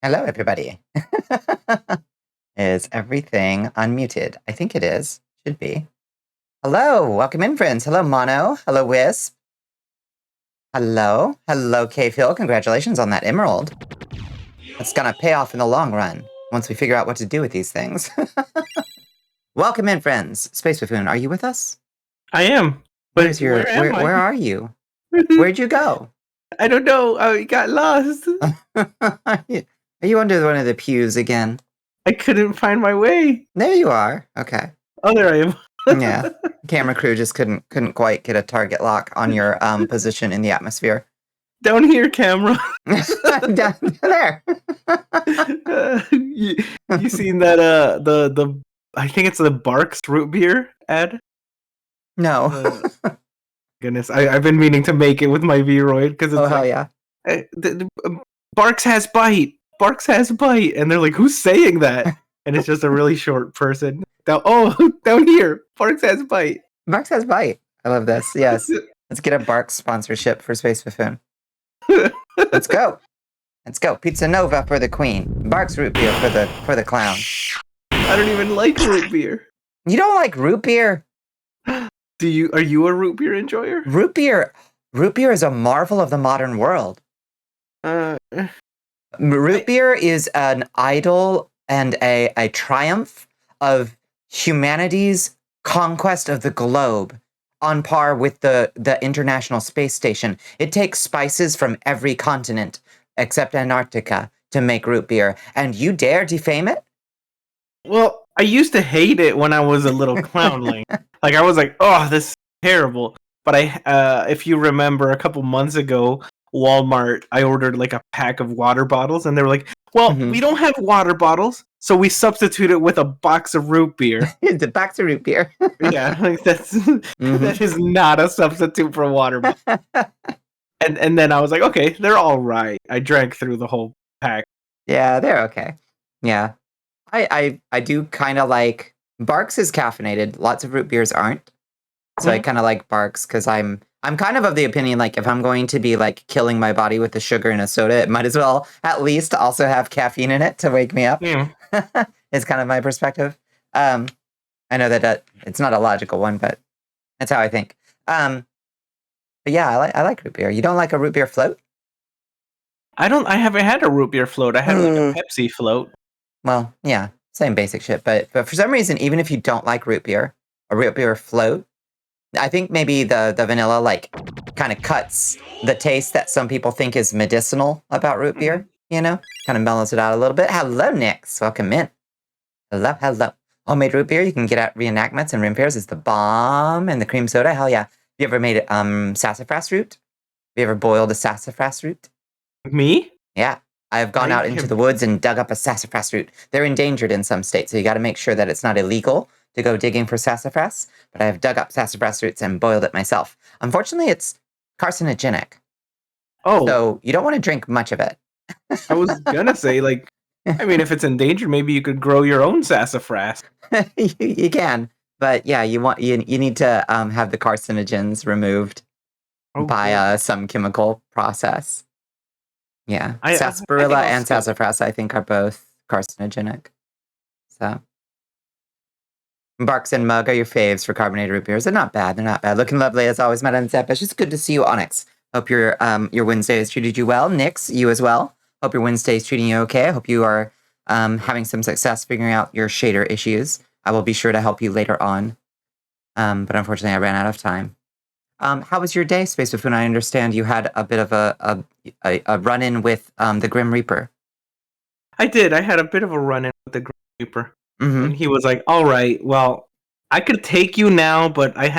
Hello, everybody. Is everything unmuted? I think it is. Should be. Hello, welcome in, friends. Hello, Mono. Hello, Wisp. Hello. Hello, K-Phil. Congratulations on that emerald. It's gonna pay off in the long run once we figure out what to do with these things. Welcome in, friends. Space Buffoon, are you with us? I am. But where are you? Where'd you go? I don't know. I got lost. Are you under one of the pews again? I couldn't find my way. There you are. Okay. Oh, there I am. Yeah. Camera crew just couldn't quite get a target lock on your position in the atmosphere. Down here, camera. Down there. You seen that the I think it's the Barks root beer ad? No. Goodness, I've been meaning to make it with my Vroid because it's hell yeah. Barks has bite. Barks has bite, and they're like, "Who's saying that?" And it's just a really short person. Down here, Barks has bite. Barks has bite. I love this. Yes, let's get a Barks sponsorship for Space Buffoon. Let's go. Let's go. Pizza Nova for the queen. Barks root beer for the clown. I don't even like root beer. You don't like root beer? Are you a root beer enjoyer? Root beer is a marvel of the modern world. Root beer is an idol and a triumph of humanity's conquest of the globe, on par with the International Space Station. It takes spices from every continent except Antarctica to make root beer, and you dare defame it? Well, I used to hate it when I was a little clownling. Like, I was like, oh, this is terrible. But if you remember, a couple months ago, Walmart, I ordered like a pack of water bottles, and they were like, well, we don't have water bottles, so we substitute it with a box of root beer. The box of root beer. Yeah, like that is not a substitute for water bottle. And then I was like, okay, they're all right. I drank through the whole pack. Yeah, they're okay. Yeah. I do kind of like... Barks is caffeinated. Lots of root beers aren't. So I kind of like Barks because I'm kind of the opinion, like, if I'm going to be like killing my body with the sugar in a soda, it might as well at least also have caffeine in it to wake me up. Yeah. Is kind of my perspective. I know that it's not a logical one, but that's how I think. But yeah, I like root beer. You don't like a root beer float? I haven't had a root beer float. I had like a Pepsi float. Well, yeah, same basic shit. But for some reason, even if you don't like root beer, a root beer float, I think maybe the vanilla like kind of cuts the taste that some people think is medicinal about root beer, you know? Kind of mellows it out a little bit. Hello, Nix. Welcome in. Hello. Homemade root beer you can get at reenactments and rim fairs is the bomb, and the cream soda, hell yeah. Have you ever made sassafras root? Have you ever boiled a sassafras root? Me? Yeah. I've gone out into the woods and dug up a sassafras root. They're endangered in some states, so you got to make sure that it's not illegal to go digging for sassafras, but I have dug up sassafras roots and boiled it myself. Unfortunately, it's carcinogenic. Oh. So you don't want to drink much of it. I was gonna say, like, I mean, if it's endangered, maybe you could grow your own sassafras. You can, but yeah, you need to have the carcinogens removed by some chemical process. Yeah, sarsaparilla and sassafras, I think, are both carcinogenic. So, Barks and Mug are your faves for carbonated root beers. They're not bad. Looking lovely as always, Madame Zepish. It's good to see you, Onyx. Hope your Wednesday has treated you well. Nix, you as well. Hope your Wednesday is treating you okay. I hope you are having some success figuring out your shader issues. I will be sure to help you later on. But unfortunately, I ran out of time. How was your day, Space Buffoon? I understand you had a bit of a run-in with the Grim Reaper. I did. I had a bit of a run-in with the Grim Reaper. And he was like, all right, well, I could take you now, but I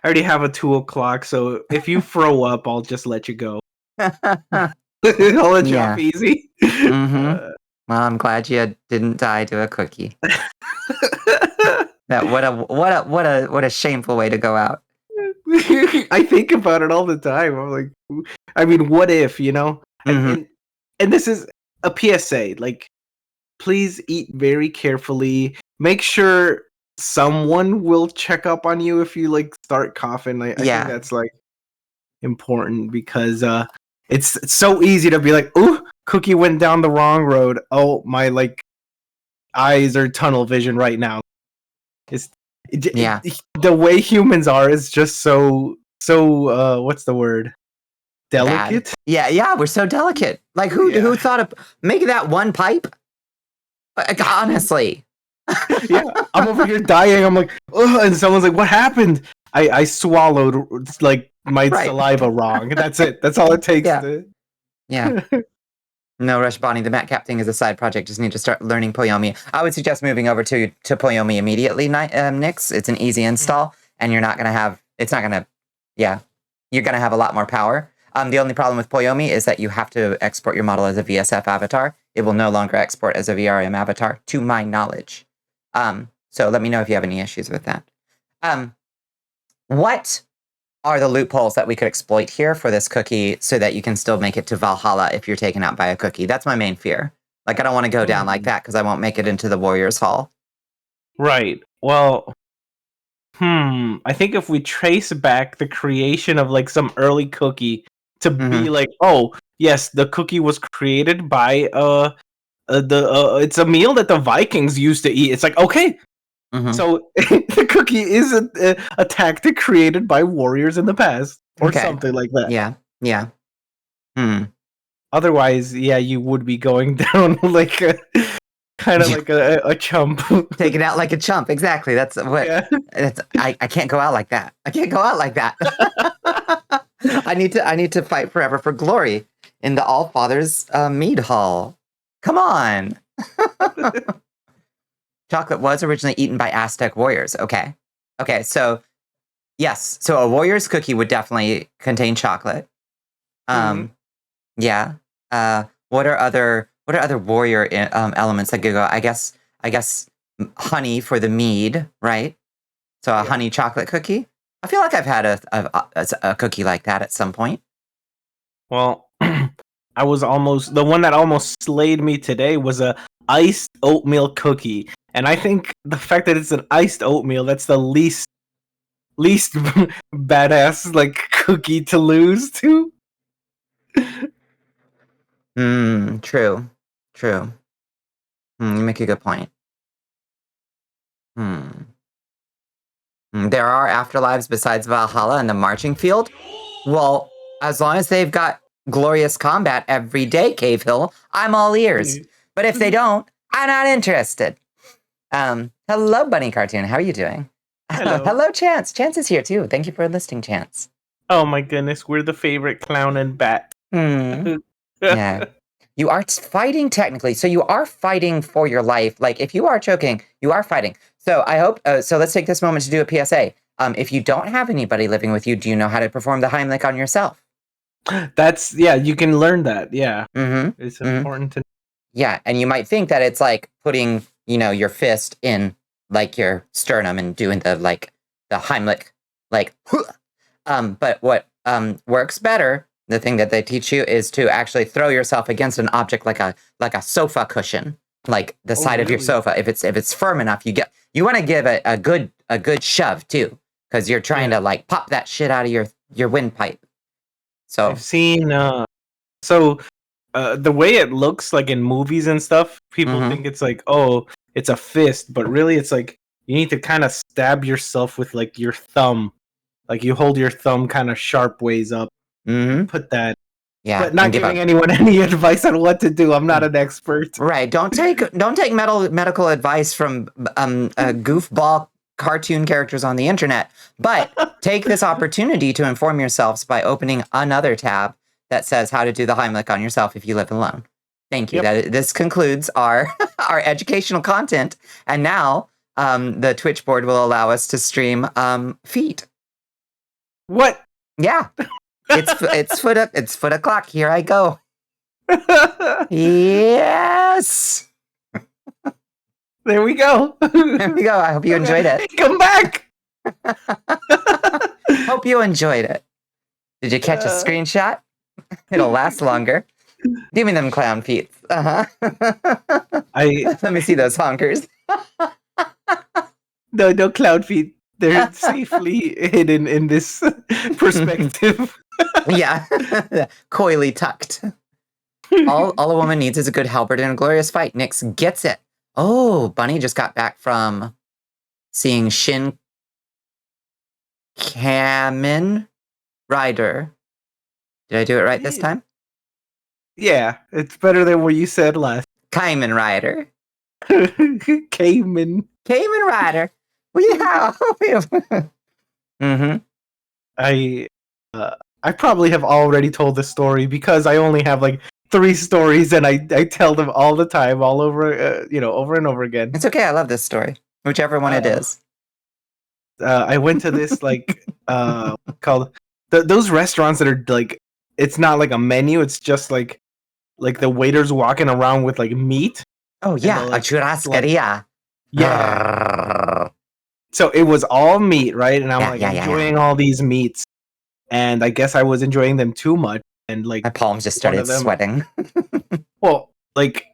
already have a 2 o'clock, so if you throw up, I'll just let you go. I'll let you off easy. Well, I'm glad you didn't die to a cookie. What a shameful way to go out. I think about it all the time. I'm like, I mean, what if, you know? And this is a PSA. Like, please eat very carefully. Make sure someone will check up on you if you like start coughing. I think that's like important because it's so easy to be like, "Ooh, Cookie went down the wrong road. Oh, my like eyes are tunnel vision right now. It's Yeah. the way humans are is just so what's the word? Bad. Delicate? Yeah, we're so delicate. Like who thought of making that one pipe? Like, honestly. Yeah, I'm over here dying. I'm like, ugh, and someone's like, "What happened?" I swallowed like my Right. saliva wrong. That's it. That's all it takes. Yeah. Yeah. No rush, Bonnie. The Matcap thing is a side project. Just need to start learning Poyomi. I would suggest moving over to Poyomi immediately, Nix. It's an easy install, and you're not going to have, it's not going to, yeah, you're going to have a lot more power. The only problem with Poyomi is that you have to export your model as a VSF avatar. It will no longer export as a VRM avatar, to my knowledge. So let me know if you have any issues with that. What are the loopholes that we could exploit here for this cookie so that you can still make it to Valhalla if you're taken out by a cookie? That's my main fear. Like, I don't want to go down like that because I won't make it into the Warriors Hall. Right. Well, I think if we trace back the creation of like some early cookie to be like, oh, yes, the cookie was created by it's a meal that the Vikings used to eat. It's like, okay, so the cookie is a tactic created by warriors in the past, or something like that. Yeah. Otherwise, yeah, you would be going down like a kind of like a chump. Take it out like a chump. Exactly. That's what. Yeah. I can't go out like that. I can't go out like that. I need to fight forever for glory in the All Fathers mead hall. Come on. Chocolate was originally eaten by Aztec warriors. Okay. So yes. So a warrior's cookie would definitely contain chocolate. Yeah. What are other warrior elements that could go? I guess honey for the mead, right? So a honey chocolate cookie. I feel like I've had a cookie like that at some point. Well, I was almost the one that almost slayed me today was a iced oatmeal cookie, and I think the fact that it's an iced oatmeal, that's the least badass like cookie to lose to. True. You make a good point. There are afterlives besides Valhalla and the marching field. Well, as long as they've got glorious combat every day, Cave Hill, I'm all ears. But if they don't, I'm not interested. Hello, Bunny Cartoon. How are you doing? Hello. Hello, Chance. Chance is here too. Thank you for listing, Chance. Oh my goodness, we're the favorite clown and bat. Yeah. You are fighting technically. So you are fighting for your life. Like, if you are choking, you are fighting. So I hope, so let's take this moment to do a PSA. If you don't have anybody living with you, do you know how to perform the Heimlich on yourself? That's, yeah, you can learn that. Yeah. It's important to. Yeah. And you might think that it's like putting, your fist in like your sternum and doing the Heimlich, like, but what works better, the thing that they teach you, is to actually throw yourself against an object like a sofa cushion, like the side of your sofa. If it's firm enough, you want to give it a good shove too, because you're trying to like pop that shit out of your windpipe. So I've seen the way it looks like in movies and stuff, people think it's like, oh, it's a fist, but really it's like you need to kind of stab yourself with like your thumb. Like you hold your thumb kind of sharp ways up. Put that. Yeah. But not giving anyone any advice on what to do. I'm not an expert. Right. Don't take medical advice from goofball cartoon characters on the internet, but take this opportunity to inform yourselves by opening another tab that says how to do the Heimlich on yourself if you live alone. Thank you. This concludes our educational content, and now the Twitch board will allow us to stream feet. What? Yeah. It's foot o'clock. Here I go. Yes. There we go. There we go. I hope you enjoyed it. Come back. Hope you enjoyed it. Did you catch a screenshot? It'll last longer. Give me them clown feet. Let me see those honkers. No clown feet. They're safely hidden in this perspective. Yeah. Coyly tucked. All a woman needs is a good halberd and a glorious fight. Nyx gets it. Oh, Bunny just got back from seeing Shin Kamen Rider. Did I do it right this time? Yeah, it's better than what you said last. Kamen Rider. Cayman. Kamen Rider. Yeah. Mm-hmm. I probably have already told this story because I only have like 3 stories and I tell them all the time, all over, over and over again. It's okay. I love this story. Whichever one it is. I went to this like called those restaurants that are like, it's not like a menu, it's just like the waiters walking around with like meat. Oh yeah, like, a churrascaria. Yeah. So it was all meat, right? And I'm enjoying all these meats, and I guess I was enjoying them too much, and like my palms just started sweating. Well, like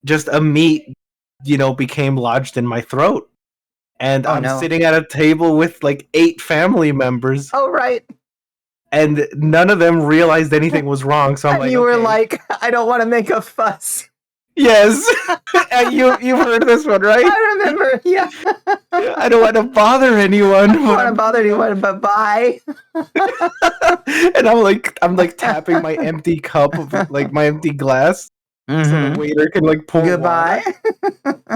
just a meat, became lodged in my throat, and I'm sitting at a table with like 8 family members. Oh right. And none of them realized anything was wrong. So I'm like, you were like, I don't want to make a fuss. Yes. And you've heard this one, right? I remember, yeah. I don't want to bother anyone. I don't want to bother anyone, but bye. And I'm like tapping my empty cup of like my empty glass. So the waiter can like pour goodbye.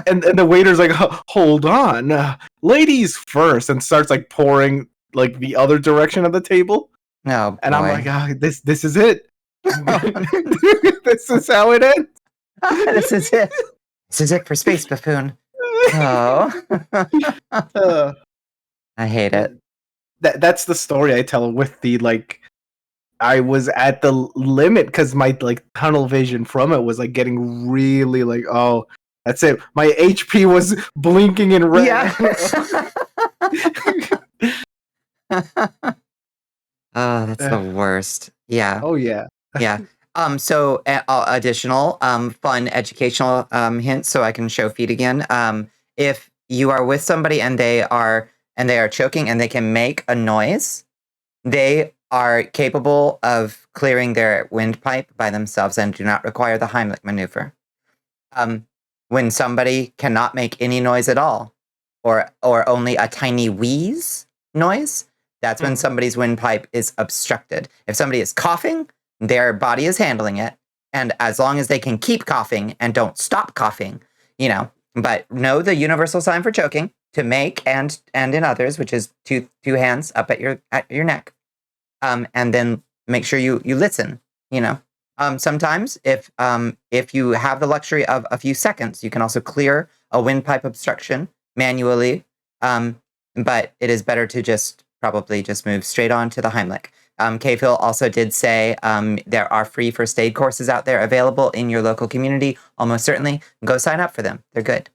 And the waiter's like, hold on. Ladies first, and starts like pouring like the other direction of the table. No, and I'm like, this is it. This is how it ends. This is it. This is it for Space Buffoon. Oh, I hate it. That's the story I tell with the like. I was at the limit because my like tunnel vision from it was like getting really like, oh, that's it. My HP was blinking in red. Yeah. Oh, that's the worst. Yeah. Oh yeah. Yeah. So additional fun educational hints so I can show feet again. If you are with somebody and they are choking and they can make a noise, they are capable of clearing their windpipe by themselves and do not require the Heimlich maneuver. When somebody cannot make any noise at all, or only a tiny wheeze noise, that's when somebody's windpipe is obstructed. If somebody is coughing, their body is handling it, and as long as they can keep coughing and don't stop coughing, but know the universal sign for choking to make and in others, which is two hands up at your neck, and then make sure you listen. Sometimes if you have the luxury of a few seconds, you can also clear a windpipe obstruction manually, but it is better to probably just move straight on to the Heimlich. K-Phil also did say there are free first aid courses out there available in your local community. Almost certainly, go sign up for them. They're good.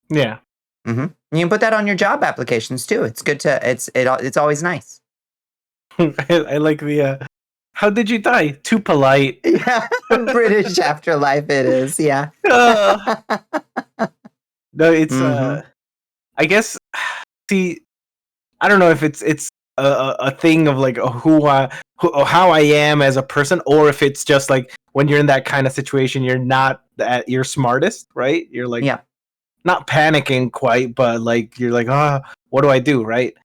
Yeah. You can put that on your job applications too. It's good to. It's always nice. I like the. How did you die? Too polite. Yeah, British afterlife. It is. Yeah. No, it's. I guess. See, I don't know if it's a thing of like how I am as a person, or if it's just like when you're in that kind of situation, you're not at your smartest, right? You're like, not panicking quite, but like you're like, what do I do, right?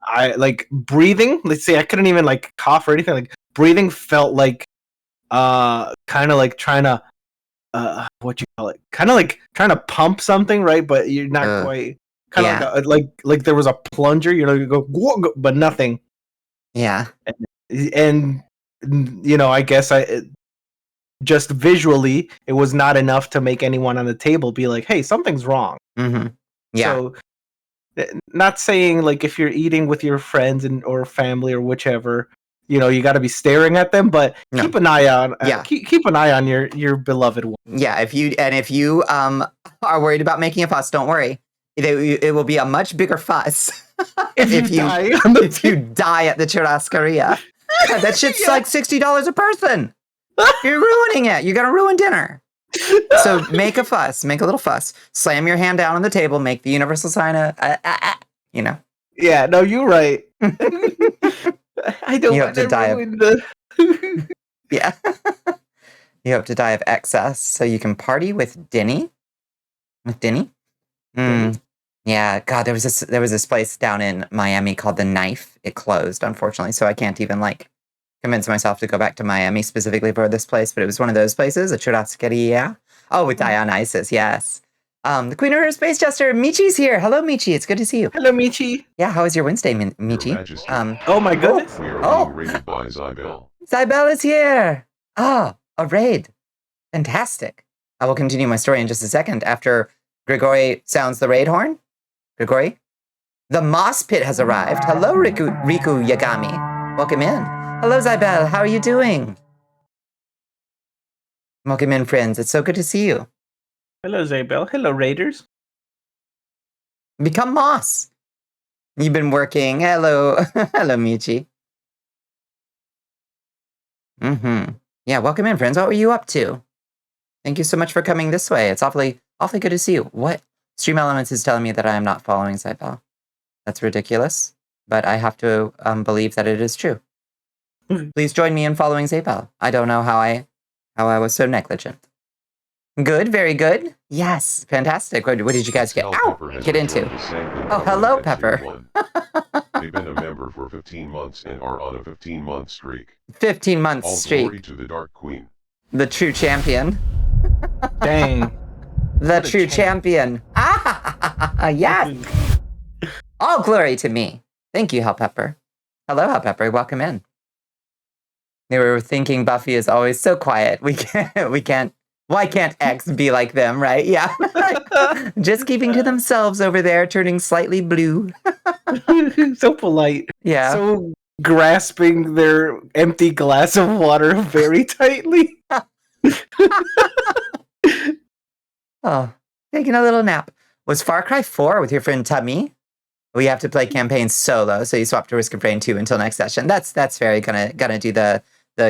I like breathing. Let's say I couldn't even like cough or anything. Like breathing felt like, kind of like trying to, what you call it? Kind of like trying to pump something, right? But you're not quite. Kind of like there was a plunger, you go, but nothing. Yeah. And I guess just visually, it was not enough to make anyone on the table be like, hey, something's wrong. Yeah. So, not saying like if you're eating with your friends or family or whichever, you got to be staring at them, but keep an eye on keep an eye on your beloved one. Yeah, if you are worried about making a fuss, don't worry. It will be a much bigger fuss if you die at the churrascaria. That shit's like $60 a person. You're ruining it. You're gonna ruin dinner. So make a fuss. Make a little fuss. Slam your hand down on the table. Make the universal sign Yeah, no, you're right. I don't want to die. Yeah. You hope to die of excess so you can party with Denny? With Denny? Denny? Yeah, God, there was this place down in Miami called The Knife. It closed, unfortunately, so I can't even convince myself to go back to Miami specifically for this place, but it was one of those places, a churrascaria. Oh, with Dionysus, yes. The Queen of Her Space Jester, Michi's here. Hello, Michi. It's good to see you. Hello, Michi. Yeah, how was your Wednesday, Michi? Your Majesty. Oh my goodness. We are being raided by Zybel. Zybel is here. Ah, a raid. Fantastic. I will continue my story in just a second after Grigori sounds the raid horn. Grigori? The Moss Pit has arrived. Hello, Riku Yagami. Welcome in. Hello, Zybel. How are you doing? Welcome in, friends. It's so good to see you. Hello, Zybel. Hello, Raiders. Become Moss. You've been working. Hello. Hello, Michi. Yeah, welcome in, friends. What were you up to? Thank you so much for coming this way. It's awfully good to see you. What? Stream Elements is telling me that I am not following Zybel. That's ridiculous, but I have to believe that it is true. Please join me in following Zybel. I don't know how I was so negligent. Good, very good. Yes, fantastic. What did you guys get into? Oh, hello, Pepper. They've been a member for 15 months and are on a 15-month streak. 15-month streak. All glory to the Dark Queen. The true champion. Dang. The true champion. Yes. All glory to me. Thank you, Hellpepper. Hello, Hellpepper. Welcome in. They were thinking Buffy is always so quiet. We can't. Why can't X be like them, right? Yeah. Just keeping to themselves over there, turning slightly blue. So polite. Yeah. So grasping their empty glass of water very tightly. Oh, taking a little nap. Was Far Cry 4 with your friend Tummy? We have to play campaign solo, so you swap to Risk of Rain 2 until next session. That's very gonna do the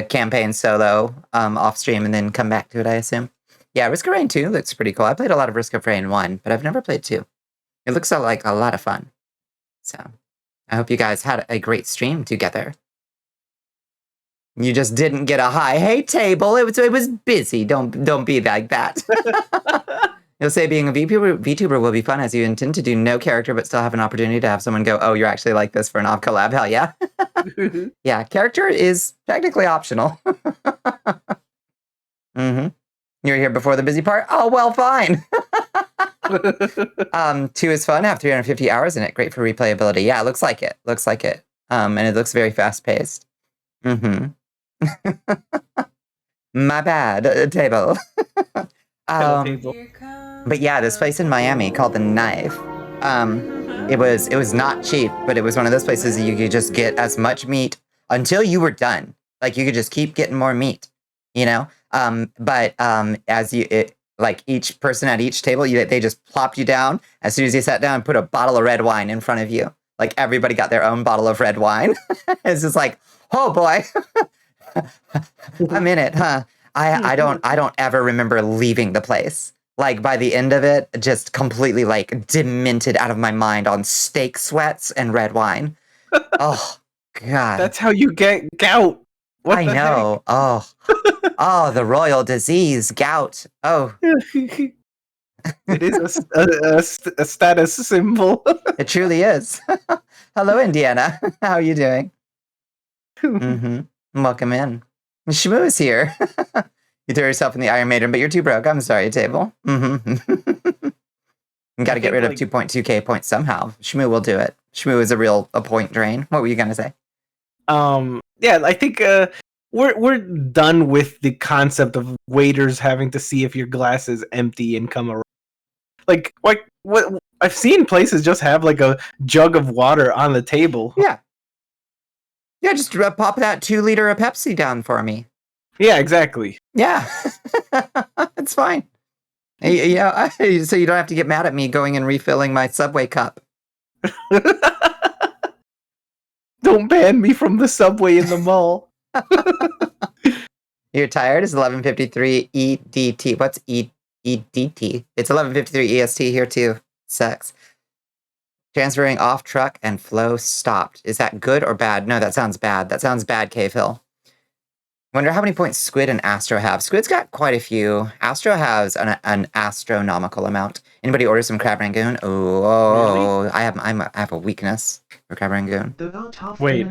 campaign solo off stream and then come back to it, I assume. Yeah, Risk of Rain 2 looks pretty cool. I played a lot of Risk of Rain 1, but I've never played 2. It looks like a lot of fun. So I hope you guys had a great stream together. You just didn't get a hi. Hey, table. It was busy. Don't be like that. You'll say being a VTuber will be fun as you intend to do no character but still have an opportunity to have someone go, oh, you're actually like this for an off collab. Hell yeah. Yeah, character is technically optional. You're here before the busy part? Oh, well, fine. 2 is fun. I have 350 hours in it. Great for replayability. Yeah, it looks like it. And it looks very fast paced. My bad, table. But yeah, this place in Miami called The Knife. It was not cheap, but it was one of those places that you could just get as much meat until you were done. Like you could just keep getting more meat, you know. As each person at each table, they just plopped you down as soon as you sat down and put a bottle of red wine in front of you. Like everybody got their own bottle of red wine. It's just like, oh boy, I'm in it, huh? I don't ever remember leaving the place. Like by the end of it, just completely demented out of my mind on steak sweats and red wine. Oh God. That's how you get gout. What I know. Heck? Oh, the royal disease, gout. Oh. It is a status symbol. It truly is. Hello, Indiana. How are you doing? Welcome in. Shmoo is here. You threw yourself in the Iron Maiden, but you're too broke. I'm sorry, table. You got to get rid of 2.2k points somehow. Shmoo will do it. Shmoo is a point drain. What were you gonna say? Yeah, I think we're done with the concept of waiters having to see if your glass is empty and come around. Like what I've seen places just have like a jug of water on the table. Yeah, just pop that 2-liter of Pepsi down for me. Yeah, exactly. Yeah, it's fine. Yeah, so you don't have to get mad at me going and refilling my Subway cup. Don't ban me from the Subway in the mall. You're tired? It's 11:53 EDT. What's EDT? It's 11:53 EST here too. Sucks. Transferring off truck and flow stopped. Is that good or bad? No, that sounds bad. That sounds bad, Cave Hill. Wonder how many points Squid and Astro have. Squid's got quite a few. Astro has an astronomical amount. Anybody order some crab rangoon? Oh, I have a weakness for crab rangoon. Wait,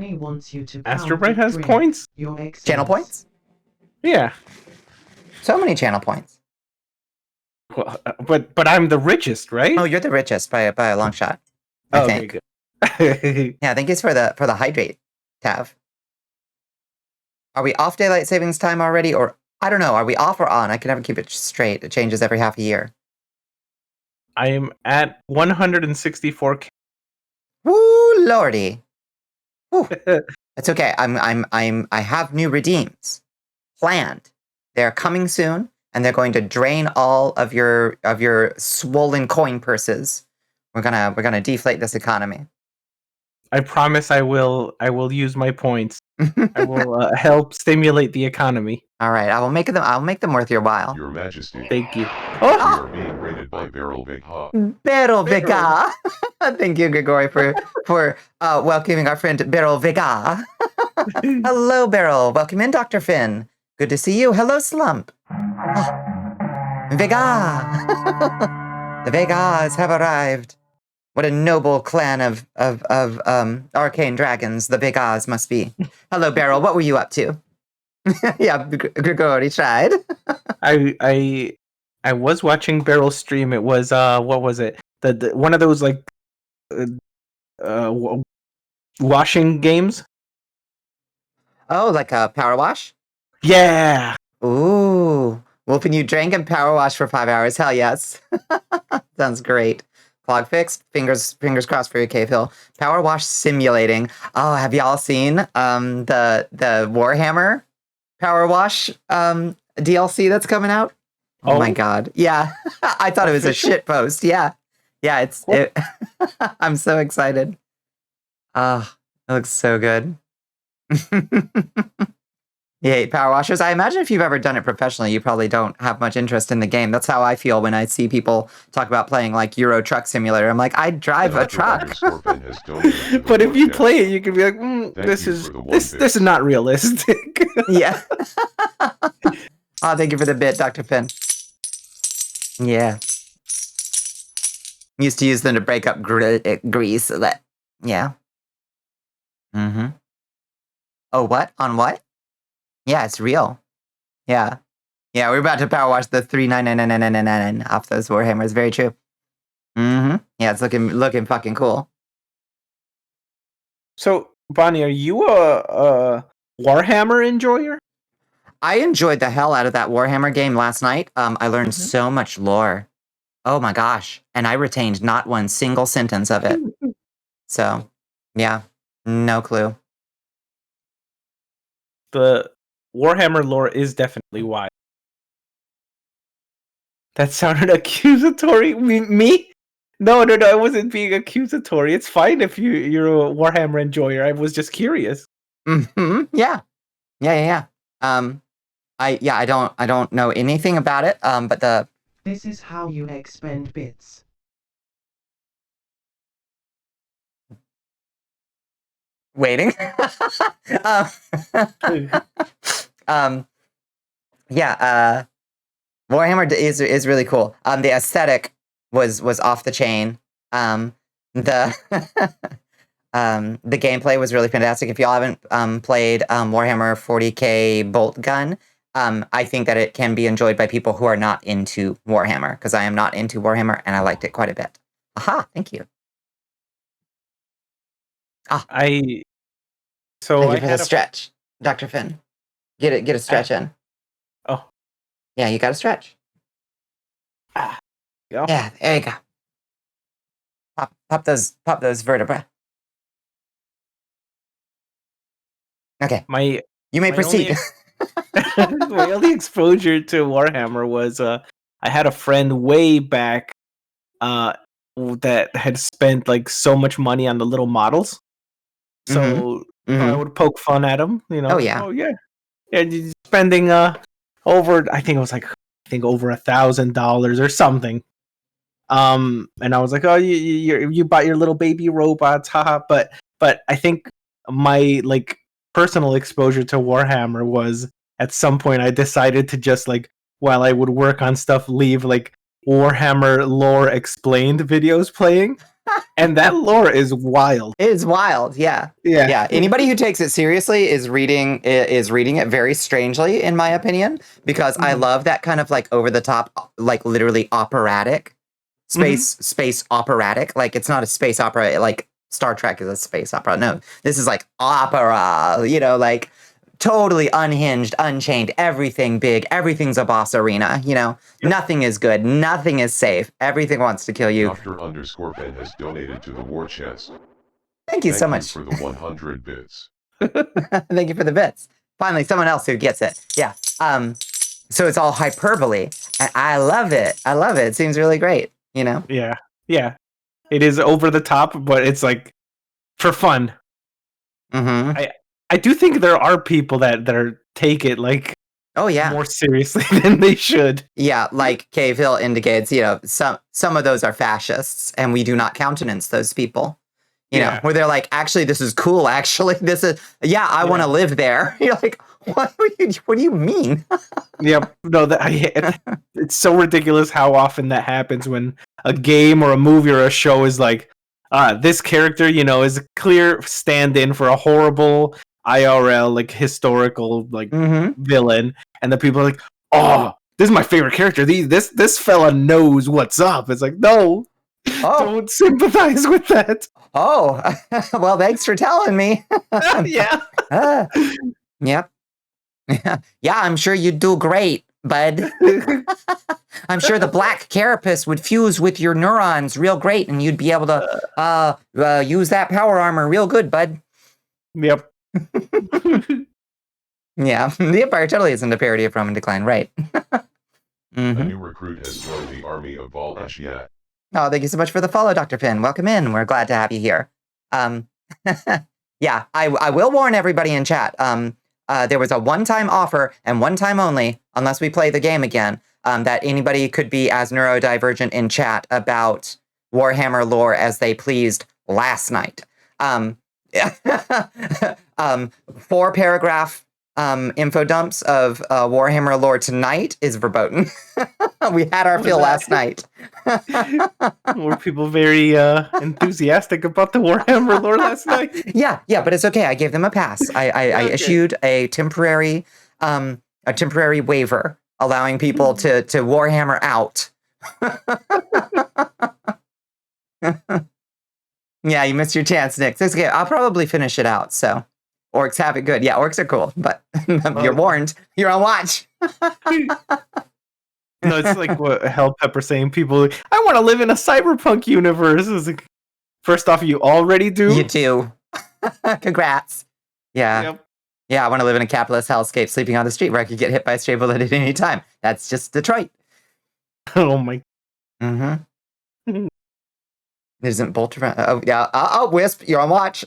Astro Bright has points? Channel points? Yeah. So many channel points. Well, but I'm the richest, right? Oh, you're the richest by a long shot. I think. Okay, Yeah, I think it's for the hydrate tab. Are we off daylight savings time already, or I don't know? Are we off or on? I can never keep it straight. It changes every half a year. I am at 164K. Woo, lordy! Woo. It's okay. I have new redeems planned. They're coming soon, and they're going to drain all of your swollen coin purses. We're gonna deflate this economy. I promise I will use my points. I will help stimulate the economy. All right, I'll make them worth your while. Your Majesty. Thank you. We are being rated by Beryl Vigha. Beryl Vigha. Thank you, Grigori, for welcoming our friend Beryl Vigha. Hello, Beryl. Welcome in, Dr. Finn. Good to see you. Hello, Slump. Vigha. The Vegas have arrived. What a noble clan of arcane dragons the Vegas must be. Hello, Beryl. What were you up to? Yeah, Grigori tried. I was watching Beryl stream. It was what was it? The one of those like washing games. Oh, like a power wash? Yeah. Ooh. Well, when you drank and power wash for 5 hours, hell yes. Sounds great. Clog fix. Fingers crossed for your cave hill. Power wash simulating. Oh, have y'all seen the Warhammer power wash DLC that's coming out? Oh my god. Yeah. I thought it was a shit post. Yeah. Yeah, I'm so excited. It looks so good. You hate power washers? I imagine if you've ever done it professionally, you probably don't have much interest in the game. That's how I feel when I see people talk about playing like Euro Truck Simulator. I'm like, I drive a truck. But if you play it, you can be like, this is not realistic. Yeah. Oh, thank you for the bit, Dr. Finn. Yeah. Used to use them to break up grease. So that, yeah. Mm-hmm. Oh, what? On what? Yeah, it's real. Yeah. Yeah, we're about to power wash the 3999999 off those Warhammers. Very true. Mm-hmm. Yeah, it's looking fucking cool. So, Bonnie, are you a Warhammer enjoyer? I enjoyed the hell out of that Warhammer game last night. I learned so much lore. Oh my gosh. And I retained not one single sentence of it. So, yeah, no clue. The Warhammer lore is definitely wild. That sounded accusatory. Me? No, I wasn't being accusatory. It's fine if you're a Warhammer enjoyer. I was just curious. Mm-hmm. Yeah. I don't know anything about it. But this is how you expend bits. Waiting. Yeah, Warhammer is really cool. The aesthetic was off the chain. The the gameplay was really fantastic. If y'all haven't played Warhammer 40K Bolt Gun, I think that it can be enjoyed by people who are not into Warhammer, because I am not into Warhammer and I liked it quite a bit. Aha, thank you. Thank you for the stretch, Dr. Finn. Get a stretch in. Oh. Yeah, you got to stretch. Go. Yeah, there you go. Pop those vertebrae. Okay. You may proceed. My only exposure to Warhammer was I had a friend way back that had spent like so much money on the little models. So I would poke fun at him, you know. Oh yeah. Yeah, spending over over $1,000 or something. And I was like, oh, you bought your little baby robots, haha. But I think my like personal exposure to Warhammer was at some point I decided to just like while I would work on stuff, leave like Warhammer lore explained videos playing, and that lore is wild. It is wild, yeah. Yeah, Yeah, anybody who takes it seriously is reading it very strangely, in my opinion, because I love that kind of like over the top, like literally operatic space operatic. Like it's not a space opera like Star Trek is a space opera. No, this is like opera. You know, like totally unhinged, unchained. Everything big. Everything's a boss arena. You know, nothing is good. Nothing is safe. Everything wants to kill you. Dr_Ben has donated to the war chest. Thank you so much for the 100 bits. Thank you for the bits. Finally, someone else who gets it. Yeah. So it's all hyperbole, and I love it. I love it. It seems really great. You know. yeah. It is over the top, but it's like for fun. Mm-hmm. I do think there are people that take it like Oh yeah. more seriously than they should. Yeah, like Cave Hill indicates, you know, some of those are fascists, and we do not countenance those people. You know, where they're like, actually, this is cool. Actually, this is, I want to live there. You're like, what do you mean? Yep. No, it's so ridiculous how often that happens when a game or a movie or a show is like, this character, you know, is a clear stand-in for a horrible IRL, like historical, like villain, and the people are like, oh, this is my favorite character. This fella knows what's up. It's like, no, don't sympathize with that. Oh, well, thanks for telling me. Yeah. Yep. Yeah, I'm sure you'd do great, bud. I'm sure the black carapace would fuse with your neurons real great, and you'd be able to use that power armor real good, bud. Yep. Yeah, the Empire totally isn't a parody of Roman Decline, right? A new recruit has joined the army of Val Ashiat. Oh, thank you so much for the follow, Dr. Finn. Welcome in. We're glad to have you here. Yeah, I will warn everybody in chat. There was a one-time offer, and one time only, unless we play the game again, that anybody could be as neurodivergent in chat about Warhammer lore as they pleased last night. 4-paragraph info dumps of Warhammer lore tonight is verboten. We had our fill last night. Were people very enthusiastic about the Warhammer lore last night? Yeah, but it's okay. I gave them a pass. I issued a temporary waiver allowing people to Warhammer out. Yeah, you missed your chance, Nick. It's okay. I'll probably finish it out. So, orcs have it good. Yeah, orcs are cool, but you're warned. You're on watch. No, it's like what Hell Pepper saying. People, I want to live in a cyberpunk universe. It's like, first off, you already do. You do. Congrats. Yeah. Yep. Yeah, I want to live in a capitalist hellscape, sleeping on the street where I could get hit by a stray bullet at any time. That's just Detroit. Oh my. Mm-hmm. It isn't bolt around. Oh yeah. Wisp, you're on watch.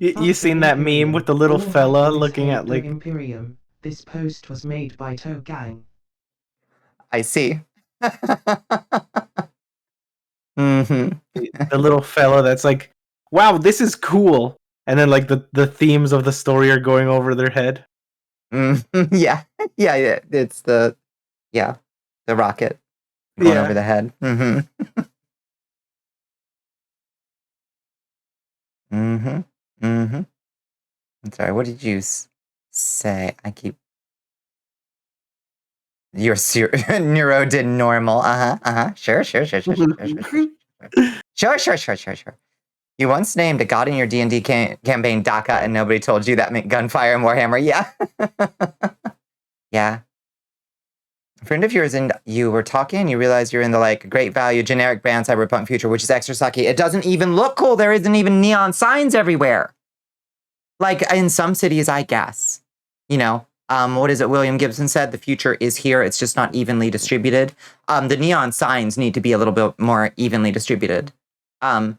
You seen that meme with the little fella looking at like Imperium. This post was made by Toe Gang. I see. Mm-hmm. the little fella that's like, wow, this is cool, and then like the themes of the story are going over their head. Mm-hmm. Yeah. It's the rocket going over the head. Mm-hmm. Mm-hmm. Mm-hmm. I'm sorry, what did you say? I keep... Your neuro did normal. Sure. Sure. You once named a god in your D&D campaign Daka, and nobody told you that meant gunfire and Warhammer. Yeah. Yeah. A friend of yours and you were talking, and you realized you're in the like great value generic brand cyberpunk future, which is extra sucky. It doesn't even look cool. There isn't even neon signs everywhere. Like in some cities, I guess. You know, what is it William Gibson said? The future is here. It's just not evenly distributed. The neon signs need to be a little bit more evenly distributed.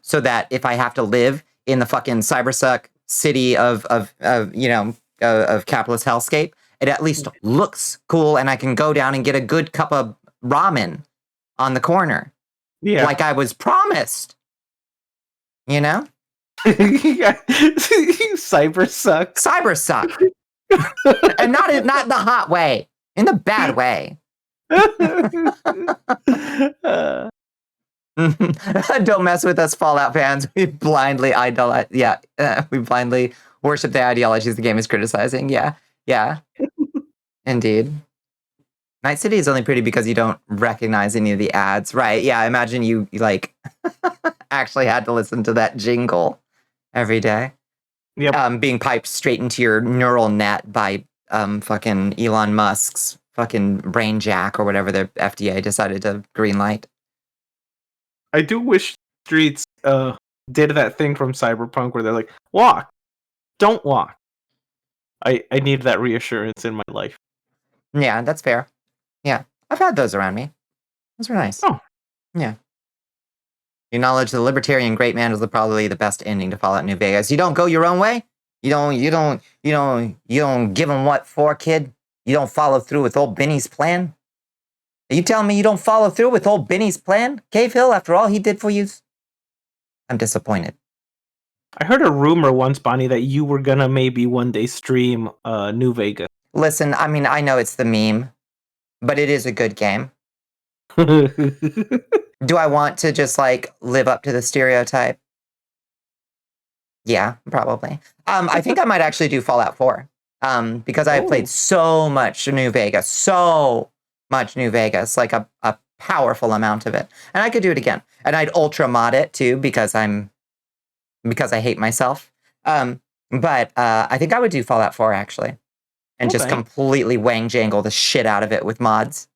So that if I have to live in the fucking cybersuck city of capitalist hellscape, it at least looks cool, and I can go down and get a good cup of ramen on the corner. Yeah. Like I was promised. You know? Cybersuck. Cybersuck. And not in the hot way, in the bad way. Don't mess with us, Fallout fans. We blindly idolize. Yeah, we blindly worship the ideologies the game is criticizing. Yeah, indeed. Night City is only pretty because you don't recognize any of the ads, right? Yeah, I imagine you like actually had to listen to that jingle every day. Yep. Being piped straight into your neural net by fucking Elon Musk's fucking brain jack or whatever the FDA decided to greenlight. I do wish Streets did that thing from Cyberpunk where they're like, walk, don't walk. I need that reassurance in my life. Yeah, that's fair. Yeah, I've had those around me. Those are nice. Oh. Yeah. You acknowledge the libertarian great man is probably the best ending to Fallout New Vegas. You don't go your own way. You don't give him what for, kid. You don't follow through with old Benny's plan. Are you telling me you don't follow through with old Benny's plan, Cave Hill? After all he did for you, I'm disappointed. I heard a rumor once, Bonnie, that you were gonna maybe one day stream New Vegas. Listen, I mean, I know it's the meme, but it is a good game. Do I want to just like live up to the stereotype? Yeah, probably. I think I might actually do Fallout 4. Because I have played so much New Vegas, like a powerful amount of it. And I could do it again. And I'd ultra mod it too, because I hate myself. But I think I would do Fallout 4 actually. And just completely wang jangle the shit out of it with mods.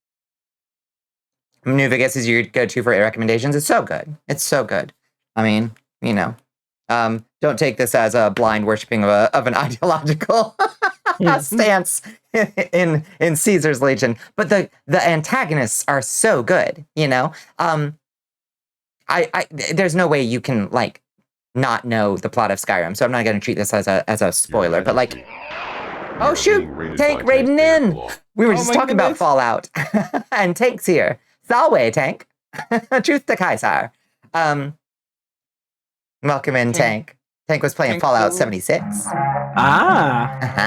New Vegas is your go-to for recommendations. It's so good. It's so good. I mean, you know, don't take this as a blind worshiping of an ideological stance in Caesar's Legion, but the antagonists are so good. You know, I there's no way you can like not know the plot of Skyrim, so I'm not going to treat this as a spoiler. But like, oh shoot, Tank raiding in. We were just talking about Fallout, and Tank's here. Salve, Tank. Truth to Kaiser. Welcome in, Tank. Tank was playing Fallout 76. Yeah.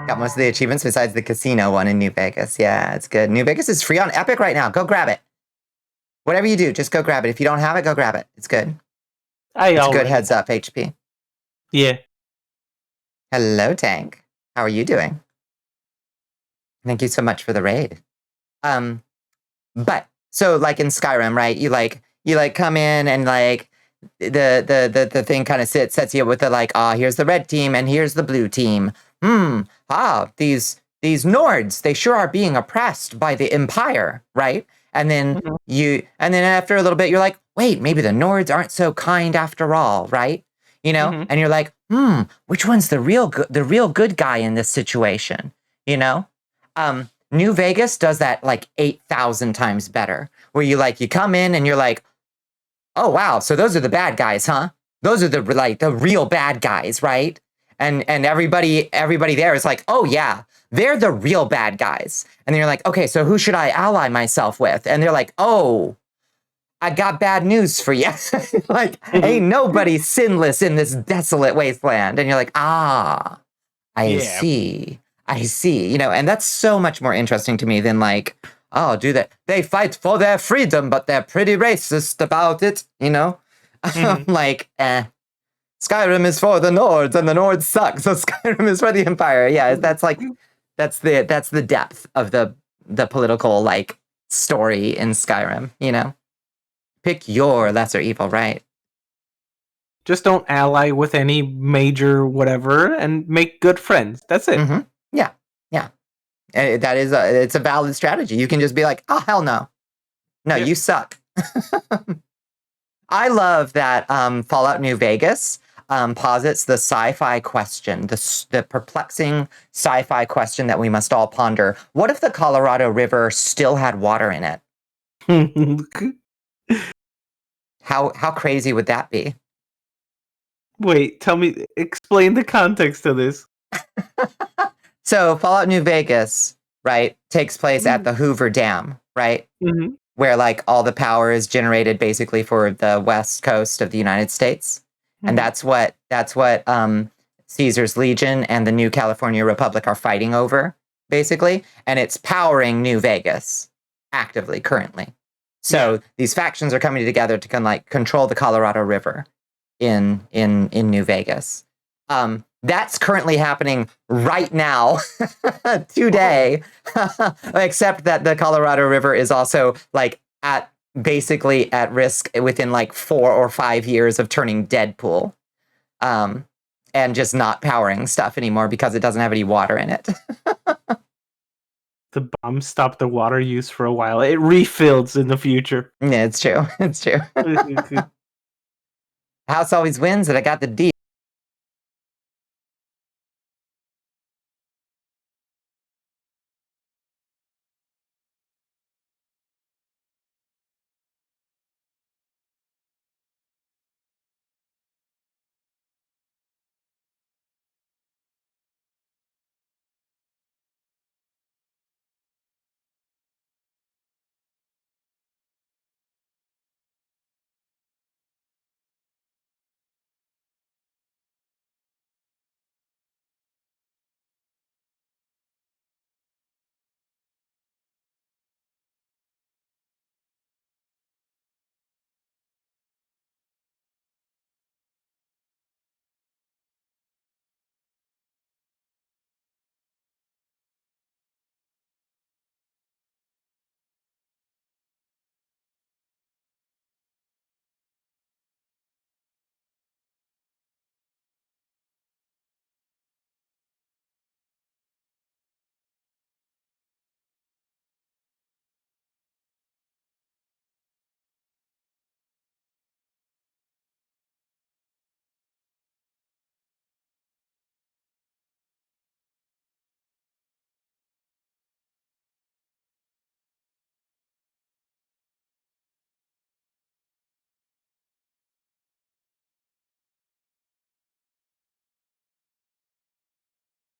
Got most of the achievements besides the casino one in New Vegas. Yeah, it's good. New Vegas is free on Epic right now. Go grab it. Whatever you do, just go grab it. If you don't have it, go grab it. It's good. It's a good heads up, HP. Yeah. Hello, Tank. How are you doing? Thank you so much for the raid. But so like in Skyrim, right? You come in and like the thing kind of sets you with the like, here's the red team and here's the blue team. These Nords, they sure are being oppressed by the Empire, right? And then and then after a little bit, you're like, wait, maybe the Nords aren't so kind after all, right? You know, and you're like, which one's the real good guy in this situation? You know, New Vegas does that like 8,000 times better. Where you come in and you're like, oh wow, so those are the bad guys, huh? Those are the real bad guys, right? And everybody there is like, oh yeah, they're the real bad guys. And then you're like, okay, so who should I ally myself with? And they're like, oh, I got bad news for you. Ain't nobody sinless in this desolate wasteland. And you're like, I see. You know, and that's so much more interesting to me than like, oh, they fight for their freedom, but they're pretty racist about it, you know? Skyrim is for the Nords and the Nords suck, so Skyrim is for the Empire. Yeah, that's the depth of the political like story in Skyrim, you know? Pick your lesser evil, right? Just don't ally with any major whatever and make good friends. That's it. Yeah. That is it's a valid strategy. You can just be like, oh, hell no. No, you suck. I love that Fallout New Vegas posits the sci-fi question, the perplexing sci-fi question that we must all ponder. What if the Colorado River still had water in it? How crazy would that be? Wait, explain the context of this. So Fallout New Vegas, right, takes place at the Hoover Dam, right? Where like all the power is generated basically for the west coast of the United States. And that's what Caesar's Legion and the New California Republic are fighting over, basically, and it's powering New Vegas actively currently. So these factions are coming together to kind of like control the Colorado River in New Vegas. That's currently happening right now, today, except that the Colorado River is also like basically at risk within like 4 or 5 years of turning Deadpool, and just not powering stuff anymore because it doesn't have any water in it. The bomb stopped the water use for a while. It refills in the future. Yeah, it's true. It's true. House always wins, and I got the D.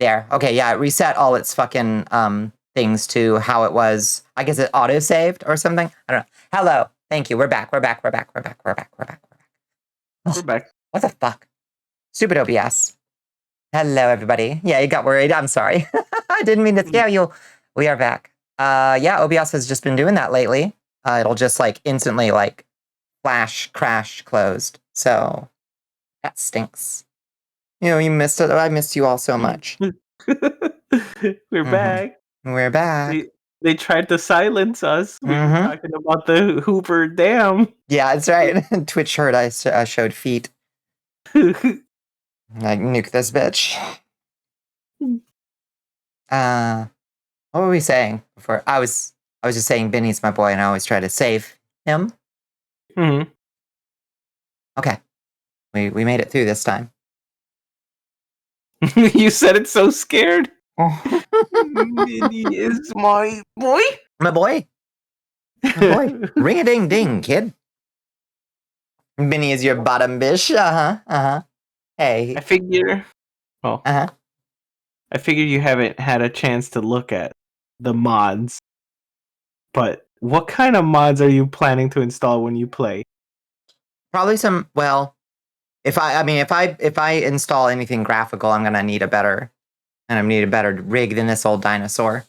There. Okay, yeah, it reset all its fucking things to how it was. I guess it auto-saved or something. I don't know. Hello. Thank you. We're back. We're back. We're back. We're back. We're back. We're back. We're back. We're back. What the fuck? Stupid OBS. Hello, everybody. Yeah, you got worried. I'm sorry. I didn't mean to scare you. We are back. Yeah, OBS has just been doing that lately. It'll just like instantly like flash, crash, closed. So that stinks. You know, you missed it. I missed you all so much. We're back. We're back. They tried to silence us. We were talking about the Hoover Dam. Yeah, that's right. Twitch heard I showed feet. Like, nuke this bitch. What were we saying before? I was just saying Benny's my boy, and I always try to save him. Mm-hmm. Okay, we made it through this time. You said it so scared. Benny is my boy. My boy. My boy. Ring a ding ding, kid. Benny is your bottom bish. Hey. I figure. Well. I figure you haven't had a chance to look at the mods. But what kind of mods are you planning to install when you play? Probably some. Well, if I install anything graphical, I'm gonna need a better rig than this old dinosaur.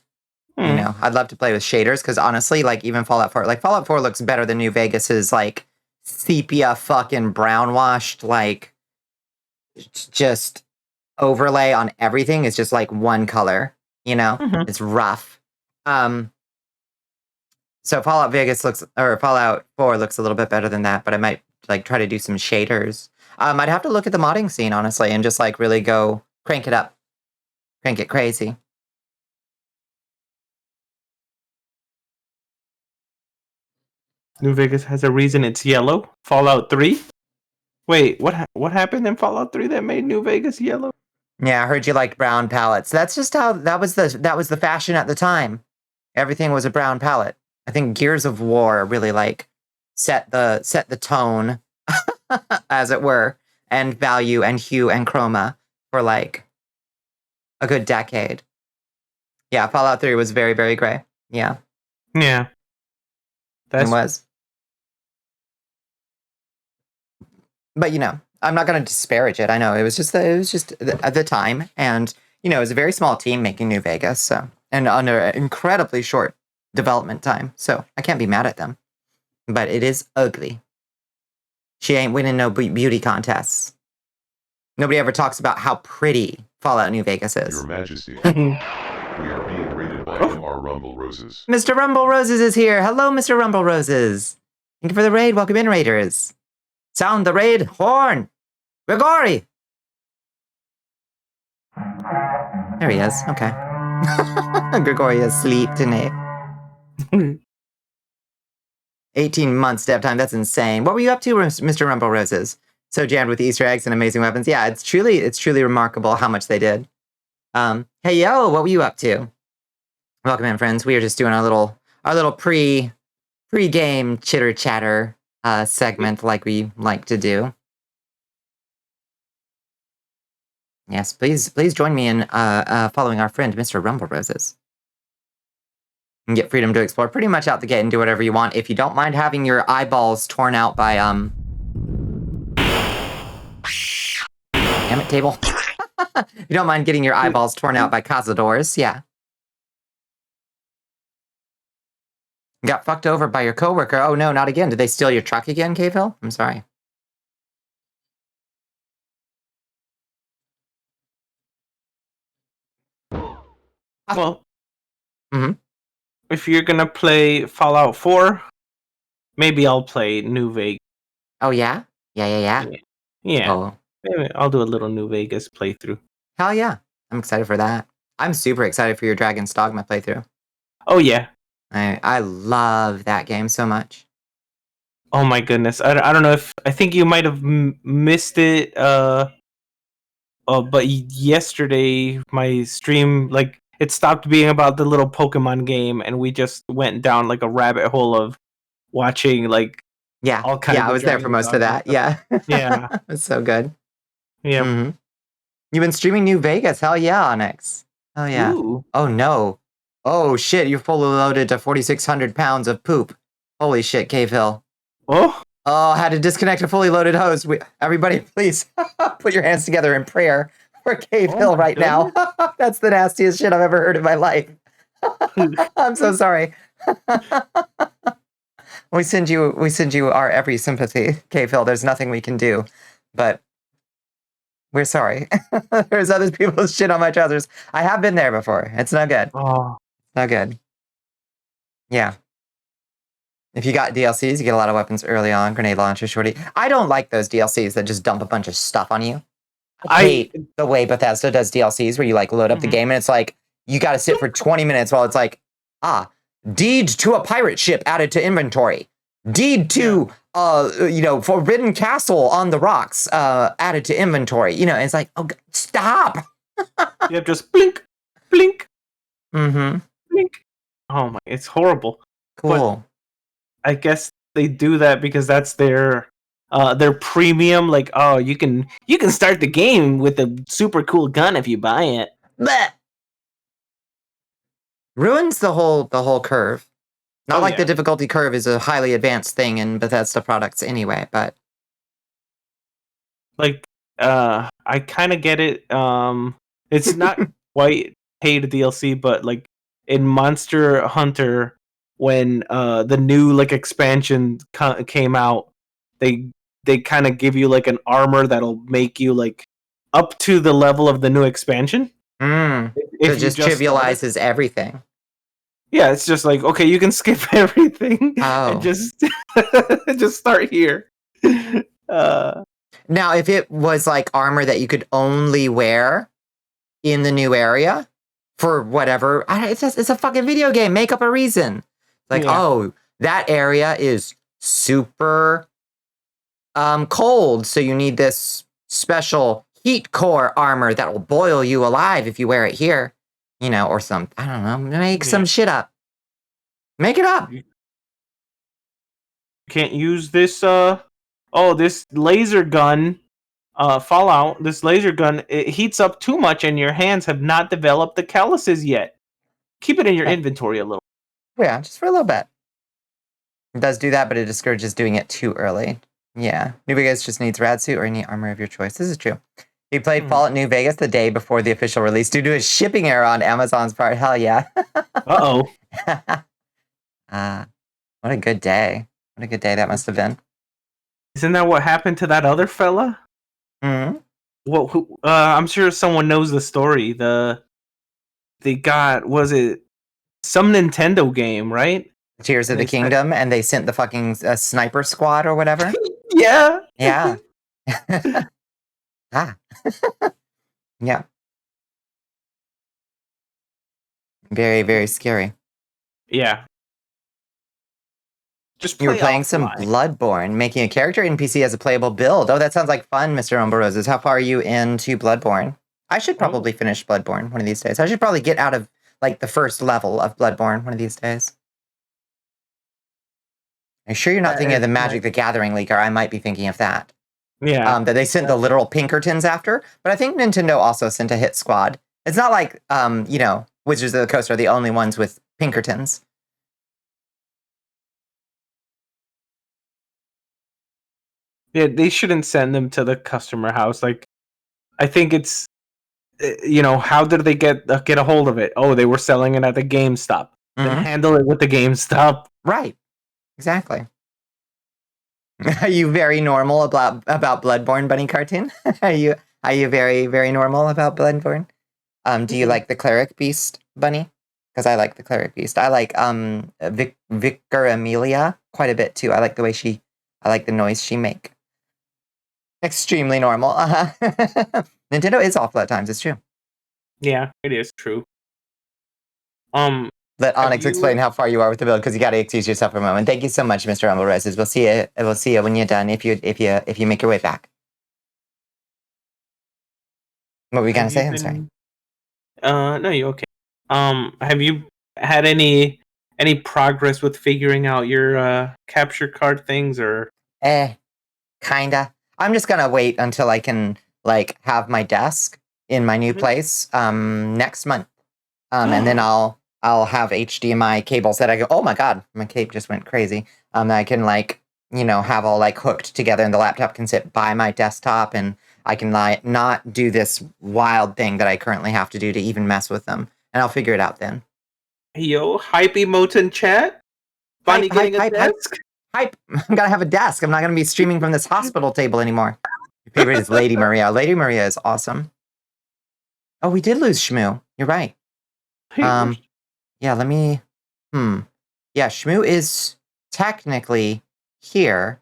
You know, I'd love to play with shaders because honestly, like even Fallout 4 looks better than New Vegas's like sepia fucking brown washed like just overlay on everything is just like one color. You know, it's rough. So Fallout 4 looks a little bit better than that, but I might like try to do some shaders. I'd have to look at the modding scene honestly and just like really go crank it up, crank it crazy. New Vegas has a reason it's yellow. Fallout 3? Wait, what happened in Fallout 3 that made New Vegas yellow? Yeah, I heard you liked brown palettes. That's just how that was the fashion at the time. Everything was a brown palette. I think Gears of War really like set the tone, as it were, and value and hue and chroma for like a good decade. Yeah, Fallout 3 was very, very gray. Yeah. Yeah. It was. But you know, I'm not going to disparage it. I know it was just the time, and it was a very small team making New Vegas, so and under an incredibly short development time. So I can't be mad at them, but it is ugly. She ain't winning no beauty contests. Nobody ever talks about how pretty Fallout New Vegas is. Your Majesty, we are being raided by MR Rumble Roses. Mr. Rumble Roses is here. Hello, Mr. Rumble Roses. Thank you for the raid. Welcome in, raiders. Sound the raid horn. Grigori. There he is. Okay. Grigori is asleep tonight. 18 months dev time. That's insane. What were you up to, Mr. Rumble Roses? So jammed with Easter eggs and amazing weapons. Yeah, it's truly remarkable how much they did. Hey yo, what were you up to? Welcome in, friends. We are just doing our little pre-game chitter chatter segment like we like to do. Yes, please join me in following our friend Mr. Rumble Roses. And get freedom to explore pretty much out the gate and do whatever you want if you don't mind having your eyeballs torn out by damn it, table. You don't mind getting your eyeballs torn out by cazadores, yeah. Got fucked over by your coworker. Oh no, not again. Did they steal your truck again, K-Phil? I'm sorry. Well, Mhm. If you're gonna play Fallout 4, maybe I'll play New Vegas. Oh yeah? Yeah. Yeah. Oh. Maybe I'll do a little New Vegas playthrough. Hell yeah. I'm excited for that. I'm super excited for your Dragon's Dogma playthrough. Oh yeah. I love that game so much. Oh my goodness. I don't know if I think you might have missed it. But yesterday my stream it stopped being about the little Pokemon game, and we just went down like a rabbit hole of watching Yeah, all kinds I of was there for most of that. Yeah. Yeah. It's so good. Yeah. Mm-hmm. You've been streaming New Vegas. Hell yeah, Onyx. Oh yeah. Ooh. Oh no. Oh shit, you're fully loaded to 4,600 pounds of poop. Holy shit, Cave Hill. Oh. Oh, I had to disconnect a fully loaded hose. Everybody, please put your hands together in prayer for Cave Hill right now. That's the nastiest shit I've ever heard in my life. I'm so sorry. We send you our every sympathy, Cave Hill. There's nothing we can do, but we're sorry. There's other people's shit on my trousers. I have been there before. It's no good. Oh. No good. Yeah. If you got DLCs, you get a lot of weapons early on. Grenade launcher, shorty. I don't like those DLCs that just dump a bunch of stuff on you. I hate the way Bethesda does DLCs where you load up the game and it's you got to sit for 20 minutes while it's deed to a pirate ship added to inventory. Deed to Forbidden Castle on the rocks added to inventory. It's oh, stop. You have just blink, blink, Mm-hmm. blink. Oh my, it's horrible. Cool. But I guess they do that because that's their premium. You can start the game with a super cool gun if you buy it. Blech. Ruins the whole curve. Not the difficulty curve is a highly advanced thing in Bethesda products anyway, but I kind of get it. It's not quite paid DLC, but in Monster Hunter, when the new expansion came out, they kind of give you an armor that'll make you up to the level of the new expansion. It just trivializes everything. Yeah, it's just okay, you can skip everything and just start here. Now, if it was armor that you could only wear in the new area for whatever, it's a fucking video game. Make up a reason. That area is super cold, so you need this special heat core armor that will boil you alive if you wear it here. Or some, I don't know, make some shit up. Make it up. You can't use this, this laser gun, Fallout, this laser gun, it heats up too much and your hands have not developed the calluses yet. Keep it in your inventory a little. Yeah, just for a little bit. It does do that, but it discourages doing it too early. Yeah. New Vegas just needs rad suit or any armor of your choice. This is true. He played Fallout New Vegas the day before the official release due to a shipping error on Amazon's part. Hell yeah. Uh-oh. What a good day. What a good day that must have been. Isn't that what happened to that other fella? Mm-hmm. Well, I'm sure someone knows the story. They got, was it some Nintendo game, right? Tears of the Kingdom, and they sent the fucking sniper squad or whatever. Yeah. Yeah. Yeah. Very, very scary. Yeah. Just You were play playing some offline. Bloodborne, making a character NPC as a playable build. Oh, that sounds like fun, Mr. Umber Roses. How far are you into Bloodborne? I should probably finish Bloodborne one of these days. I should probably get out of like the first level of Bloodborne one of these days. Are you sure you're not thinking of the Magic the Gathering leaker? I might be thinking of that. Yeah. That they sent the literal Pinkertons after. But I think Nintendo also sent a hit squad. It's not like, Wizards of the Coast are the only ones with Pinkertons. Yeah, they shouldn't send them to the customer house. Like, I think it's, how did they get a hold of it? Oh, they were selling it at the GameStop. Then handle it with the GameStop. Right. Exactly. Are you very normal about Bloodborne, Bunny Cartoon? Are you very, very normal about Bloodborne? Do you like the Cleric Beast, Bunny? Because I like the Cleric Beast. I like Vicar Amelia quite a bit too. I like I like the noise she make. Extremely normal. Nintendo is awful at times, it's true. Yeah, it is true. Let Onyx explain how far you are with the build, because you got to excuse yourself for a moment. Thank you so much, Mr. Humble Roses. We'll see you. We'll see you when you're done. If you make your way back. What were you gonna say? I'm sorry. No, you okay? Have you had any progress with figuring out your capture card things, or? Kinda. I'm just gonna wait until I can have my desk in my new place next month, and then I'll have HDMI cables that I go. Oh my god, my cape just went crazy. That I can have all hooked together, and the laptop can sit by my desktop, and I can not do this wild thing that I currently have to do to even mess with them, and I'll figure it out then. Yo, hype emote in chat. Bonnie getting a desk. Hype! I'm gonna have a desk. I'm not gonna be streaming from this hospital table anymore. Your favorite is Lady Maria. Lady Maria is awesome. Oh, we did lose Shmoo. You're right. Yeah, let me... Yeah, Shmoo is technically here.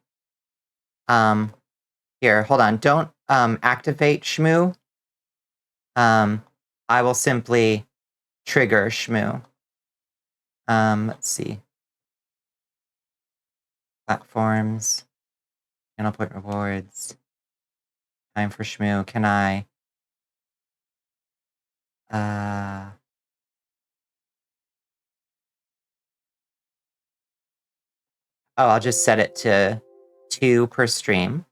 Here, hold on. Don't activate Shmoo. I will simply trigger Shmoo. Let's see. Platforms. Channel point rewards. Time for Shmoo. Can I... Oh, I'll just set it to 2 per stream.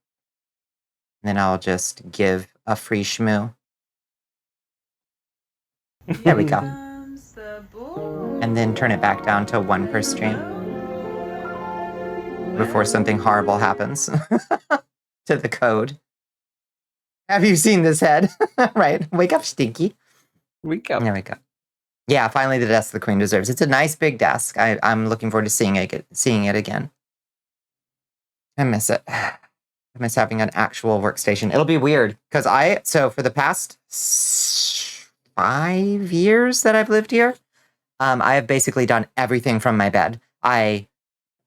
And then I'll just give a free Shmoo. There we go. And then turn it back down to 1 per stream. Before something horrible happens to the code. Have you seen this head? Right. Wake up, Stinky. Wake up. There we go. Yeah, finally the desk the queen deserves. It's a nice big desk. I'm looking forward to seeing it again. I miss it. I miss having an actual workstation. It'll be weird because for the past 5 years that I've lived here, I have basically done everything from my bed. I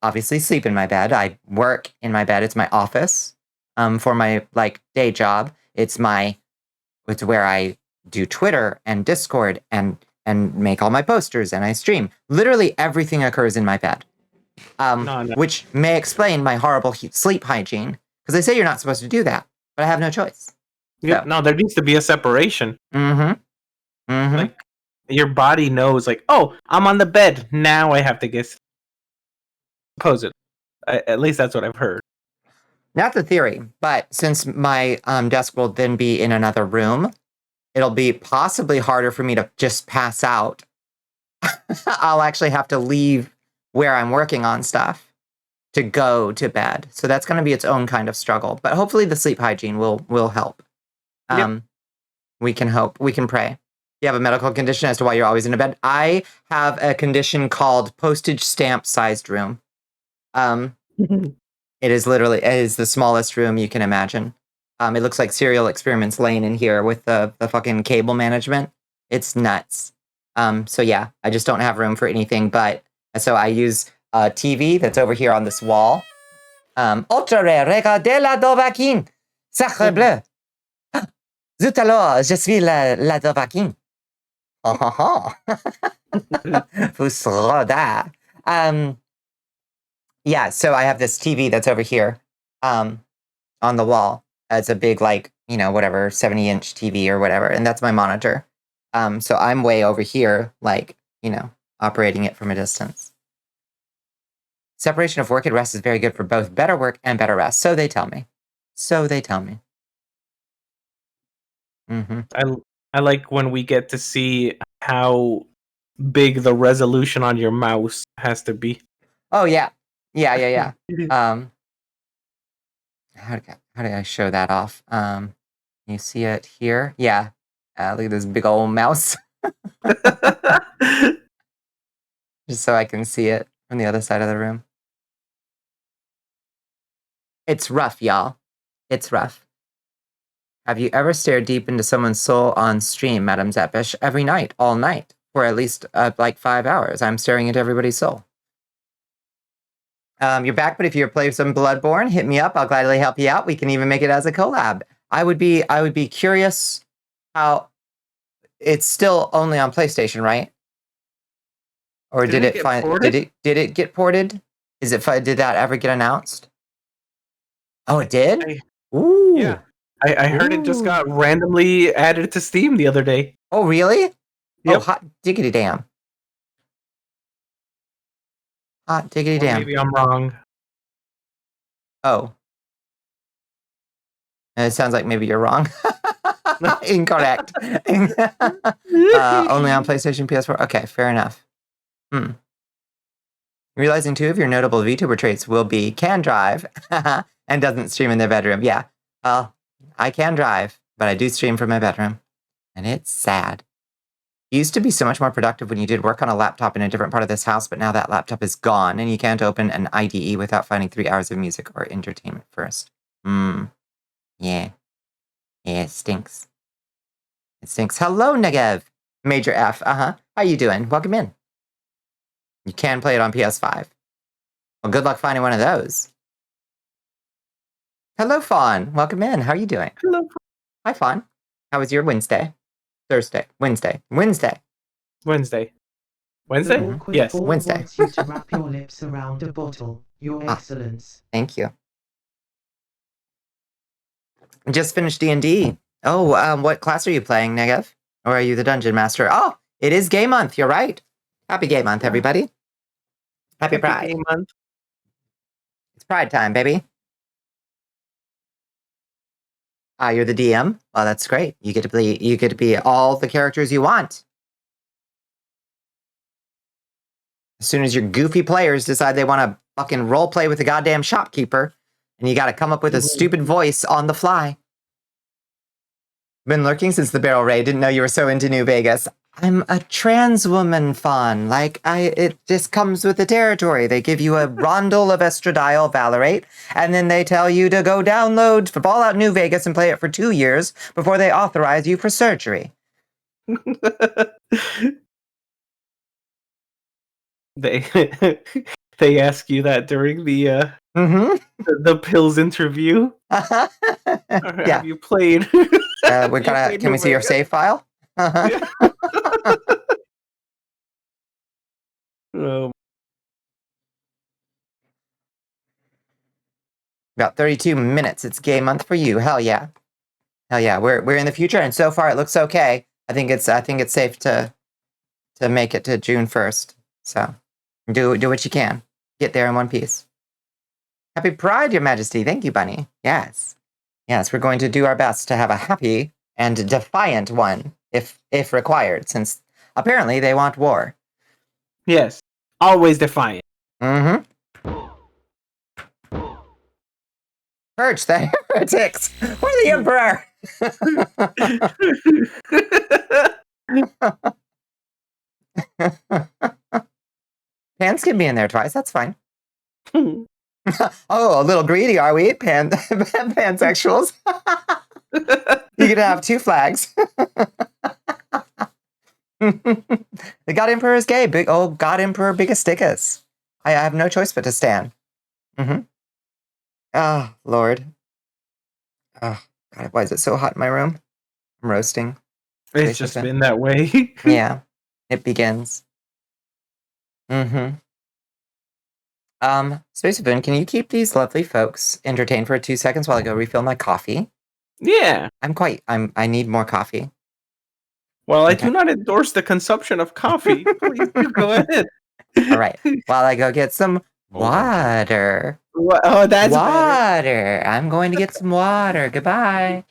obviously sleep in my bed. I work in my bed. It's my office. For my day job, it's where I do Twitter and Discord and make all my posters and I stream. Literally everything occurs in my bed. Which may explain my horrible sleep hygiene, because they say you're not supposed to do that, but I have no choice. Yeah, so. No, there needs to be a separation. Like your body knows, oh, I'm on the bed now. I have to get suppose it. At least that's what I've heard. Not the theory, but since my desk will then be in another room, it'll be possibly harder for me to just pass out. I'll actually have to leave where I'm working on stuff to go to bed. So that's going to be its own kind of struggle. But hopefully the sleep hygiene will help. We can hope. We can pray. You have a medical condition as to why you're always in a bed. I have a condition called postage stamp sized room. It is the smallest room you can imagine. It looks like Serial Experiments Lane in here with the fucking cable management. It's nuts. So yeah, I just don't have room for anything. But so I use a TV that's over here on this wall. Ultra rare, regardez la Dovahkiin. Sacre bleu. Zut alors, je suis la Dovahkiin. Oh, oh, oh. Fusroda. Yeah, so I have this TV that's over here on the wall. It's a big, like, whatever, 70-inch TV or whatever, and that's my monitor. So I'm way over here, like, operating it from a distance. Separation of work and rest is very good for both better work and better rest. So they tell me. Mm-hmm. I like when we get to see how big the resolution on your mouse has to be. Oh yeah. How do I show that off? You see it here? Yeah. Look at this big old mouse. Just so I can see it from the other side of the room. It's rough, y'all. It's rough. Have you ever stared deep into someone's soul on stream, Madame Zepish? Every night, all night, for at least like 5 hours. I'm staring into everybody's soul. You're back, but if you play some Bloodborne, hit me up. I'll gladly help you out. We can even make it as a collab. I would be curious how it's still only on PlayStation, right? Or did it get ported? Did that ever get announced? Oh, it did? Ooh. Yeah. I heard it just got randomly added to Steam the other day. Oh, really? Yep. Oh, hot diggity damn. Hot diggity damn. Maybe I'm wrong. Oh. It sounds like maybe you're wrong. Incorrect. Only on PlayStation, PS4. Okay, fair enough. Realizing 2 of your notable VTuber traits will be can drive and doesn't stream in their bedroom. Yeah. Well, I can drive, but I do stream from my bedroom. And it's sad. You used to be so much more productive when you did work on a laptop in a different part of this house, but now that laptop is gone and you can't open an IDE without finding 3 hours of music or entertainment first. Yeah. Yeah, it stinks. It stinks. Hello, Negev. Major F. How you doing? Welcome in. You can play it on PS5. Well, good luck finding one of those. Hello, Fawn. Welcome in. How are you doing? Hello. Hi, Fawn. How was your Wednesday? Thursday. Wednesday. Wednesday? Yes. Wednesday. Wants you to wrap your lips around a bottle. Your Excellence. Thank you. Just finished D&D. Oh, what class are you playing, Negev? Or are you the Dungeon Master? Oh, it is Gay Month. You're right. Happy Gay Month, everybody. Happy Pride. Gay Month. It's Pride time, baby. You're the DM. Well, that's great. You get to be all the characters you want. As soon as your goofy players decide they want to fucking role play with the goddamn shopkeeper, and you got to come up with a stupid voice on the fly. Been lurking since the barrel raid. Didn't know you were so into New Vegas. I'm a trans woman, Fawn. It just comes with the territory. They give you a rondel of estradiol valerate, and then they tell you to go download Fallout New Vegas and play it for 2 years before they authorize you for surgery. They ask you that during the pills interview. Yeah. Have you played? Can we see your save file? About 32 minutes. It's Gay Month for you. Hell yeah. Hell yeah. We're in the future, and so far it looks okay. I think it's safe to make it to June 1st. So do what you can. Get there in one piece. Happy Pride, Your Majesty. Thank you, Bunny. Yes. Yes, we're going to do our best to have a happy and defiant one, if required, since apparently they want war. Yes. Always defiant. Mm-hmm. Purge the heretics for the Emperor! Pants can be in there twice, that's fine. Oh, a little greedy, are we? Pansexuals. You could have 2 flags. The God Emperor is gay. Big old God Emperor Bigasticus. I have no choice but to stand. Oh, Lord. Oh, God, why is it so hot in my room? I'm roasting. It's just been that way. Yeah, it begins. Space Spoon, can you keep these lovely folks entertained for 2 seconds while I go refill my coffee? Yeah. I need more coffee. Well, I Okay. do not endorse the consumption of coffee. Please do go ahead. All right. While I go get some water. Oh, that's water. I'm going to get some water. Goodbye.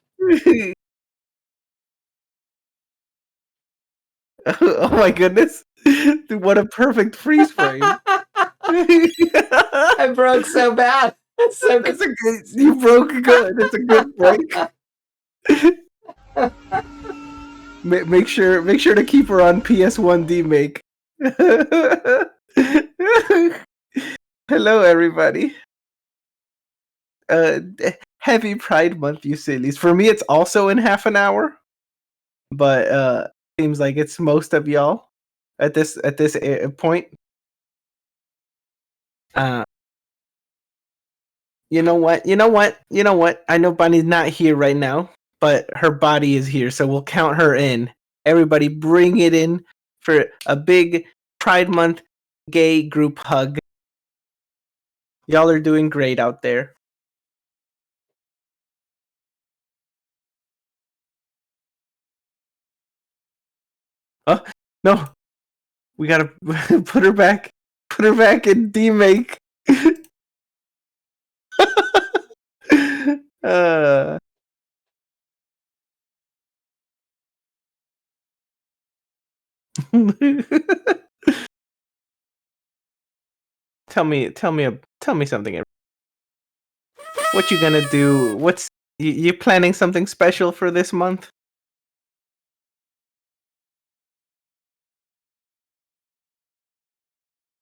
better. Oh my goodness. Dude, what a perfect freeze frame. I broke so bad. It's so good. You broke good. It's a good break. Make sure to keep her on PS1 make. Hello, everybody. Happy Pride Month, you sillies. For me, it's also in half an hour, but seems like it's most of y'all at this point. You know what? I know Bunny's not here right now, but her body is here, so we'll count her in. Everybody bring it in for a big Pride Month gay group hug. Y'all are doing great out there. Oh, no. We gotta put her back. Put her back in D-make. Tell me something. What you gonna do? What's you planning something special for this month?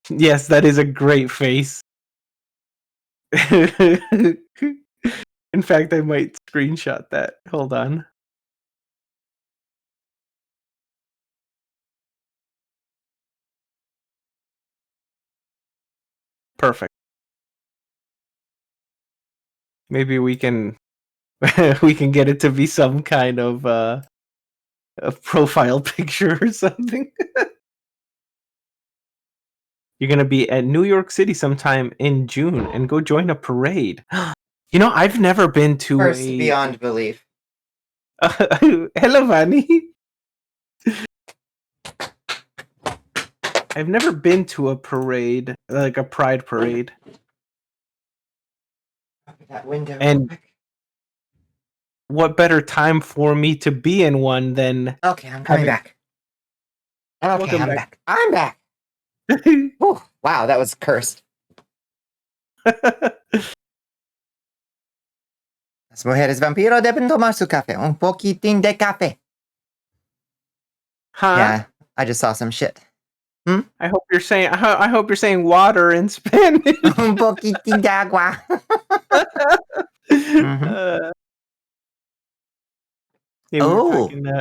Yes, that is a great face. In fact, I might screenshot that. Hold on. Perfect. Maybe we can we can get it to be some kind of a profile picture or something. You're gonna be at New York City sometime in June and go join a parade. You know, I've never been to First, beyond belief. Hello, Vanny. I've never been to a parade, like a pride parade. Open that window. And what better time for me to be in one than... Okay, I'm coming back. Okay, I'm back. I'm back. Ooh, wow, that was cursed. Las mujeres vampiro deben tomar su café. Un poquitín de café. Huh? Yeah, I just saw some shit. I hope you're saying water in Spanish. Un poquitín de agua.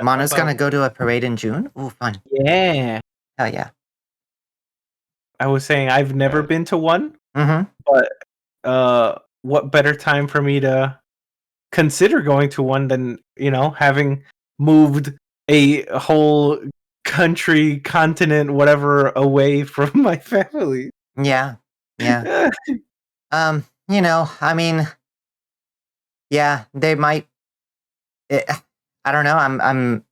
Mana's gonna go to a parade in June? Ooh, fun. Yeah. Hell yeah. I was saying I've never been to one, but what better time for me to consider going to one than, you know, having moved a whole country, continent, whatever, away from my family. Yeah. Yeah. You know, I mean, yeah, they might. I don't know.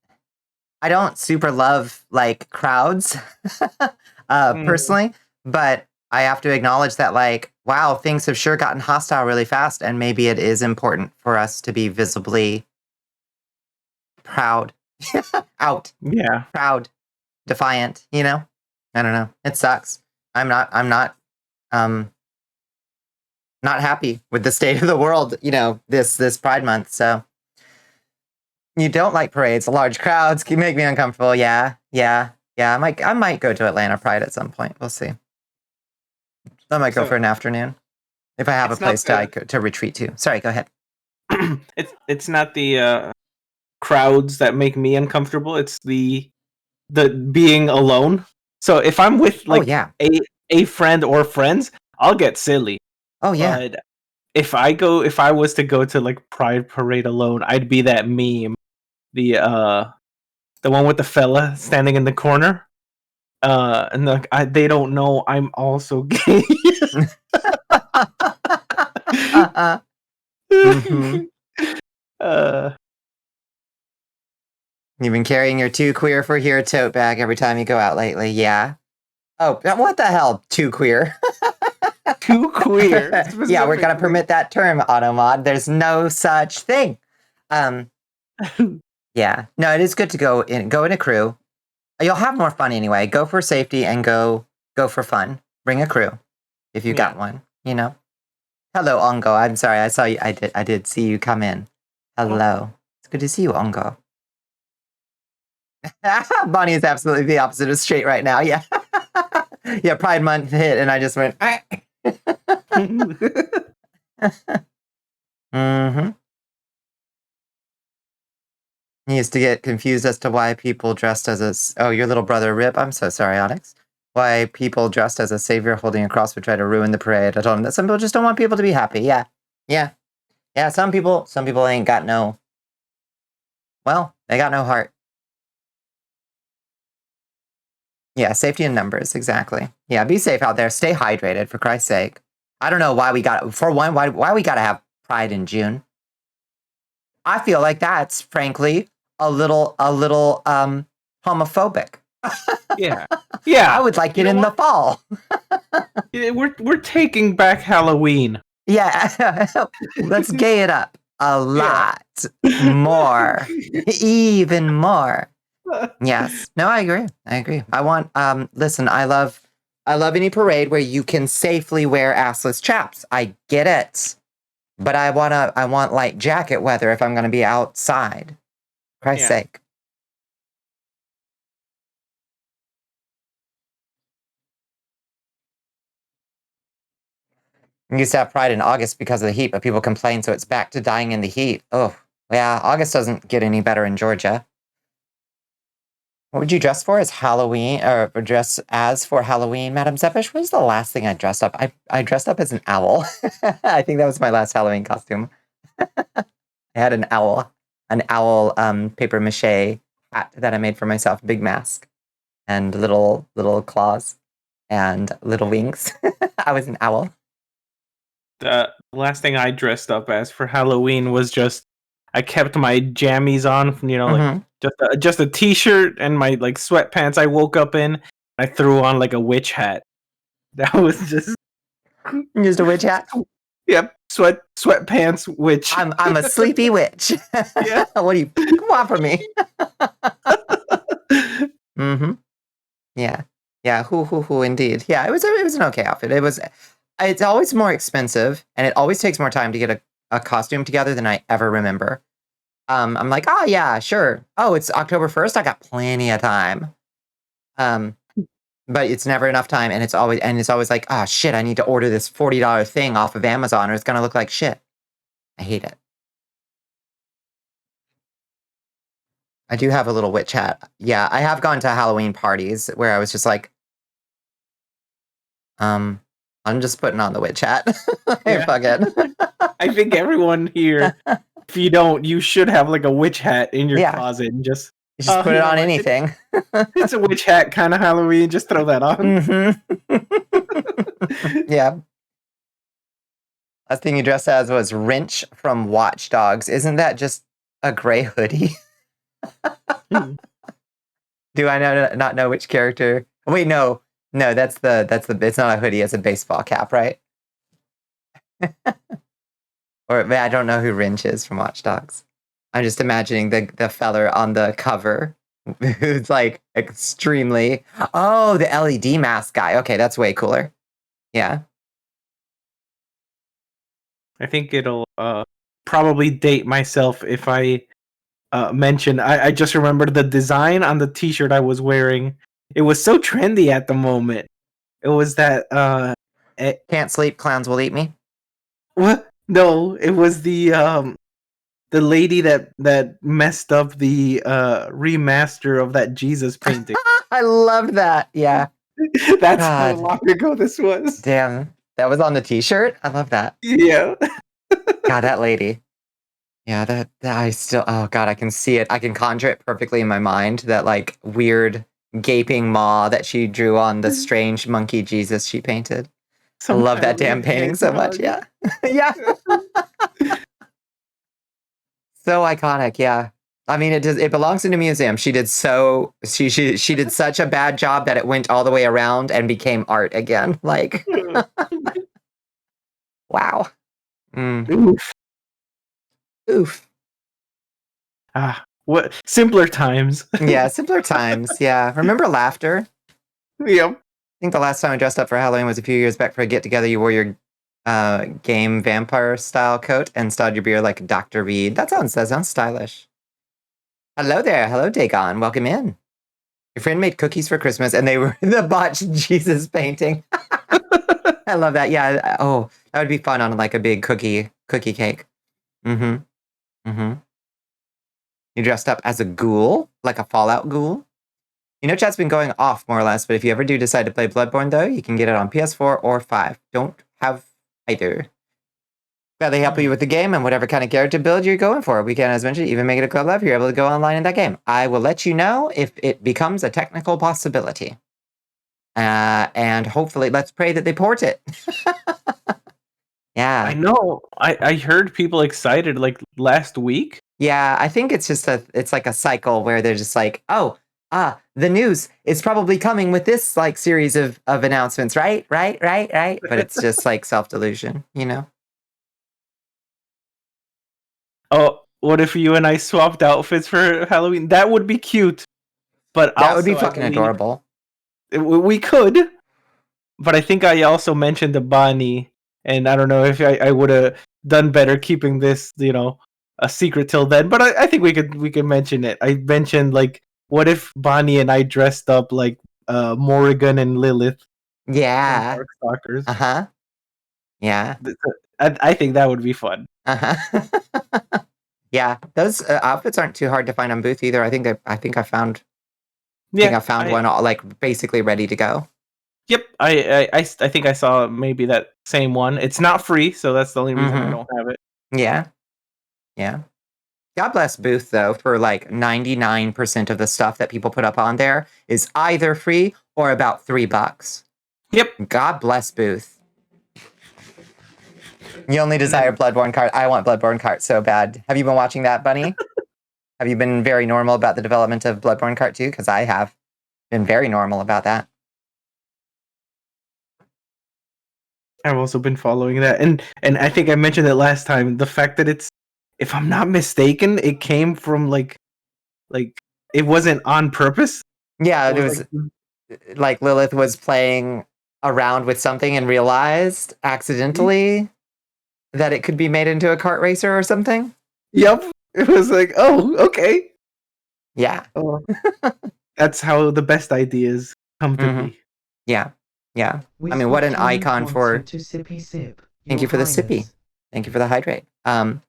I don't super love like crowds, personally, but I have to acknowledge that, like, wow, things have sure gotten hostile really fast, and maybe it is important for us to be visibly proud, out, proud, defiant. You know, I don't know. It sucks. I'm not. not happy with the state of the world, this Pride Month. So you don't like parades. Large crowds can make me uncomfortable. Yeah. I might go to Atlanta Pride at some point. We'll see. I might go for an afternoon if I have a place to retreat to. Sorry, go ahead. It's not the crowds that make me uncomfortable. It's the being alone. So if I'm with a friend or friends, I'll get silly. Oh yeah. But if I was to go to like Pride Parade alone, I'd be that meme. The one with the fella standing in the corner. And they don't know I'm also gay. You've been carrying your too queer for here tote bag every time you go out lately, yeah? Oh, what the hell, too queer? Too queer? Yeah, we're gonna permit that term, Automod. There's no such thing. Yeah. No, it is good to go in a crew. You'll have more fun anyway. Go for safety and go for fun. Bring a crew if you got one, Hello, Ongo. I'm sorry, I saw you. I did see you come in. Hello. It's good to see you, Ongo. Bonnie is absolutely the opposite of straight right now. Yeah. Yeah, Pride Month hit and I just went mm-hmm. He used to get confused as to why people dressed as your little brother Rip. I'm so sorry, Onyx. Why people dressed as a savior holding a cross would try to ruin the parade. I told him that some people just don't want people to be happy. Yeah. Some people ain't got they got no heart. Yeah, safety in numbers, exactly. Yeah, be safe out there. Stay hydrated, for Christ's sake. I don't know why we got why we gotta have Pride in June. I feel like that's frankly a little homophobic. Yeah. I would like it in the fall. We're taking back Halloween. Yeah, let's gay it up a lot more, even more. Yes. No, I agree. I want, listen, I love any parade where you can safely wear assless chaps. I get it. But I want like jacket weather if I'm going to be outside. Christ's sake. We used to have Pride in August because of the heat, but people complain, so it's back to dying in the heat. Oh, yeah, August doesn't get any better in Georgia. What would you dress for as Halloween, or dress as for Halloween, Madam Zepish? What was the last thing I dressed up? I dressed up as an owl. I think that was my last Halloween costume. I had an owl paper mache hat that I made for myself, big mask, and little claws, and little wings. I was an owl. The last thing I dressed up as for Halloween was just I kept my jammies on, like just a t-shirt and my like sweatpants I woke up in. I threw on like a witch hat. That was just a witch hat. Yep, sweatpants witch. I'm a sleepy witch. Yeah. What do you want from me? Mm-hmm. Yeah. Who indeed. Yeah, it was an okay outfit. It's always more expensive, and it always takes more time to get a costume together than I ever remember. I'm like, oh yeah, sure. Oh, it's October 1st. I got plenty of time. But it's never enough time, and it's always like, oh shit, I need to order this $40 thing off of Amazon, or it's gonna look like shit. I hate it. I do have a little witch hat. Yeah, I have gone to Halloween parties where I was just like, I'm just putting on the witch hat. Hey, fuck it. I think everyone here, if you don't, you should have like a witch hat in your closet and just put it on anything. It's a witch hat kind of Halloween. Just throw that on. Mm-hmm. Yeah. Last thing you dressed as was Wrench from Watch Dogs. Isn't that just a gray hoodie? Do I not know which character? Wait, no, that's the. It's not a hoodie. It's a baseball cap, right? Or I don't know who Wrench is from Watch Dogs. I'm just imagining the feller on the cover who's like extremely. Oh, the LED mask guy. Okay, that's way cooler. Yeah. I think it'll probably date myself if I mention. I just remembered the design on the T-shirt I was wearing. It was so trendy at the moment. It was that Can't sleep, clowns will eat me. what? No, it was the lady that messed up the remaster of that Jesus painting. I love that. Yeah. That's how God. long ago this was. Damn. That was on the t-shirt? I love that. Yeah. God, that lady. Yeah, that I still, oh God, I can see it. I can conjure it perfectly in my mind. That like weird gaping maw that she drew on the strange monkey Jesus she painted. I Some love that kind of damn painting so much. hedgehog. Yeah. Yeah. So iconic. Yeah. I mean, it belongs in a museum. She did she did such a bad job that it went all the way around and became art again. Like, wow. Mm. Oof. Oof. Ah, what simpler times. Yeah, simpler times. Yeah. Remember laughter? Yep. I think the last time I dressed up for Halloween was a few years back for a get together. You wore your game vampire style coat and styled your beard like Dr. Reed. That sounds stylish. Hello there. Hello, Dagon. Welcome in. Your friend made cookies for Christmas and they were the botched Jesus painting. I love that. Yeah. Oh, that would be fun on like a big cookie cake. Mm-hmm. Mm-hmm. You dressed up as a ghoul, like a Fallout ghoul. You know, chat's been going off more or less, but if you ever do decide to play Bloodborne, though, you can get it on PS4 or 5. Don't have either. Gladly help you with the game and whatever kind of character build you're going for. We can, as mentioned, even make it a club live. You're able to go online in that game. I will let you know if it becomes a technical possibility. And hopefully, let's pray that they port it. Yeah. I know. I heard people excited like last week. Yeah, I think it's just it's like a cycle where they're just like, oh, the news is probably coming with this like series of announcements, right? But it's just like self-delusion, you know? Oh, what if you and I swapped outfits for Halloween? That would be cute. But That would be also, I fucking believe adorable. we could. But I think I also mentioned the Bonnie, and I don't know if I would have done better keeping this, a secret till then. But I think we could mention it. I mentioned like, what if Bonnie and I dressed up like Morrigan and Lilith from Yeah. Darkstalkers? Uh-huh. Yeah. I think that would be fun. Uh-huh. Yeah, those outfits aren't too hard to find on Booth either. I think I found one all, like basically ready to go. Yep, I think I saw maybe that same one. It's not free, so that's the only reason I don't have it. Yeah. Yeah. God bless Booth, though, for like 99% of the stuff that people put up on there is either free or about $3. Yep. God bless Booth. You only desire Bloodborne cart. I want Bloodborne cart so bad. Have you been watching that, Bunny? Have you been very normal about the development of Bloodborne cart too? Because I have been very normal about that. I've also been following that, and I think I mentioned it last time. The fact that it's, if I'm not mistaken, it came from like it wasn't on purpose. Yeah, there was like Lilith was playing around with something and realized accidentally that it could be made into a kart racer or something. Yep, it was like, oh, okay. Yeah. Oh. That's how the best ideas come to be. Yeah. Yeah. I mean, what an icon for... Sippy sip, Thank you for the sippy. Thank you for the hydrate. What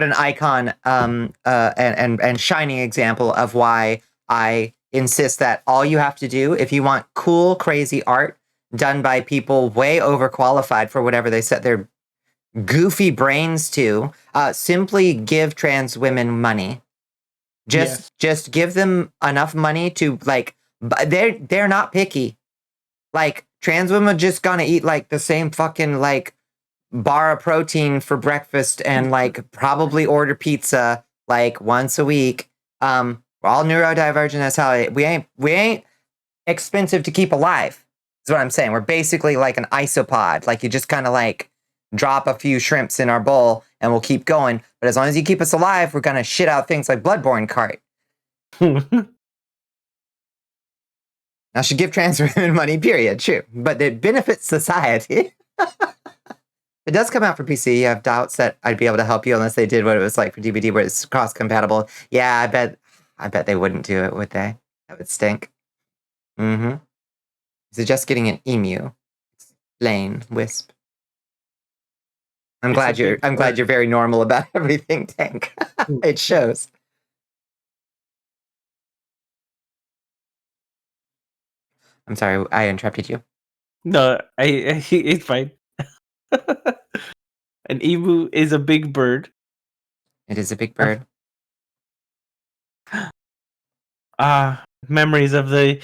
an icon and shining example of why I insist that all you have to do, if you want cool, crazy art done by people way overqualified for whatever they set their goofy brains to, simply give trans women money. Just give them enough money to like... They're not picky. Like, trans women are just gonna eat like the same fucking like bar of protein for breakfast and like probably order pizza like once a week. We're all neurodivergent as hell. We ain't expensive to keep alive. Is what I'm saying. We're basically like an isopod. Like you just kind of like drop a few shrimps in our bowl and we'll keep going. But as long as you keep us alive, we're gonna shit out things like Bloodborne cart. Now, should give trans women money, period, true. But it benefits society. It does come out for PC. You have doubts that I'd be able to help you unless they did what it was like for DVD, where it's cross compatible. Yeah, I bet they wouldn't do it, would they? That would stink. Mm-hmm. Is it just getting an emu? Plain wisp. I'm glad you're very normal about everything, Tank. It shows. I'm sorry, I interrupted you. No, it's fine. An emu is a big bird. It is a big bird. Memories of the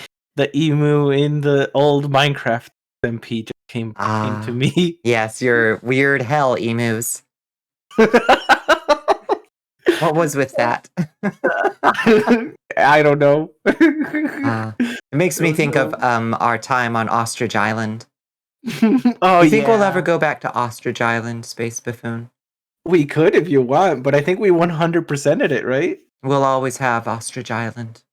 emu in the old Minecraft MP just came into me. Yes, your weird hell emus. What was with that? I don't know. It makes me think of our time on Ostrich Island. Oh, you think we'll ever go back to Ostrich Island, Space Buffoon? We could if you want, but I think we 100%ed it, right? We'll always have Ostrich Island.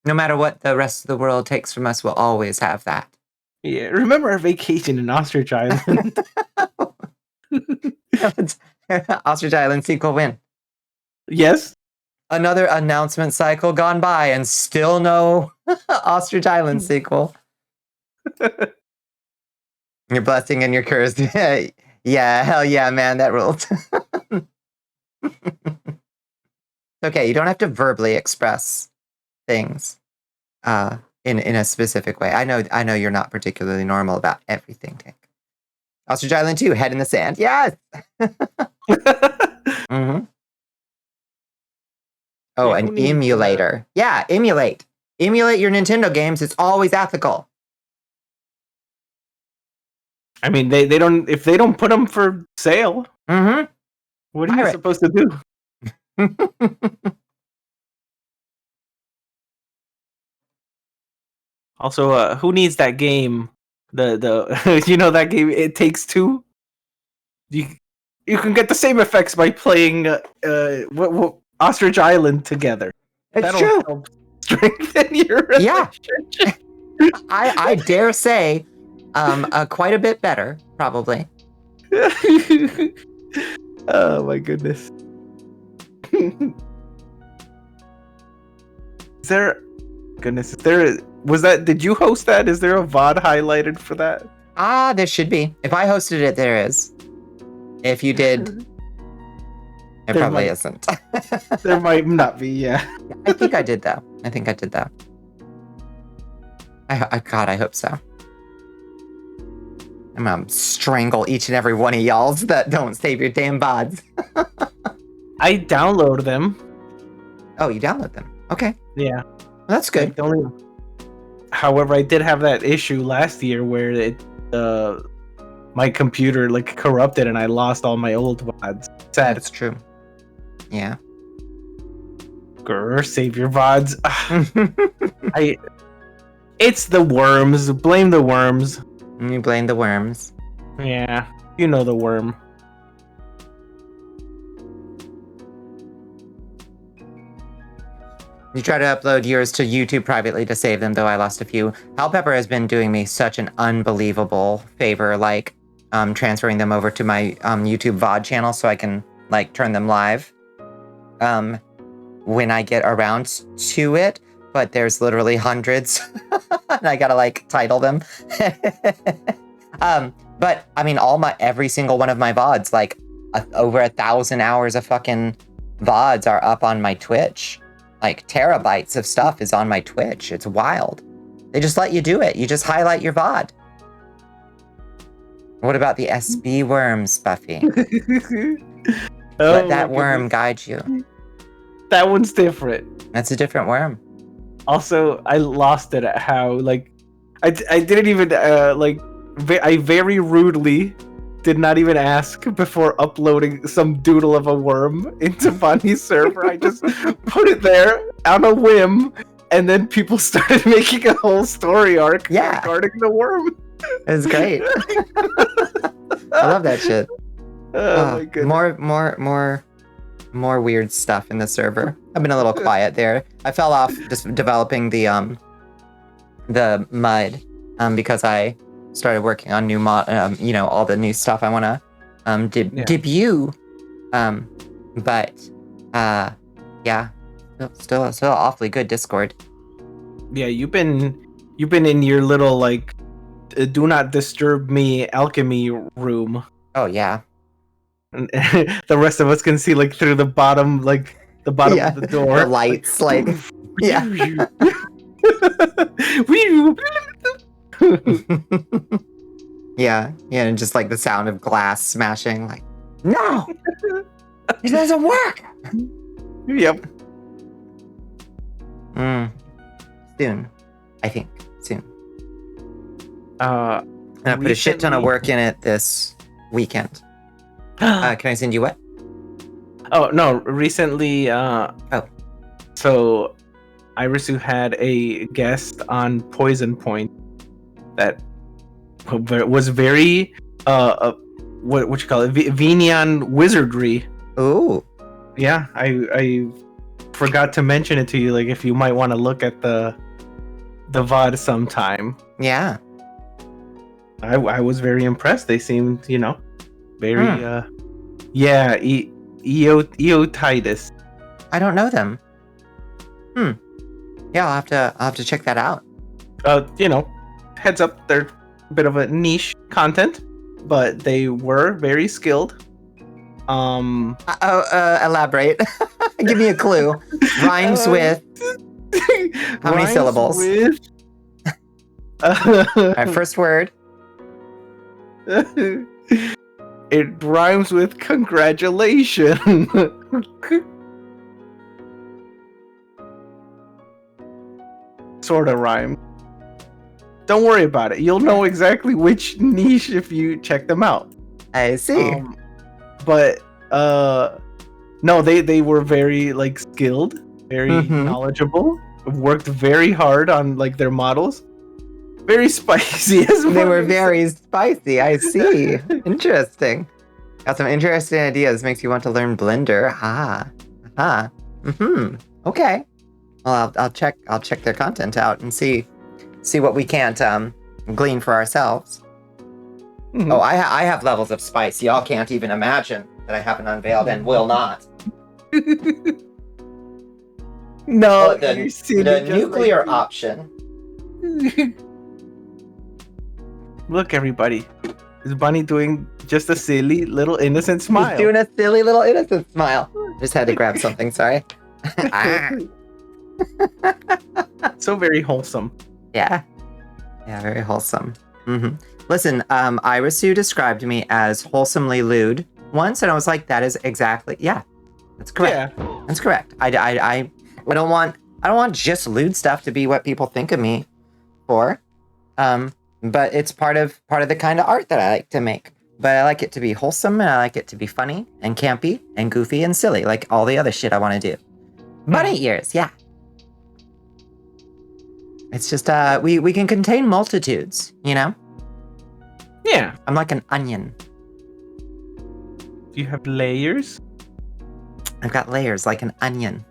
No matter what the rest of the world takes from us, we'll always have that. Yeah, remember our vacation in Ostrich Island? Ostrich Island sequel win. Yes. Another announcement cycle gone by and still no Ostrich Island sequel. Your blessing and your curse. Yeah, hell yeah, man, that ruled. Okay, you don't have to verbally express things in a specific way. I know you're not particularly normal about everything, Tank. Ostrich Island 2, head in the sand. Yes! Mm-hmm. Oh, Yeah, an emulator. Yeah, emulate. Emulate your Nintendo games. It's always ethical. I mean, they don't, if they don't put them for sale, Mm-hmm. what are you supposed to do? Also, who needs that game? The you know that game, It Takes Two? You can get the same effects by playing Ostrich Island together. It's true. Help strengthen your relationship. Yeah. I dare say quite a bit better, probably. Oh my goodness. Did you host that? Is there a VOD highlighted for that? There should be. If I hosted it, there is. If you did, there probably isn't. There might not be, yeah. I think I did, though. God, I hope so. I'm gonna strangle each and every one of y'alls that don't save your damn VODs. I download them. Oh, you download them? Okay. Yeah. Well, that's good. However, I did have that issue last year where my computer corrupted and I lost all my old VODs. Sad. That's true. Yeah. Grr, save your VODs. It's the worms. Blame the worms. You blame the worms. Yeah, you know the worm. You try to upload yours to YouTube privately to save them, though I lost a few. Halpepper has been doing me such an unbelievable favor, transferring them over to my YouTube VOD channel so I can turn them live when I get around to it. But there's literally hundreds, and I gotta title them. But I mean, every single one of my VODs, over 1,000 hours of fucking VODs are up on my Twitch. Terabytes of stuff is on my Twitch. It's wild. They just let you do it. You just highlight your VOD. What about the SB worms, Buffy? Let that worm guide you. That one's different. That's a different worm. Also, I lost it at how I didn't even I very rudely did not even ask before uploading some doodle of a worm into Bonnie's server. I just put it there on a whim, and then people started making a whole story arc regarding the worm. It's great. I love that shit. Oh my goodness. More weird stuff in the server. I've been a little quiet there. I fell off just developing the mud because I started working on new all the new stuff I want to Yeah. debut. But yeah, still awfully good Discord. Yeah, you've been in your little like do not disturb me alchemy room. Oh yeah. And the rest of us can see like through the bottom of the door. The lights, like yeah. Yeah, and just like the sound of glass smashing, like, no! It doesn't work! Yep. Soon. I think. Soon. Uh I'm gonna put a shit ton of work in it this weekend. Can I send you what? Oh no, recently so Irisu had a guest on Poison Point that was very what you call it, Venian wizardry. Ooh. Yeah, I forgot to mention it to you, like if you might want to look at the VOD sometime. Yeah. I was very impressed. They seemed, very yeah, Eotitus. I don't know them. Yeah, I'll have to check that out. Heads up, they're a bit of a niche content, but they were very skilled. Elaborate. Give me a clue. Rhymes with how many syllables? With... Alright, first word. It rhymes with congratulations. Sort of rhyme. Don't worry about it. You'll know exactly which niche if you check them out. I see. But no, they were very like skilled, very knowledgeable. Worked very hard on like their models. Very spicy as well. They were very spicy. I see. Interesting. Got some interesting ideas. Makes you want to learn Blender. Okay. Well, I'll check their content out and see what we can't glean for ourselves. Mm-hmm. Oh, I have levels of spice y'all can't even imagine that I haven't unveiled and will not. No, the nuclear like... option. Look, everybody. Is Bunny doing just a silly little innocent smile? He's doing a silly little innocent smile. Just had to grab something, sorry. So very wholesome. Yeah. Yeah, very wholesome. Mm-hmm. Listen, Irisu described me as wholesomely lewd once, and I was like, that is exactly, yeah, that's correct. Yeah. That's correct. I don't want just lewd stuff to be what people think of me for. But it's part of the kind of art that I like to make. But I like it to be wholesome, and I like it to be funny and campy and goofy and silly, like all the other shit I want to do. Bunny ears, yeah. It's just we can contain multitudes, you know? Yeah. I'm like an onion. Do you have layers? I've got layers like an onion.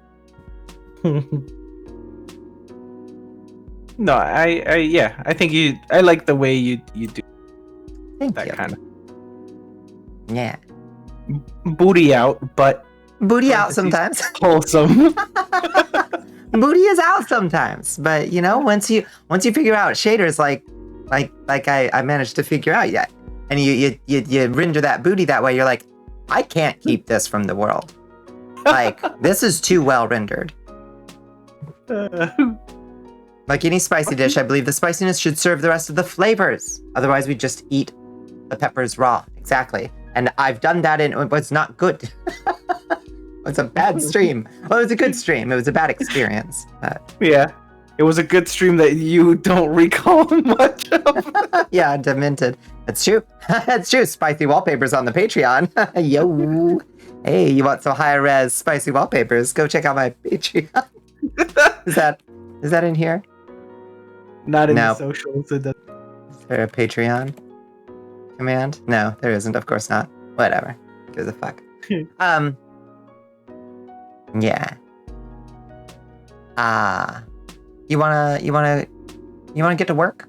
No, I think I like the way you do. Thank that you. Kind of. Yeah. Booty out, but booty out sometimes. Wholesome. Booty is out sometimes, but once you figure out shaders like I managed to figure out yet, and you render that booty that way, you're like, I can't keep this from the world. Like, this is too well rendered. Like any spicy dish, I believe the spiciness should serve the rest of the flavors. Otherwise, we just eat the peppers raw. Exactly. And I've done that, and it was not good. It's a bad stream. Well, it was a good stream. It was a bad experience. Yeah. It was a good stream that you don't recall much of. Yeah, demented. That's true. That's true. Spicy wallpapers on the Patreon. Yo. Hey, you want some high-res spicy wallpapers? Go check out my Patreon. Is that in here? Not in the socials. Is there a Patreon command? No, there isn't. Of course not. Whatever. Who gives a fuck. Yeah. You wanna get to work?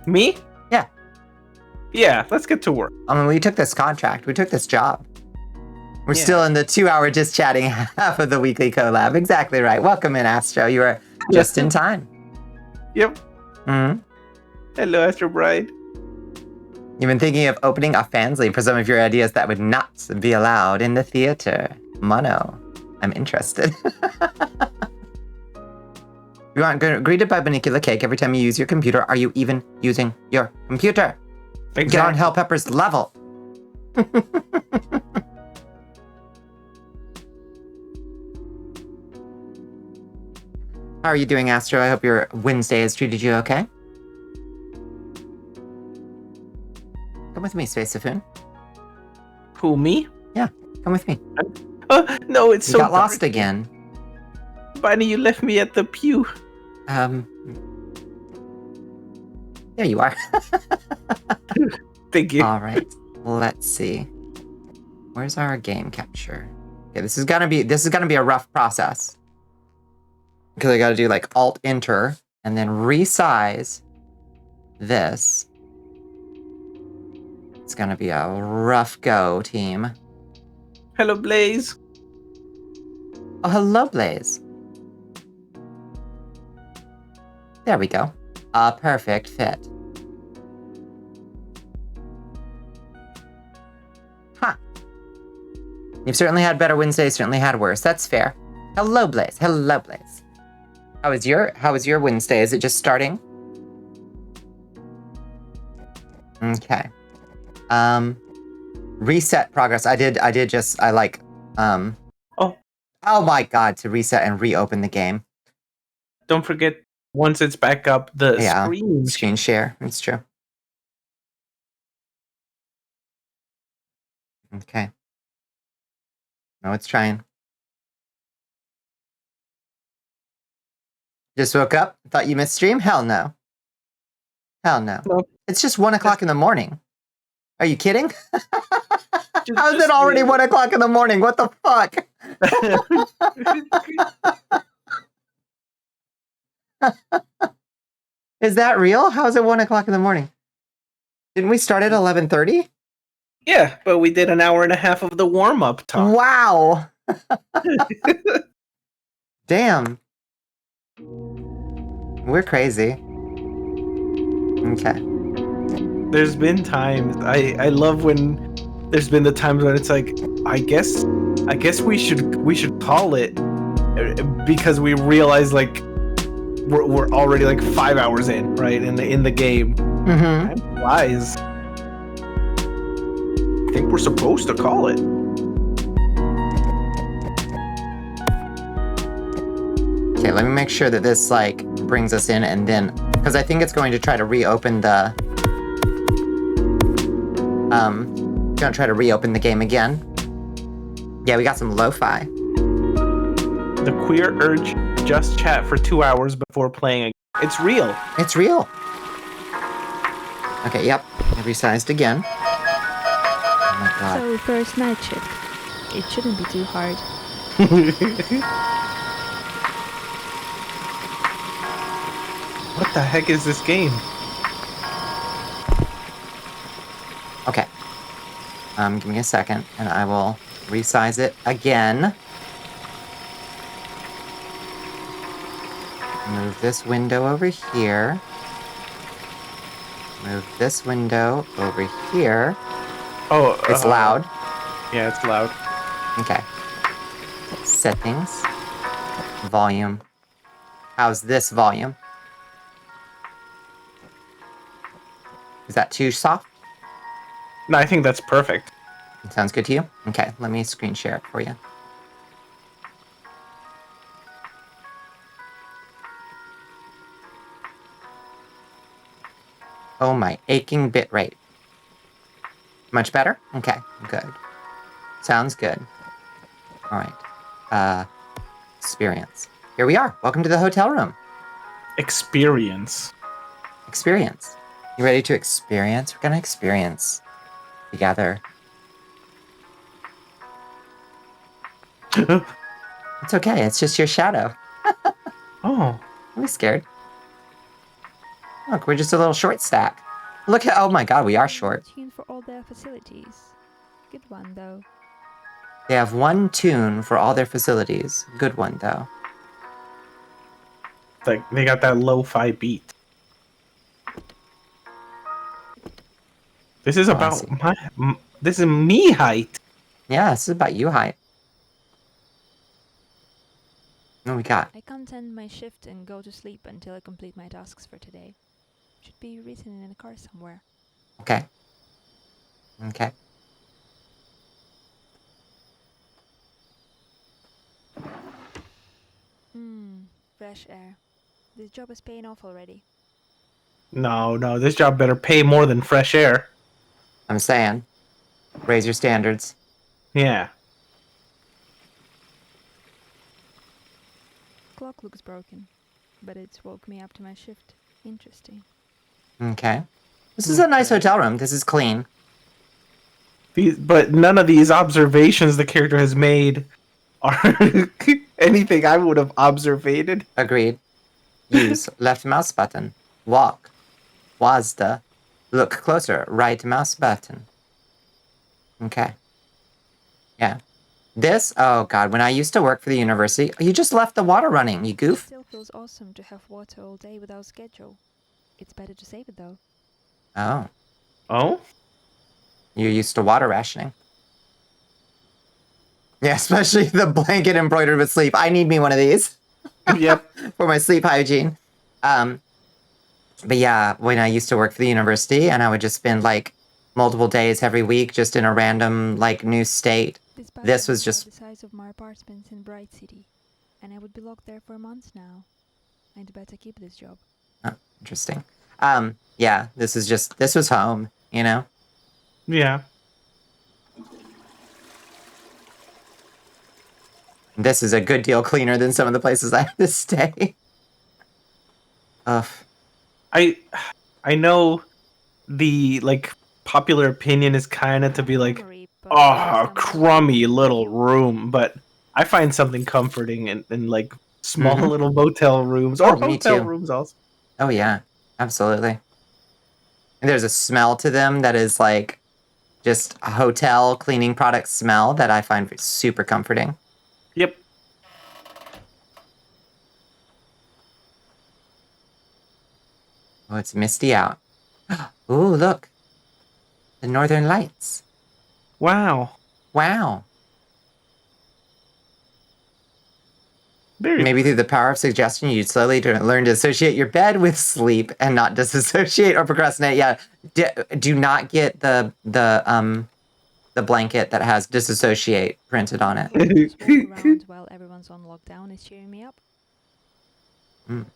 Me? Yeah. Yeah, let's get to work. I mean, we took this contract. We took this job. We're Yeah. still in the 2-hour just chatting half of the weekly collab. Exactly right. Welcome in, Astro. You are just in time. Yep. hmm Hello, Astro Bride. You've been thinking of opening a fanzine for some of your ideas that would not be allowed in the theater. Mono, I'm interested. You aren't greeted by Bonnicula cake every time you use your computer. Are you even using your computer? Exactly. Get on Hell Pepper's level. How are you doing, Astro? I hope your Wednesday has treated you okay. Come with me, Space Siffoon. Who, me? Come with me. No, it's You so got lost dark. again. Bonnie, you left me at the pew. There you are. Thank you. All right. Let's see. Where's our game capture? Okay, this is gonna be a rough process. Because I gotta do like Alt Enter and then resize this. It's gonna be a rough go, team. Hello, Blaze. Oh, hello, Blaze. There we go. A perfect fit. Huh. You've certainly had better Wednesdays, certainly had worse. That's fair. Hello, Blaze. Hello, Blaze. How was your Wednesday? Is it just starting? Okay. Reset progress. Oh my god, to reset and reopen the game. Don't forget, once it's back up, the Yeah. screen. Screen share. It's true. Okay. No, it's trying. Just woke up? Thought you missed stream? Hell no. Hell no. No. It's just 1 o'clock in the morning. Are you kidding? How is it just already real. 1 o'clock in the morning? What the fuck? Is that real? How is it 1 o'clock in the morning? Didn't we start at 11:30? Yeah, but we did an hour and a half of the warm-up talk. Wow. Damn. We're crazy. Okay. There's been times I love when there's been the times when it's like I guess we should call it because we realize like we're already like 5 hours in, right, in the game. Mm-hmm. Time flies. I think we're supposed to call it. Okay, let me make sure that this like brings us in and then because I think it's going to try to reopen the gonna try to reopen the game again. Yeah, we got some lo-fi. The queer urge just chat for 2 hours before playing again. It's real. It's real. Okay, yep. I resized again. Oh my god. So first night shift. It shouldn't be too hard. What the heck is this game? Okay. Give me a second, and I will resize it again. Move this window over here. Move this window over here. Oh, It's loud. Yeah, it's loud. Okay. Settings. Volume. How's this volume? Is that too soft? No, I think that's perfect. Sounds good to you? Okay, let me screen share it for you. Oh my aching bit rate. Much better? Okay, good. Sounds good. All right. Experience. Here we are. Welcome to the hotel room. Experience. Experience. You ready to experience? We're gonna experience together. It's okay. It's just your shadow. Oh, Don't be scared. Look, we're just a little short stack. Look at, oh my god, we are short. Tune for all their facilities. Good one, though. They have one tune for all their facilities. Good one, though. Like they got that lo-fi beat. This is Oh, I about see. this is me height. Yeah, this is about you height. What we got? I can't end my shift and go to sleep until I complete my tasks for today. Should be written in a car somewhere. Okay. Okay. Fresh air. This job is paying off already. No, this job better pay more than fresh air. I'm saying. Raise your standards. Yeah. Clock looks broken, but it's woke me up to my shift. Interesting. Okay. This is a nice hotel room. This is clean. But none of these observations the character has made are anything I would have observated. Agreed. Use left mouse button. Walk. WASD. Look closer. Right mouse button. Okay. Yeah. This, oh god, when I used to work for the university, you just left the water running, you It goof. still feels awesome to have water all day without schedule. It's better to save it though. Oh. Oh? You're used to water rationing. Yeah, especially the blanket embroidered with sleep. I need me one of these Yep. for my sleep hygiene. But yeah, when I used to work for the university and I would just spend like multiple days every week just in a random like new state. This bathroom was is just- about the size of my apartment in Bright City, and I would be locked there for months now. I'd better keep this job. Oh, interesting. Yeah, this was home, you know? Yeah. This is a good deal cleaner than some of the places I have to stay. Ugh. I know the like popular opinion is kind of to be like, Memory, but oh, I'm crummy little room, but I find something comforting in like small Mhm. little motel rooms or Oh, me hotel too. rooms also. Oh yeah, absolutely. And there's a smell to them that is like just a hotel cleaning product smell that I find super comforting. Yep. Oh, it's misty out. Ooh, look. The Northern Lights. Wow. Wow. Very Maybe through the power of suggestion, you'd slowly learn to associate your bed with sleep and not disassociate or procrastinate. Yeah, do not get the blanket that has disassociate printed on it. just walk around while everyone's on lockdown is cheering me up. Mm.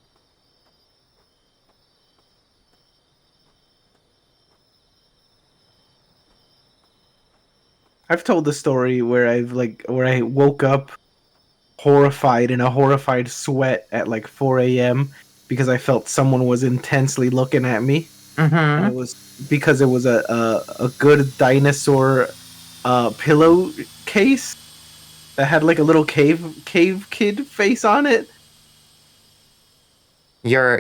I've told the story where I woke up horrified in a horrified sweat at like 4 a.m. because I felt someone was intensely looking at me. And Mm-hmm. it was because it was a good dinosaur pillow case that had like a little cave kid face on it. Your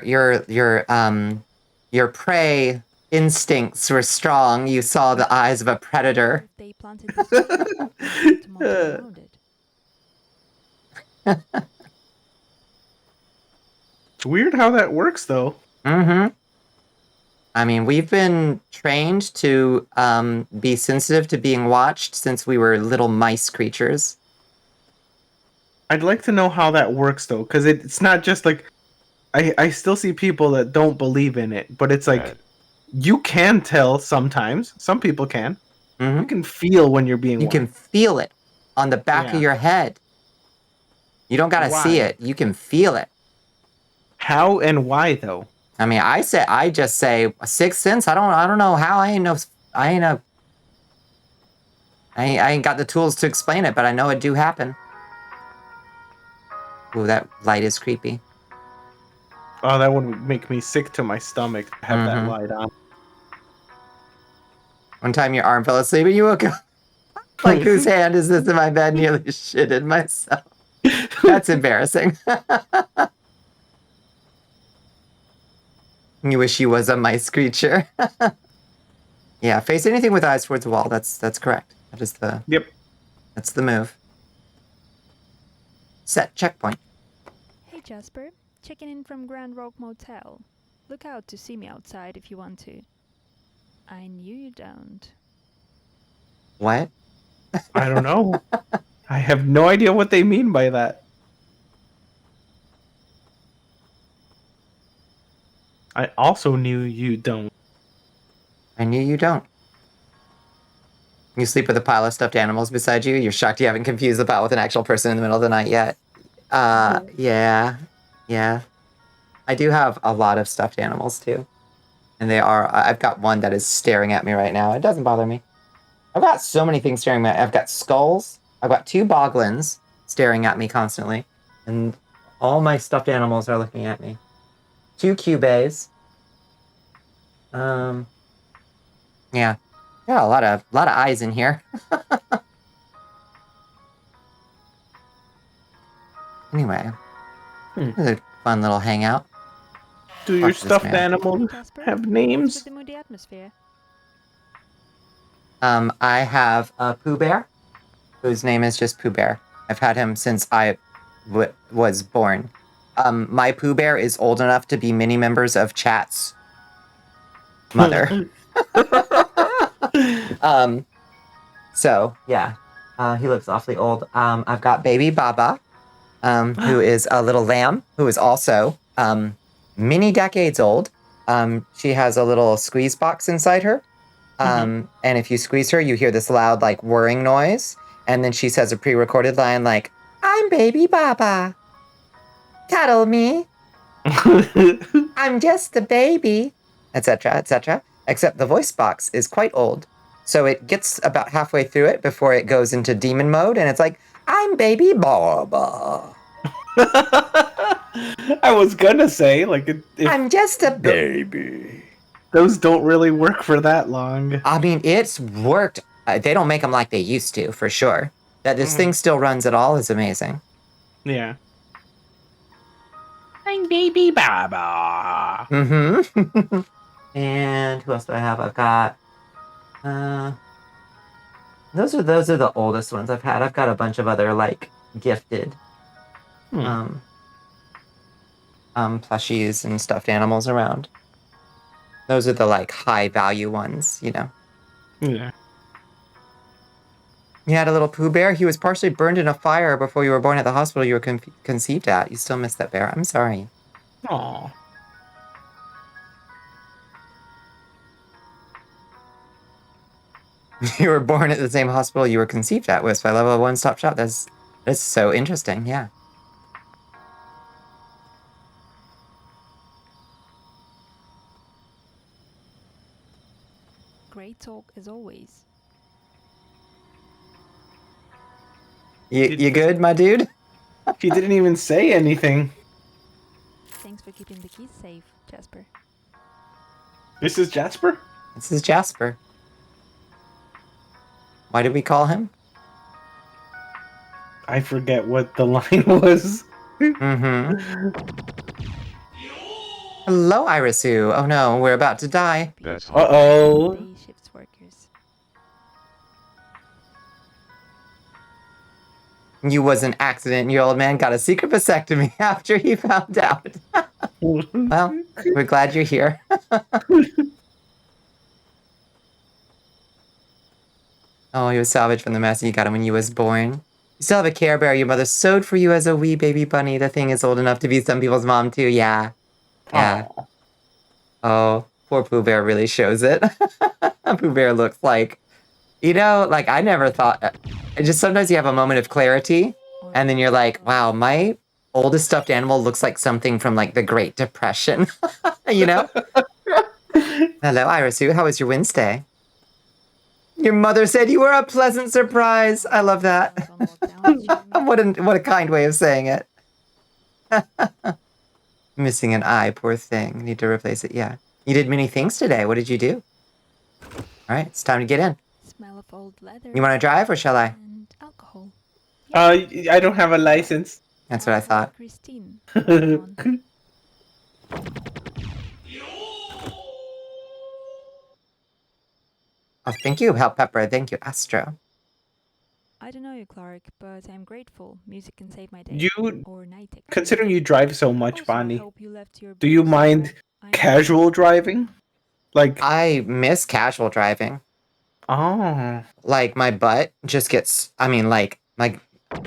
prey instincts were strong. You saw the eyes of a predator. If they planted this tomato around it. It's weird how that works though. Mm-hmm. I mean, we've been trained to be sensitive to being watched since we were little mice creatures. I'd like to know how that works though, because it's not just like I still see people that don't believe in it, but it's like That- you can tell sometimes. Some people can. Mhm. You can feel when you're being You watched. can feel it on the back Yeah. of your head. You don't gotta see Why? it. You can feel it. How and why though? I mean, I just say sixth sense. I don't know how. I ain't got the tools to explain it, but I know it do happen. Ooh, that light is creepy. Oh, that would make me sick to my stomach to have that Mhm. light on. One time your arm fell asleep and you woke up. Like, whose hand is this in my bed? Nearly shitted myself. That's embarrassing. You wish you was a mice creature. Yeah, face anything with eyes towards the wall. That's correct. That is the Yep. That's the move. Set checkpoint. Hey Jasper, checking in from Grand Rock Motel. Look out to see me outside if you want to. I knew you don't. What? I don't know. I have no idea what they mean by that. I also knew you don't. I knew you don't. You sleep with a pile of stuffed animals beside you. You're shocked you haven't confused the pile with an actual person in the middle of the night yet. Yeah. I do have a lot of stuffed animals too. And I've got one that is staring at me right now. It doesn't bother me. I've got so many things staring at me. I've got skulls. I've got 2 boglins staring at me constantly. And all my stuffed animals are looking at me. 2 cubes. Yeah. Yeah, a lot of eyes in here. Anyway. This is a fun little hangout. Do your Fuck this stuffed man. animals Jasper, have what's names? with the moody atmosphere? I have a Pooh Bear, whose name is just Pooh Bear. I've had him since I was born. My Pooh Bear is old enough to be mini members of Chat's mother. So yeah, he looks awfully old. I've got baby Baba, who is a little lamb, who is also many decades old. She has a little squeeze box inside her. And if you squeeze her, you hear this loud, like, whirring noise. And then she says a pre-recorded line like, "I'm baby Baba. Cuddle me. I'm just a baby," etc., etc. Except the voice box is quite old. So it gets about halfway through it before it goes into demon mode. And it's like, "I'm baby Baba. I was gonna say, like, if I'm just a baby." those don't really work for that long. I mean, it's worked. They don't make them like they used to, for sure. That this thing still runs at all is amazing. Yeah. I'm baby Baba. Mm-hmm. And who else do I have? I've got... Those are the oldest ones I've had. I've got a bunch of other, like, gifted plushies and stuffed animals around. Those are the, like, high-value ones, you know. Yeah. You had a little Pooh Bear. He was partially burned in a fire before you were born at the hospital you were conceived at. You still miss that bear. I'm sorry. Aw. You were born at the same hospital you were conceived at, Wisp. I love a one-stop shop. That's so interesting, yeah. Great talk as always. You good, my dude? He didn't even say anything. Thanks for keeping the keys safe, Jasper. This is Jasper? This is Jasper. Why did we call him? I forget what the line was. Mm-hmm. Hello, Irisu. Oh no, we're about to die. That's hot. Uh-oh. Day shifts workers. You was an accident. Your old man got a secret vasectomy after he found out. Well, we're glad you're here. Oh, he was salvaged from the mess you got him when you was born. You still have a Care Bear your mother sewed for you as a wee baby bunny. The thing is old enough to be some people's mom too, yeah. Yeah. Aw. Oh, poor Pooh Bear really shows it. Pooh Bear looks like, you know, like I never thought, just sometimes you have a moment of clarity and then you're like, wow, my oldest stuffed animal looks like something from like the Great Depression, you know? Hello, Irisu. How was your Wednesday? Your mother said you were a pleasant surprise. I love that. What a kind way of saying it. Missing an eye, poor thing. Need to replace it, yeah. You did many things today. What did you do? All right, it's time to get in. Smell of old leather. You want to drive or shall I? And alcohol. I don't have a license. That's what I thought. Christine. Come on. Oh, thank you, Help Pepper. Thank you, Astro. I don't know you, Clark, but I'm grateful. Music can save my day. You, Or night. Actually. considering you drive so much, Also, I Bonnie, hope you left your do you books mind somewhere. I know casual driving? Like, I miss casual driving. oh, Like, my butt just gets, I mean, like,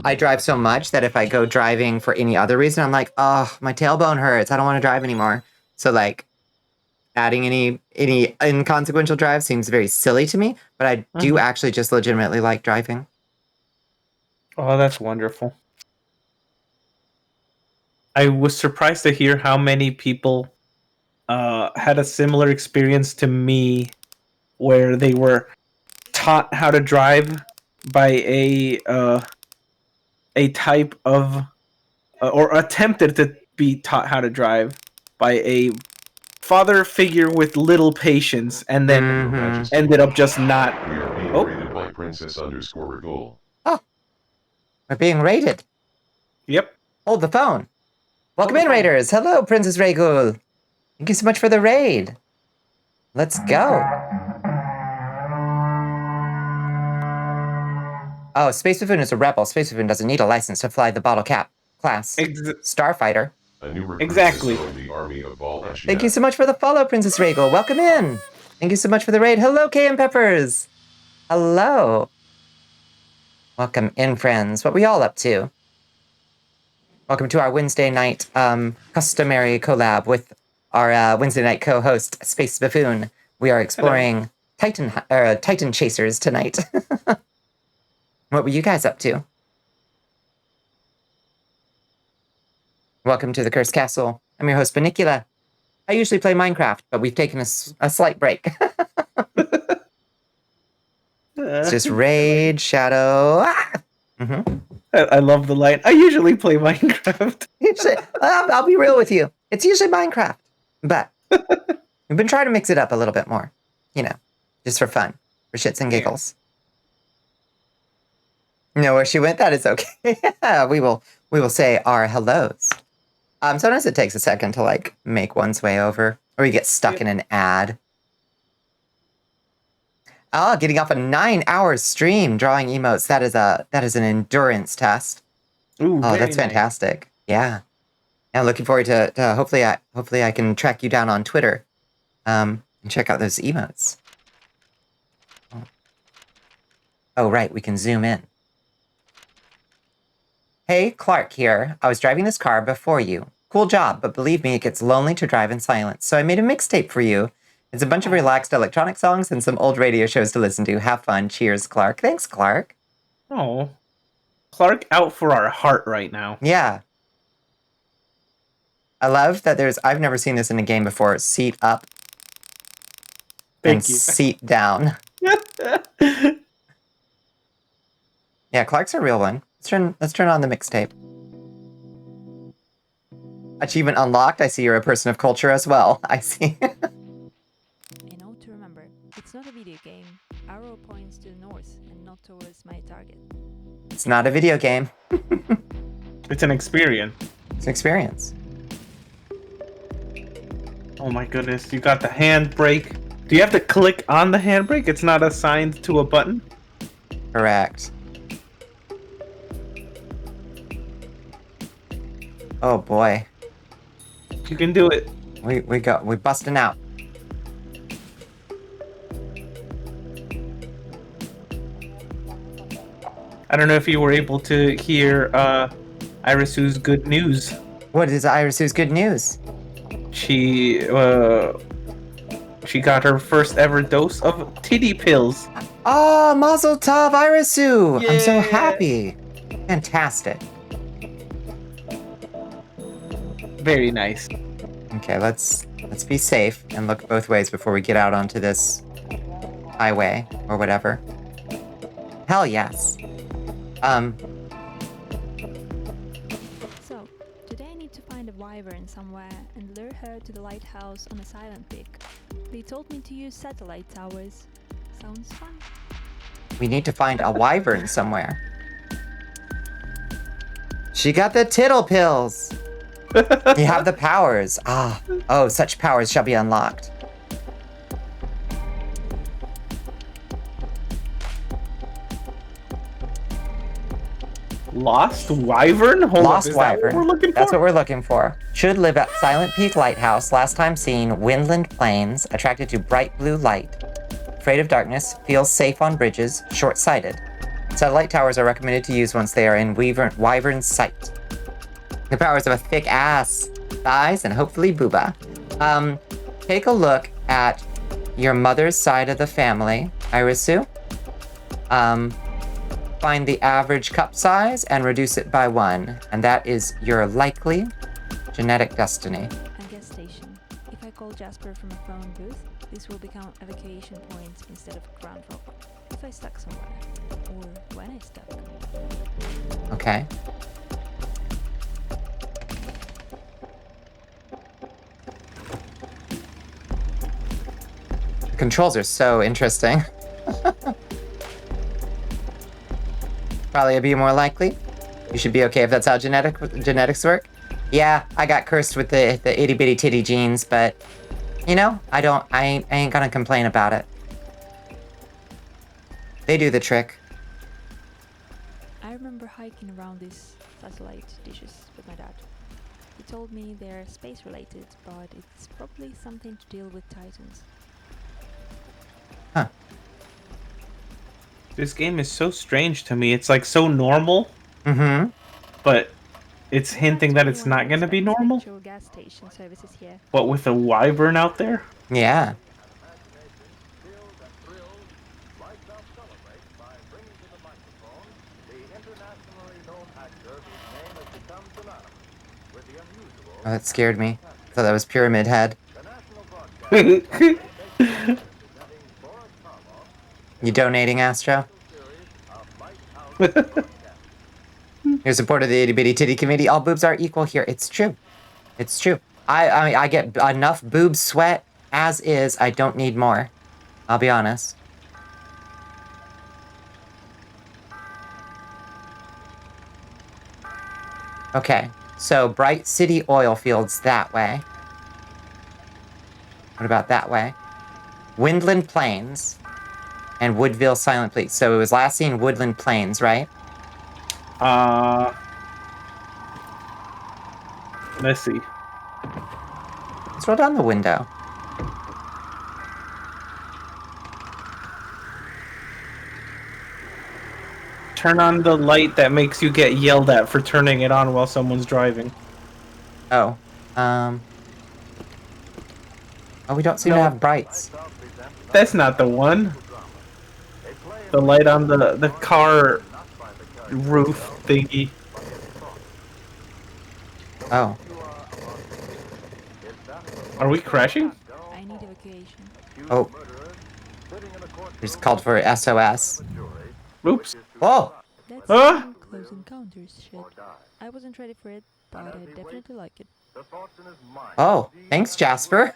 I drive so much that if I go driving for any other reason, I'm like, oh, my tailbone hurts. I don't want to drive anymore. So, like, adding any inconsequential drive seems very silly to me, but I do actually just legitimately like driving. oh, that's wonderful. I was surprised to hear how many people had a similar experience to me, where they were taught how to drive by a type of or attempted to be taught how to drive by a father figure with little patience, and then Your Majesty, ended up just not. we are being Oh. raided by Princess_Regul. Oh, we're being raided. Yep. Hold the phone. Welcome Hold in, the phone. Raiders. Hello, Princess Regul. Thank you so much for the raid. Let's go. Oh, Space Buffoon is a rebel. Space Buffoon doesn't need a license to fly the bottle cap class. Starfighter. A new recruit Exactly. has joined the army of Bonnicula. Thank you so much for the follow, Princess Regul. Welcome in. Thank you so much for the raid. Hello, KM Peppers. Hello. Welcome in, friends. What we all up to? Welcome to our Wednesday night customary collab with our Wednesday night co-host, Space Buffoon. We are exploring Titan Chasers tonight. What were you guys up to? Welcome to the Cursed Castle. I'm your host, Bonnicula. I usually play Minecraft, but we've taken a slight break. It's just Raid, Shadow. Ah! I love the line. I usually play Minecraft. I'll be real with you. It's usually Minecraft, but we've been trying to mix it up a little bit more. You know, just for fun, for shits and giggles. No, where she went, that is okay. we will say our hellos. Sometimes it takes a second to like make one's way over, or you get stuck in an ad. Oh, getting off a 9-hour stream drawing emotes. That is an endurance test. Ooh, oh, that's fantastic. Nice. Yeah. I'm looking forward to hopefully I can track you down on Twitter, and check out those emotes. Oh, right, we can zoom in. Hey, Clark here. I was driving this car before you. Cool job, but believe me, it gets lonely to drive in silence. So I made a mixtape for you. It's a bunch of relaxed electronic songs and some old radio shows to listen to. Have fun. Cheers, Clark. Thanks, Clark. Oh. Clark out for our heart right now. Yeah. I love that I've never seen this in a game before. Seat up. Thank you. Seat down. Yeah, Clark's a real one. Let's turn on the mixtape. Achievement unlocked. I see you're a person of culture as well. I see. A note to remember, it's not a video game. Arrow points to the north and not towards my target. It's not a video game. It's an experience. It's an experience. Oh my goodness, you got the handbrake. Do you have to click on the handbrake? It's not assigned to a button? Correct. Oh boy. You can do it. We're busting out. I don't know if you were able to hear Irisu's good news. What is Irisu's good news? She got her first ever dose of titty pills. Oh, Mazel Tov, Irisu! I'm so Yeah. happy. Fantastic. Very nice. Okay, let's be safe and look both ways before we get out onto this highway or whatever. Hell yes. So, today I need to find a wyvern somewhere and lure her to the lighthouse on a silent peak. They told me to use satellite towers. Sounds fun. We need to find a wyvern somewhere. She got the tittle pills. You have the powers. Oh, such powers shall be unlocked. Lost Wyvern? Hold Lost up, is that Wyvern. what we're looking for? That's what we're looking for. Should live at Silent Peak Lighthouse. Last time seen, Windland Plains. Attracted to bright blue light. Afraid of darkness. Feels safe on bridges. Short-sighted. Satellite towers are recommended to use once they are in Wyvern's sight. The powers of a thick ass, thighs, and hopefully booba. Take a look at your mother's side of the family, Irisu. Find the average cup size and reduce it by 1. And that is your likely genetic destiny. A gas station. If I call Jasper from a phone booth, this will become evacuation points instead of ground rock. If I stuck somewhere. Or when I stuck. Okay. The controls are so interesting. Probably be more likely. You should be okay if that's how genetics work. Yeah, I got cursed with the itty bitty titty genes, but you know, I ain't gonna complain about it. They do the trick. I remember hiking around these satellite dishes with my dad. He told me they're space related, but it's probably something to deal with Titans. Huh. This game is so strange to me. It's like so normal, Mm-hmm. but it's hinting that it's not going to be normal. Gas station services here. What, with a wyvern out there? Yeah. Oh, that scared me. I thought that was Pyramid Head. You donating, Astro? Your support of the itty bitty titty committee. All boobs are equal here. It's true. It's true. I mean, I get enough boob sweat as is. I don't need more. I'll be honest. Okay. So, Bright City oil fields that way. What about that way? Windland Plains and Woodville Silent Peak. So it was last seen Woodland Plains, right? Let's see. Let's roll down the window. Turn on the light that makes you get yelled at for turning it on while someone's driving. Oh. Oh, we don't seem to have brights. That's not the one. The light on the car roof thingy. Oh. Are we crashing? I need evacuation. Oh. Just called for SOS. Oops. Whoa! That's Ah! some close encounters shit. I wasn't ready for it, but I definitely like it. Oh, thanks, Jasper.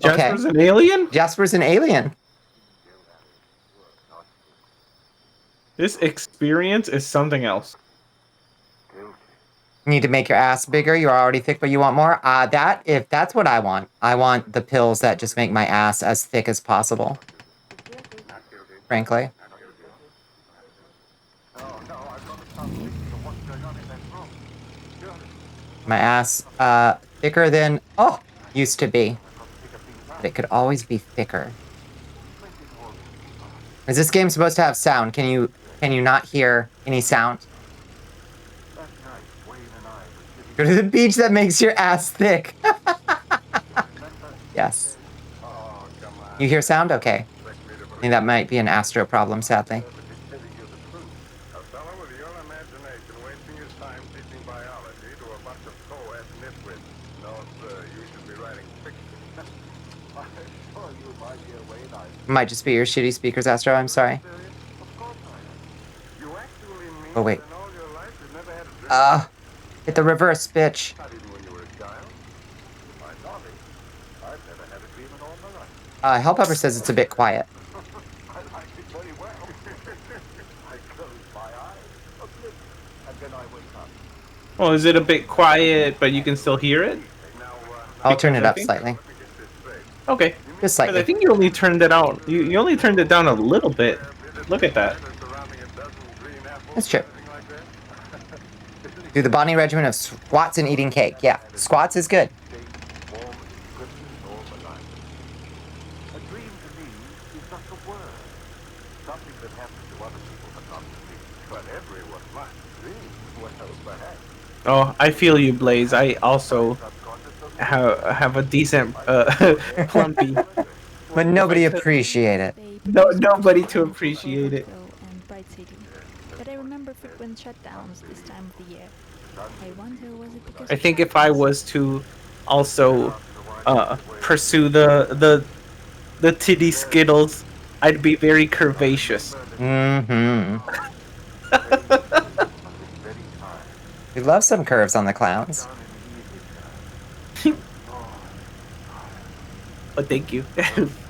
Jasper's an alien? Jasper's an alien. This experience is something else. You need to make your ass bigger. You're already thick, but you want more? If that's what I want. I want the pills that just make my ass as thick as possible. Frankly. My ass, thicker than, used to be. But it could always be thicker. Is this game supposed to have sound? Can you not hear any sound? Go to the beach that makes your ass thick. Yes. You hear sound? Okay. I think that might be an Astro problem, sadly. Might just be your shitty speakers, Astro. I'm sorry. Oh, wait. Hit the reverse, bitch. Helpupper says it's a bit quiet. Well, is it a bit quiet, but you can still hear it? I'll turn it up slightly. Okay. Just 'Cause slightly. I think you only turned it out. You only turned it down a little bit. Look at that. That's true. Do the bonding regimen of squats and eating cake. Yeah, squats is good. Oh, I feel you, Blaze. I also have a decent plumpy. But nobody appreciate it. They No, produced nobody much to of appreciate it. Overflow and Bright City. But I remember frequent shutdowns this time of the year. I wonder, was it because I of think if I factors? was to also pursue the titty skittles, I'd be very curvaceous. Mm-hmm. We love some curves on the clowns. But thank you.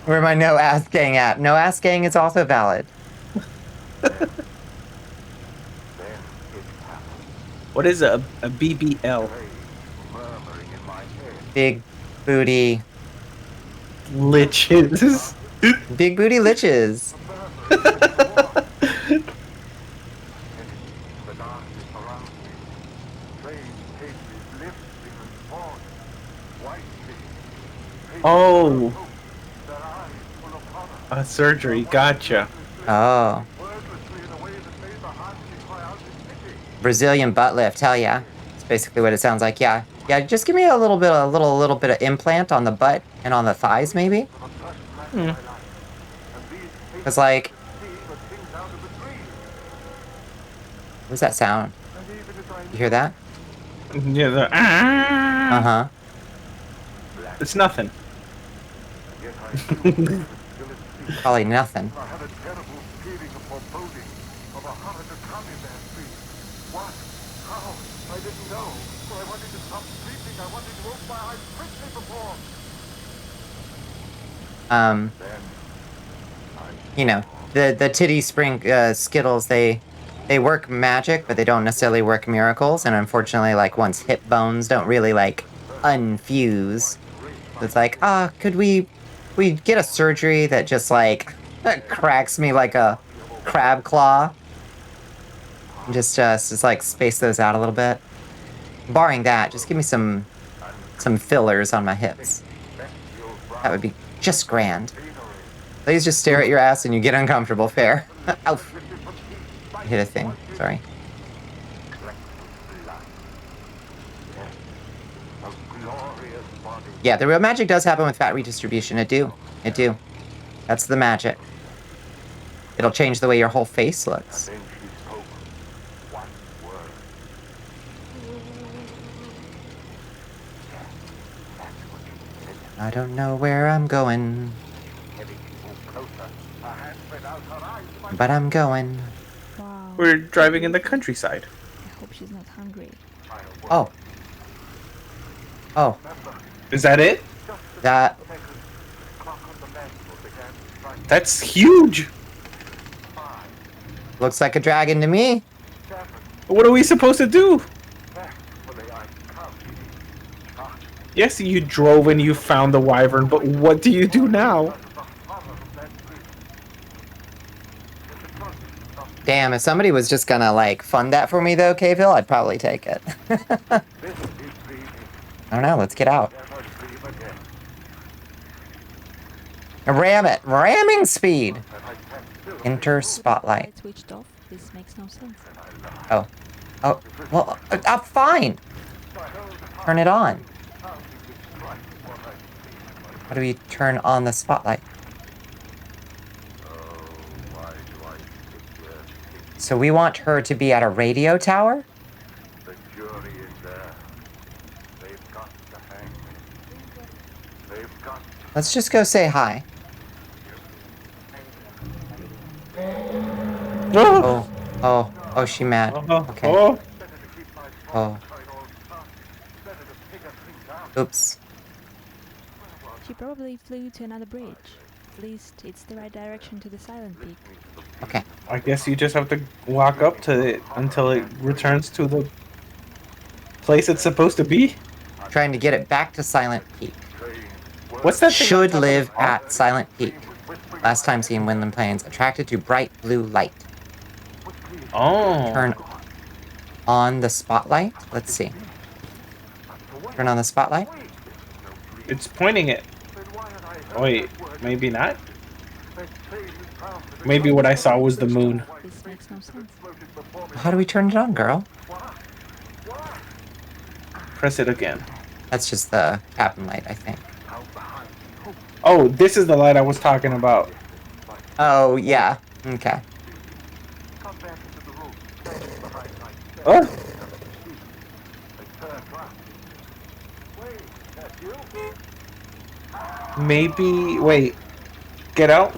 Where my no ass gang at? No ass gang is also valid. What is a BBL? Big booty. Liches. Big booty liches. Oh, a surgery. Gotcha. Oh. Brazilian butt lift, hell yeah. That's basically what it sounds like, yeah. Yeah, just give me a little bit of implant on the butt and on the thighs, maybe? Hmm. Cause like... What's that sound? You hear that? Yeah. Uh-huh. It's nothing. Probably nothing. You know, the titty spring Skittles, they work magic, but they don't necessarily work miracles, and unfortunately, like, one's hip bones don't really, like, unfuse. It's like, could we get a surgery that just, like, cracks me like a crab claw? Just like, space those out a little bit. Barring that, just give me some fillers on my hips. That would be just grand. Please just stare at your ass and you get uncomfortable. Fair. Ow. I hit a thing. Sorry. Yeah, the real magic does happen with fat redistribution. It do. It do. That's the magic. It'll change the way your whole face looks. I don't know where I'm going. But I'm going. Wow. We're driving in the countryside. I hope she's not hungry. Oh. Oh. Is that it? That... That's huge. Looks like a dragon to me. What are we supposed to do? Yes, you drove and you found the wyvern, but what do you do now? Damn, if somebody was just gonna, like, fund that for me, though, K-Ville, I'd probably take it. I don't know, let's get out. Ram it! Ramming speed! Enter spotlight. Light switched off. This makes no sense. Oh. Oh, well, fine! Turn it on. How do we turn on the spotlight? So we want her to be at a radio tower? Let's just go say hi. Oh, she mad. Okay. Oh. Oops. She probably flew to another bridge. At least it's the right direction to the Silent Peak. Okay. I guess you just have to walk up to it until it returns to the place it's supposed to be. Trying to get it back to Silent Peak. What's that thing on Should top of live the- at Silent Peak. Last time seen Windland Plains. Attracted to bright blue light. Oh. Turn on the spotlight? Let's see. Turn on the spotlight. It's pointing it. Wait, maybe not? Maybe what I saw was the moon. This makes no sense. How do we turn it on, girl? Press it again. That's just the cabin light, I think. Oh, this is the light I was talking about. Oh, yeah. Okay. Oh. Maybe... Wait. Get out.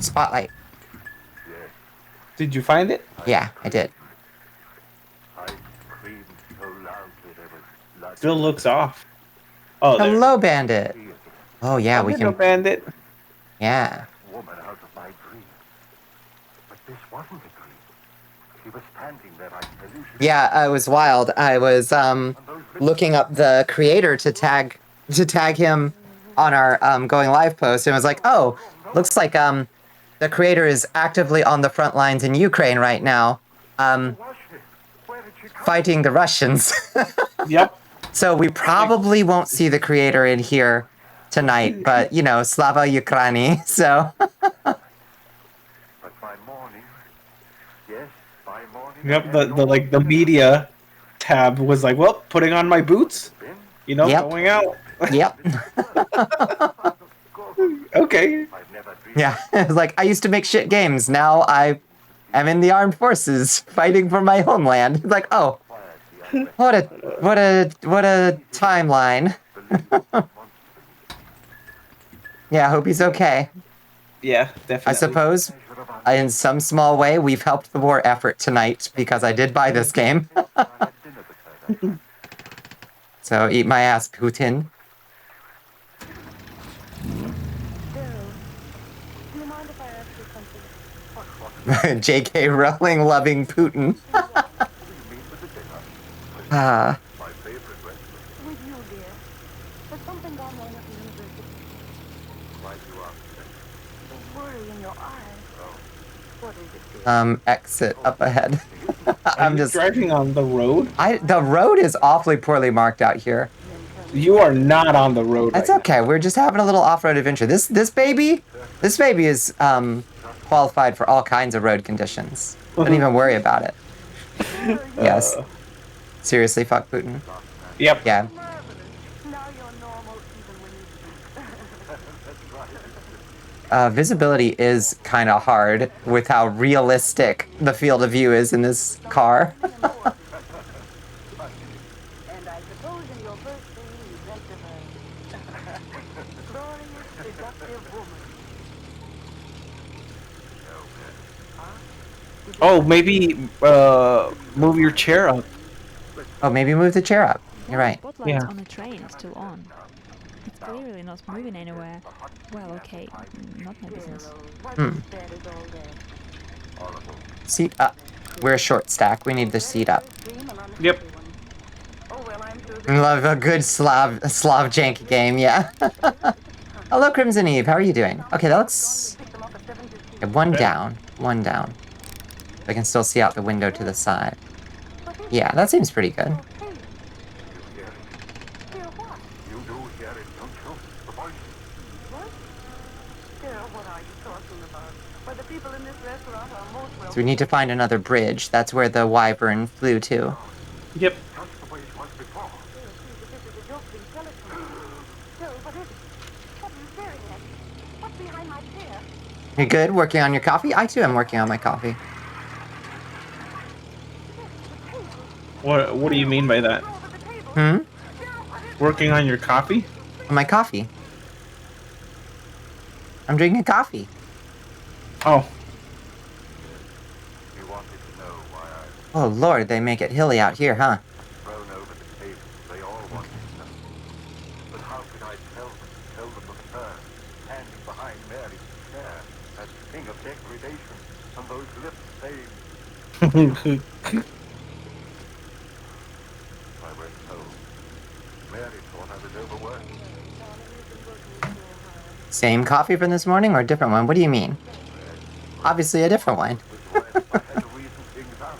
Spotlight. Did you find it? Yeah, I did. Still looks off. Oh, there. Hello, Bandit. Oh, yeah, we Hello, can... Bandit. Yeah. Woman out of my dream. But this wasn't a dream. She was standing there, I tell you. Yeah, it was wild. I was looking up the creator to tag him on our going live post, and was like, oh, looks like the creator is actively on the front lines in Ukraine right now, fighting the Russians. Yep. So we probably won't see the creator in here tonight, but you know, Slava Ukraini. So But by morning, yes, by morning. Yep, the media tab was like, well, putting on my boots, you know, Yep. going out. yep. Okay. I've never dreamed. Yeah, it's like I used to make shit games. Now I am in the armed forces fighting for my homeland. It's like, oh, what a timeline. Yeah, I hope he's okay. Yeah, definitely. I suppose in some small way we've helped the war effort tonight because I did buy this game. So eat my ass, Putin. J.K. Rowling loving Putin. My favorite restaurant. With you, dear. There's something gone wrong at the university. Why do you ask that? There's worry in your eyes. What is it, dear? Exit up ahead. I'm just driving on the road. The road is awfully poorly marked out here. You are not on the road. That's right okay. We're just having a little off-road adventure. This baby is qualified for all kinds of road conditions. Don't even worry about it. Yes. Seriously, fuck Putin. now. Yep. Yeah. Marvelous. Now you're normal even when you speak. Visibility is kind of hard with how realistic the field of view is in this car. And I suppose in your first thing you dreamt of a glorious, seductive woman. Oh, maybe move your chair up. Oh, maybe move the chair up. You're right. Spotlight Yeah. on a train is still on. It's clearly not moving anywhere. Well, okay, not my business. Hmm. That is all there. Seat up. We're a short stack. We need the seat up. Yep. Oh, well, I'm sure Love a good Slav jank game, yeah. Hello, Crimson Eve. How are you doing? Okay, that looks... Okay, one down. One down. I can still see out the window to the side. Yeah, that seems pretty good. You do hear it, don't you? The voice. What? Dear, what are you talking about? Why, the people in this restaurant are most So welcome. we need to find another bridge. That's where the wyvern flew to. Yep. Just the way it was before. This is a joke being telling me. Bill, what is it? What are you staring at? What's behind my chair? You good? Working on your coffee? I too am working on my coffee. What do you mean by that? Over the table. Hmm? Working on your coffee? On my coffee. I'm drinking coffee. Oh, You wanted to know why I've Oh lord, they make it hilly out here, huh? thrown over the table. They all wanted to know. But how could I tell them of her, standing behind Mary's chair, that thing of degradation, and those lips saying, I went home. Mary thought I was overworked. Same coffee from this morning or a different one? What do you mean? Obviously a different one. Which was why I had to reason things out.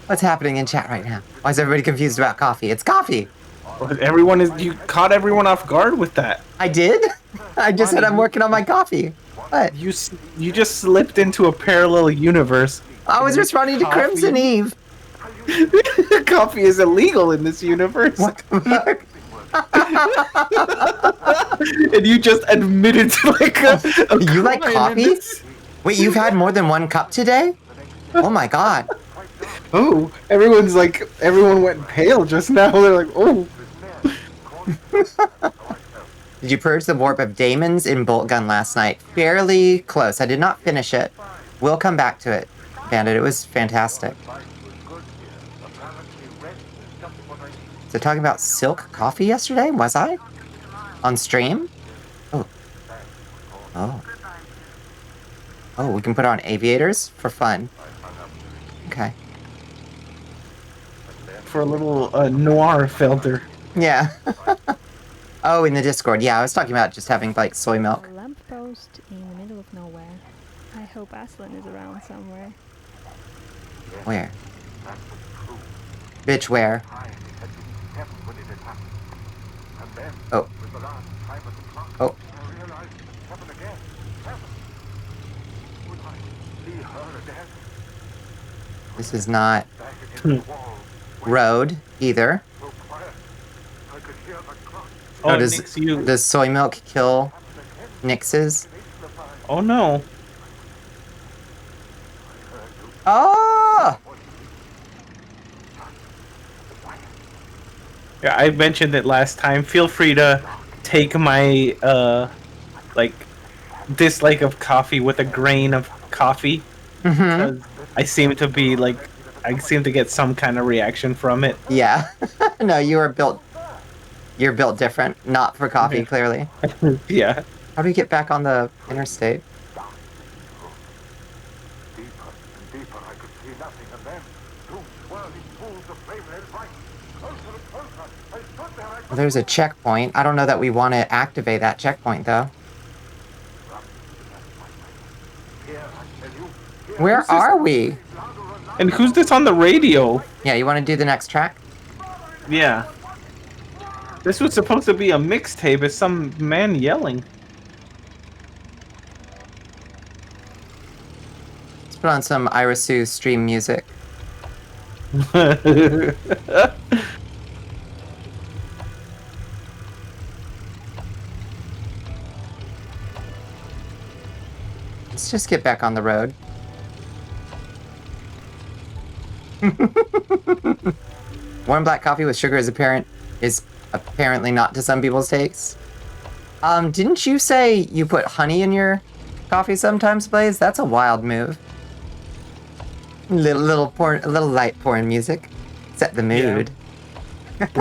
What's happening in chat right now? Why is everybody confused about coffee? It's coffee. You caught everyone off guard with that. I did? I just said I'm working on my coffee. What? You just slipped into a parallel universe. I was responding to Coffee. Crimson Eve. Coffee is illegal in this universe. What the fuck? And you just admitted to like a You like crime in coffee? this. Wait, you've had more than one cup today? Oh my god. Oh, everyone went pale just now. They're like, oh. Did you purge the warp of Damon's in Bolt Gun last night? Fairly close. I did not finish it. We'll come back to it, Bandit. It was fantastic. So talking about silk coffee yesterday? Was I? On stream? Oh. Oh. Oh, we can put on aviators for fun. Okay. For a little noir filter. Yeah. Oh, in the Discord. Yeah, I was talking about just having, like, soy milk. A lamppost in the middle of nowhere. I hope Aslan is around somewhere. Where? Bitch, where? Oh. Oh. This is not road either. Oh, does soy milk kill Nixes? Oh no. Oh! Yeah, I mentioned it last time. Feel free to take my like dislike of coffee with a grain of coffee. Mm-hmm. I seem to get some kind of reaction from it. Yeah. No, you're built different. Not for coffee, clearly. Yeah. How do we get back on the interstate? Well, there's a checkpoint. I don't know that we want to activate that checkpoint, though. Where are we? And who's this on the radio? Yeah, you want to do the next track? Yeah. This was supposed to be a mixtape. It's some man yelling. Let's put on some Irasu stream music. Let's just get back on the road. Warm black coffee with sugar is apparently not to some people's tastes. Didn't you say you put honey in your coffee sometimes, Blaze? That's a wild move. Little light porn music. Set the mood. It's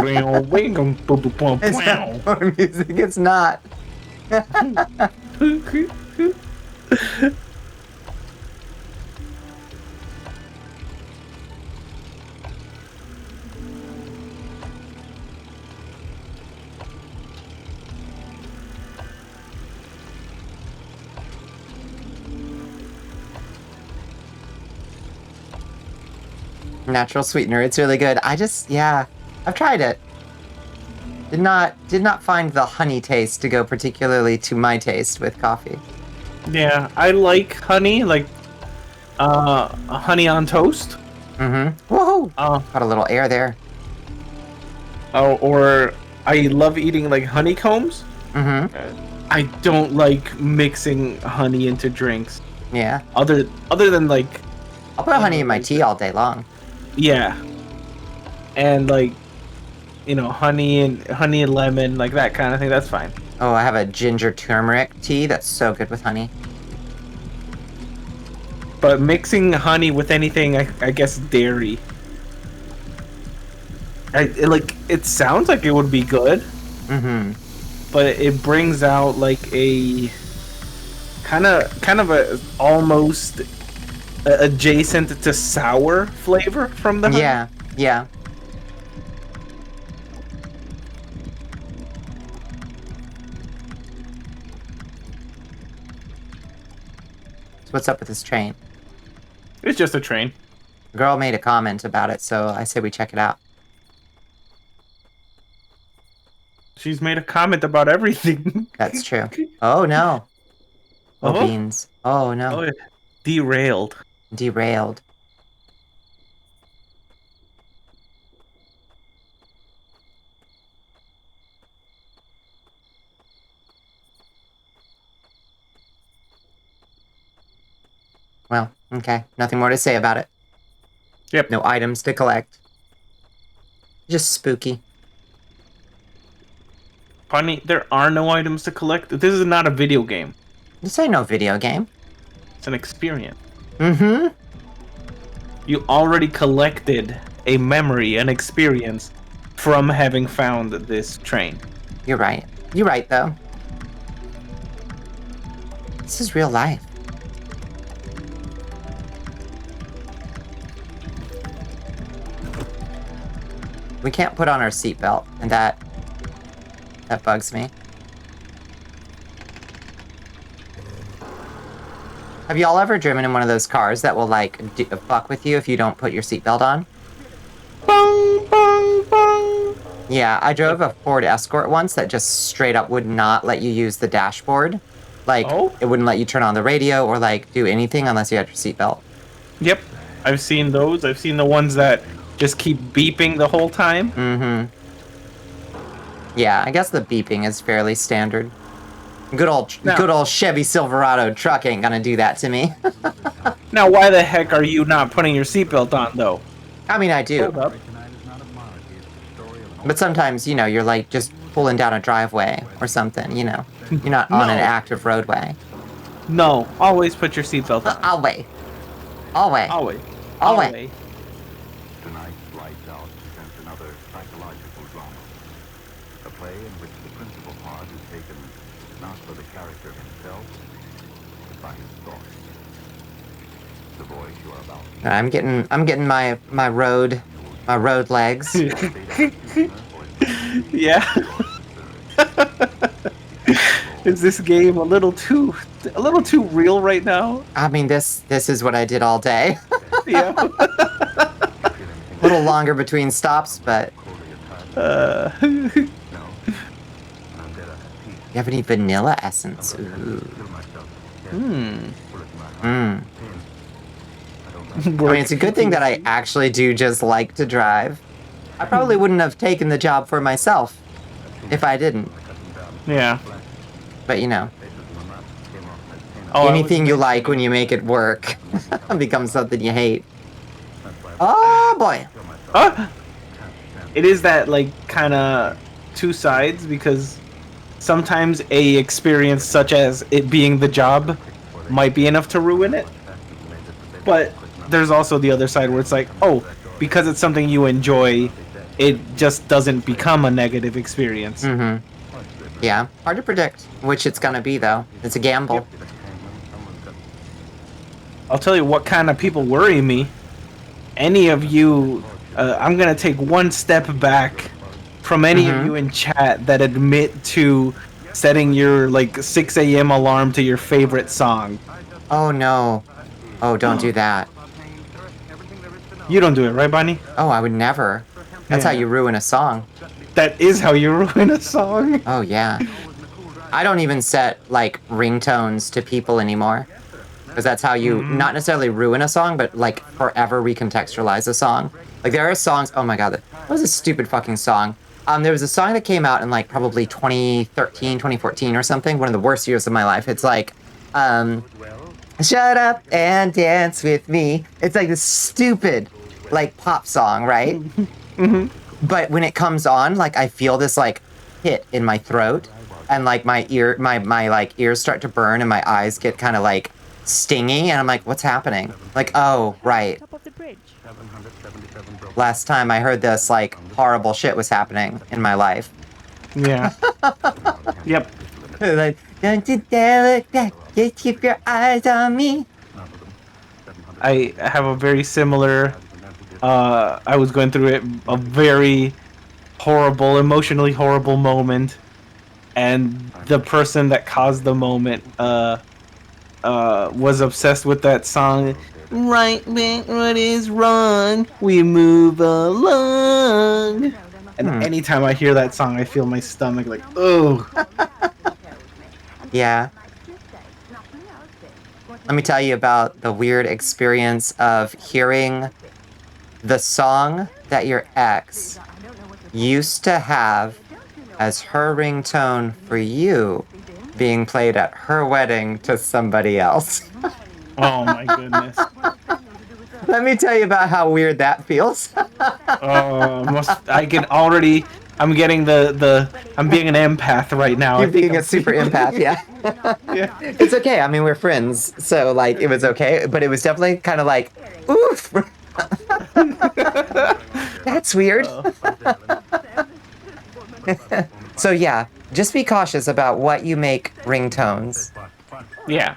not porn music, it's not. Natural sweetener, it's really good. Yeah, I've tried it. Did not find the honey taste to go particularly to my taste with coffee. Yeah, I like honey, like honey on toast. Mm-hmm. Woohoo! Got a little air there. Oh, or I love eating like honeycombs. Mm-hmm. I don't like mixing honey into drinks. Yeah. Other than like, I'll put honey in my tea all day long. Yeah. And like, you know, honey and lemon, like that kind of thing. That's fine. Oh, I have a ginger turmeric tea that's so good with honey. But mixing honey with anything, I guess dairy. It sounds like it would be good. Mm-hmm. But it brings out like a kind of a almost adjacent to sour flavor from the honey. Yeah. So what's up with this train? It's just a train. Girl made a comment about it, so I say we check it out. She's made a comment about everything. That's true. Oh no. Oh, Oh. beans. Oh no. Oh, it derailed. Derailed. Well, okay. Nothing more to say about it. Yep. No items to collect. Just spooky. Funny, there are no items to collect. This is not a video game. This ain't no video game. It's an experience. Mm-hmm. You already collected a memory, an experience from having found this train. You're right. You're right, though. This is real life. We can't put on our seatbelt, and that bugs me. Have y'all ever driven in one of those cars that will, like, fuck with you if you don't put your seatbelt on? Bong, bong, bong. Yeah, I drove a Ford Escort once that just straight up would not let you use the dashboard. Like, it wouldn't let you turn on the radio or, like, do anything unless you had your seatbelt. Yep, I've seen those. I've seen the ones that just keep beeping the whole time. Mm-hmm. Yeah, I guess the beeping is fairly standard. Good old Chevy Silverado truck ain't gonna do that to me. Now, why the heck are you not putting your seatbelt on, though? I mean, I do. Hold up. But sometimes, you know, you're like just pulling down a driveway or something, you know. You're not on an active roadway. No, always put your seatbelt on. Always. Always. Always. Always. Tonight's Lights Out presents another psychological drama. A play in which the principal part is taken not by the character himself, but by his thoughts. The voice you are about to I'm getting my road legs. Yeah. Is this game a little too real right now? I mean, this is what I did all day. Yeah. A little longer between stops, but you have any vanilla essence? Ooh. I mean, it's a good thing that I actually do just like to drive. I probably wouldn't have taken the job for myself if I didn't. Yeah. But you know, Oh, anything you like when you make it work becomes something you hate. Oh boy. It is that, like, kind of two sides, because sometimes a experience such as it being the job might be enough to ruin it. But there's also the other side where it's like, oh, because it's something you enjoy, it just doesn't become a negative experience. Mm-hmm. Yeah, hard to predict which it's gonna be, though. It's a gamble. Yep. I'll tell you what kind of people worry me. Any of you, I'm gonna take one step back from any of you in chat that admit to setting your, like, 6 a.m. alarm to your favorite song. Oh no. Oh, don't do that. You don't do it, right, Bonnie? Oh, I would never. That's how you ruin a song. That is how you ruin a song. Oh yeah. I don't even set, like, ringtones to people anymore. Because that's how you not necessarily ruin a song, but, like, forever recontextualize a song. Like, there are songs... Oh my god, that was a stupid fucking song. There was a song that came out in, like, probably 2013, 2014 or something. One of the worst years of my life. It's like, shut up and dance with me. It's like this stupid, like, pop song, right? But when it comes on, like, I feel this, like, hit in my throat. And, like, my like, ears start to burn and my eyes get kind of, like, stinging. And I'm like, what's happening? Like, oh, right. Top of the bridge. Last time I heard this, like, horrible shit was happening in my life. Yeah. Yep. Like, don't you dare look back, just keep your eyes on me. I have a very similar... I was going through a very horrible, emotionally horrible moment. And the person that caused the moment was obsessed with that song. Right, what is wrong? We move along. And anytime I hear that song, I feel my stomach like, oh. Yeah. Let me tell you about the weird experience of hearing the song that your ex used to have as her ringtone for you being played at her wedding to somebody else. Oh my goodness. Let me tell you about how weird that feels. I can already. I'm getting I'm being an empath right now. You're I think being I'm a super feeling- empath, yeah. Yeah. It's okay. I mean, we're friends, so like it was okay. But it was definitely kind of like, oof. That's weird. So yeah, just be cautious about what you make ringtones. Yeah.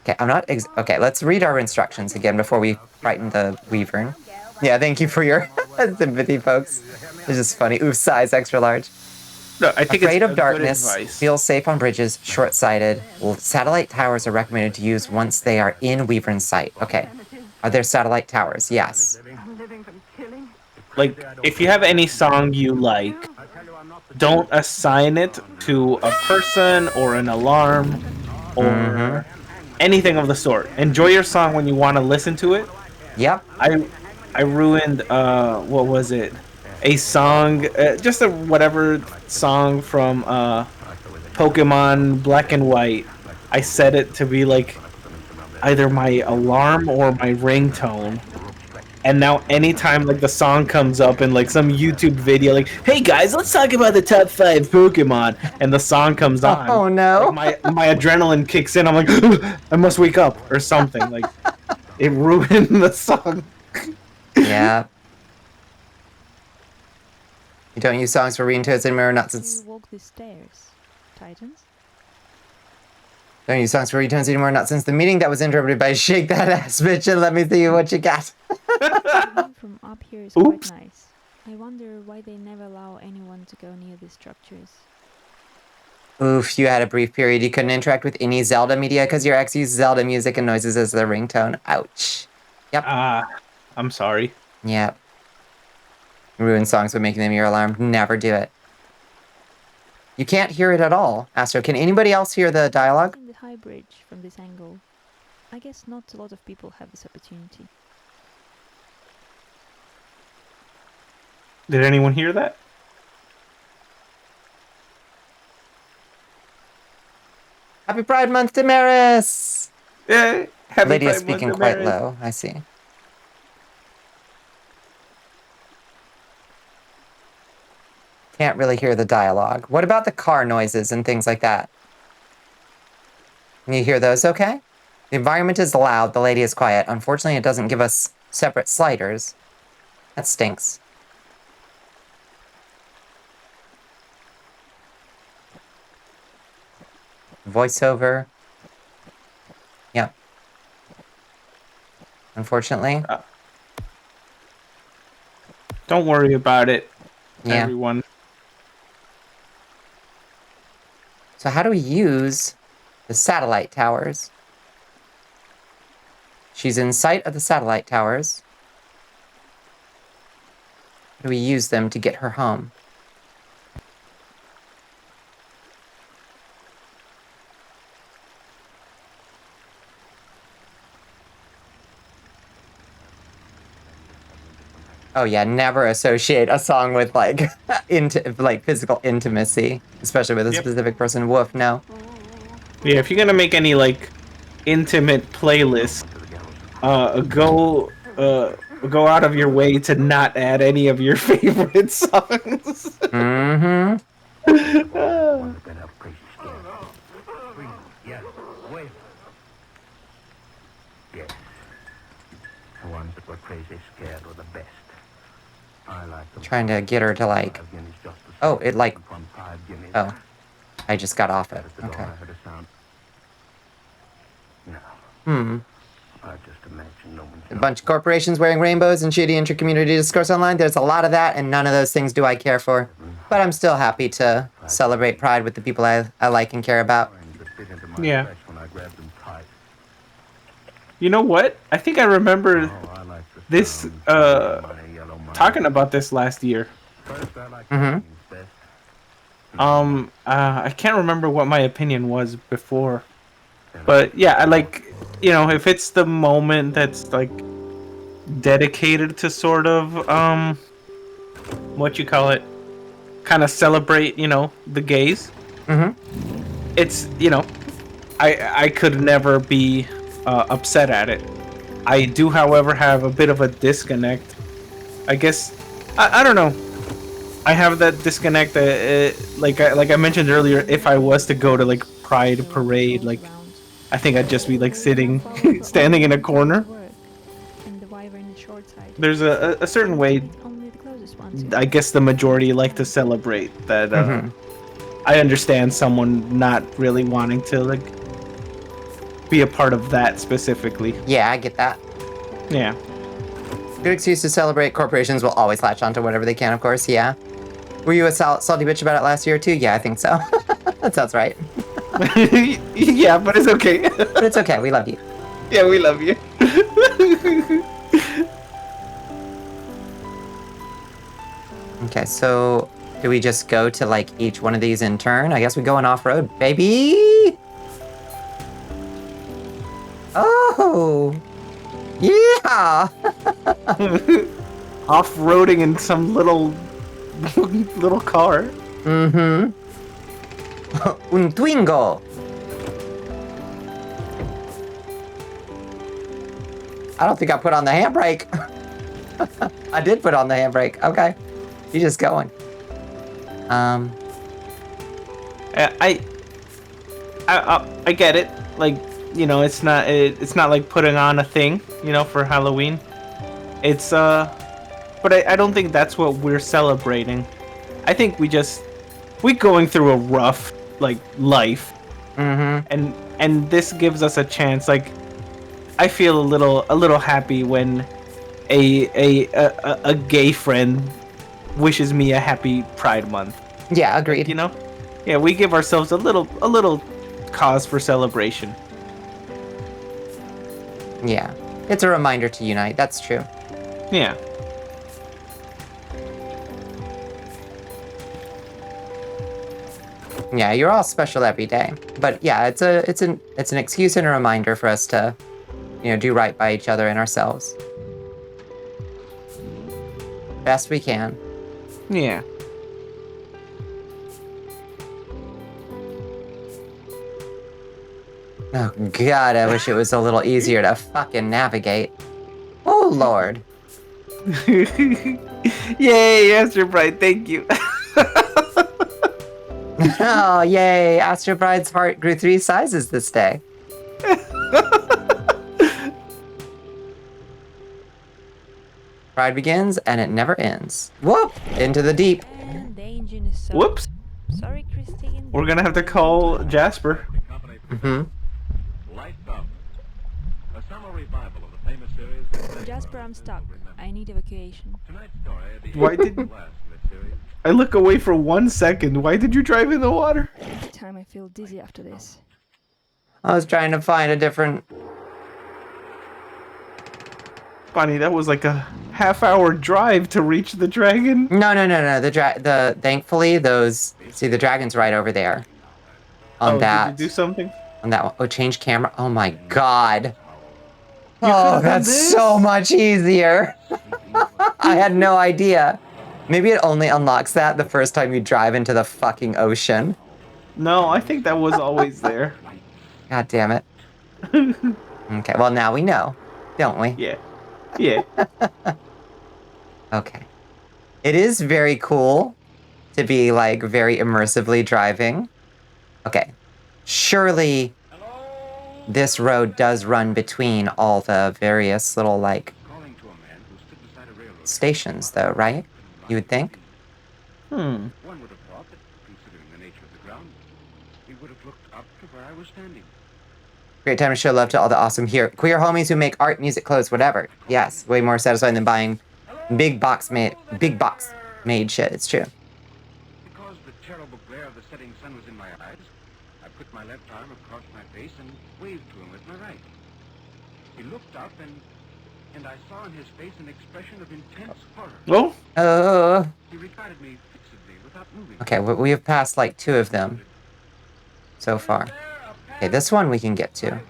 Okay, I'm not. Okay, let's read our instructions again before we frighten the wyvern. Yeah, thank you for your sympathy, folks. It's just funny. Oof, size extra large. No, I think Afraid it's of a darkness, good advice. feel safe on bridges, short-sighted. Well, satellite towers are recommended to use once they are in wyvern sight. Okay. Are there satellite towers? Yes. Like, if you have any song you like, don't assign it to a person or an alarm or anything of the sort. Enjoy your song when you want to listen to it. Yep. I ruined what was it? A song, just a whatever song from Pokemon Black and White. I set it to be like either my alarm or my ringtone. And now anytime like the song comes up in like some YouTube video, like, hey guys, let's talk about the top 5 Pokemon, and the song comes on. Oh no. Like, my adrenaline kicks in. I'm like, I must wake up or something. Like, it ruined the song. Yeah. You don't use songs for ringtones anymore, not You since. walk these stairs, Titans. Don't use songs for ringtones anymore, not since the meeting that was interrupted by "Shake That Ass, Bitch," and let me see what you got. The view from up here is Oops. quite nice. I wonder why they never allow anyone to go near these structures. Oof, you had a brief period you couldn't interact with any Zelda media because your ex used Zelda music and noises as their ringtone. Ouch. Yep. I'm sorry. Yep. Ruin songs by making them your alarm. Never do it. You can't hear it at all. Astro, can anybody else hear the dialogue? In the high bridge from this angle. I guess not a lot of people have this opportunity. Did anyone hear that? Happy Pride Month, Damaris! Yeah. Happy Lady is Pride Month, speaking quite Damaris. low. I see. Can't really hear the dialogue. What about the car noises and things like that? Can you hear those okay? The environment is loud, the lady is quiet. Unfortunately, it doesn't give us separate sliders. That stinks. Voiceover. Yep. Unfortunately. Don't worry about it, Yeah. everyone. So how do we use the satellite towers? She's in sight of the satellite towers. How do we use them to get her home? Oh yeah, never associate a song with like like physical intimacy, especially with a specific person. Woof, no. Yeah, if you're gonna make any like intimate playlist, go out of your way to not add any of your favorite songs. Mm-hmm. Yes, wait. Yes. The ones that were crazy scared were the best. I like them. Trying to get her to like. 5 guineas just the Oh, same. it like. From 5 guineas. Oh, I just got off it. At the door, Okay. I heard a sound. No, Hmm. I just imagine no one's A bunch of corporations wearing rainbows and shitty inter-community discourse online. There's a lot of that, and none of those things do I care for. But I'm still happy to celebrate Pride with the people I like and care about. that fit into my Yeah. flesh when I grabbed them tight. You know what? I think I remember this talking about this last year. Mm-hmm. I can't remember what my opinion was before, but yeah, I like, if it's the moment that's like dedicated to sort of what you call it, kind of celebrate, the gays. Mm-hmm. It's I could never be upset at it. I do, however, have a bit of a disconnect. I guess I don't know. I have that disconnect. Like I mentioned earlier, if I was to go to like Pride parade, like I think I'd just be like sitting, standing in a corner. There's a certain way. I guess the majority like to celebrate that. Mm-hmm. I understand someone not really wanting to like be a part of that specifically. Yeah, I get that. Yeah. Good excuse to celebrate. Corporations will always latch onto whatever they can, of course, yeah. Were you a salty bitch about it last year, too? Yeah, I think so. That sounds right. Yeah, but it's okay. But it's okay, we love you. Yeah, we love you. Okay, so do we just go to, like, each one of these in turn? I guess we go in off-road, baby! Oh! Yeah! Off-roading in some little car. Mm-hmm. Un Twingo! I don't think I put on the handbrake. I did put on the handbrake. Okay. You're just going. I get it. Like, it's not like putting on a thing, for Halloween. It's but I don't think that's what we're celebrating. I think we going through a rough like life. Mm-hmm. And this gives us a chance. Like, I feel a little happy when a gay friend wishes me a happy Pride Month. Yeah, agreed. Yeah, we give ourselves a little cause for celebration. Yeah. It's a reminder to unite, that's true. Yeah. Yeah, you're all special every day. But yeah, it's an excuse and a reminder for us to, do right by each other and ourselves. Best we can. Yeah. Oh god, I wish it was a little easier to fucking navigate. Oh lord. Yay, Astro Bright, thank you. Oh yay, Astro Bride's heart grew 3 sizes this day. Pride begins and it never ends. Whoop! Into the deep. And the engine is so... Whoops. Sorry, Christine. We're gonna have to call Jasper. Mm-hmm. Jasper, I'm stuck. I need evacuation. Why did I look away for 1 second? Why did you drive in the water? Every time I feel dizzy after this. I was trying to find a different... Bonnie, that was like a half-hour drive to reach the dragon. No. Thankfully, those... See, the dragon's right over there. On that. Did you do something? On that one. Oh, change camera. Oh my god. You Oh, could've done that's this? so much easier. I had no idea. Maybe it only unlocks that the first time you drive into the fucking ocean. No, I think that was always there. God damn it. Okay, well now we know, don't we? Yeah. Yeah. Okay. It is very cool to be, like, very immersively driving. Okay. Surely this road does run between all the various little, like, stations, though, right? You would think? Hmm. One would have thought that, considering the nature of the ground, he would have looked up to where I was standing. Great time to show love to all the awesome queer homies who make art, music, clothes, whatever. Yes, way more satisfying than buying big box made shit. It's true. Because the terrible glare of the setting sun was in my eyes, I put my left arm across my face and waved to him with my right. He looked up and I saw in his face an expression of intense horror. Oh, He regarded me fixedly without moving. Okay, we have passed like 2 of them so far. Okay, this one we can get to.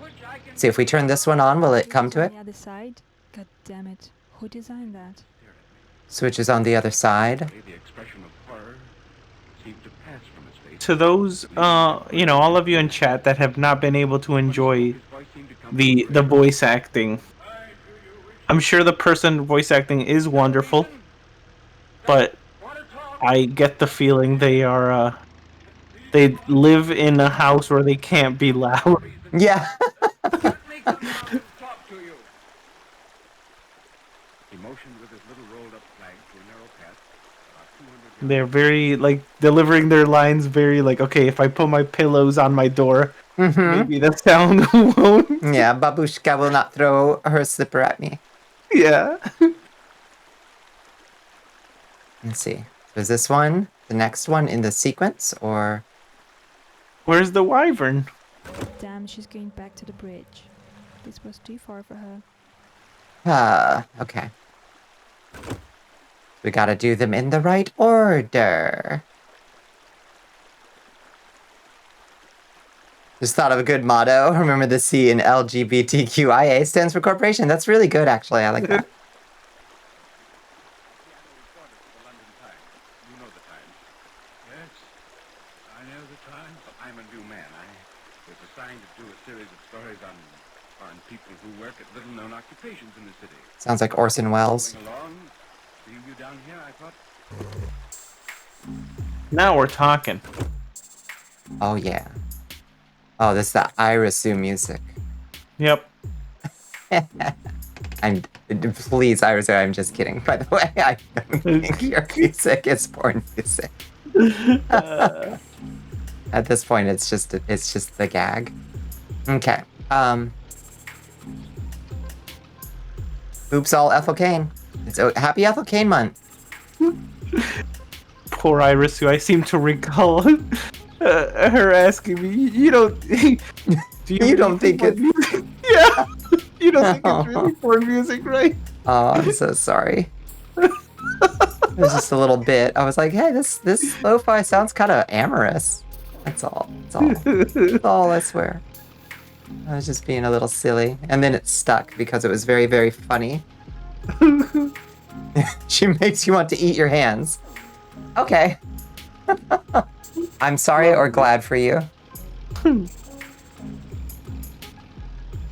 See, if we turn this one on, will it come to it? On the other side? God damn it. Who designed that? Switch is on the other side. The expression of horror seemed to pass from his face. to those, you know, all of you in chat that have not been able to enjoy the voice acting. I'm sure the person voice acting is wonderful, but I get the feeling they are, they live in a house where they can't be loud. Yeah. They're very, like, delivering their lines very, like, okay, if I put my pillows on my door, maybe the sound won't. Yeah, Babushka will not throw her slipper at me. Yeah. Let's see. So is this one the next one in the sequence, or? Where's the wyvern? Damn, she's going back to the bridge. This was too far for her. Okay. We gotta do them in the right order. Just thought of a good motto. Remember the C in LGBTQIA stands for corporation. That's really good, actually. I like that. Yes, I know the Times. I'm a new man. I was assigned to do a series of stories on people who work at little-known occupations in the city. Sounds like Orson Welles. Going along, seeing you down here, I thought, Now we're talking. Oh, yeah. Oh, this is the Irisu music. Yep. Please, Irisu, I'm just kidding. By the way, I don't think your music is porn music. At this point, it's just the gag. Okay. Oops, all Ethel Kane. It's happy Ethel Kane month. Poor Iris, who I seem to recall her asking me, you don't, do You don't think it? Yeah, you don't think it's really porn music, right? Oh, I'm so sorry. It was just a little bit. I was like, hey, this lo-fi sounds kind of amorous. That's all. That's all, I swear. I was just being a little silly. And then it stuck because it was very, very funny. She makes you want to eat your hands. Okay. I'm sorry or glad for you.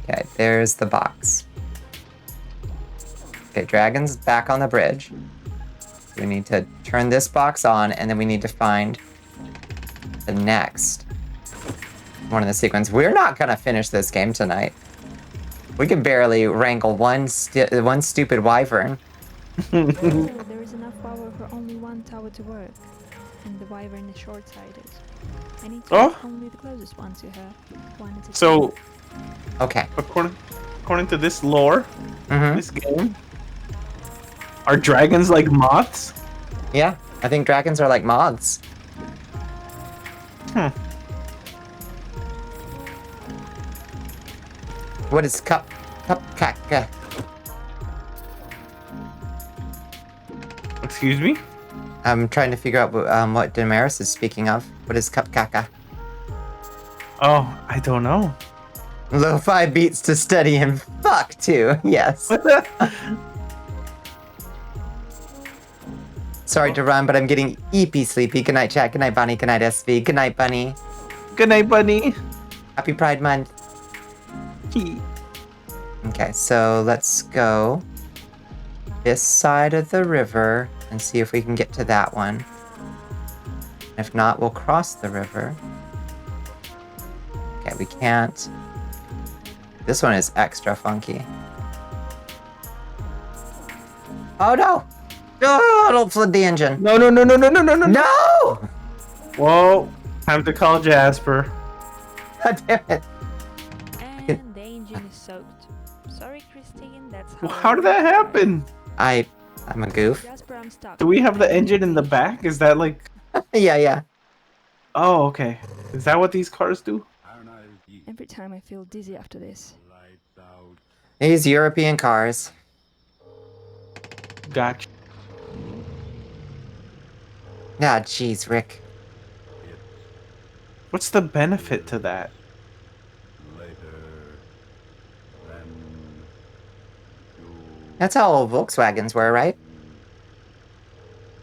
Okay, there's the box. Okay, dragon's back on the bridge. We need to turn this box on, and then we need to find the next one in the sequence. We're not gonna finish this game tonight. We can barely wrangle one stupid wyvern. There is enough power for only one tower to work, and the wyvern is short-sighted. I need to get only the closest one to her. One at a So, time. Okay. according to this lore, this game, are dragons like moths? Yeah, I think dragons are like moths. What is cupcaca? Excuse me? I'm trying to figure out what Damaris is speaking of. What is cupcaca? Oh, I don't know. Lo-fi beats to study and fuck too. Yes. Sorry to run, but I'm getting eepy sleepy. Good night, chat. Good night, Bonnie. Good night, SV. Good night, Bunny. Good night, Bunny. Happy Pride Month. Okay, so let's go this side of the river and see if we can get to that one. If not, we'll cross the river. Okay, we can't. This one is extra funky. Oh no! Oh, don't flood the engine. No. No! Whoa, time to call Jasper. God damn it. And the engine is soaked. Sorry, Christine, that's how. How did that happen? I'm a goof. Jasper, I'm stuck. Do we have the engine in the back? Is that like... Yeah. Oh, okay. Is that what these cars do? Every time I feel dizzy after this. lights out. These European cars. Gotcha. Ah, jeez, Rick. What's the benefit to that? That's how old Volkswagens were, right?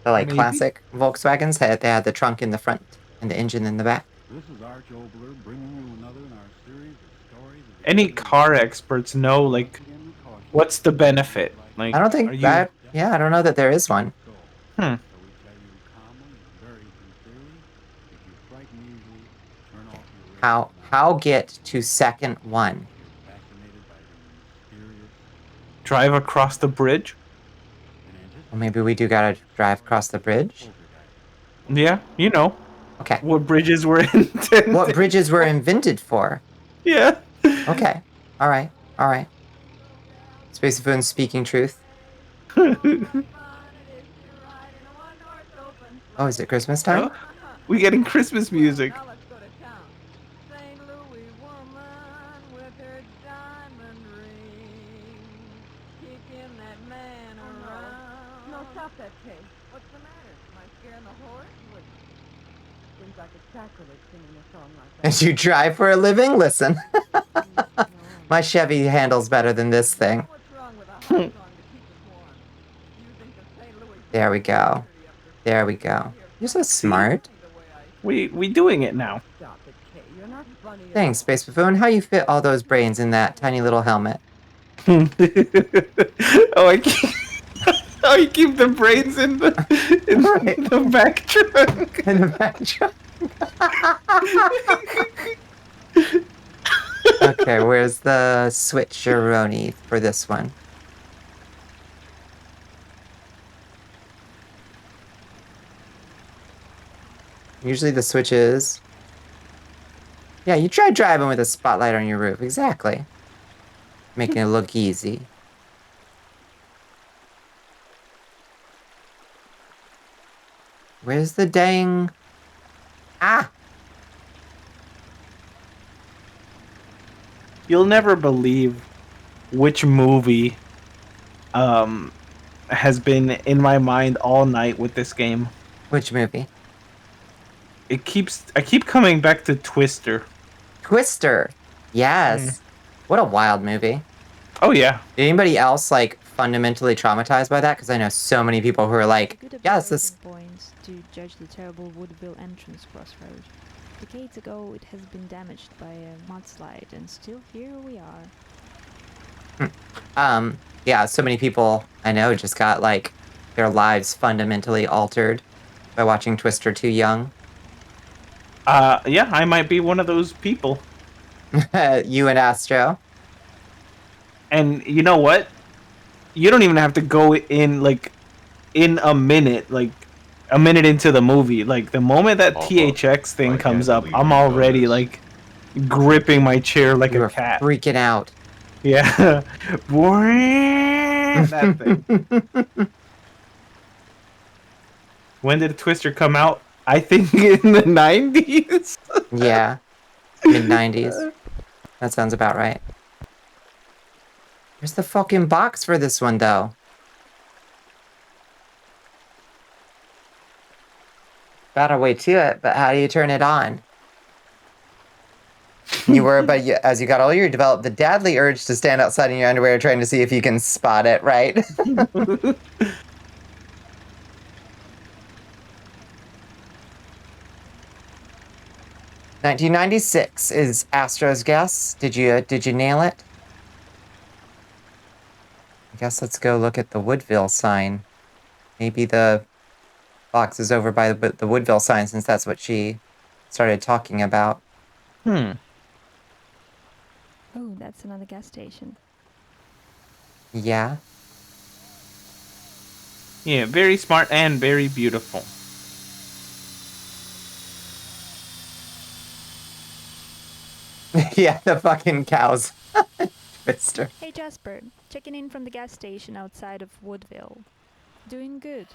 The like Maybe. classic Volkswagens they had the trunk in the front and the engine in the back. This is Arch Obler bringing you another in our series of stories. Of Any car experts know, like, what's the benefit? Like, I don't think are you... that. Yeah, I don't know that there is one. Hmm. So we tell you calmly and very sincerely, if you frighten easily, turn off your How get to second one? fascinated by the mysterious Drive across the bridge? Well, maybe we do gotta drive across the bridge. Yeah, you know. Okay. What bridges were intended. What bridges were invented for? Yeah. Okay. All right. All right. Space Spoon speaking truth. Oh, is it Christmas time? Oh, we getting Christmas music. No, stop that, Kay. What's the matter? Am I scaring the horse? Seems like it's sacrilege singing a song like that. As you drive for a living? Listen. My Chevy handles better than this thing. What's wrong with a hot song to keep us warm? You think of St. Louis There we go. There we go. You're so smart. We doing it now. Stop it, Kay. You're not funny. Thanks, Space Buffoon. How you fit all those brains in that tiny little helmet? Oh, I keep, oh, you keep the brains in the Right. the back trunk. In the back trunk. Okay, where's the switcheroni for this one? Usually the switch is... Yeah, you try driving with a spotlight on your roof. Exactly. Making it look easy. Where's the dang... Ah! You'll never believe which movie has been in my mind all night with this game. Which movie? I keep coming back to Twister. Twister! Yes! What a wild movie. Oh yeah. Did anybody else, like, fundamentally traumatized by that? Because I know so many people who are like, Good yes, this... observation points to judge the terrible Woodville entrance crossroad. Decades ago, it has been damaged by a mudslide, and still here we are. Yeah, so many people I know just got, like, their lives fundamentally altered by watching Twister too young. Yeah, I might be one of those people. You and Astro. And you know what? You don't even have to go in, like, in a minute, like, a minute into the movie. Like, the moment that THX thing comes up, I'm already, like, gripping my chair like You a were cat. freaking out. Yeah. That thing. When did Twister come out? I think in the 90s. Yeah. Mid-90s. That sounds about right. Where's the fucking box for this one, though? Got a way to it, but how do you turn it on? As you got older, you developed the deadly urge to stand outside in your underwear trying to see if you can spot it, right? 1996 is Astro's guess. Did you nail it? I guess let's go look at the Woodville sign. Maybe the box is over by the Woodville sign, since that's what she started talking about. Oh, that's another gas station. Yeah. Yeah, very smart and very beautiful. Yeah, the fucking cows. Twister. Hey Jasper, checking in from the gas station outside of Woodville. Doing good.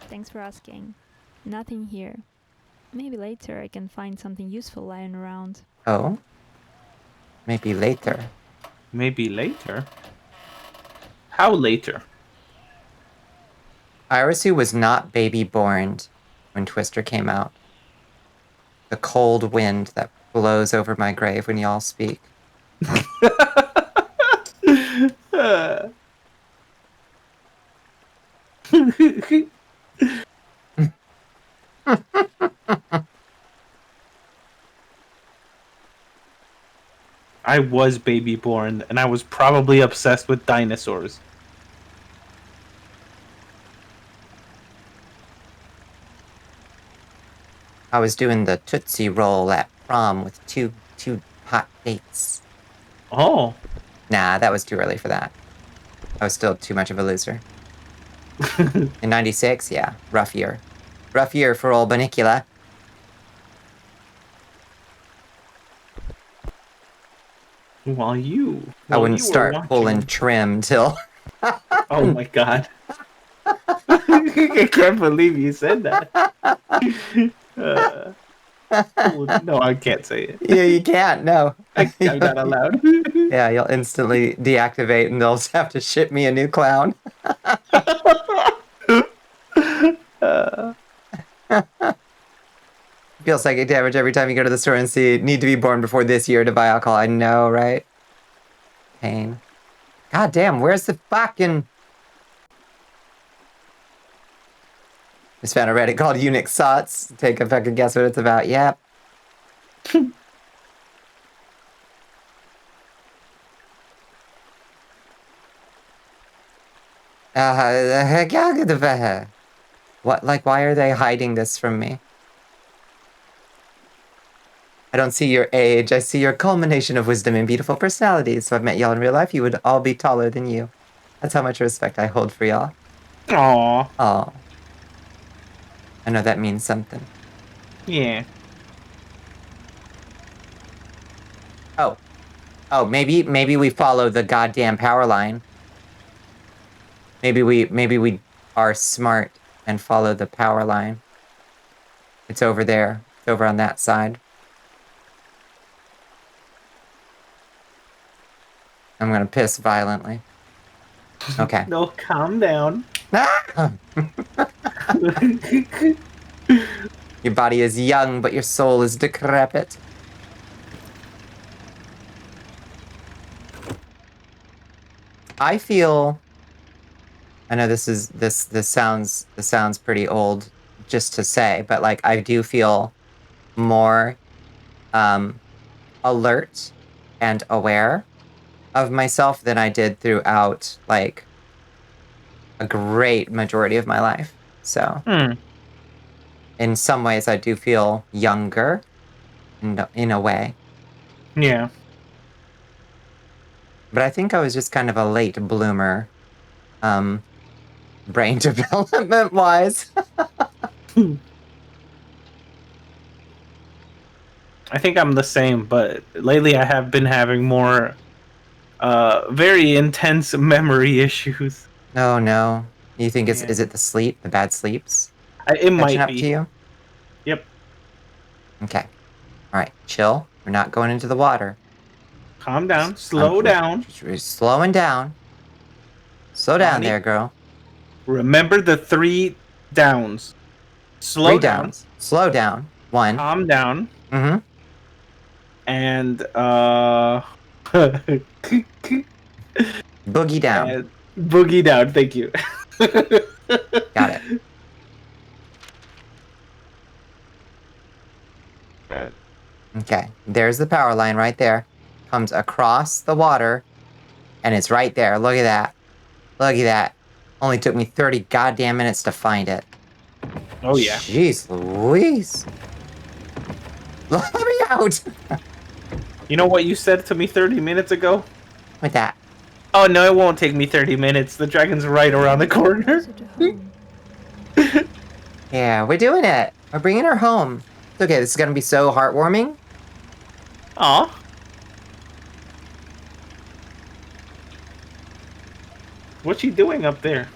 Thanks for asking. Nothing here. Maybe later I can find something useful lying around. Oh? Maybe later. Maybe later. How later? Irisu was not baby born when Twister came out. The cold wind that blows over my grave when y'all speak. I was baby born, and I was probably obsessed with dinosaurs. I was doing the Tootsie Roll at prom with two hot dates. Oh. Nah, that was too early for that. I was still too much of a loser. In 96, yeah, rough year. Rough year for old Bonnicula. I wouldn't start pulling trim till... Oh my god. I can't believe you said that. No, I can't say it. Yeah, you can't, no. I'm not allowed. Yeah, you'll instantly deactivate and they'll have to ship me a new clown. Feels like damage every time you go to the store and see need to be born before this year to buy alcohol. I know, right? Pain. God damn, where's the fucking... Just found a Reddit called Unix Sots. Take a fucking guess what it's about. Yep. What, like, why are they hiding this from me? I don't see your age. I see your culmination of wisdom and beautiful personalities. So I've met y'all in real life. You would all be taller than you. That's how much respect I hold for y'all. Aww. Aw. I know that means something. Yeah. Oh. Oh, maybe we follow the goddamn power line. Maybe we are smart and follow the power line. It's over there. It's over on that side. I'm gonna piss violently. Okay. No, calm down. Your body is young, but your soul is decrepit. I feel... I know this sounds pretty old just to say, but like I do feel more alert and aware of myself than I did throughout like a great majority of my life. So in some ways I do feel younger in a way. Yeah. But I think I was just kind of a late bloomer. Brain development wise. I think I'm the same, but lately I have been having more very intense memory issues. Oh no. You think is it the sleep? The bad sleeps? It might up be. to you? Yep. Okay. Alright, chill. We're not going into the water. Calm down. Slow down. We're slowing down. Slow down there, girl. Remember the 3 downs. Slow down. Slow down. 1. Calm down. Mm-hmm. And boogie down. Boogie down, thank you. Got it. Okay, there's the power line right there. Comes across the water, and it's right there. Look at that. Look at that. Only took me 30 goddamn minutes to find it. Oh, yeah. Jeez Louise. Let me out. You know what you said to me 30 minutes ago? With that. Oh, no, it won't take me 30 minutes. The dragon's right around the corner. Yeah, we're doing it. We're bringing her home. It's okay, this is going to be so heartwarming. Aw. What's she doing up there?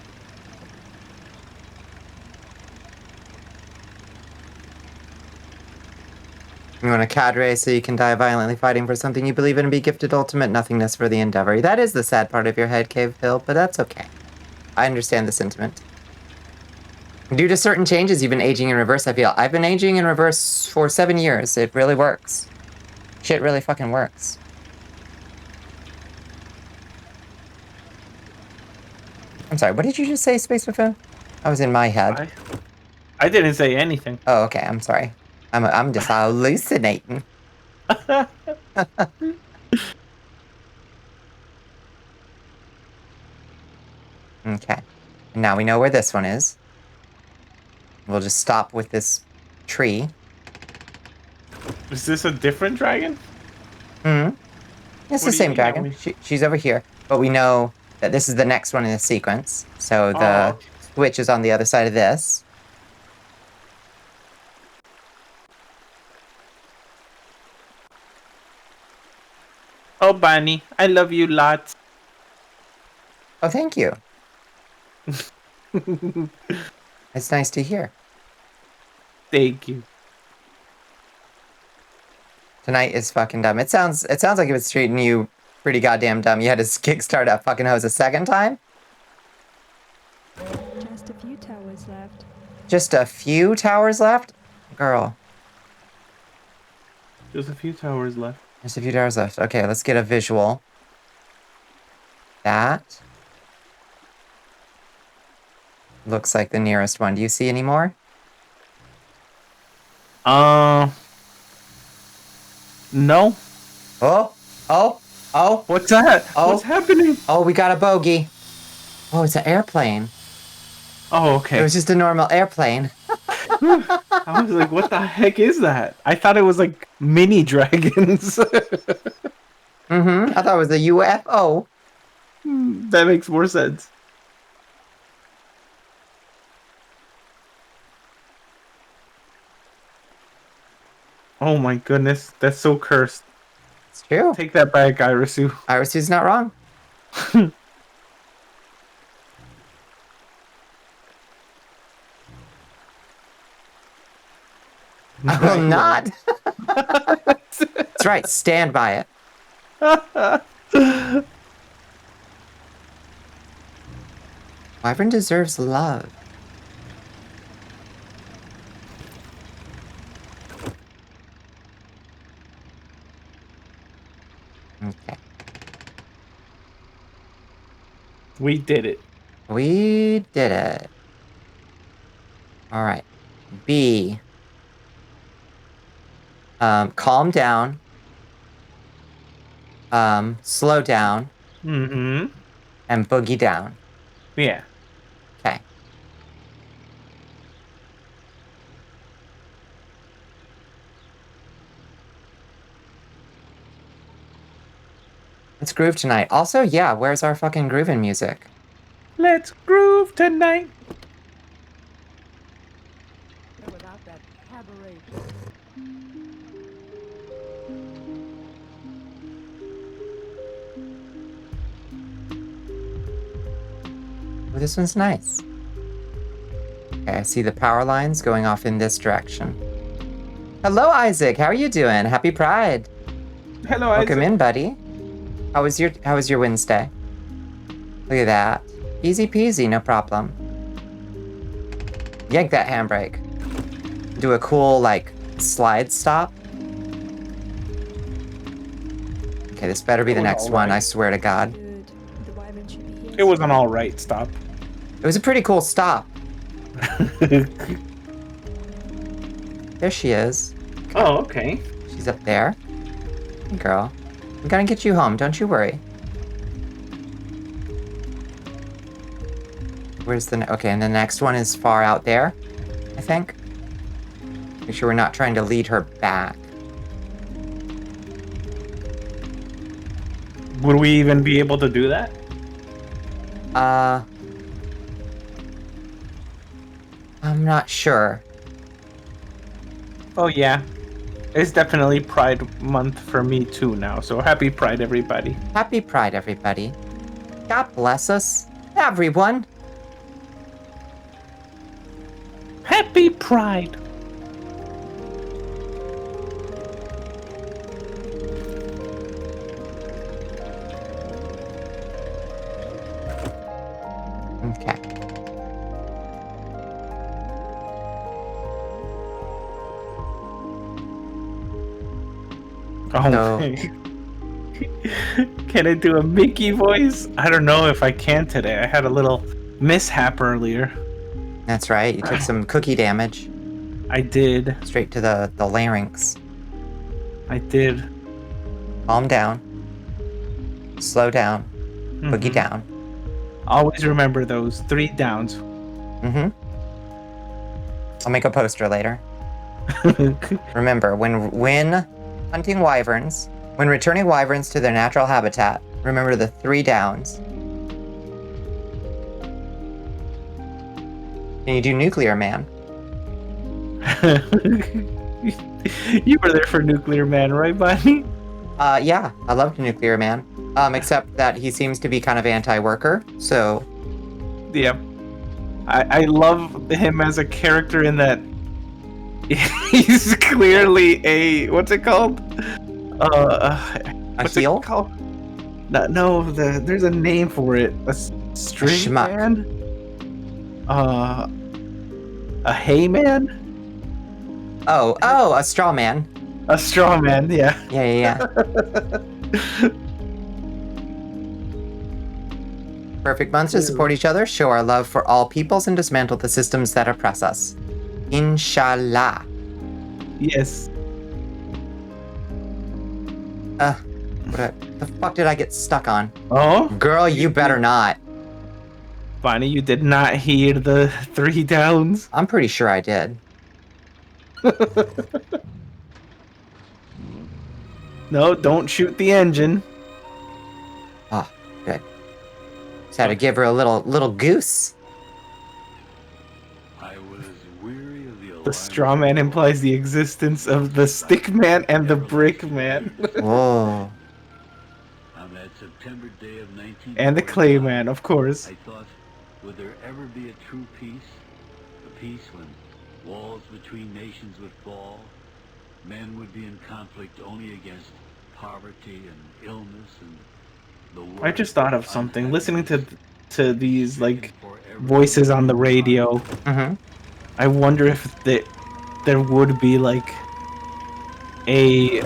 You want a cadre so you can die violently fighting for something you believe in and be gifted ultimate nothingness for the endeavor. That is the sad part of your head, Cave Hill, but that's okay. I understand the sentiment. Due to certain changes, you've been aging in reverse, I feel. I've been aging in reverse for 7 years. It really works. Shit really fucking works. I'm sorry, what did you just say, Space Buffoon? I was in my head. I didn't say anything. Oh, okay, I'm sorry. I'm just hallucinating. Okay. And now we know where this one is. We'll just stop with this tree. Is this a different dragon? Hmm. It's the What do you same mean, dragon. She's over here. But we know that this is the next one in the sequence. So the okay. switch is on the other side of this. Oh, Bonnie, I love you lots. Oh, thank you. It's nice to hear. Thank you. Tonight is fucking dumb. It sounds like it was treating you pretty goddamn dumb. You had to kickstart that fucking hose a second time? Just a few towers left. Just a few towers left? Girl. Just a few towers left. Just a few towers left. Okay, let's get a visual. That looks like the nearest one. Do you see any more? No. Oh. What's that? Oh. What's happening? Oh, we got a bogey. Oh, it's an airplane. Oh, It okay. was just a normal airplane. I was like, what the heck is that? I thought it was like mini dragons. Mm-hmm. I thought it was a UFO. That makes more sense. Oh my goodness, that's so cursed. It's true. Take that back, Irisu. Irisu's not wrong. I will not. That's right. Stand by it. Wyvern deserves love. Okay. We did it. We did it. All right. B. Calm down. Slow down. Mm-hmm. And boogie down. Yeah. Okay. Let's groove tonight. Also, yeah, where's our fucking grooving music? Let's groove tonight. So without that cabaret. Oh, this one's nice. Okay, I see the power lines going off in this direction. Hello, Isaac. How are you doing? Happy Pride. Hello, Welcome Isaac. in, buddy. How was your Wednesday? Look at that. Easy peasy, no problem. Yank that handbrake. Do a cool, like, slide stop. Okay, this better be the next one, I swear to God. Good. The wyvern should be here. It was an alright stop. It was a pretty cool stop. There she is. Oh, okay. She's up there. Hey, girl. I'm gonna get you home, don't you worry. Where's the... Okay, and the next one is far out there, I think. Make sure we're not trying to lead her back. Would we even be able to do that? I'm not sure. Oh, yeah. It's definitely Pride Month for me, too, now. So happy Pride, everybody. Happy Pride, everybody. God bless us, everyone. Happy Pride. Oh, So- can I do a Mickey voice? I don't know if I can today. I had a little mishap earlier. That's right. You took some cookie damage I did. straight to the larynx. I did. Calm down. Slow down. Boogie Mhm. down. Always remember those 3 downs. Mm-hmm. I'll make a poster later. Remember, when hunting wyverns, when returning wyverns to their natural habitat, remember the 3 downs. Can you do Nuclear Man? You were there for Nuclear Man, right, Bonnie? Yeah, I loved Nuclear Man. Except that he seems to be kind of anti-worker, so... Yep. I love him as a character in that he's clearly a what's it called? What's heel? it called? There's a name for it. A string schmuck. man? A hay man? Oh, a straw man. A straw man, yeah. Yeah. Perfect months to support each other, show our love for all peoples, and dismantle the systems that oppress us. Inshallah. Yes. What the fuck did I get stuck on? Oh? Girl, you better not. Bonnie, you did not hear the 3 downs. I'm pretty sure I did. No, don't shoot the engine. Oh, good. Just had to give her a little goose. I was weary of the The straw man implies the existence of the stick man and the brick man. Whoa. On that September day of 1945, And the clay man, of course. I thought, would there ever be a true peace? A peace when walls between nations would fall, men would be in conflict only against poverty and illness, and the world I just thought of something. Listening to these like voices on the radio, Mm-hmm. I wonder if there would be like a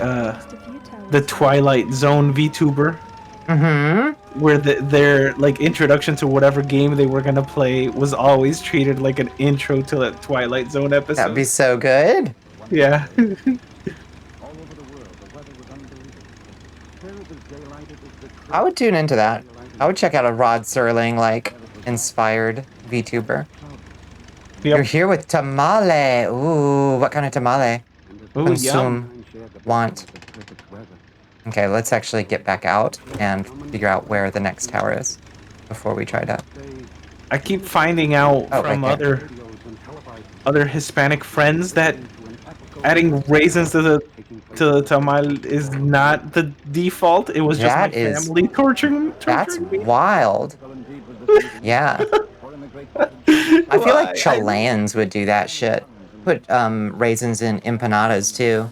the Twilight Zone VTuber, Mm-hmm. where their like introduction to whatever game they were gonna play was always treated like an intro to a Twilight Zone episode. That'd be so good. Yeah. All over the world, the weather was unbelievable. Clear as daylight, it was the I would tune into that. I would check out a Rod Serling, like, inspired VTuber. Yep. You're here with tamale. Ooh, what kind of tamale? Ooh, Consume. Want. Okay, let's actually get back out and figure out where the next tower is before we try to... I keep finding out Oh, from right there. other Hispanic friends that adding raisins to the tamal is not the default. It was just That my is- family torturing That's me. wild. Yeah. I feel like Why? Chileans would do that shit. Put raisins in empanadas too.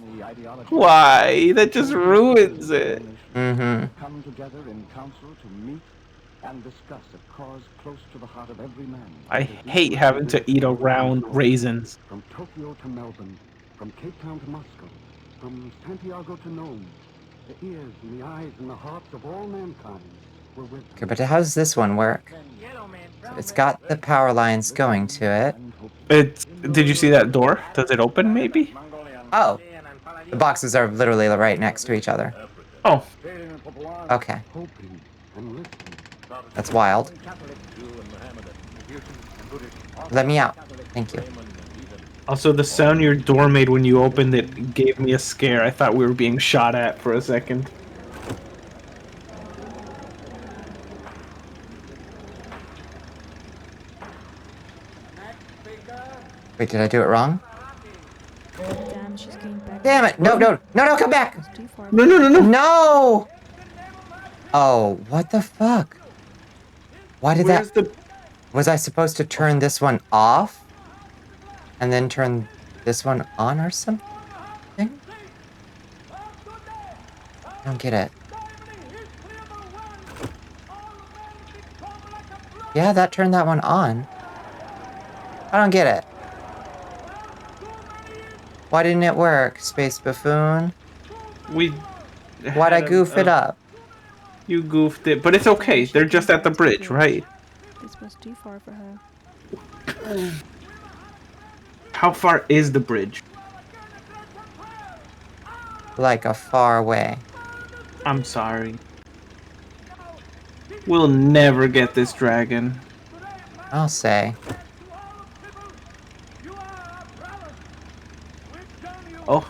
Why? That just ruins it. Mm-hmm. come together in council to meet and discuss a cause close to the heart of every man. I hate having to eat around raisins. From Tokyo to Melbourne, from Cape Town to Moscow, from Santiago to Nome, the ears and the eyes and the hearts of all mankind were with Okay, but how does this one work? So it's got the power lines going to it. Did you see that door? Does it open maybe? Oh. The boxes are literally right next to each other. Oh, Okay. hoping and listening. That's wild. Let me out. Thank you. also the sound your door made when you opened it gave me a scare. I thought we were being shot at for a second. Wait, did I do it wrong? Damn, she's going back. Damn it! No, come back! It's too far. No. No! Oh, what the fuck? Why did Where's that... the Was I supposed to turn this one off? And then turn this one on or something? I don't get it. Yeah, that turned that one on. I don't get it. Why didn't it work? Space Buffoon? we Why'd I had goof it up? You goofed it, but it's okay. They're just at the bridge, right? This was too far for her. How far is the bridge? Like a far way. I'm sorry. We'll never get this dragon. I'll say. Oh,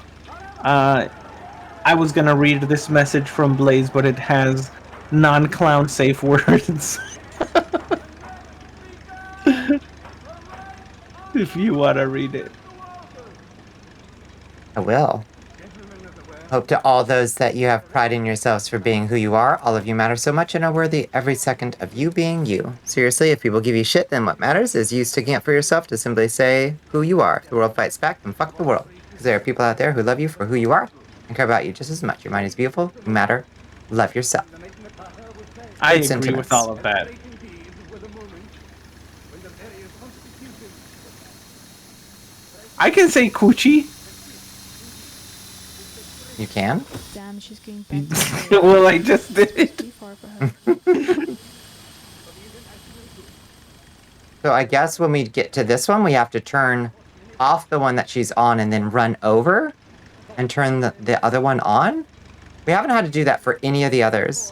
I was gonna read this message from Blaze, but it has non-clown safe words. If you wanna read it. I will. Hope to all those that you have pride in yourselves for being who you are. All of you matter so much and are worthy every second of you being you. Seriously, if people give you shit, then what matters is you sticking up for yourself to simply say who you are. If the world fights back, then fuck the world. Because there are people out there who love you for who you are and care about you just as much. Your mind is beautiful. You matter. Love yourself. I Good agree with sentiments. all of that. I can say coochie. You can? Damn, she's going back to the Well, I just did. too far for her. So I guess when we get to this one, we have to turn off the one that she's on and then run over and turn the other one on. We haven't had to do that for any of the others.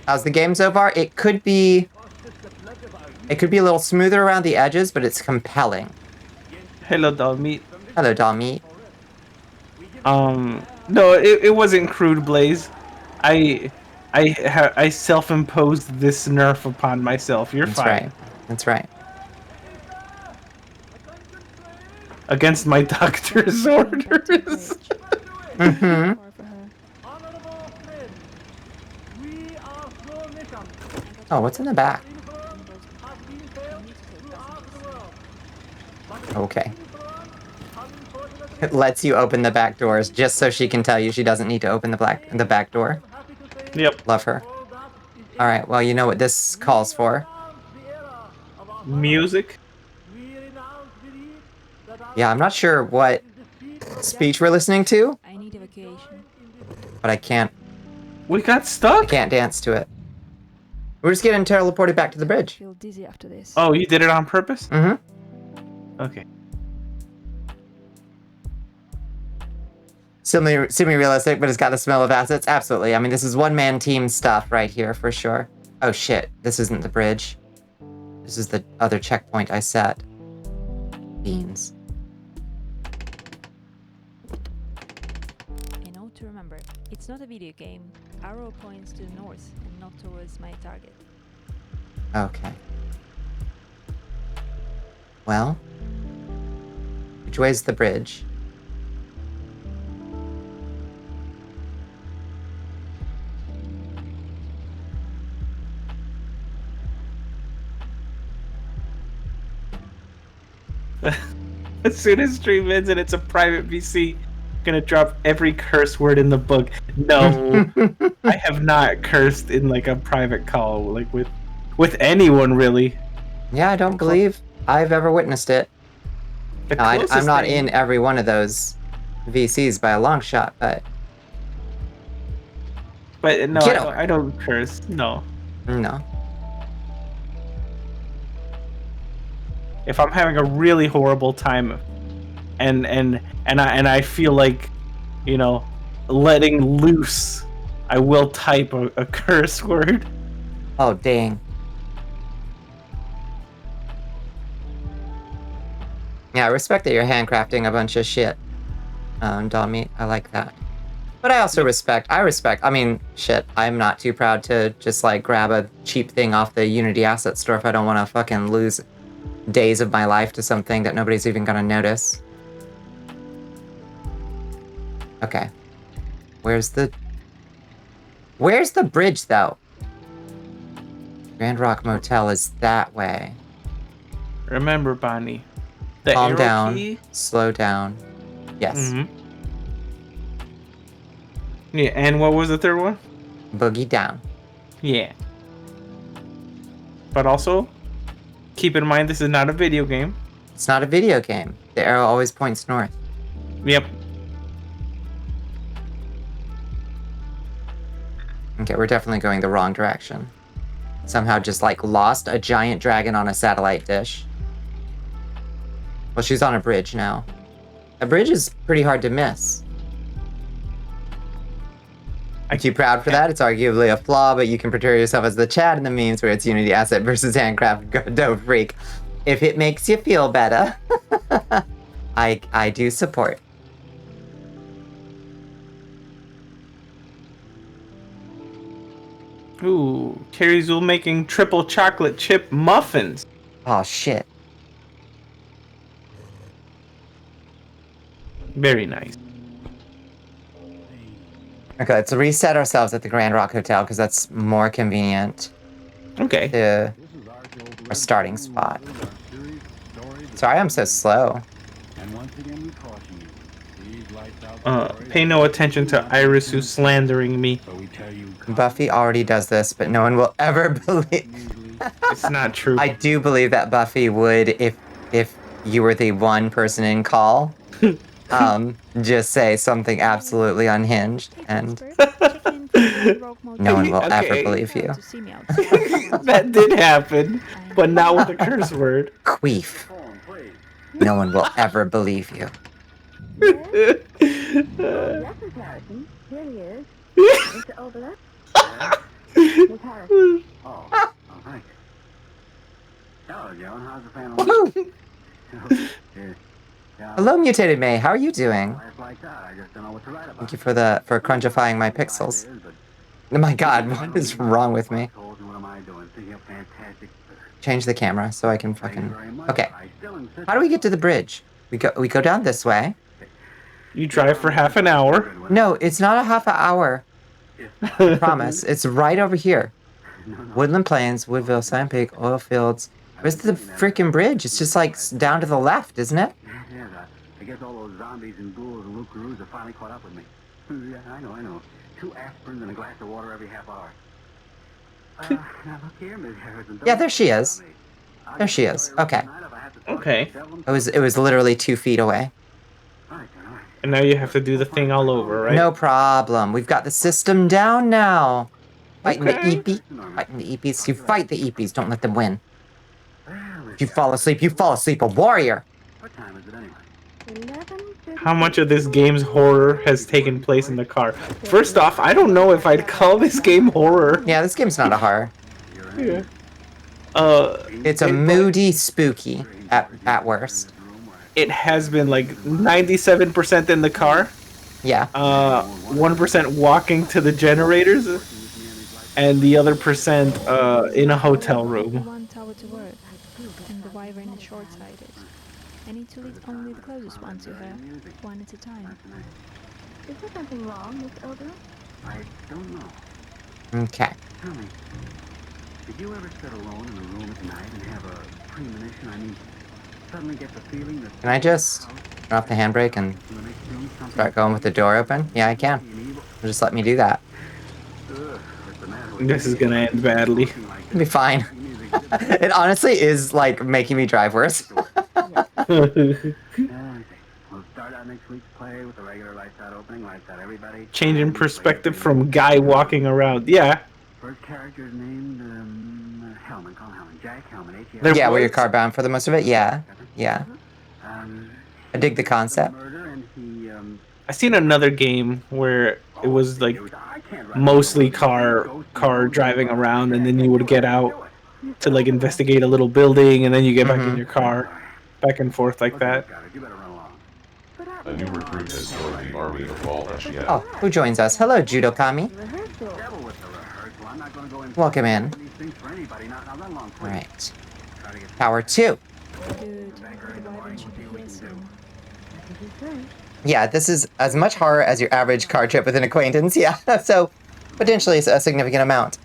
How's the game so far? It could be a little smoother around the edges, but it's compelling. Hello, dog meat. Hello, doll meat. No, it wasn't crude, Blaze. I self-imposed this nerf upon myself. You're That's fine. right. That's right. Against my doctor's orders. Mm-hmm. Far for her. Oh, what's in the back? Okay. It lets you open the back doors just so she can tell you she doesn't need to open the back door. Yep. Love her. All right. Well, you know what this calls for. Music. Yeah, I'm not sure what speech we're listening to, I need evacuation. but I can't We got stuck. dance to it. We're just getting teleported back to the I bridge. feel dizzy after this. Oh, you did it on purpose? Mm-hmm. Okay. Semi-realistic, but it's got the smell of assets. Absolutely. I mean, this is one-man team stuff right here for sure. Oh shit, this isn't the bridge. This is the other checkpoint I set. Beans. A note to remember. It's not a video game. Arrow points to the north and not towards my target. Okay. Well, which way's the bridge? As soon as stream ends and it's a private VC, I'm gonna drop every curse word in the book. No, I have not cursed in like a private call, like with anyone really. Yeah, I don't believe I've ever witnessed it. The No, I'm closest not thing- in every one of those VCs by a long shot, but But no, Get I over don't, it. I don't curse. No. no. If I'm having a really horrible time, and I feel like, you know, letting loose, I will type a curse word. Oh, dang. Yeah, I respect that you're handcrafting a bunch of shit. Domi, I like that. But I also I mean, shit, I'm not too proud to just like grab a cheap thing off the Unity asset store if I don't want to fucking lose days of my life to something that nobody's even gonna notice. Okay. Where's the bridge, though? Grand Rock Motel is that way. Remember, Bonnie, the Calm arrow down. key. Slow down. Yes. Mhm. Yeah, and what was the third one? Boogie down. Yeah. But also, keep in mind this is not a video game. It's not a video game. The arrow always points north. Yep. Okay, we're definitely going the wrong direction. Somehow just like lost a giant dragon on a satellite dish. Well, she's on a bridge now. A bridge is pretty hard to miss. I'm too proud for that. It's arguably a flaw, but you can portray yourself as the Chad in the memes where it's Unity asset versus handcraft Godot freak. If it makes you feel better, I do support. Ooh, Carrie Zool making triple chocolate chip muffins. Oh shit. Very nice. Okay, let's reset ourselves at the Grand Rock Hotel because that's more convenient Okay. to our starting spot. Sorry, I'm so slow. Pay no attention to Iris who's slandering me. Buffy already does this, but no one will ever believe. It's not true. I do believe that Buffy would, if you were the one person in call, just say something absolutely unhinged, and no one will ever believe you. That did happen, but not with a curse word. Queef. No one will ever believe you. Yes, Miss Harrison. Here he is. Mr. Overlook. Miss Harrison. Oh, thank you. Hello, Joan. How's the family? Woohoo! Hello, Mutated May. How are you doing? Like that. I just don't know what to write about. Thank you for crunchifying my pixels. Oh my god, what is wrong with me? What am I doing? Thinking of fantastic. Change the camera so I can fucking... Okay. How do we get to the bridge? We go down this way. You drive for half an hour. No, it's not a half an hour. I promise. It's right over here. Woodland Plains, Woodville, Sand Peak, oil fields. Where's the freaking bridge? It's just like down to the left, isn't it? Yeah, I guess all those zombies and ghouls and lookaroos have finally caught up with me. Yeah, I know. 2 aspirins and a glass of water every half hour. Now look here, Miss Harrison. Yeah, there she is. There she is. Okay. Okay. It was literally 2 feet away. And now you have to do the thing all over, right? No problem. We've got the system down now. Fighting the Okay. EP. Fighting the EPs. You fight the EPs. Don't let them win. If you fall asleep, you fall asleep a warrior. What time is it anyway? How much of this game's horror has taken place in the car? First off, I don't know if I'd call this game horror. Yeah, this game's not a horror. Yeah. It's a moody spooky at worst. It has been like 97% in the car. Yeah. 1% walking to the generators, and the other percent in a hotel room. One tower to work, and the wyvern is short-sighted. I need to lead only the closest one to her, one at a time. Is there something wrong, Miss Overlook? I don't know. Okay. Tell me, did you ever sit alone in a room at night and have a premonition? I mean, suddenly get the feeling that... Can I just turn off the handbrake and start going with the door open? Yeah, I can. Just let me do that. This is gonna end badly. It'll be fine. It honestly is like making me drive worse. We'll start out next week's play with the regular lights out opening, lights out everybody. Changing perspective from guy walking around. Yeah. First character's named Hellman. Call him Hellman. Jack Hellman. There Yeah, were your was- car bound for the most of it? Yeah. Yeah. I dig the concept. Murder, and he, I seen another game where it was like mostly car driving around, and then you would get out to like investigate a little building, and then you get back in your car, back and forth like that. You better run along. A new recruit has joined the army of Ball Ashiana. Oh, who joins us? Hello, Judo Kami. Rehearsal. Devil with the rehearsal. I'm not going to go in. Welcome in. These things for anybody. Not run along, please. Alright. Try to get Power 2. Good, the wyvern should be here soon. Yeah, this is as much horror as your average car trip with an acquaintance. Yeah, so potentially a significant amount.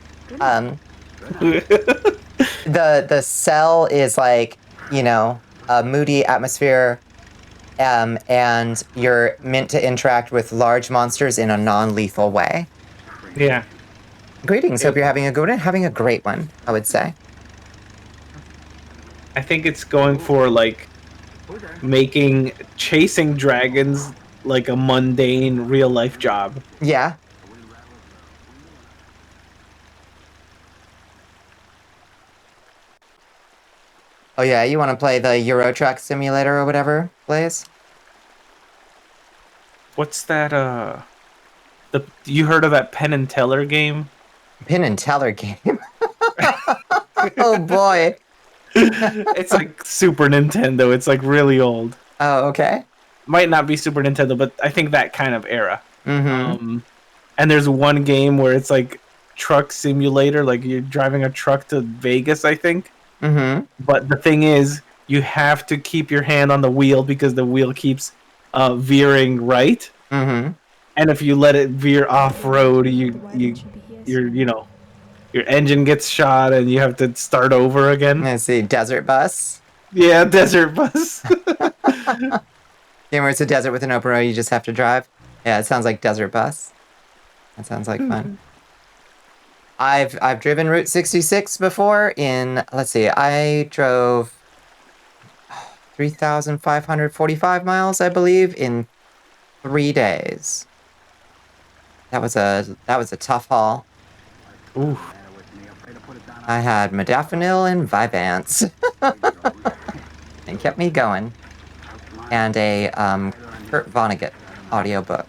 The cell is like, you know, a moody atmosphere, and you're meant to interact with large monsters in a non-lethal way. Yeah. Greetings, hope you're having a good one. Having a great one, I would say. I think it's going for like making chasing dragons like a mundane real life job. Yeah. Oh yeah, you want to play the Euro Truck Simulator or whatever, Blaze? What's that? You heard of that Penn and Teller game? Penn and Teller game. Oh boy. It's like Super Nintendo. It's like really old. Oh, okay. Might not be Super Nintendo, but I think that kind of era. Mm-hmm. And there's one game where it's like truck simulator, like you're driving a truck to Vegas, I think. Mm-hmm. But the thing is, you have to keep your hand on the wheel because the wheel keeps veering right. Mm-hmm. And if you let it veer off road, your engine gets shot and you have to start over again. Let's see, Desert Bus. Yeah, Desert Bus. Yeah, where it's a desert with an open road, you just have to drive. Yeah, it sounds like Desert Bus. That sounds like fun. I've driven Route 66 before in, let's see, I drove 3,545 miles, I believe, in 3 days. That was a tough haul. Ooh. I had modafinil and Vyvanse. And kept me going. And a Kurt Vonnegut audiobook.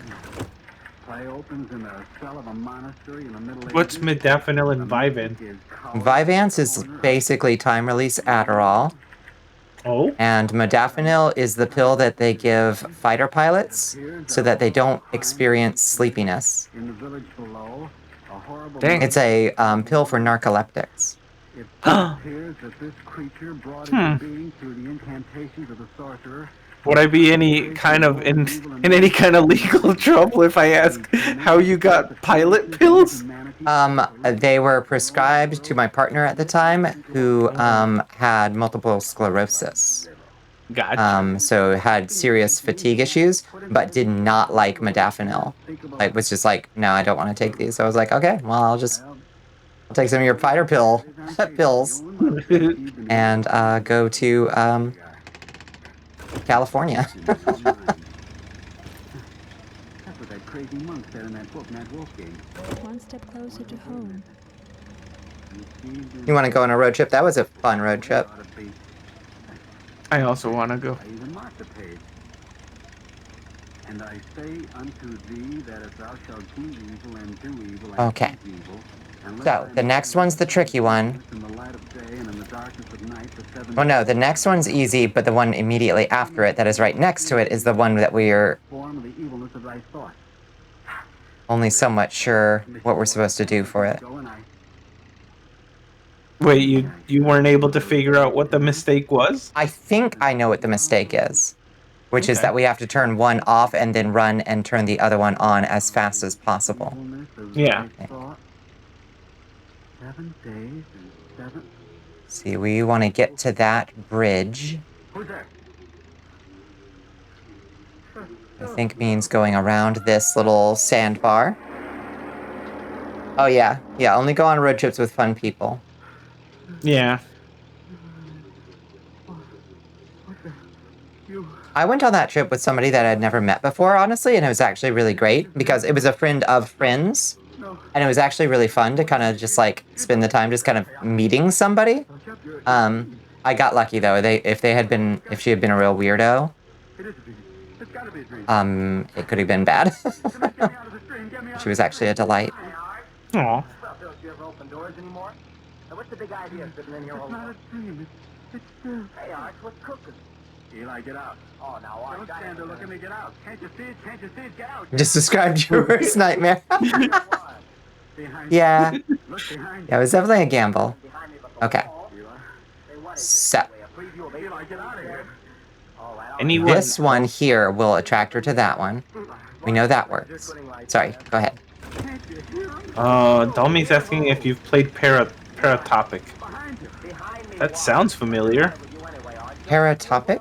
What's modafinil and Vyvanse? Vyvanse is basically time-release Adderall. Oh? And modafinil is the pill that they give fighter pilots so that they don't experience sleepiness. Dang. It's a pill for narcoleptics. Would I be any kind of in any kind of legal trouble if I ask how you got pilot pills? They were prescribed to my partner at the time who had multiple sclerosis. Gotcha. So had serious fatigue issues, but did not like modafinil. Like, was just like, no, I don't want to take these. So I was like, okay, well, I'll take some of your fighter pills and go to California. One step closer to home. You want to go on a road trip? That was a fun road trip. I also want to go. Okay. So, the next one's the tricky one. Well, no, the next one's easy, but the one immediately after it, that is right next to it, is the one that we're only somewhat sure what we're supposed to do for it. Wait, you weren't able to figure out what the mistake was? I think I know what the mistake is, which is Okay. that we have to turn one off and then run and turn the other one on as fast as possible. Yeah. See, we want to get to that bridge. I think means going around this little sandbar. Oh yeah, yeah, only go on road trips with fun people. Yeah. I went on that trip with somebody that I'd never met before, honestly, and it was actually really great because it was a friend of friends, and it was actually really fun to kind of just like spend the time just kind of meeting somebody. I got lucky though. If she had been a real weirdo, it could have been bad. She was actually a delight. Aw. What's the big idea sitting in here all alone? Hey, Arch, what's cooking? Eli, get out. Oh, now, Arch, don't stand there. Look at me. Get out. Can't you see it? Can't you see it? Get out. Just described your worst nightmare. Yeah. Yeah, it was definitely a gamble. Okay. So, Anyone? this one here will attract her to that one. We know that works. Sorry, go ahead. Dalmi's asking if you've played Paratopic. That sounds familiar. Paratopic?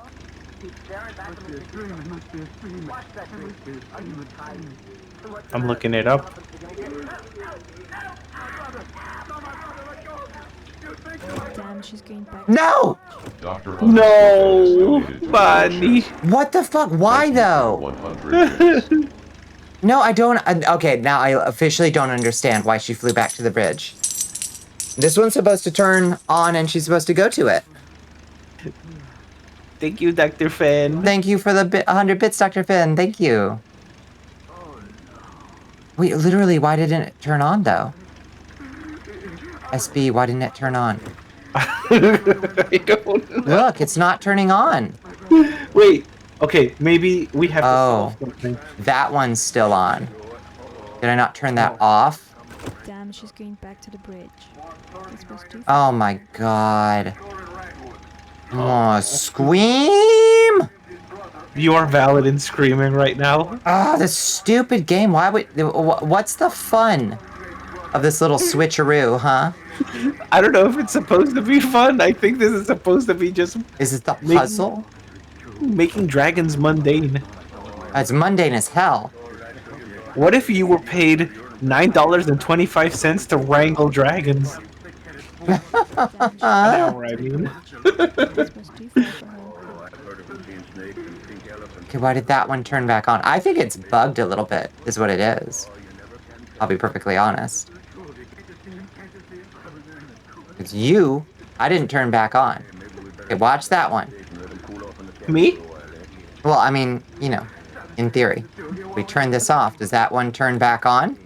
I'm looking it up. Damn, she's going back. No! Dr. No, Donated to Bonnie. What the fuck? Why Thank you for though? 100 bits. No, I don't. Okay, now I officially don't understand why she flew back to the bridge. This one's supposed to turn on and she's supposed to go to it. Thank you, Dr. Fan. Thank you for the 100 bits, Dr. Finn. Thank you. Wait, literally, why didn't it turn on though? SB, why didn't it turn on? I don't know. Look, it's not turning on. Wait. Okay, maybe we have to Oh. solve something. That one's still on. Did I not turn that off? Damn, she's going back to the bridge. This was too Oh my god. Oh, scream! You are valid in screaming right now. Ah, this stupid game. Why would... What's the fun of this little switcheroo, huh? I don't know if it's supposed to be fun. I think this is supposed to be just Is it the Maybe- puzzle? making dragons mundane. It's mundane as hell. What if you were paid $9.25 to wrangle dragons? Damn, An hour, I mean. this was too far for her. Okay, why did that one turn back on? I think it's bugged a little bit, is what it is. I'll be perfectly honest. It's you. I didn't turn back on. Okay, watch that one. Me? Well, I mean, you know, in theory. We turn this off. Does that one turn back on?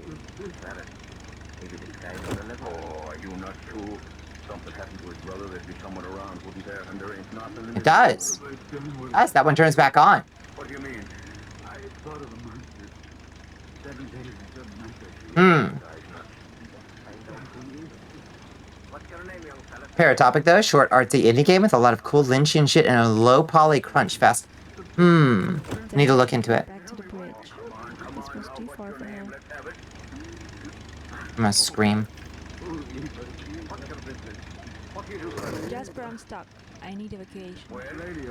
It does. Yes, that one turns back on. Hmm. Paratopic though, short artsy indie game with a lot of cool Lynchian shit and a low poly crunch fest. Hmm. Need to look into it. Back to the bridge. This was too far for her. I'm gonna scream. Jasper, I'm stuck. I need evacuation.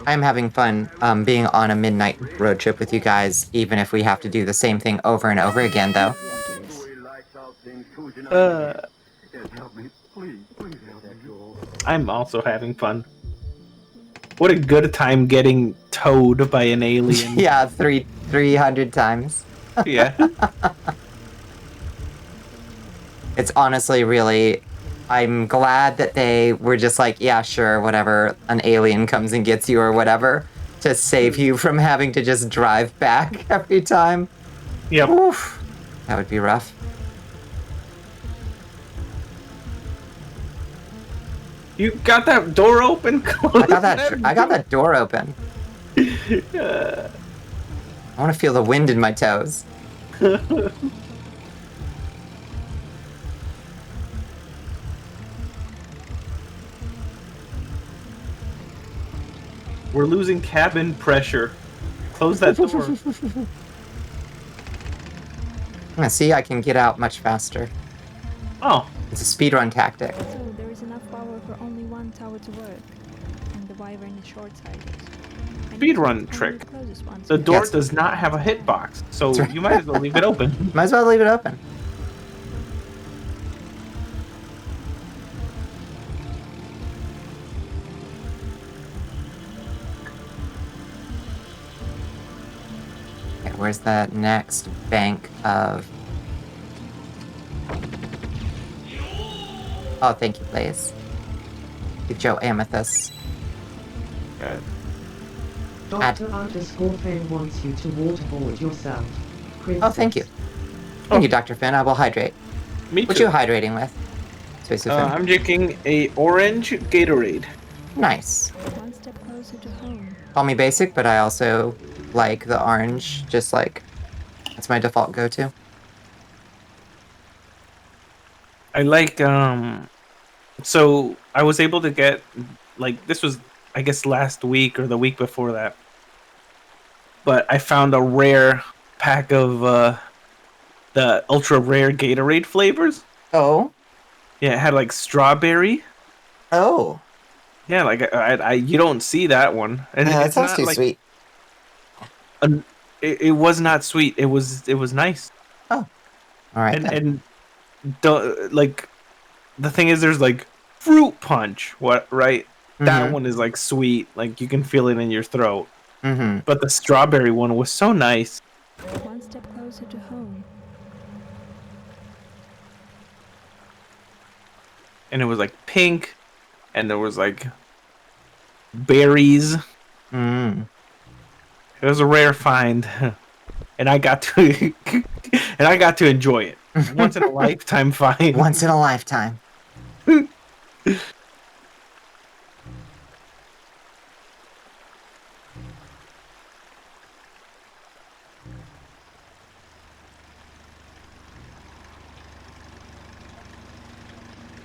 I'm having fun being on a midnight road trip with you guys, even if we have to do the same thing over and over again, though. After this. I'm also having fun. What a good time getting towed by an alien. Yeah, 300 times. Yeah. It's honestly really... I'm glad that they were just like, yeah, sure, whatever, an alien comes and gets you or whatever, to save you from having to just drive back every time. Yep. Oof. That would be rough. You got that door open? I got that door open. I want to feel the wind in my toes. We're losing cabin pressure. Close that door. See, I can get out much faster. Oh, It's a speedrun tactic. So there is enough power for only one tower to work. And the wyvern is short-sighted. I need to Speedrun find only trick. the closest ones. the door Yes. does not have a hitbox, so That's right. you might as well leave it open. Might as well leave it open. Okay, where's the next bank of... Oh, thank you, Blaze. Good Joe Amethyst. Good. Dr_Finn wants you to waterboard yourself. Oh, thank you. Thank you, Dr. Finn. I will hydrate. Me What too. you hydrating with? Space Finn. I'm drinking a orange Gatorade. Nice. One step closer to home. Call me basic, but I also like the orange. Just like, that's my default go-to. I like so I was able to get, like, this was I guess last week or the week before that, but I found a rare pack of the ultra rare Gatorade flavors. Oh. Yeah, it had like strawberry. Oh. Yeah, like I you don't see that one. And Yeah, that it's sounds not too like sweet. It was not sweet. It was nice. All right. then. And like the thing is, there's like fruit punch. What right? That Mhm. one is like sweet, like you can feel it in your throat. Mhm. But the strawberry one was so nice. One step closer to home. And it was like pink, and there was like berries. Mm. It was a rare find, and I got to enjoy it. Once in a lifetime find. Once in a lifetime.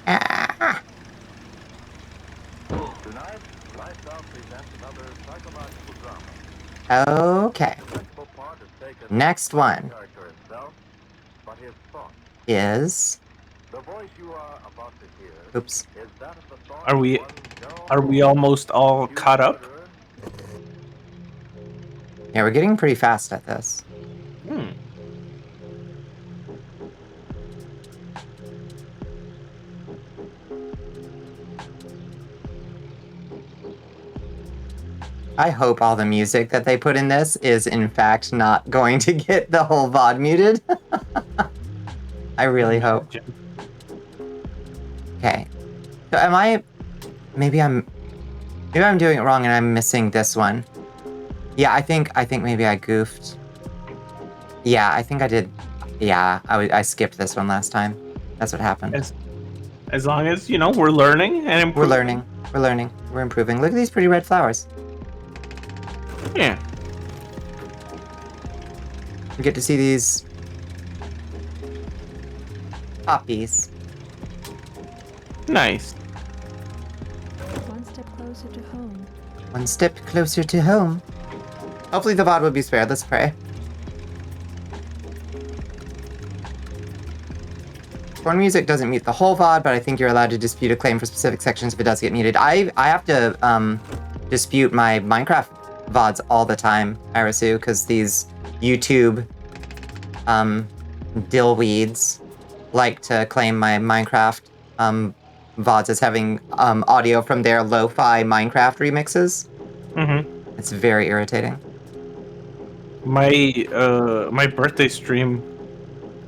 Ah. Tonight, Lifestyle presents another psychological drama. Okay. The principal part is taken Next not one the character himself, but his thoughts. is. The voice you are about to hear Oops. is that of the thought Are we of one are we almost all accused caught up? murderer. Yeah, we're getting pretty fast at this. Hmm. I hope all the music that they put in this is in fact not going to get the whole VOD muted. I really hope. Okay. So am I... Maybe I'm doing it wrong and I'm missing this one. Yeah, I think maybe I goofed. Yeah, I think I did. Yeah, I skipped this one last time. That's what happened. As long as, you know, we're learning and improving. We're learning. We're improving. Look at these pretty red flowers. Yeah. We get to see these poppies. Nice. One step closer to home. One step closer to home. Hopefully the VOD will be spared. Let's pray. Porn music doesn't mute the whole VOD, but I think you're allowed to dispute a claim for specific sections if it does get muted. I have to dispute my Minecraft VODs all the time, Irasu, because these YouTube dillweeds like to claim my Minecraft VODs as having audio from their lo-fi Minecraft remixes. Mm-hmm. It's very irritating. My birthday stream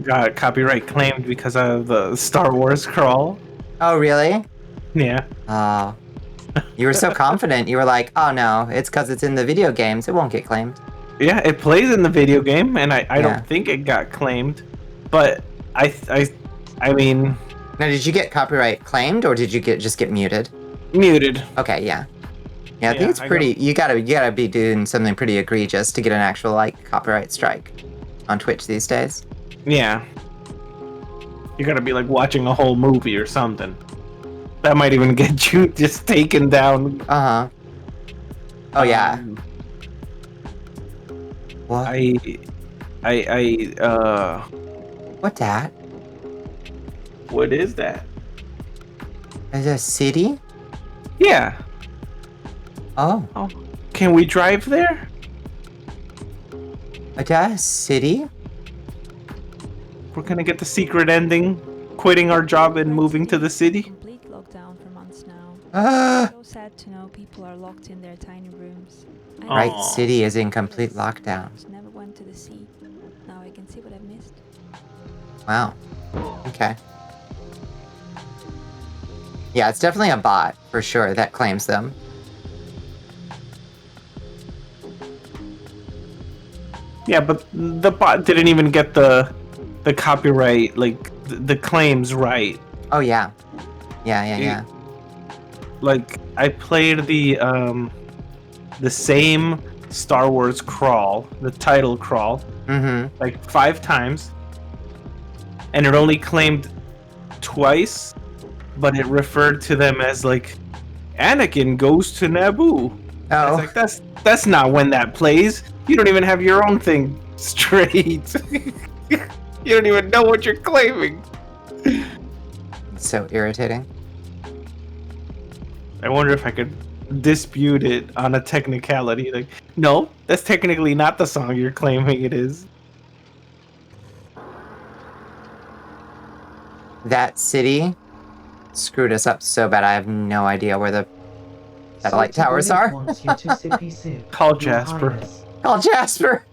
got copyright claimed because of the Star Wars crawl. Oh, really? Yeah. Oh. You were so confident. You were like, oh no, it's because it's in the video games. It won't get claimed. Yeah, it plays in the video game, and I Yeah. don't think it got claimed. But I mean, Now, did you get copyright claimed or did you just get muted? muted. Okay, yeah. Yeah, I think Yeah, it's pretty. You gotta be doing something pretty egregious to get an actual like copyright strike on Twitch these days. Yeah. You gotta be like watching a whole movie or something. That might even get you just taken down. Uh huh. Oh yeah. Um, What? What that? What is that? Is it a city? Yeah. Oh, Oh, can we drive there? is that a city? We're gonna get the secret ending, quitting our job and moving to the city. Complete lockdown for months now. Ah. So sad to know people are locked in their tiny rooms. I Aw. Right, never city is in went complete to the lockdown. beach, never went to the sea. Now I can see what I've missed. Wow. Okay. Yeah, it's definitely a bot for sure that claims them. Yeah, but the bot didn't even get the copyright, like the claims right. Oh yeah. Yeah. It- Like I played the same Star Wars crawl, the title crawl, Mm-hmm. like 5 times, and it only claimed twice, but it referred to them as like Anakin goes to Naboo. Oh. It's like that's not when that plays. You don't even have your own thing straight. You don't even know what you're claiming. It's so irritating. I wonder if I could dispute it on a technicality. Like, no, that's technically not the song you're claiming it is. That city screwed us up so bad. I have no idea where the satellite towers Salty are. Bonnet wants you to sippy sip, Call Your Jasper. Highness. Call Jasper.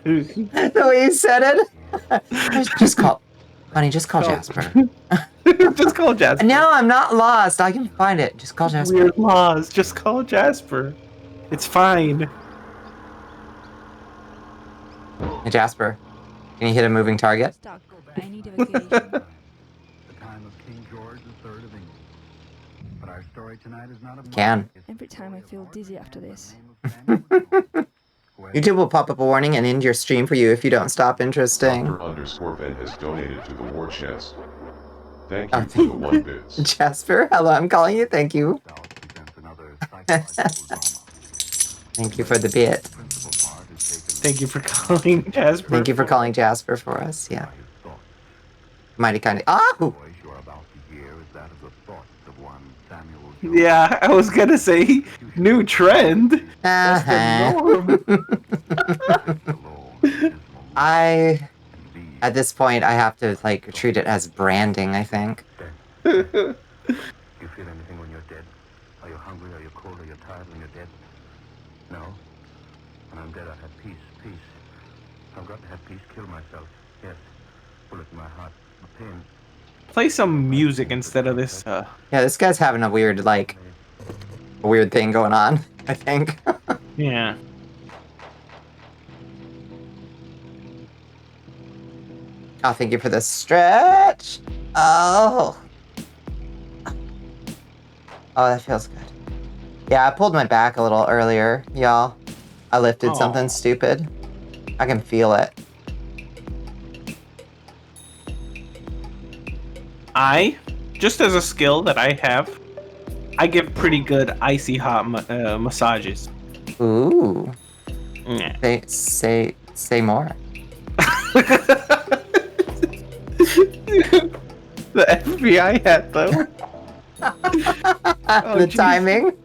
The way you said it. Just call. Honey, just call Jasper. Just call Jasper. No, I'm not lost. I can find it. Just call Jasper. Weird laws. Just call Jasper. It's fine. Hey, Jasper. Can you hit a moving target? Stuck. I need evacuation. The time of King George III of England. But our story tonight is not of Can. Every time I feel dizzy after this. YouTube will pop up a warning and end your stream for you if you don't stop. Interesting. Dr_Ven has donated to the war chest. Thank Oh, you for the 1 bits. Jasper, hello, I'm calling you. Thank you. Thank you for the bit. Thank you for calling Jasper. Thank you for calling Jasper for us. Yeah. Mighty kind of. Oh! Yeah, I was gonna say new trend. That's Uh-huh. the norm. At this point, I have to like treat it as branding. I think. You feel anything when you're dead? Are you hungry? Are you cold? Are you tired when you're dead? No. When I'm dead, I have peace. Peace. If I've got to have peace, kill myself. Yes. Bullet in my heart. The pain. Play some music instead of this. Yeah, this guy's having a weird thing going on. I think. Yeah. Oh, thank you for the stretch. Oh. Oh, that feels good. Yeah, I pulled my back a little earlier, y'all. I lifted something stupid. I can feel it. Just as a skill that I have, I give pretty good icy hot massages. Ooh. Yeah. Say more. The FBI hat, though. The timing.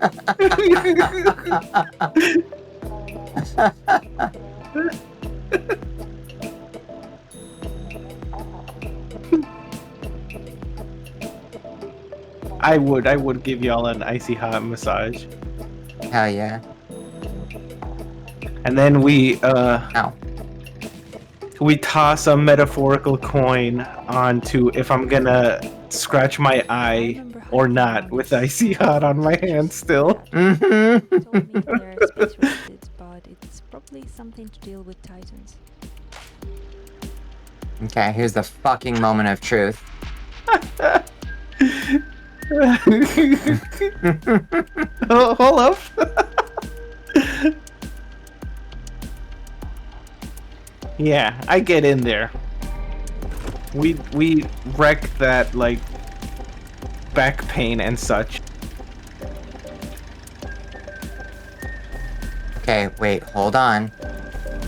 I would give y'all an icy hot massage. Hell yeah. And then we Ow. we toss a metaphorical coin onto if I'm gonna scratch my eye or not with icy hot on my hand still. Mm-hmm. They told me they're space related, but it's probably something to deal with Titans. Okay, here's the fucking moment of truth. Oh, hold up. Yeah, I get in there. We wreck that like back pain and such. Okay, wait, hold on.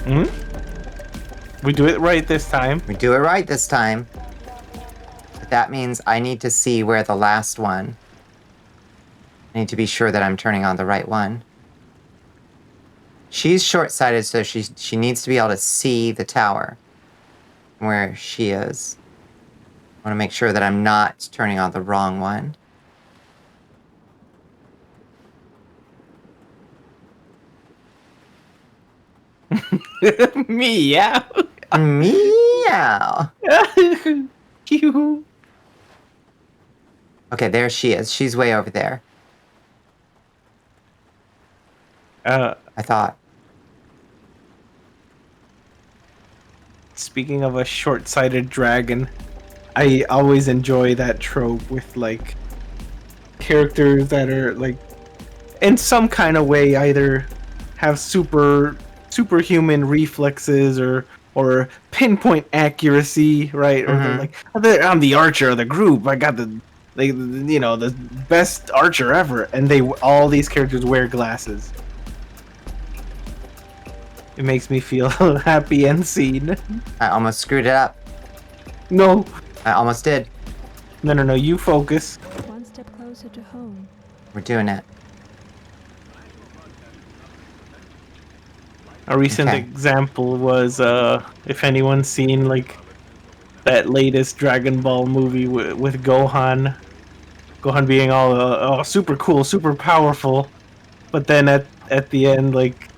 Hmm? We do it right this time. We do it right this time. But that means I need to see where the last one. I need to be sure that I'm turning on the right one. She's short-sighted, so she needs to be able to see the tower where she is. I want to make sure that I'm not turning on the wrong one. Meow. Meow. Cute. Okay, there she is. She's way over there. I thought. Speaking of a short-sighted dragon, I always enjoy that trope with like characters that are like in some kind of way either have superhuman reflexes or pinpoint accuracy, right? Or they're like, I'm the archer of the group. I got the best archer ever, and all these characters wear glasses. It makes me feel happy and seen. I almost screwed it up. No. I almost did. No, you focus. One step closer to home. We're doing it. A recent example was, if anyone's seen, like, that latest Dragon Ball movie with Gohan, Gohan being all super cool, super powerful, but then at the end, like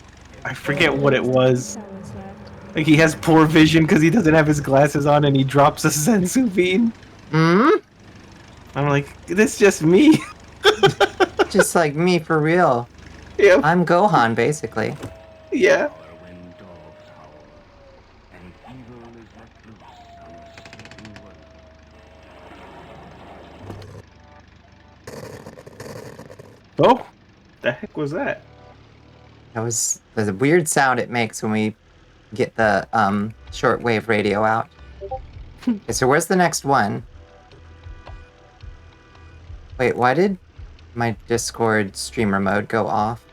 I forget what it was. Towers left. Like he has poor vision because he doesn't have his glasses on, and he drops a sensu bean. Hmm? I'm like, this just me. Just like me for real. Yeah, I'm Gohan, basically. yeah. When dogs howl, and evil is let loose on the sleeping world. Oh, the heck was that? That was the weird sound it makes when we get the shortwave radio out. Okay, so where's the next one? Wait, why did my Discord streamer mode go off?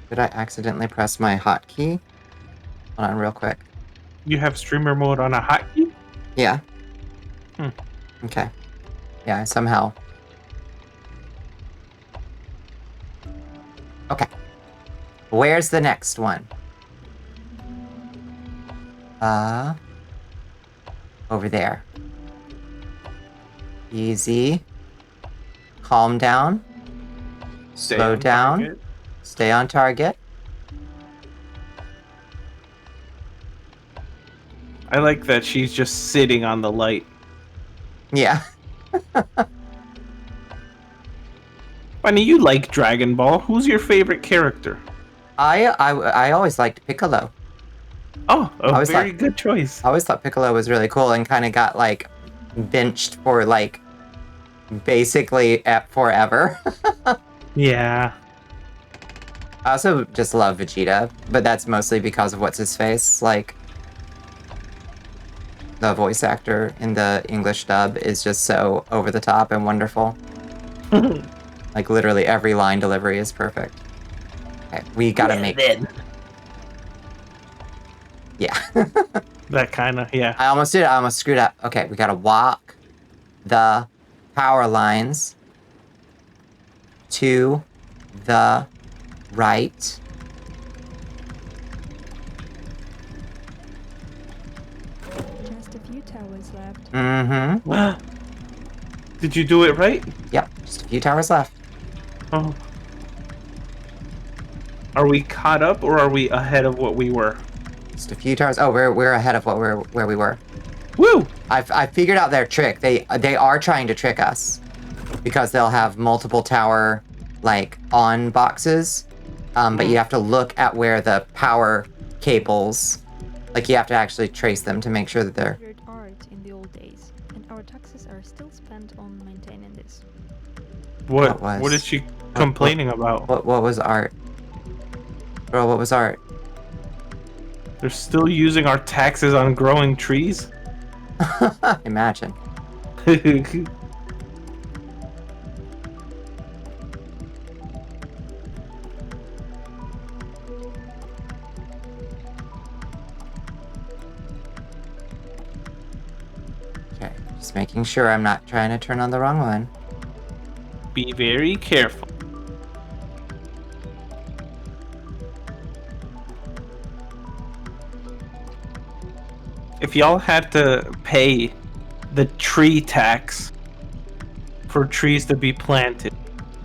Did I accidentally press my hotkey? Hold on real quick. You have streamer mode on a hotkey? Yeah. Hmm. Okay. Yeah, somehow. Okay. Where's the next one? Over there. Easy. Calm down. Stay Slow on down. target. Stay on target. I like that she's just sitting on the light. Yeah. Funny, you like Dragon Ball. Who's your favorite character? I always liked Piccolo. Oh, a I was very like- good choice. I always thought Piccolo was really cool and kind of got like benched for like basically at forever. Yeah. I also just love Vegeta, but that's mostly because of what's his face. Like the voice actor in the English dub is just so over the top and wonderful. Like literally every line delivery is perfect. Okay, we gotta make. Yeah. That kind of, yeah. I almost did it. I almost screwed up. Okay, we gotta walk the power lines to the right. Just a few towers left. Mm-hmm. Did you do it right? Yep, just a few towers left. Oh. Are we caught up or are we ahead of what we were? Just a few towers. Oh, we're ahead of where we were. Woo! I figured out their trick. They are trying to trick us because they'll have multiple tower like on boxes, but you have to look at where the power cables. Like you have to actually trace them to make sure that they're. Considered art in the old days, and our taxes are still spent on maintaining this. What? was- What is she complaining about? What was art? Bro, what was art? They're still using our taxes on growing trees? Imagine. Okay, just making sure I'm not trying to turn on the wrong one. Be very careful. If y'all had to pay the tree tax for trees to be planted,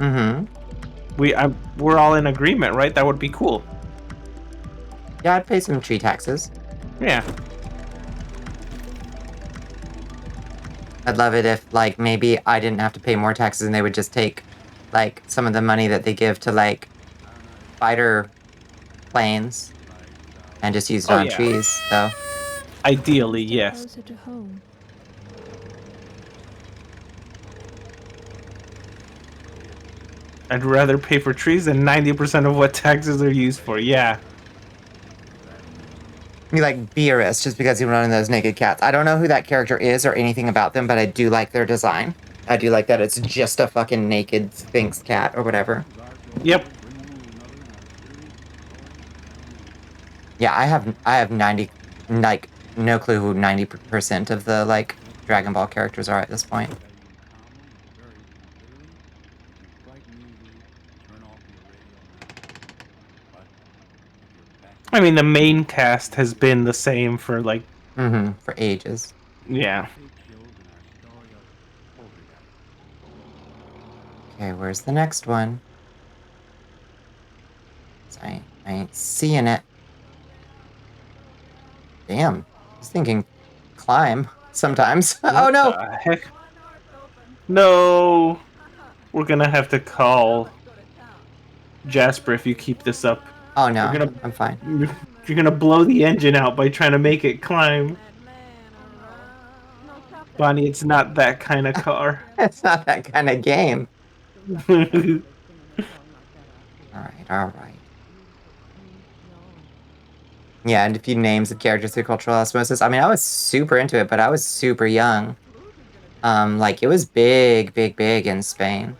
Mm-hmm. we're all in agreement, right? That would be cool. Yeah, I'd pay some tree taxes. Yeah. I'd love it if, like, maybe I didn't have to pay more taxes and they would just take, like, some of the money that they give to, like, fighter planes and just use it Oh, on yeah. trees, so. Ideally, yes. Closer to home. I'd rather pay for trees than 90% of what taxes are used for. Yeah. You like Beerus just because he run in those naked cats. I don't know who that character is or anything about them, but I do like their design. I do like that it's just a fucking naked Sphinx cat or whatever. Yep. Yeah, I have 90, like, no clue who 90% of the, like, Dragon Ball characters are at this point. I mean, the main cast has been the same for, like, Mm-hmm, for ages. yeah. Okay, where's the next one? I ain't seeing it. Damn. I was thinking climb sometimes. Oh What no! the heck? No! We're gonna have to call Jasper if you keep this up. Oh You're no, gonna I'm fine. you're gonna blow the engine out by trying to make it climb. Bonnie, it's not that kind of car. It's not that kind of game. Yeah, Alright. Yeah, and a few names of characters through cultural osmosis. I mean, I was super into it, but I was super young. Like, it was big in Spain.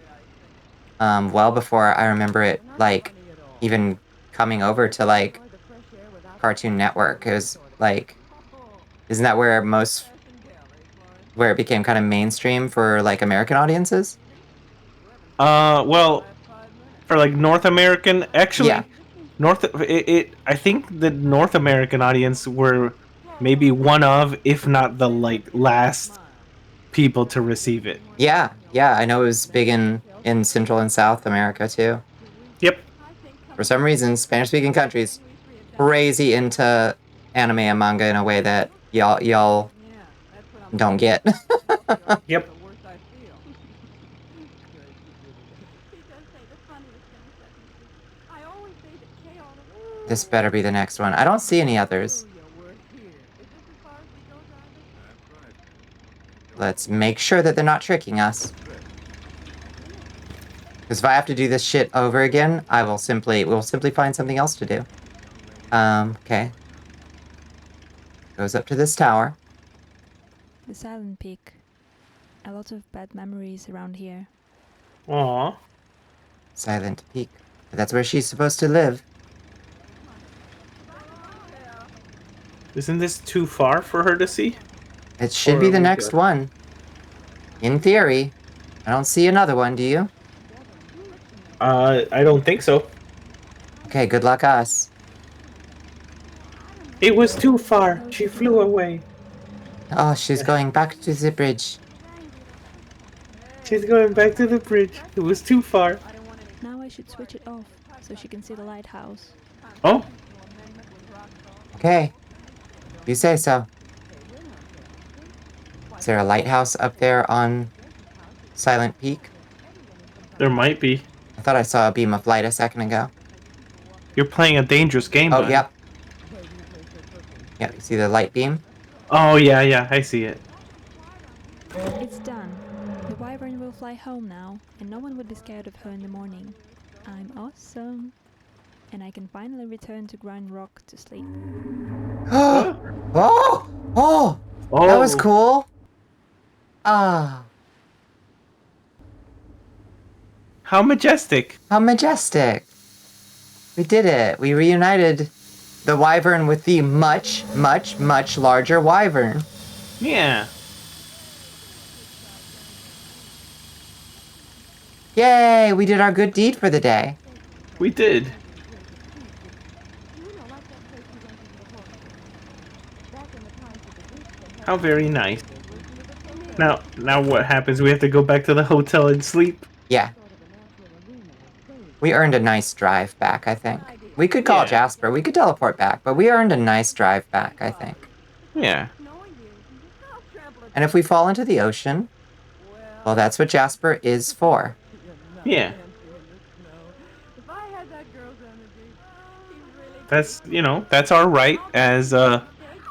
Well before I remember it, like, even coming over to, like, Cartoon Network. It was, like, isn't that where it became kind of mainstream for, like, American audiences? well, for like North American, actually, Yeah. I think the North American audience were maybe one of, if not the like last people to receive it. Yeah, I know it was big in Central and South America, too. Yep. For some reason, Spanish-speaking countries crazy into anime and manga in a way that y'all don't get. Yep. This better be the next one. I don't see any others. Let's make sure that they're not tricking us. Because if I have to do this shit over again, we'll simply find something else to do. Okay. Goes up to this tower. The Silent Peak. A lot of bad memories around here. Aw. Silent Peak. That's where she's supposed to live. Isn't this too far for her to see? It should Or be are the we next good? one. In theory. I don't see another one, do you? I don't think so. Okay, good luck us. It was too far. She flew away. Oh, she's going back to the bridge. She's going back to the bridge. It was too far. Now I should switch it off so she can see the lighthouse. Oh, Okay. You say so. Is there a lighthouse up there on Silent Peak? there might be. I thought I saw a beam of light a second ago. You're playing a dangerous game. Oh, Buddy. yep. Yep, you see the light beam? Oh, yeah, I see it. It's done. The wyvern will fly home now, and no one will be scared of her in the morning. I'm awesome. And I can finally return to Grind Rock to sleep. Oh! Oh! Oh, That was cool! Ah, How majestic. how majestic! We did it! We reunited the wyvern with the much larger wyvern. Yeah. Yay! We did our good deed for the day. We did. How very nice. Now what happens? We have to go back to the hotel and sleep? Yeah. We earned a nice drive back, I think. We could call Yeah. Jasper. We could teleport back, but we earned a nice drive back, I think. Yeah. And if we fall into the ocean, well, that's what Jasper is for. Yeah. That's, that's our right as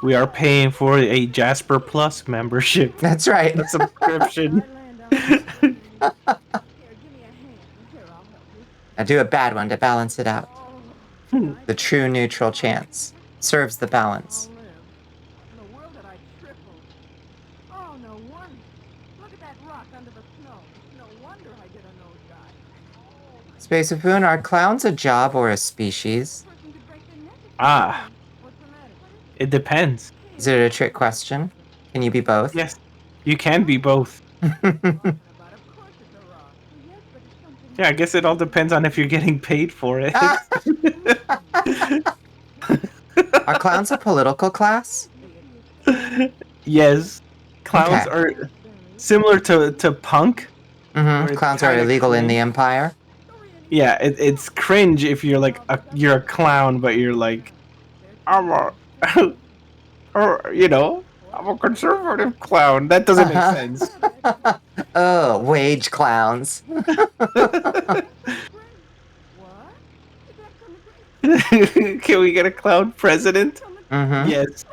we are paying for a Jasper Plus membership. That's right. A subscription. Now do a bad one to balance it out. The true neutral chance serves the balance. Oh, no wonder. Look at that rock under the snow. No wonder I get a nosedive. Space Spoon, are clowns a job or a species? Ah, What's the matter? it depends. Is it a trick question? Can you be both? Yes, you can be both. Yeah, I guess it all depends on if you're getting paid for it. Are clowns a political class? Yes, clowns Okay. are similar to punk. Mm-hmm. it's Clowns are kinda illegal in the cringe. Empire. Yeah, it's cringe if you're like you're a clown, but you're like, I'm a, or I'm a conservative clown. That doesn't make sense. Oh, wage clowns. What? Is that from the great? Can we get a clown president? Mm-hmm. Yes.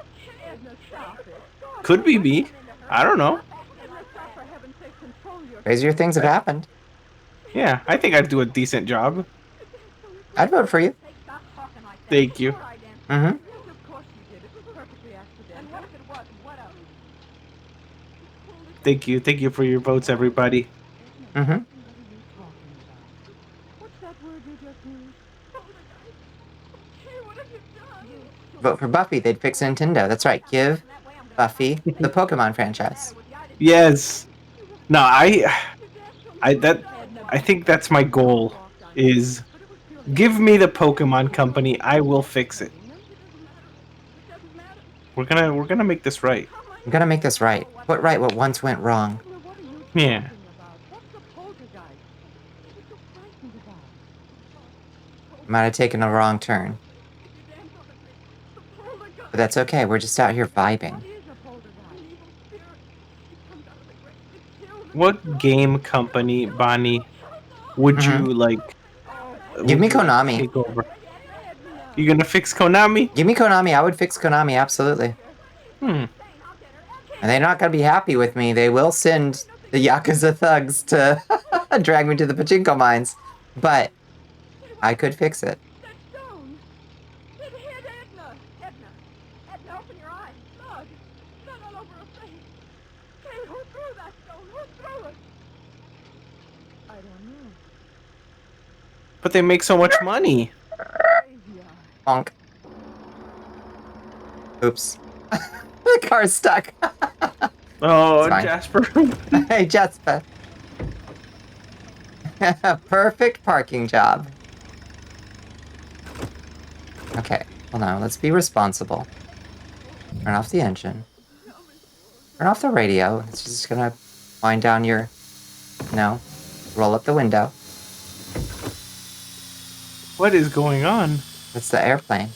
Edna, stop it. Stop Could it. be me. I don't know. Edna, stop, for heaven's sake, control your... Crazier things have happened. Yeah, I think I'd do a decent job. I'd vote for you. Stop talking like that. Thank you. Sure I did. Mm-hmm. Yes, of course you did. It was perfectly accidental. And what if it wasn't? What else? Thank you. Thank you for your votes, everybody. Mm-hmm. What are you talking about? What's that word you just used? Hey, what have you done? Vote for Buffy. They'd fix Nintendo. That's right. Give Buffy the Pokemon franchise. Yes. No, I think that's my goal. Is give me the Pokemon Company. I will fix it. We're gonna make this right. I'm gonna make this right. Put right what once went wrong. Yeah. What's the poltergeist? What are you frightened about? Might have taken a wrong turn. But that's okay. We're just out here vibing. What is a poltergeist? What game company, Bonnie, would you like? Give me would you like to Konami. take over? You gonna fix Konami? Give me Konami. I would fix Konami, absolutely. Hmm. And they're not gonna be happy with me. They will send the Yakuza thugs to drag me to the pachinko mines. But I could fix it. That stone! It hit Edna! Edna! Edna, open your eyes! Blood! Blood all over her face! Hey, who threw that stone? Who threw it? I don't know. But they make so much money. Crazy eye. Bonk. Oops. The car's stuck. Oh, It's fine. Jasper. Hey, Jasper. Perfect parking job. Okay, hold on. Let's be responsible. Turn off the engine. Turn off the radio. It's just gonna wind down your... No. Roll up the window. What is going on? That's the airplane.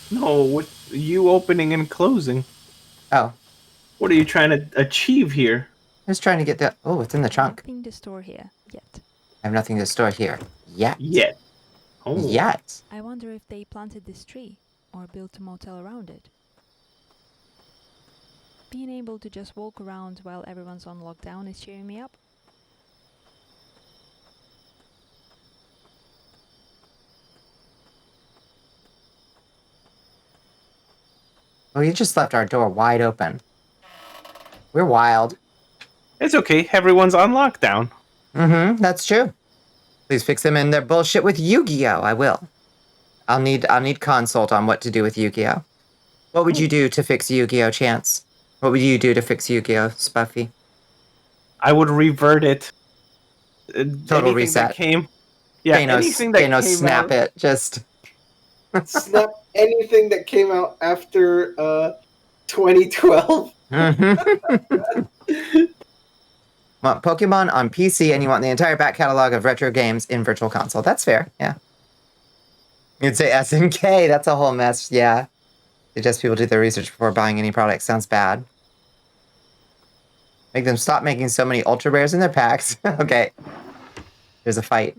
No, with you opening and closing. Oh, What are you trying to achieve here? I was trying to get the... Oh, it's in the trunk. Nothing to store here yet. I have nothing to store here. Yet. Yet. Oh. Yet. I wonder if they planted this tree or built a motel around it. Being able to just walk around while everyone's on lockdown is cheering me up. Well, you just left our door wide open. We're wild. It's okay. Everyone's on lockdown. Mm-hmm, that's true. Please fix them in their bullshit with Yu-Gi-Oh! I will. I'll need consult on what to do with Yu-Gi-Oh! What would you do to fix Yu-Gi-Oh, Chance? What would you do to fix Yu-Gi-Oh, Spuffy? I would revert it. Total Anything reset. That came, yeah, anything that Thanos, came snap out, it. Just snap anything that came out after 2012. Want Pokemon on PC and you want the entire back catalog of retro games in Virtual Console. That's fair, yeah. You'd say SNK, that's a whole mess, yeah. Suggest people do their research before buying any product. Sounds bad. Make them stop making so many Ultra Rares in their packs. Okay. There's a fight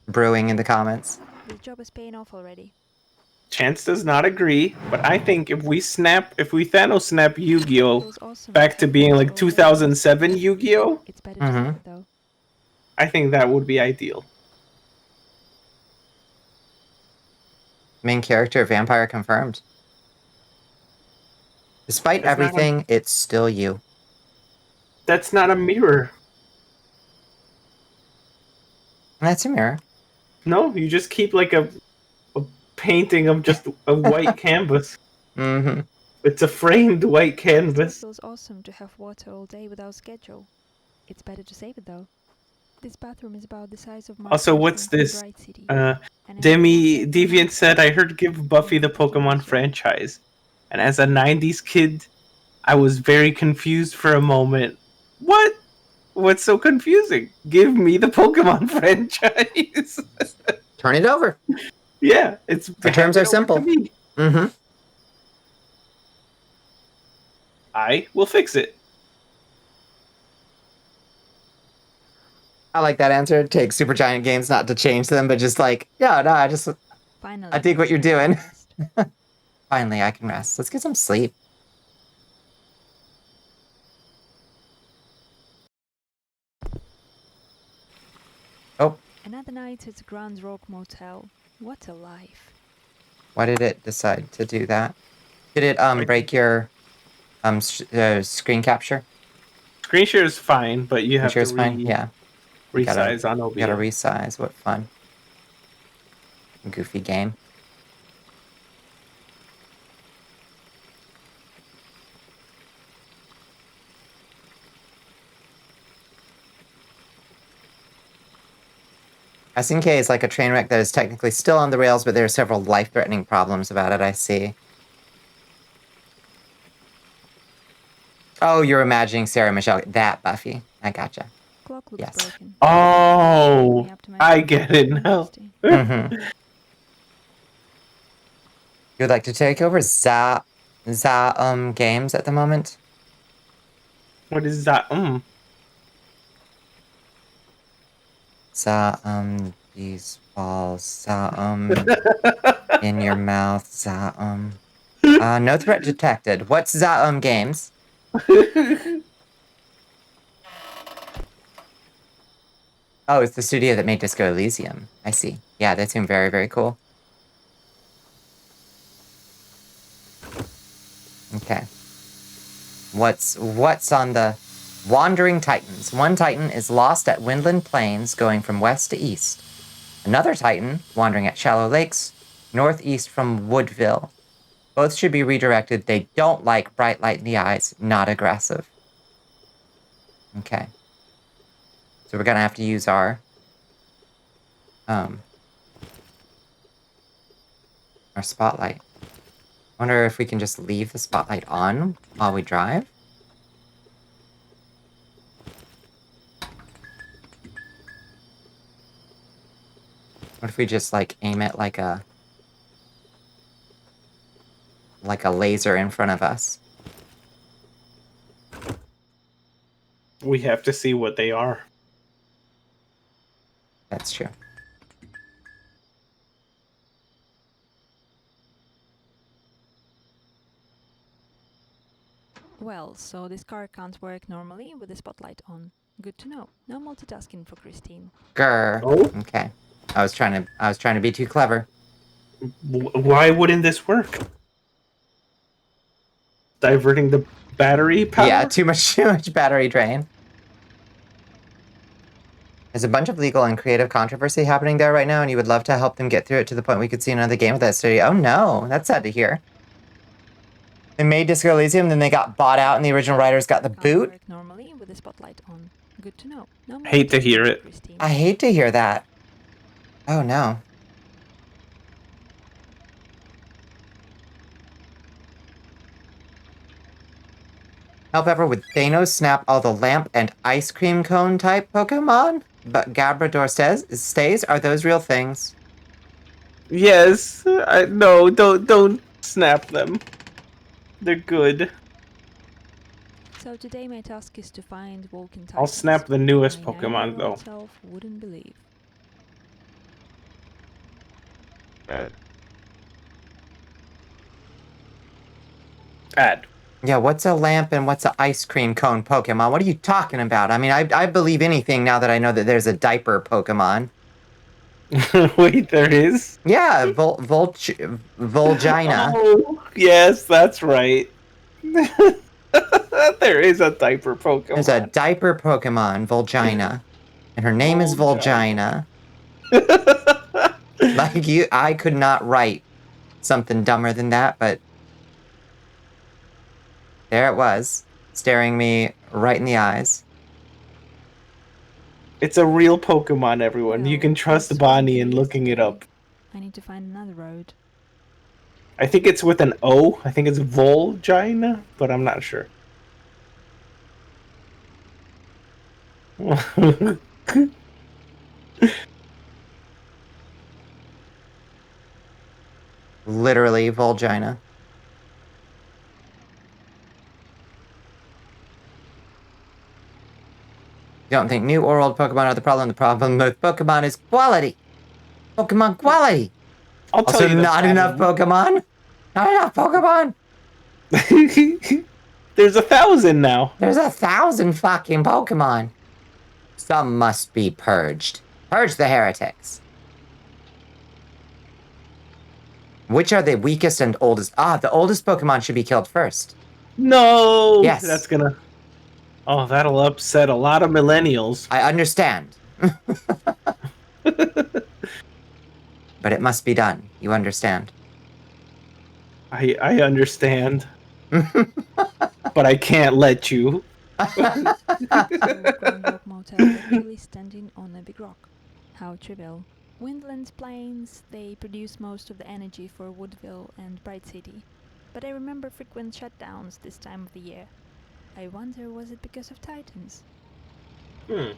brewing in the comments. This job is paying off already. Chance does not agree, but I think if we Thanos snap Yu-Gi-Oh Feels awesome back to have being this like all 2007 Yu-Gi-Oh, It's better to save it though. I think that would be ideal. Main character vampire confirmed. Despite That's not everything, it's still you. That's not a mirror. That's a mirror. No, you just keep like a painting of just a white canvas. Mm-hmm. It's a framed white It canvas. feels awesome to have water all day without schedule. It's better to save it though. This bathroom is about the size of my Also, what's bathroom in this? Bright City. Uh, And I Demi have Deviant said, I heard give Buffy the Pokemon franchise. And as a 90s kid, I was very confused for a moment. What? What's so confusing? Give me the Pokemon franchise. Turn it over. Yeah, it's The terms are hand it over simple. to me. Mm-hmm. I will fix it. I like that answer. It takes Supergiant Games not to change them, but just like, yeah, no, Finally, I dig what you're doing. rest. Finally, I can rest. Let's get some sleep. Oh, Another night at the Grand Rock Motel. What a life. why did it decide to do that? Did it break your screen capture? Screen share is fine, but you have Sure, to it's fine. Yeah, resize on you gotta OBS. resize. What fun. Goofy game. SNK is like a train wreck that is technically still on the rails, but there are several life-threatening problems about it, I see. Oh, you're imagining Sarah Michelle. That Buffy. I gotcha. Clock looks Yes. broken. Oh, Me up to my I feet. get it now. Nasty. Mm-hmm. You would like to take over Games at the moment? What is that? These balls, in your mouth, no threat detected. What's Games? Oh, it's the studio that made Disco Elysium. I see. Yeah, they seem very, very cool. Okay. What's on the Wandering Titans? One Titan is lost at Windland Plains, going from west to east. Another Titan, wandering at Shallow Lakes, northeast from Woodville. Both should be redirected. They don't like bright light in the eyes, not aggressive. Okay. So we're gonna have to use our spotlight. Wonder if we can just leave the spotlight on while we drive? What if we just, like, aim it like a laser in front of us? We have to see what they are. That's true. Well, so this car can't work normally with the spotlight on. Good to know. No multitasking for Christine. Grr. Oh? Okay. I was trying to be too clever. Why wouldn't this work? Diverting the battery power? Yeah, too much battery drain. There's a bunch of legal and creative controversy happening there right now, and you would love to help them get through it to the point we could see another game with that studio. Oh no, that's sad to hear. They made Disco Elysium, then they got bought out, and the original writers got the Can't boot. work normally with the spotlight on. Good to know. No Hate to hear multitasking for it. Christine. I hate to hear that. Oh no. Help ever with Thanos snap all the lamp and ice cream cone type Pokemon? But Gabrador stays? Are those real things? Yes. No, don't snap them. They're good. So today my task is to find walking I'll titans. snap the newest My Pokemon 9-year-old though. self wouldn't believe. Add. Add. Yeah, what's a lamp and what's a ice cream cone Pokemon? What are you talking about? I mean, I believe anything now that I know that there's a diaper Pokemon. Wait, there is? Yeah, Volgina. Oh, yes, that's right. There is a diaper Pokemon. There's a diaper Pokemon, Volgina. And her name is Volgina. Like you, I could not write something dumber than that, but there it was, staring me right in the eyes. It's a real Pokemon, everyone. You Well, can trust this Bonnie wasn't in the looking it yesterday. up. I need to find another road. I think it's with an O. I think it's Volgina, but I'm not sure. Literally, Volgina. You don't think new or old Pokemon are the problem? The problem with Pokemon is quality. Pokemon quality. I'll tell Also, you the not enough Pokemon. Not enough Pokemon. There's 1,000 now. There's 1,000 fucking Pokemon. Some must be purged. Purge the heretics. Which are the weakest and oldest? Ah, the oldest Pokemon should be killed first. No. Yes. That's gonna. Oh, that'll upset a lot of millennials. I understand. But it must be done. You understand. I understand. But I can't let you. Groundhog Motel actually standing on a big rock. How trivial. Windland Plains, they produce most of the energy for Woodville and Bright City. But I remember frequent shutdowns this time of the year. I wonder, was it because of Titans? I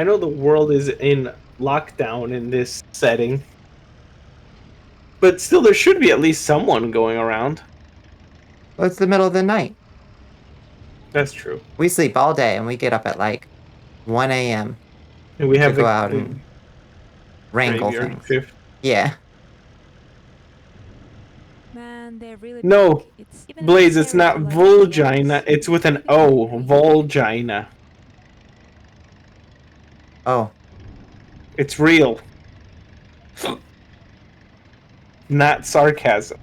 know the world is in lockdown in this setting. But still, there should be at least someone going around. Well, it's the middle of the night. That's true. We sleep all day and we get up at like 1 a.m. And we have to go out and wrangle graveyard things. shift. Yeah. Man, they're really No, big. It's even Blaze, it's scary not to, like, Volgina. realize It's with an really O. big. Volgina. Oh. It's real. Not sarcasm.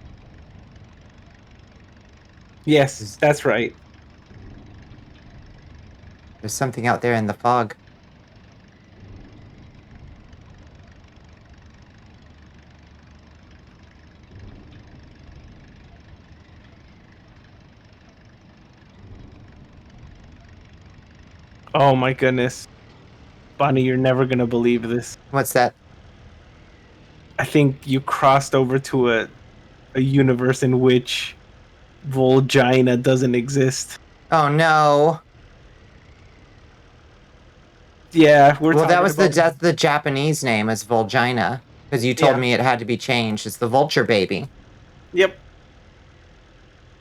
Yes, that's right. There's something out there in the fog. Oh my goodness. Bonnie, you're never gonna believe this. What's that? I think you crossed over to a universe in which Volgina doesn't exist. Oh no. Yeah, Well, that was the Japanese name is Volgina. Because you told Yeah. me it had to be changed. It's the vulture baby. Yep.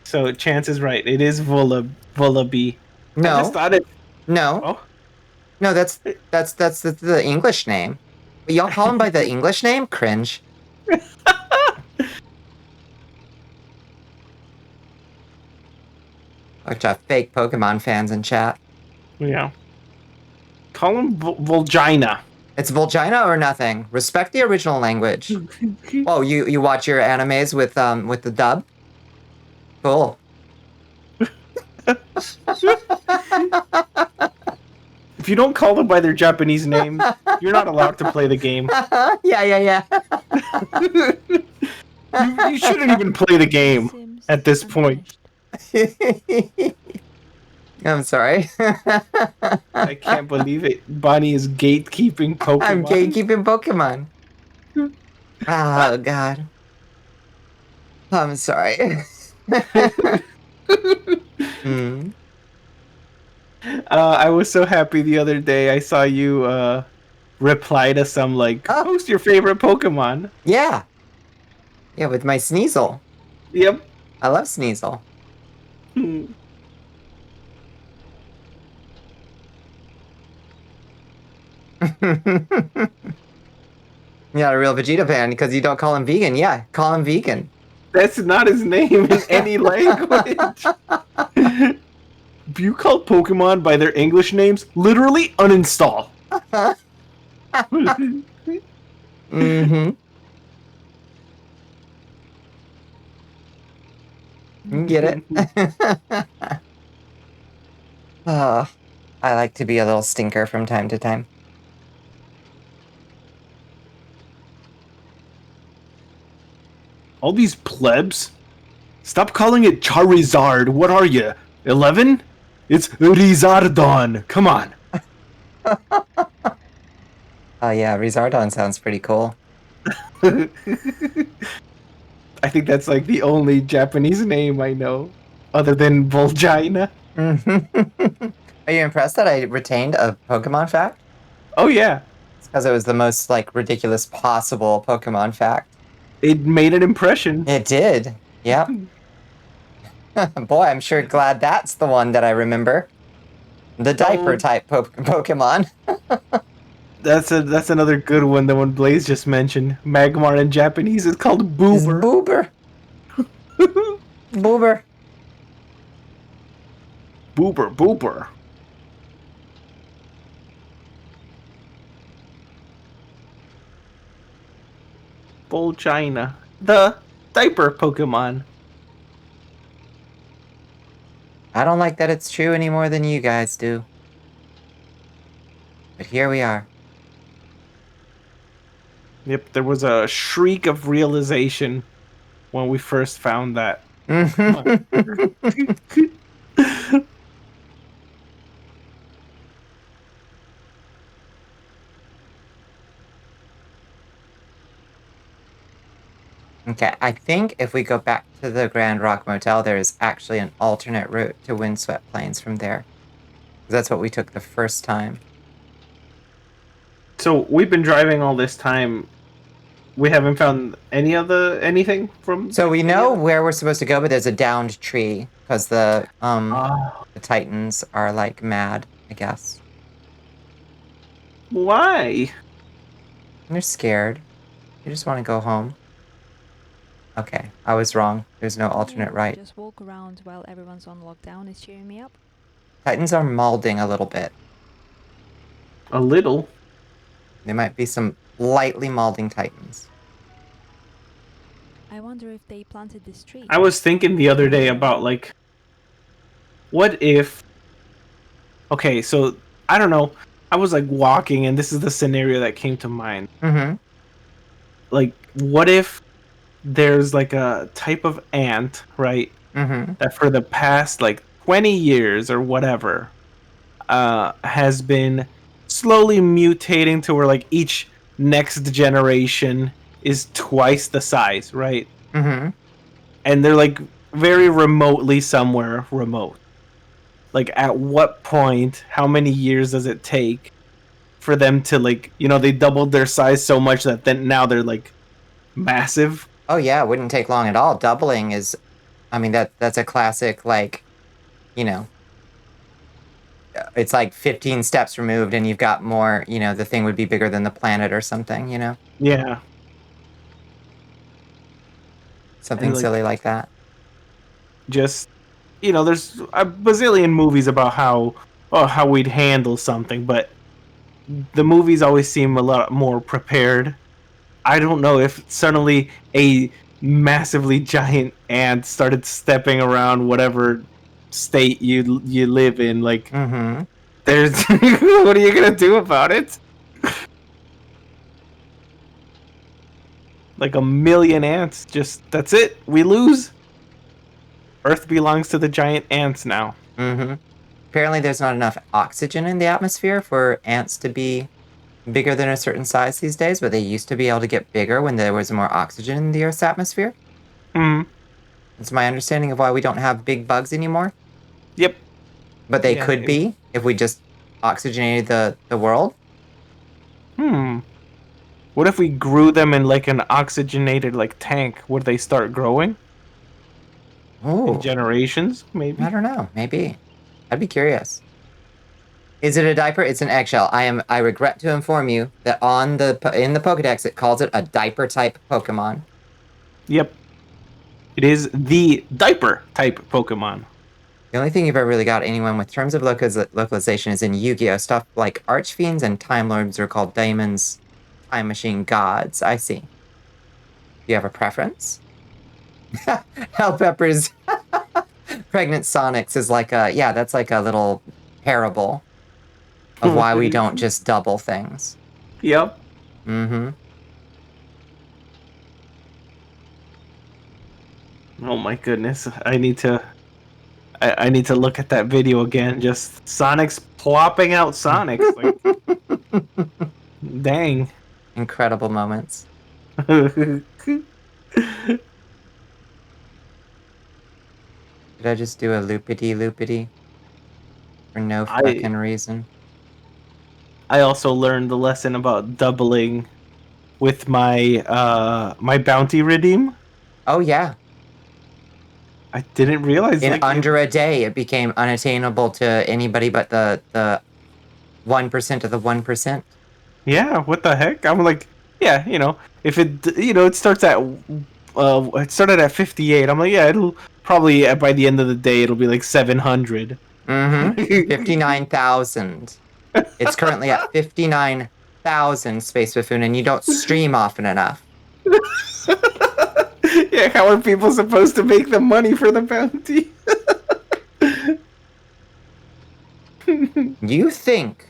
So Chance is right. It is Vullaby. No. I just thought it. No. Oh. No, that's the English name. But y'all call him by the English name? Cringe. Bunch of fake Pokemon fans in chat. Yeah. Call him Volgina. It's Volgina or nothing. Respect the original language. Oh, you watch your animes with the dub? Cool. If you don't call them by their Japanese name, you're not allowed to play the game. Yeah. You shouldn't even play the game Sims at this point. unfinished. I'm sorry. I can't believe it. Bonnie is gatekeeping Pokemon. I'm gatekeeping Pokemon. Oh, God. I'm sorry. I was so happy the other day. I saw you reply to some post your favorite Pokemon. Yeah. Yeah, with my Sneasel. Yep. I love Sneasel. You're not a real Vegeta fan because you don't call him vegan. Yeah, call him vegan. That's not his name in any language. If you call Pokemon by their English names, literally uninstall. Mm-hmm. You get it? Oh, I like to be a little stinker from time to time. All these plebs? Stop calling it Charizard. What are you, 11? It's Rizardon. Come on. Oh yeah, Rizardon sounds pretty cool. I think that's like the only Japanese name I know. other than Volgina. Are you impressed that I retained a Pokemon fact? Oh yeah, It's because it was the most like ridiculous possible Pokemon fact. it made an impression. It did. Yep. Boy, I'm sure glad that's the one that I remember. The diaper type Pokemon. That's another good one. The one Blaze just mentioned. Magmar in Japanese is called It's Boober. Boober. Boober. Boober. Volgina, the diaper Pokemon. I don't like that it's true any more than you guys do. But here we are. Yep, there was a shriek of realization when we first found that. Okay, I think if we go back to the Grand Rock Motel, there is actually an alternate route to Windswept Plains from there. 'Cause that's what we took the first time. So we've been driving all this time. We haven't found anything from. So we know where we're supposed to go, but there's a downed tree because the Titans are like mad, I guess. Why? They're scared. You just want to go home. Okay, I was wrong. There's no alternate right. Just walk around while everyone's on lockdown is cheering me up. Titans are malding a little bit. A little. There might be some lightly malding Titans. I wonder if they planted this tree. I was thinking the other day about like, what if? Okay, so I don't know. I was like walking, and this is the scenario that came to mind. Mm-hmm. Like, what if there's like a type of ant, right? Mm-hmm. That for the past like 20 years or whatever, has been slowly mutating to where like each next generation is twice the size, right? Mm-hmm. And they're like very remotely somewhere remote. Like, at what point, how many years does it take for them to like, they doubled their size so much that then now they're like massive? Oh yeah, it wouldn't take long at all. Doubling is, I mean, that's a classic, like, it's like 15 steps removed and you've got more, the thing would be bigger than the planet or something, Yeah. Something like, silly like that. Just, there's a bazillion movies about how we'd handle something, but the movies always seem a lot more prepared. I don't know if suddenly a massively giant ant started stepping around whatever state you live in. Like, there's what are you gonna do about it? Like 1,000,000 ants, just that's it. We lose. Earth belongs to the giant ants now. Apparently, there's not enough oxygen in the atmosphere for ants to be bigger than a certain size these days, but they used to be able to get bigger when there was more oxygen in the Earth's atmosphere. That's my understanding of why we don't have big bugs anymore. Yep. But they could be if we just oxygenated the world. What if we grew them in like an oxygenated like tank? Would they start growing? Ooh. In generations, maybe? I don't know. Maybe. I'd be curious. Is it a diaper? It's an eggshell. I regret to inform you that in the Pokedex it calls it a diaper type Pokemon. Yep. It is the diaper type Pokemon. The only thing you've ever really got anyone with terms of localization is in Yu-Gi-Oh! Stuff like Archfiends and Time Lords are called Daemons, Time Machine Gods. I see. Do you have a preference? Hell Peppers. Pregnant Sonics is like that's like a little parable of why we don't just double things. Yep. Oh my goodness. I need to look at that video again. Just Sonics plopping out Sonics. Like, dang. Incredible moments. Did I just do a loopity for no I- fucking reason? I also learned the lesson about doubling with my my bounty redeem. Oh yeah. I didn't realize In like under a day, it became unattainable to anybody but the 1% of the 1%. yeah, what the heck? I'm like, yeah, if it it starts at it started at 58. I'm like, yeah, it'll probably by the end of the day it'll be like 700. Mm-hmm. 59,000. It's currently at 59,000, Space Buffoon, and you don't stream often enough. Yeah, how are people supposed to make the money for the bounty? You think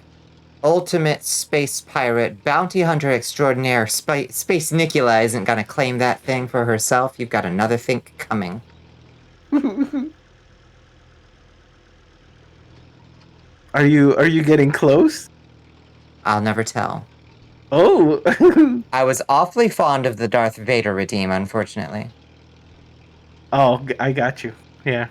ultimate space pirate, bounty hunter extraordinaire, Space Nicula isn't gonna claim that thing for herself? You've got another think coming. Are you getting close? I'll never tell. Oh. I was awfully fond of the Darth Vader redeem, unfortunately. Oh, I got you. Yeah.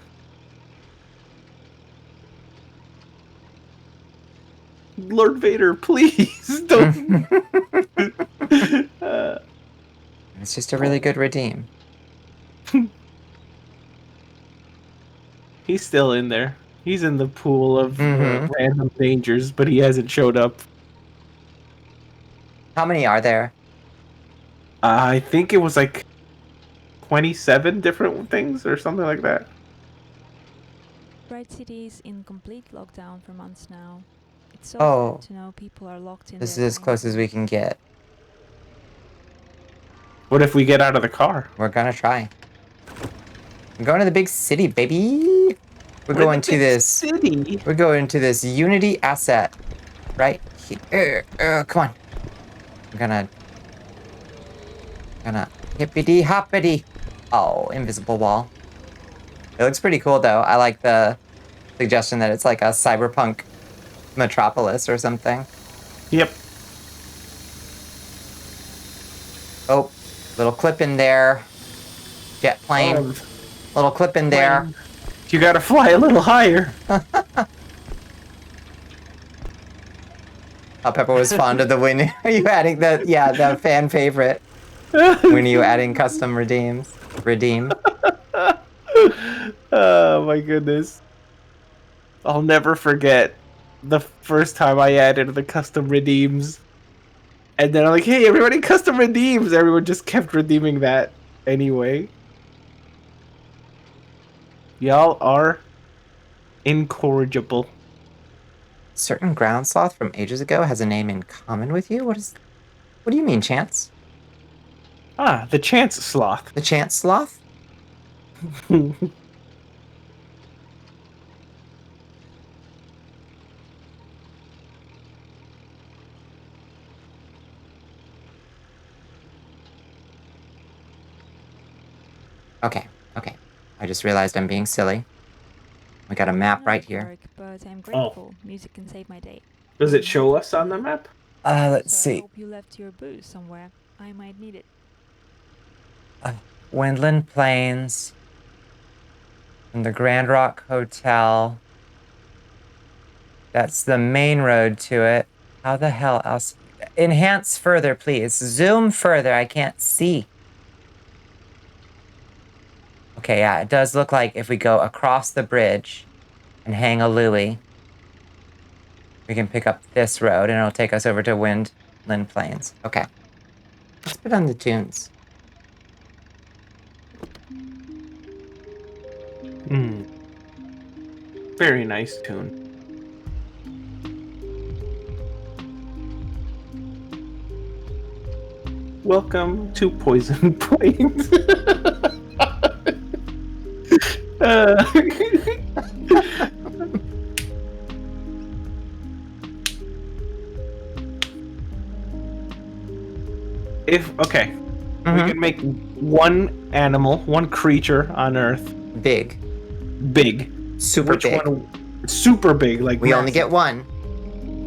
Lord Vader, please don't. It's just a really good redeem. He's still in there. He's in the pool of Mhm. random dangers, but he hasn't showed up. How many are there? I think it was like 27 different things or something like that. Bright City is in complete lockdown for months now. It's so Oh. sad to know people are locked in This is their as close as we can get. What if we get out of the car? We're gonna try. We're going to the big city, baby. We're going to this city. We're going to this Unity asset right here. Come on. I'm gonna hippity hoppity. Oh, invisible wall. It looks pretty cool though. I like the suggestion that it's like a cyberpunk metropolis or something. Yep. Oh, little clip in there. Jet plane. Oh, Little clip in there. you gotta fly a little higher. Oh, Pepper was fond of the win. Are you adding the fan favorite? When are you adding custom redeems? Redeem. Oh my goodness. I'll never forget the first time I added the custom redeems. And then I'm like, hey, everybody, custom redeems. Everyone just kept redeeming that anyway. Y'all are incorrigible. Certain ground sloth from ages ago has a name in common with you? What do you mean, Chance? Ah, the chance sloth. The Chance sloth? Okay. I just realized I'm being silly. We got a map right here. Work, but I'm grateful. Music can save my day. Does it show us on the map? Let's So I see. hope you left your booze somewhere. I might need it. Windland Plains. And the Grand Rock Hotel. That's the main road to it. How the hell else? Enhance further, please. Zoom further. I can't see. Okay, yeah, it does look like if we go across the bridge and hang a Louie, we can pick up this road and it'll take us over to Windland Plains. Okay. Let's put on the tunes. Very nice tune. Welcome to Poison Plains. We can make one animal, one creature on Earth Big. big. Super Which big. one? Super big, like We only massive. get one.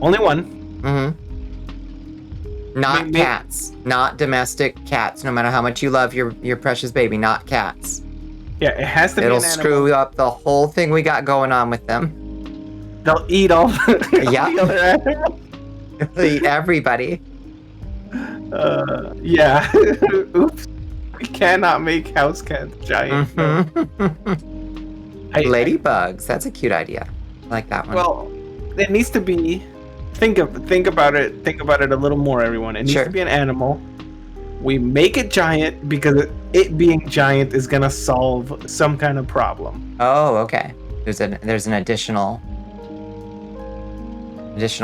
Only one. Mm-hmm. Not Maybe- cats. Not domestic cats, no matter how much you love your precious baby. Not cats. Yeah, it has to be It'll an animal. screw up the whole thing we got going on with them. They'll eat all Yeah. the other animals. They'll eat everybody. Yeah. Oops. We cannot make house cats giant. No. Ladybugs. That's a cute idea. I like that one. Well, it needs to be. Think about it. Think about it a little more, everyone. It needs Sure. to be an animal. We make it giant because it being giant is gonna solve some kind of problem. Oh, okay. There's an additional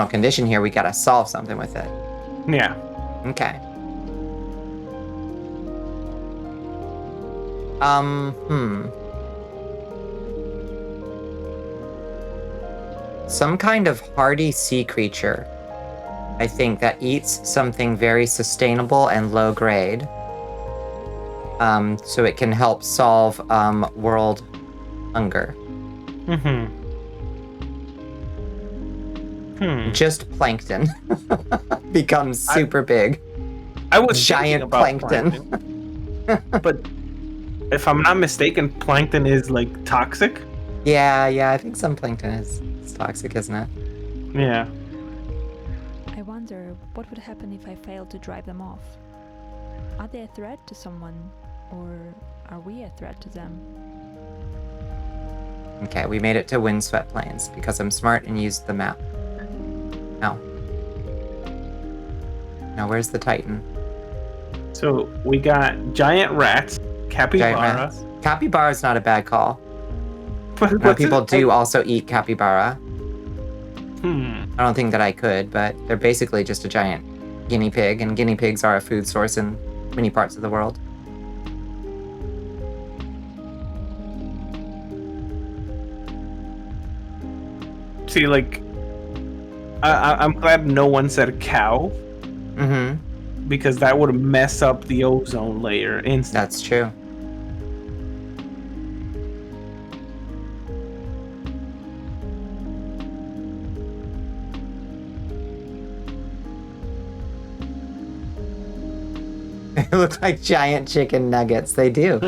condition here. We gotta solve something with it. Yeah. Okay. Some kind of hardy sea creature, I think, that eats something very sustainable and low grade. So it can help solve world hunger. Just plankton becomes super big. I was giant thinking about plankton. But if I'm not mistaken, plankton is like toxic. Yeah, I think some plankton is toxic, isn't it? Yeah. I wonder what would happen if I failed to drive them off. Are they a threat to someone, or are we a threat to them? Okay, we made it to Windswept Plains because I'm smart and used the map. Now, where's the Titan? So we got giant rats, capybara. Giant rats. Capybara's not a bad call. What's People it? do also eat capybara. Hmm. I don't think that I could, but they're basically just a giant guinea pig, and guinea pigs are a food source in many parts of the world. See, like, I'm glad no one said cow. Mm-hmm. Because that would mess up the ozone layer instantly. That's true. They look like giant chicken nuggets. They do.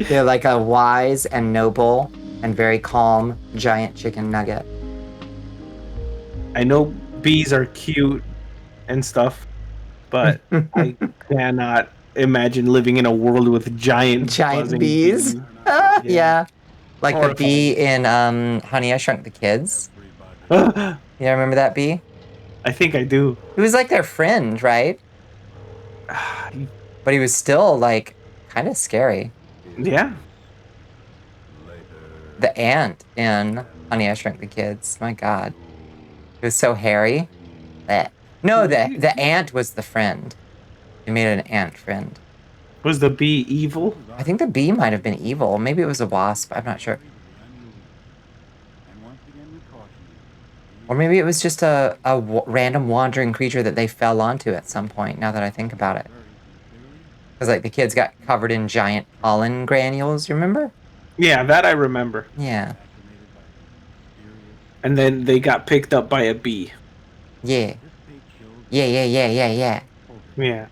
They're like a wise and noble and very calm giant chicken nugget. I know bees are cute and stuff, but I cannot imagine living in a world with giant buzzing bees. Yeah. Like the Horrifying. bee in Honey, I Shrunk the Kids. You remember that bee? I think I do. He was like their friend, right? But he was still like kind of scary. Yeah. The ant in Honey, I Shrunk the Kids. My God. It was so hairy. Blech. No, the ant was the friend. He made an ant friend. Was the bee evil? I think the bee might have been evil. Maybe it was a wasp. I'm not sure. Or maybe it was just a random wandering creature that they fell onto at some point, now that I think about it. Because, like, the kids got covered in giant pollen granules, you remember? Yeah, that I remember. Yeah. And then they got picked up by a bee. Yeah. Yeah. Yeah.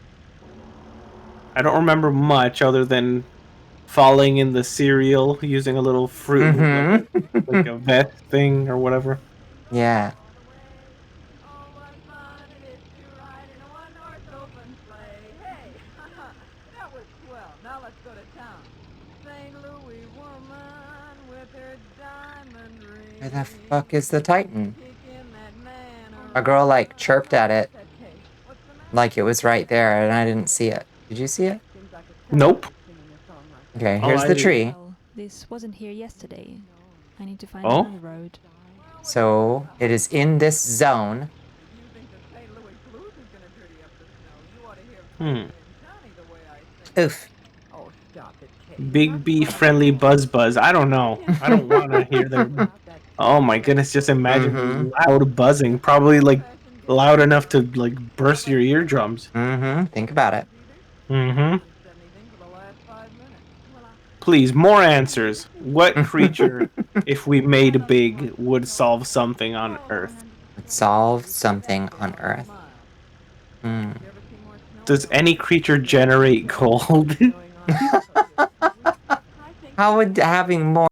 I don't remember much other than falling in the cereal using a little fruit, like a vet thing or whatever. Yeah. Oh, what fun it is to ride in a one-horse open sleigh. Hey, that was swell. Now let's go to town. St. Louis woman with her diamond ring. Where the fuck is the Titan? Kicking that man A girl, like, chirped at it around. Hey, what's the matter? like it was right there, and I didn't see it. Did you see it? Seems like a Nope. singing this song like Okay, Oh, here's I the didn't- tree. Well, this wasn't here yesterday. I need to find Oh? another road. So, it is in this zone. you think the St. Louis Blues is gonna dirty up the snow. You ought to hear Hmm. Johnny the way I sing. Oof. Oh, stop it, Kate. Big bee friendly buzz. I don't know. I don't want to hear them. Oh my goodness, just imagine loud buzzing. Probably like loud enough to like burst your eardrums. Think about it. Please, more answers. What creature, if we made big, would solve something on Earth? Solve something on Earth. Does any creature generate gold? How would having more...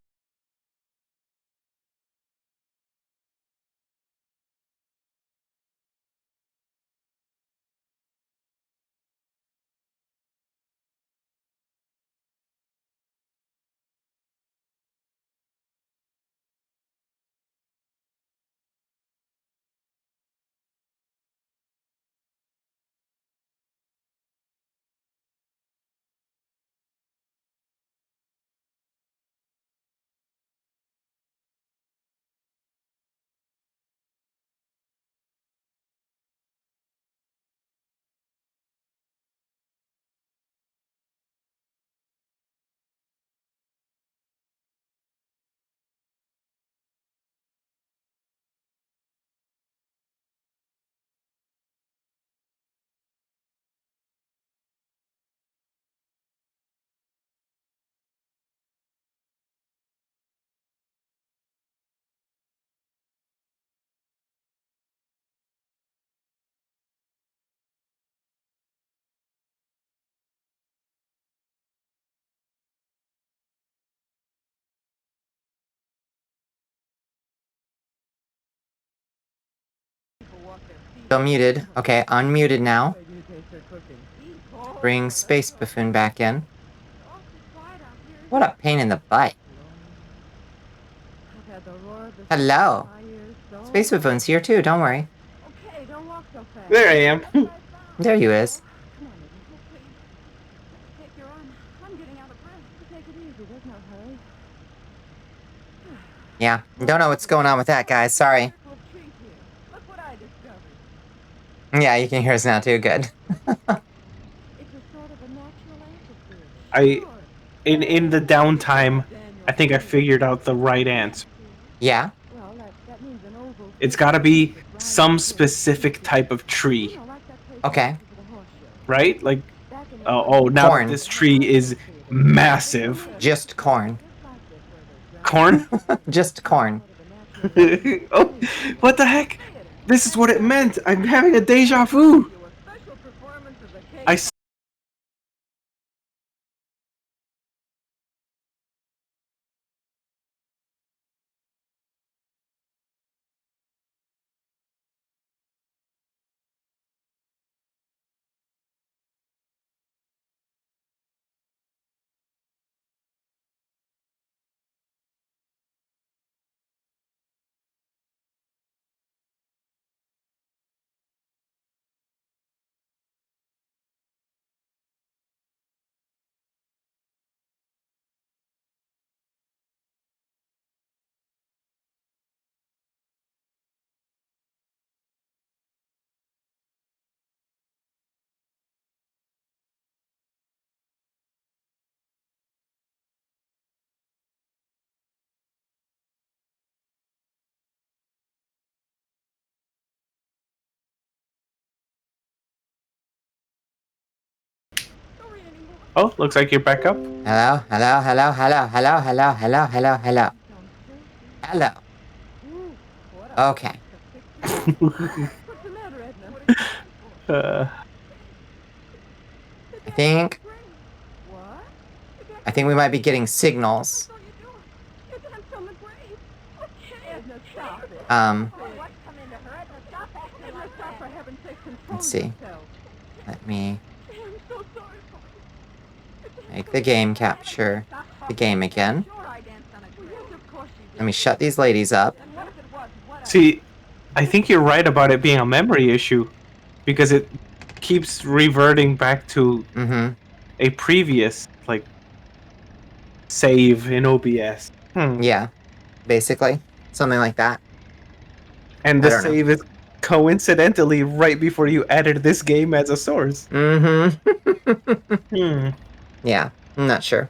Still muted. Okay, unmuted now. Bring Space Buffoon back in. What a pain in the butt. Hello. Space Buffoon's here too, don't worry. Okay, don't walk so fast. There I am. There you is. Come on, Edna, please. Take your arm. I'm getting out of breath. Take it easy. There's no hurry. Yeah, don't know what's going on with that, guys. Sorry. Wonderful treat here. Look what I discovered. Yeah, you can hear us now too. Good. It's a sort of a natural amphitheater. In the downtime, I think I figured out the right answer. Yeah? Well, that means an oval. It's got to be some specific type of tree, Okay. right? Like, oh, now Corn. this tree is massive. Just corn. Corn? Just corn. Oh, what the heck? This is what it meant. I'm having a deja vu. I s- Oh, looks like you're back up. Hello, hello, hello, hello, hello, hello, hello, hello, hello. Hello. Okay. Uh, I think we might be getting signals. Let's see. Let me make the game capture the game again. Let me shut these ladies up. see, I think you're right about it being a memory issue, because it keeps reverting back to Mm-hmm. a previous, like, save in OBS. Yeah. Basically. Something like that. And I the don't know. save is coincidentally right before you added this game as a source. Mm-hmm. Yeah. I'm not sure.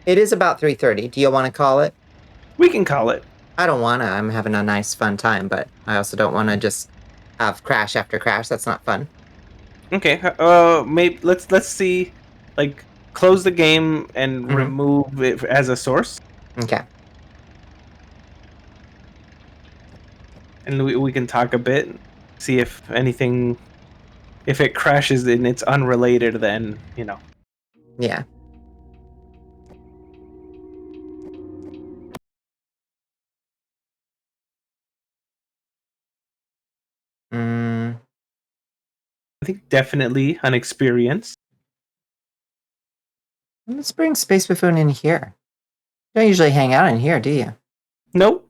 It is about 3:30. Do you want to call it? We can call it. I don't want to. I'm having a nice, fun time, but I also don't want to just have crash after crash. That's not fun. Okay. Maybe let's see, like, close the game and Mhm. remove it as a source, Okay. and we can talk a bit, see if anything, if it crashes and it's unrelated, then, you know. Yeah. think definitely an experience. Let's bring Space Buffoon in here. You don't usually hang out in here, do you? Nope.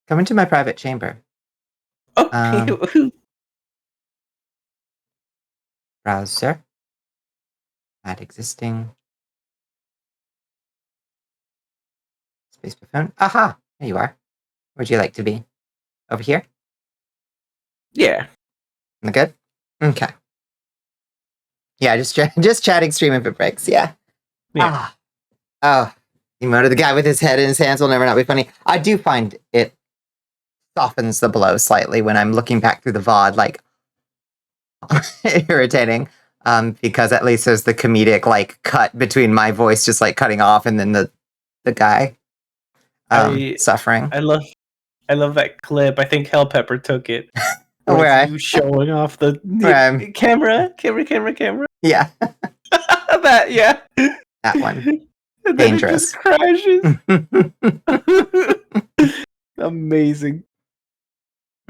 Come into my private chamber. Oh, Browser. Add existing. Space Buffoon. Aha! There you are. Where'd you like to be? Over here? yeah. Am I good? Okay. Yeah, just chatting stream if it breaks. Yeah. Yeah. Oh, the emote of the guy with his head in his hands will never not be funny. I do find it softens the blow slightly when I'm looking back through the VOD, like irritating. Because at least there's the comedic like cut between my voice just like cutting off and then the guy suffering. I love that clip. I think Hell Pepper took it. Where you showing off the camera. Yeah. That That one. And Dangerous. Then it just crashes. Amazing.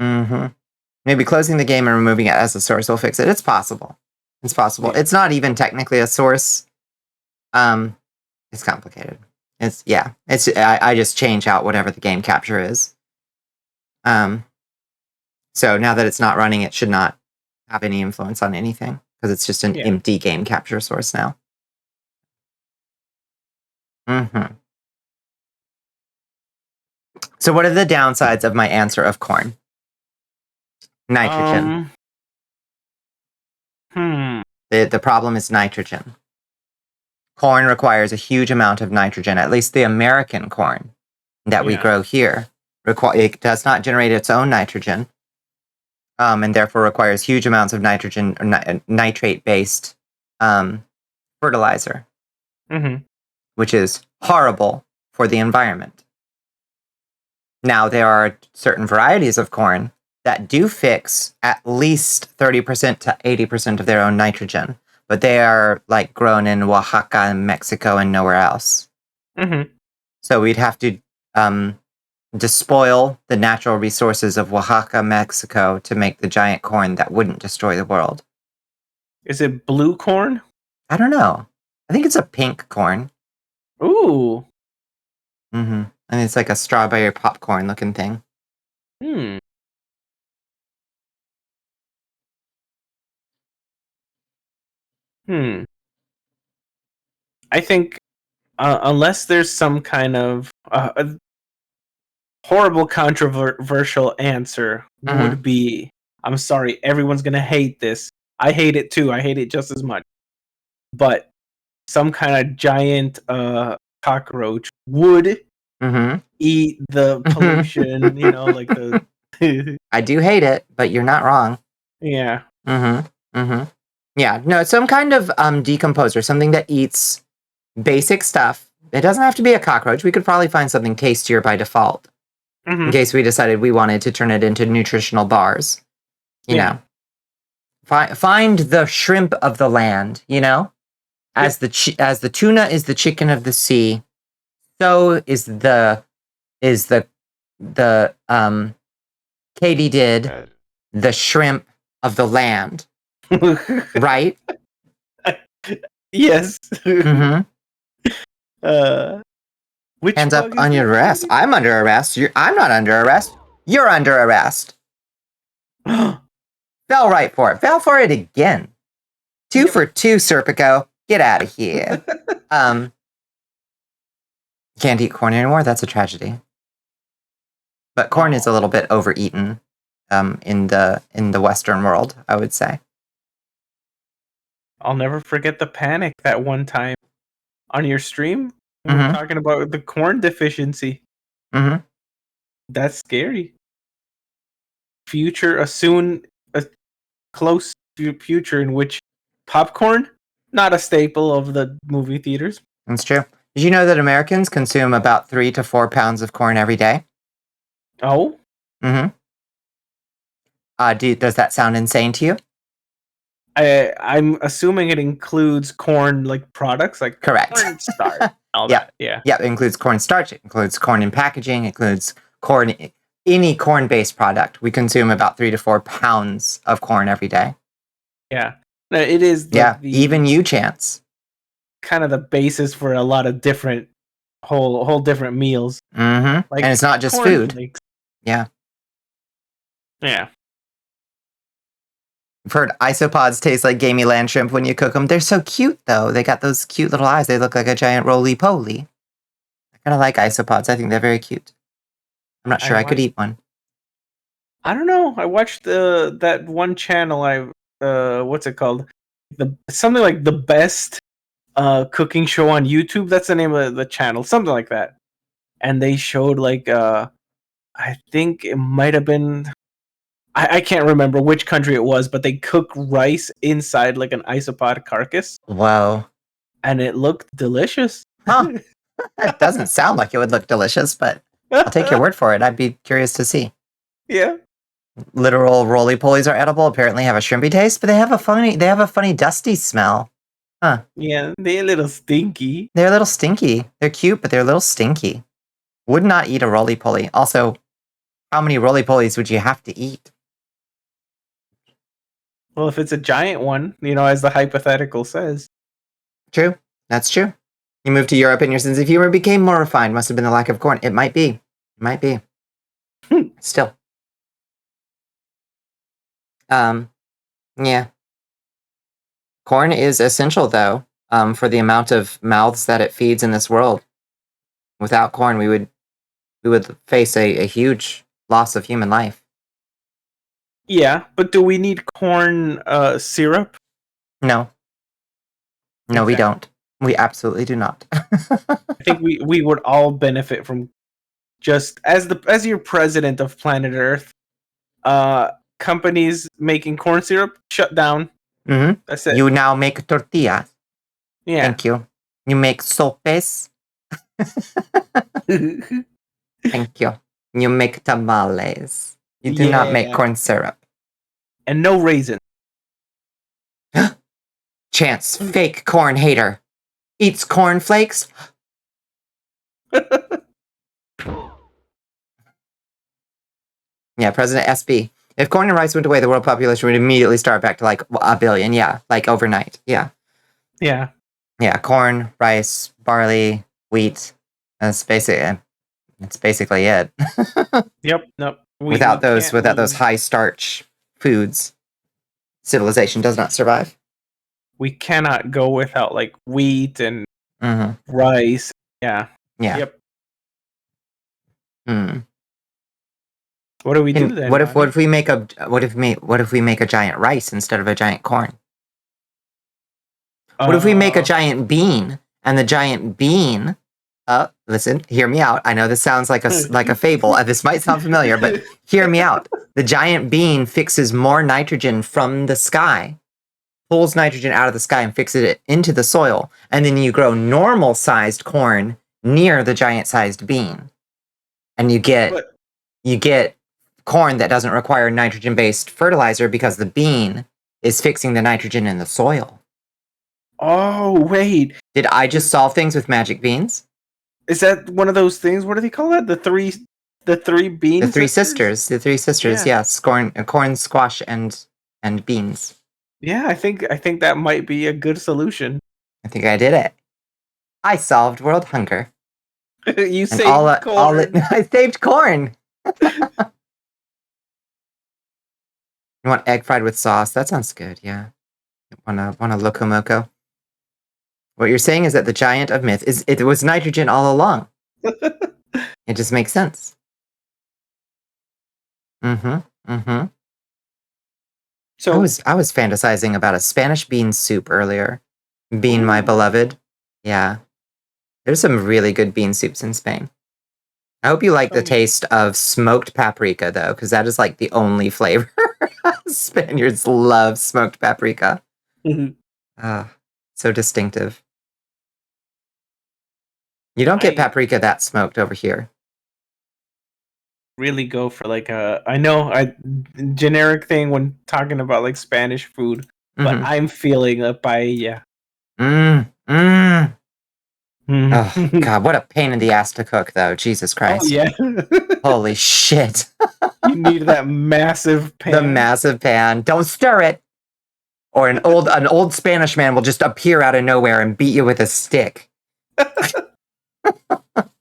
Mm-hmm. Maybe closing the game and removing it as a source will fix it. It's possible. It's possible. Yeah. It's not even technically a source. It's complicated. I just change out whatever the game capture is. So now that it's not running, it should not have any influence on anything because it's just an empty game capture source now. Mm-hmm. So what are the downsides of my answer of corn? Nitrogen. The problem is nitrogen. Corn requires a huge amount of nitrogen, at least the American corn that we grow here. It does not generate its own nitrogen, and therefore requires huge amounts of nitrogen or nitrate-based fertilizer, which is horrible for the environment. Now, there are certain varieties of corn that do fix at least 30% to 80% of their own nitrogen, but they are like grown in Oaxaca and Mexico and nowhere else. So we'd have to despoil the natural resources of Oaxaca, Mexico to make the giant corn that wouldn't destroy the world. Is it blue corn? I don't know. I think it's a pink corn. Ooh. And it's like a strawberry popcorn looking thing. I think unless there's some kind of horrible controversial answer would be, I'm sorry, everyone's going to hate this. I hate it too. I hate it just as much. But some kind of giant cockroach would eat the pollution, like the... I do hate it, but you're not wrong. Yeah. Yeah, no, it's some kind of decomposer, something that eats basic stuff. It doesn't have to be a cockroach. We could probably find something tastier by default. In case we decided we wanted to turn it into nutritional bars. You know. Find the shrimp of the land, As the tuna is the chicken of the sea, so is the Katie did the shrimp of the land. Right? Yes. Which hands up on your arrest. I'm under arrest. I'm not under arrest. You're under arrest. Fell right for it. Fell for it again. 2 for 2, Serpico. Get out of here. Can't eat corn anymore. That's a tragedy. But corn is a little bit overeaten in the Western world, I would say. I'll never forget the panic that one time on your stream. We were talking about the corn deficiency. That's scary. A close future in which popcorn, not a staple of the movie theaters. That's true. Did you know that Americans consume about 3 to 4 pounds of corn every day? Oh? Does that sound insane to you? I'm assuming it includes corn like products, like correct cornstarch. All that. Yeah. It includes cornstarch. It includes corn in packaging. It includes corn any corn-based product, we consume about 3 to 4 pounds of corn every day. Yeah. No, it is like Yeah, the even you, Chance. kind of the basis for a lot of different whole different meals. Mm-hmm. Like And it's not just food. cornflakes. Yeah. Yeah. I've heard isopods taste like gamey land shrimp when you cook them. They're so cute, though. They got those cute little eyes. They look like a giant roly-poly. I kind of like isopods. I think they're very cute. I'm not sure I could eat one. I don't know. I watched that one channel. What's it called? Something like the best cooking show on YouTube. That's the name of the channel. Something like that. And they showed like I think it might have been. I can't remember which country it was, but they cook rice inside like an isopod carcass, Whoa. and it looked delicious. Huh. It doesn't sound like it would look delicious, but I'll take your word for it. I'd be curious to see. Yeah. Literal roly-polies are edible. Apparently have a shrimpy taste, but they have a funny dusty smell. Huh. Yeah, they're a little stinky. They're a little stinky. They're cute, but they're a little stinky. Would not eat a roly-poly. Also, how many roly-polies would you have to eat? Well, if it's a giant one, as the hypothetical says. True. That's true. You moved to Europe and your sense of humor became more refined. Must have been the lack of corn. It might be. It might be. Still. Yeah. Corn is essential, though, for the amount of mouths that it feeds in this world. Without corn, we would face a huge loss of human life. Yeah, but do we need corn syrup? No. No, we Exactly. don't. We absolutely do not. I think we would all benefit from just as your president of planet Earth. Companies making corn syrup shut down. Mm-hmm. That's it. You now make tortillas. Yeah. Thank you. You make sopes. Thank you. You make tamales. You do not make Yeah. corn syrup. And no raisin. Chance, fake corn hater. Eats corn flakes. Yeah, President SB. If corn and rice went away, the world population would immediately start back to like a billion. Yeah, like overnight. Yeah. Yeah. Yeah, corn, rice, barley, wheat. That's basically it. Yep. Nope. Without those high starch foods, civilization does not survive. We cannot go without like wheat and rice. Yeah. Yeah. Yep. Hmm. What do we do then? What if we make a giant rice instead of a giant corn? What if we make a giant bean and the giant bean? Listen, hear me out. I know this sounds like a fable. This might sound familiar, but hear me out. The giant bean fixes more nitrogen from the sky, pulls nitrogen out of the sky and fixes it into the soil, and then you grow normal-sized corn near the giant-sized bean, and you get corn that doesn't require nitrogen-based fertilizer because the bean is fixing the nitrogen in the soil. Oh, wait. Did I just solve things with magic beans? Is that one of those things? What do they call that? The three beans? The three sisters. The three sisters, Yeah. yes. Corn, squash, and beans. Yeah, I think that might be a good solution. I think I did it. I solved world hunger. You And saved corn. I saved corn. You want egg fried with sauce? That sounds good, yeah. Want a locomoco? What you're saying is that the giant of myth it was nitrogen all along. It just makes sense. Mm-hmm. So I was fantasizing about a Spanish bean soup earlier. Bean, my beloved. Yeah. There's some really good bean soups in Spain. I hope you like the taste of smoked paprika, though, because that is like the only flavor. Spaniards love smoked paprika. So distinctive. You don't get paprika that smoked over here. really go for like a generic thing when talking about like Spanish food, but I'm feeling a paella. Oh God, what a pain in the ass to cook, though. Jesus Oh Christ! yeah. Holy shit! You need that massive pan. The massive pan. Don't stir it, or an old Spanish man will just appear out of nowhere and beat you with a stick.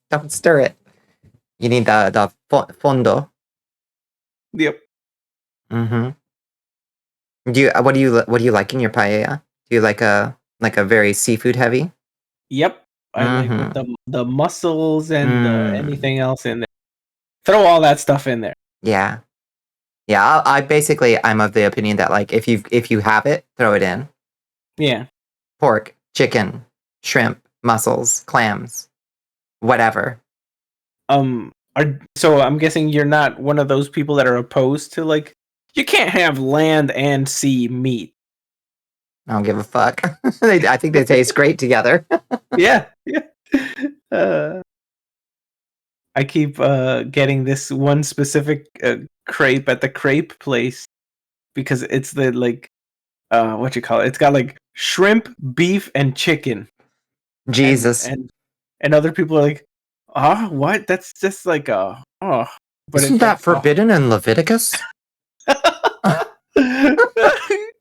Don't stir it. You need the fondo. Yep. Mm-hmm. What do you like in your paella? Do you like a very seafood heavy? Yep. I like Mhm. with the mussels and Mm. anything else in there. Throw all that stuff in there. Yeah. Yeah, I'm of the opinion that like if you have it, throw it in. Yeah. Pork, chicken, shrimp, mussels, clams, whatever. So I'm guessing you're not one of those people that are opposed to like you can't have land and sea meat. I don't give a fuck. I think they taste great together. Yeah. Yeah. I keep getting this one specific crepe at the crepe place because it's the like what you call it? It's got like shrimp, beef, and chicken. Jesus. And other people are like, oh, what? That's just like a oh. But Isn't it's that like, forbidden in Leviticus?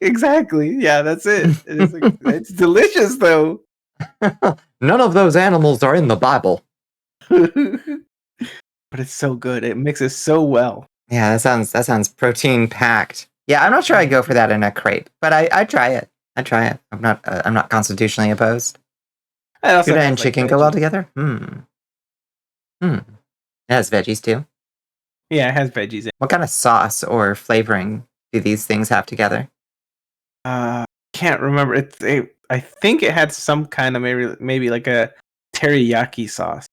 Exactly. Yeah, that's it. It's like it's delicious though. None of those animals are in the Bible. But it's so good. It mixes so well. Yeah, that sounds protein packed. Yeah, I'm not sure I'd go for that in a crepe, but I try it. I try it. I'm not constitutionally opposed. It also Tuna has, and like, chicken go well veggies. together. It has veggies too. Yeah, it has veggies in. What kind of sauce or flavoring do these things have together? Can't remember. I think it had some kind of maybe like a teriyaki sauce.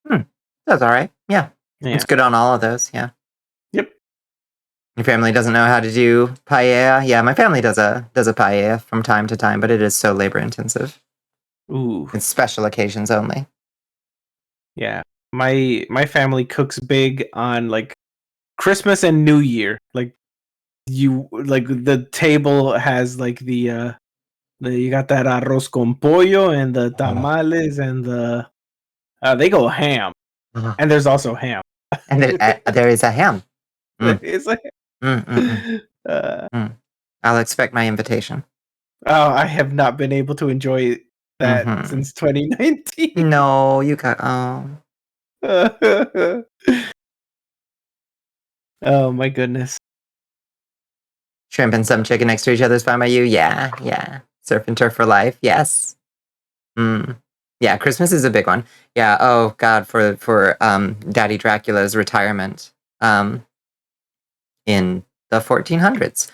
That's all right. Yeah, Yeah. it's good on all of those. Yeah. Yep. Your family doesn't know how to do paella. Yeah, my family does a paella from time to time, but it is so labor intensive. Ooh. It's special occasions only. Yeah. My family cooks big on like Christmas and New Year. Like the table has like the you got that arroz con pollo and the tamales and they go ham. And there's also ham. And there is a ham. It's like I'll expect my invitation. Oh, I have not been able to enjoy that since 2019. No, you got Oh my goodness. Shrimp and some chicken next to each other is fine by you? Yeah. Surf and turf for life. Yes. Yeah, Christmas is a big one. Yeah. Oh God, for Daddy Dracula's retirement in the 1400s.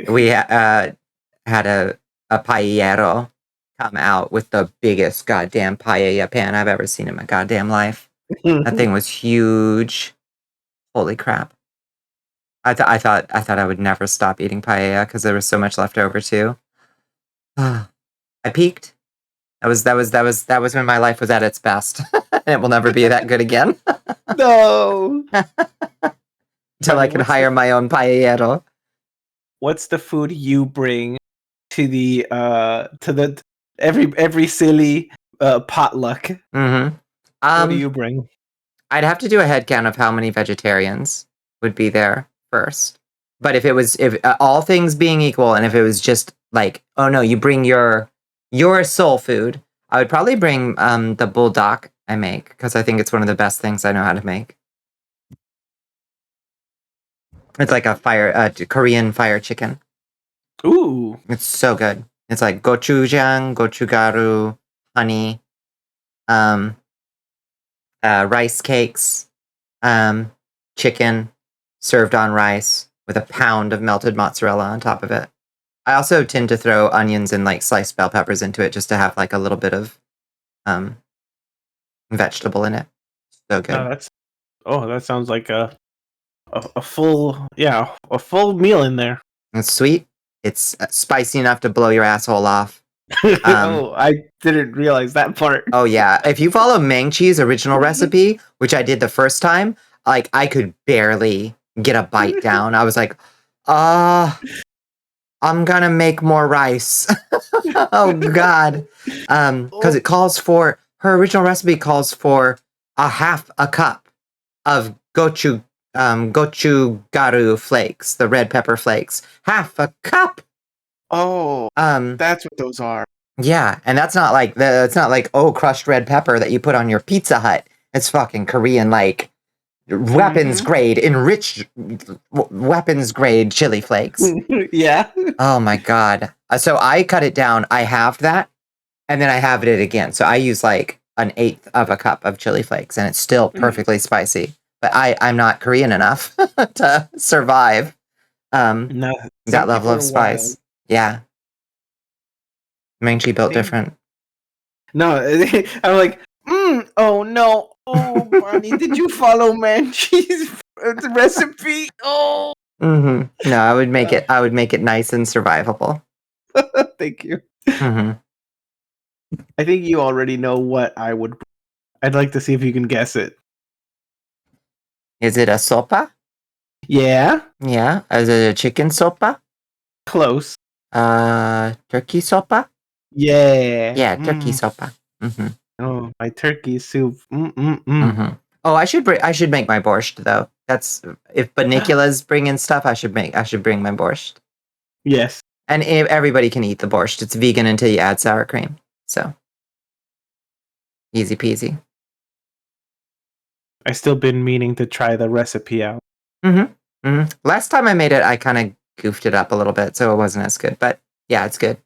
We had a paellero come out with the biggest goddamn paella pan I've ever seen in my goddamn life. That thing was huge. Holy crap. I thought I would never stop eating paella because there was so much left over too. I peaked. That was when my life was at its best. And it will never be that good again. No. Until I can hire my own paellero. What's the food you bring to the every silly potluck? What do you bring? I'd have to do a head count of how many vegetarians would be there first. But if all things being equal, and if it was just like, oh no, you bring your soul food, I would probably bring the buldak I make because I think it's one of the best things I know how to make. It's like a Korean fire chicken. Ooh, it's so good. It's like gochujang, gochugaru, honey, rice cakes, chicken served on rice with a pound of melted mozzarella on top of it. I also tend to throw onions and like sliced bell peppers into it just to have like a little bit of vegetable in it. So good. That sounds like a full meal in there. It's sweet. It's spicy enough to blow your asshole off. I didn't realize that part. Oh yeah, if you follow Mangchi's original recipe, which I did the first time, like I could barely get a bite down. I was like, I'm gonna make more rice. Oh God. Because it calls for, her original recipe calls for a half a cup of gochugaru flakes, the red pepper flakes. Half a cup. Oh, Um, that's what those are. yeah, and that's not like crushed red pepper that you put on your Pizza Hut. It's fucking Korean, like weapons grade, enriched weapons grade chili flakes. Yeah. Oh my god! So I cut it down. I halved that, and then I halved it again. So I use like an eighth of a cup of chili flakes, and it's still perfectly spicy. But I'm not Korean enough to survive No, that level of spice. wild. Yeah, Ming-Chi built different. No, I'm like, oh no, oh Bonnie, did you follow Manchi's recipe? Oh, No, I would make it. I would make it nice and survivable. thank you. hmm I think you already know what I would. I'd like to see if you can guess it. Is it a sopa? Yeah, Yeah. Is it a chicken sopa? close. Turkey sopa? Yeah, Yeah, turkey sopa. Oh, my turkey soup. Oh, I should make my borscht though. That's if Bonnicula's bringing stuff. I should bring my borscht. Yes. And everybody can eat the borscht. It's vegan until you add sour cream. So easy peasy. I still been meaning to try the recipe out. Last time I made it, I kind of goofed it up a little bit, so it wasn't as good. But yeah, it's good.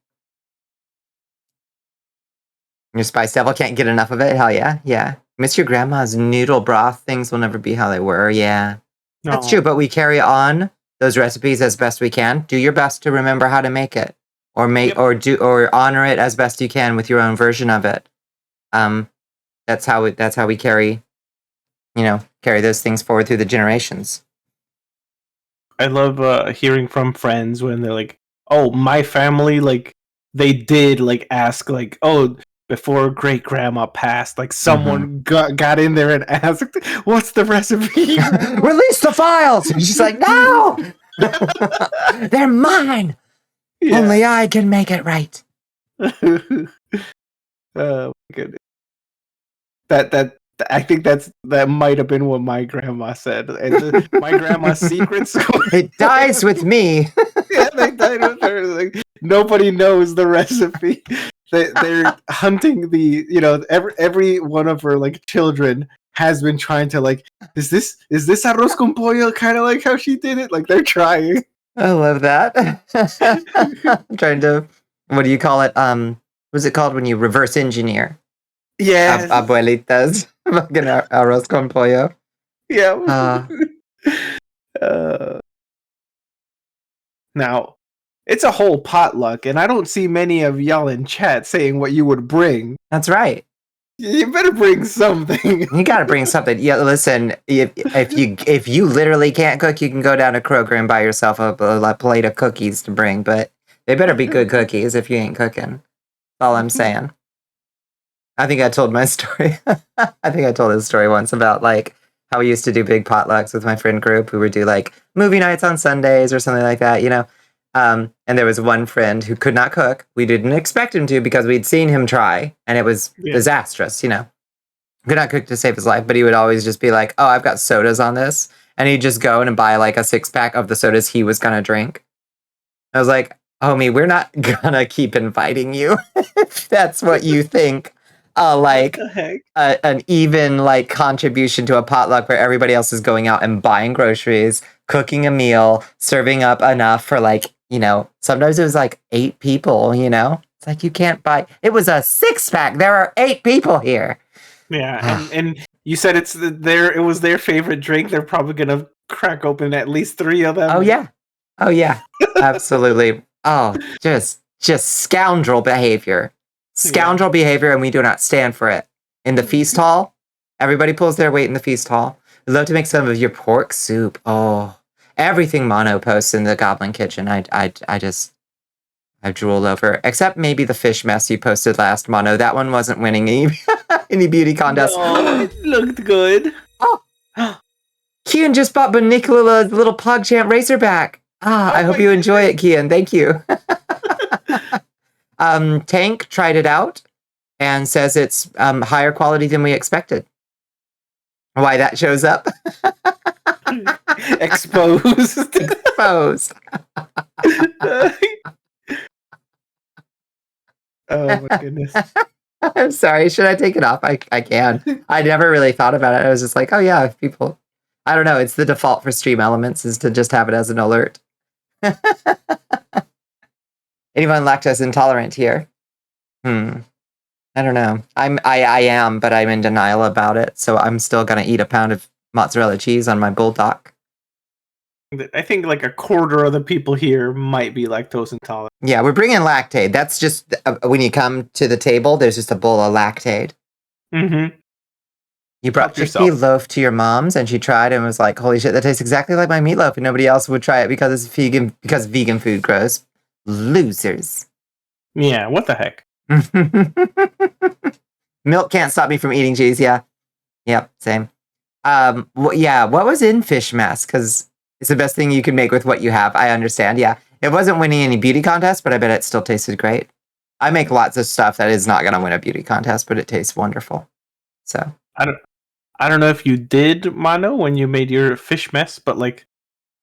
Your spice devil can't get enough of it. Hell yeah, yeah. Miss your grandma's noodle broth. Things will never be how they were. Yeah, that's true. But we carry on those recipes as best we can. Do your best to remember how to make it, or or honor it as best you can with your own version of it. That's how we carry those things forward through the generations. I love hearing from friends when they're like, "Oh, my family they did ask oh." Before great grandma passed, someone got in there and asked, "What's the recipe?" Release the files. And she's like, "No, they're mine. Yeah. Only I can make it right." Oh my goodness. That I think that might have been what my grandma said. And my grandma's secrets. It dies with me. Yeah, they died with her. Nobody knows the recipe. They're hunting every one of her children has been trying to is this arroz con pollo kind of like how she did it? They're trying. I love that. I'm trying to, what do you call it? What's it called when you reverse engineer? Yeah, abuelitas, fucking arroz con pollo. Yeah. Now, it's a whole potluck, and I don't see many of y'all in chat saying what you would bring. That's right. You better bring something. You got to bring something. Yeah, listen. If you literally can't cook, you can go down to Kroger and buy yourself a plate of cookies to bring. But they better be good cookies if you ain't cooking. That's all I'm saying. I think I told my story. I think I told this story once about how we used to do big potlucks with my friend group. We would do movie nights on Sundays or something like that, And there was one friend who could not cook. We didn't expect him to because we'd seen him try, and it was disastrous, Could not cook to save his life, but he would always just be like, "Oh, I've got sodas on this," and he'd just go in and buy a 6-pack of the sodas he was gonna drink. I was like, "Homie, we're not gonna keep inviting you if that's what you think." An even contribution to a potluck where everybody else is going out and buying groceries, cooking a meal, serving up enough for sometimes it was 8 people, It's you can't buy, it was a 6-pack. There are 8 people here. Yeah. and you said it was their favorite drink. They're probably going to crack open at least 3 of them. Oh yeah. Absolutely. Oh, just scoundrel behavior. Scoundrel behavior, and we do not stand for it. In the feast hall, everybody pulls their weight in the feast hall. We'd love to make some of your pork soup. Oh, everything Mono posts in the Goblin Kitchen. I drool over. Except maybe the fish mess you posted last, Mono. That one wasn't winning any beauty contest. No, it looked good. Oh, Kian just bought Bonnicula's little PogChamp Razorback. I hope you enjoy it, Kian. Thank you. Tank tried it out. and says it's higher quality than we expected. Why that shows up? Exposed. Exposed. Oh my goodness. I'm sorry. Should I take it off? I can. I never really thought about it. I was just like, oh yeah, people. I don't know. It's the default for Stream Elements is to just have it as an alert. Anyone lactose intolerant here? I don't know. I am, but I'm in denial about it. So I'm still gonna eat a pound of mozzarella cheese on my bulldog. I think like a quarter of the people here might be lactose intolerant. Yeah, we're bringing Lactaid. That's just when you come to the table. There's just a bowl of Lactaid. Mm-hmm. You brought Help chickpea yourself. loaf to your mom's, and she tried and was like, "Holy shit, that tastes exactly like my meatloaf." And nobody else would try it because it's vegan. Because vegan food gross. Losers. Yeah, what the heck? Milk can't stop me from eating cheese. Yeah, yep, same. Yeah, what was in fish mess? Because it's the best thing you can make with what you have. I understand. Yeah, it wasn't winning any beauty contests, but I bet it still tasted great. I make lots of stuff that is not going to win a beauty contest, but it tastes wonderful. So I don't know if you did, Mano, when you made your fish mess, but like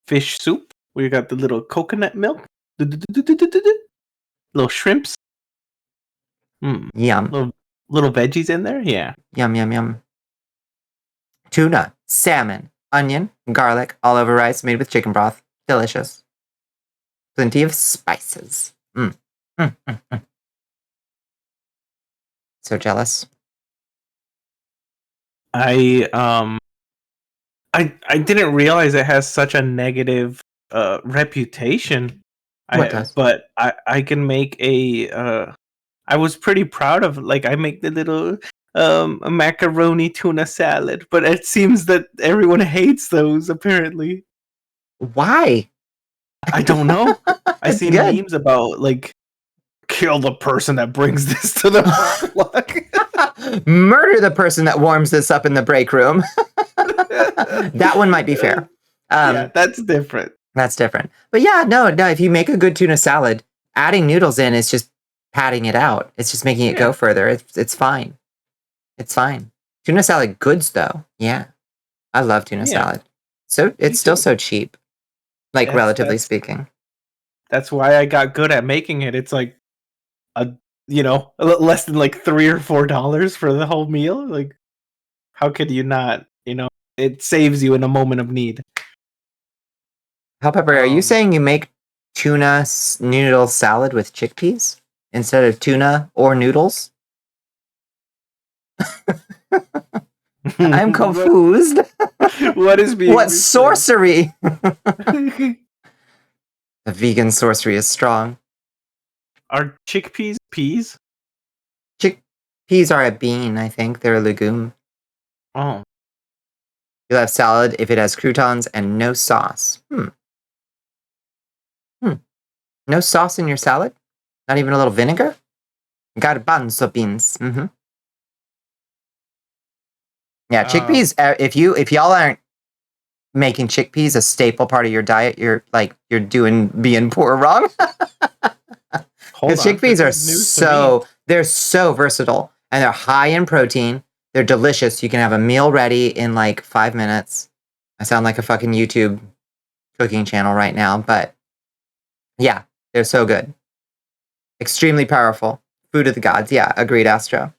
fish soup, where you got the little coconut milk, little shrimps, yum, little veggies in there. Yeah, yum, yum, yum. Tuna, salmon, onion, garlic, all over rice made with chicken broth. Delicious. Plenty of spices. So jealous. I didn't realize it has such a negative reputation. What does? But I can make a. I was pretty proud of like I make the little macaroni tuna salad, but it seems that everyone hates those apparently. Why? I don't know. I It's see good. memes about like kill the person that brings this to the potluck. Murder the person that warms this up in the break room. That one might be fair. Yeah, that's different. That's different. But yeah, no. If you make a good tuna salad, adding noodles in is just padding it out. It's just making it go further. It's fine. It's fine. Tuna salad goods though. Yeah. I love tuna salad. So it's still so cheap. Like Yes, relatively speaking. That's why I got good at making it. It's like less than like $3 or $4 for the whole meal. Like, how could you not? It saves you in a moment of need. Hell Pepper, are you saying you make tuna noodle salad with chickpeas instead of tuna or noodles? I'm confused. What is being What sorcery? The vegan sorcery is strong. Are chickpeas peas? Chickpeas are a bean, I think. They're a legume. Oh. You'll have salad if it has croutons and no sauce. No sauce in your salad? Not even a little vinegar? Garbanzo beans. Yeah, chickpeas. If y'all aren't making chickpeas a staple part of your diet, you're being poor wrong. Because chickpeas are they're so versatile and they're high in protein. They're delicious. You can have a meal ready in like 5 minutes. I sound like a fucking YouTube cooking channel right now, but yeah, they're so good. Extremely powerful. Food of the gods. Yeah, agreed, Astro.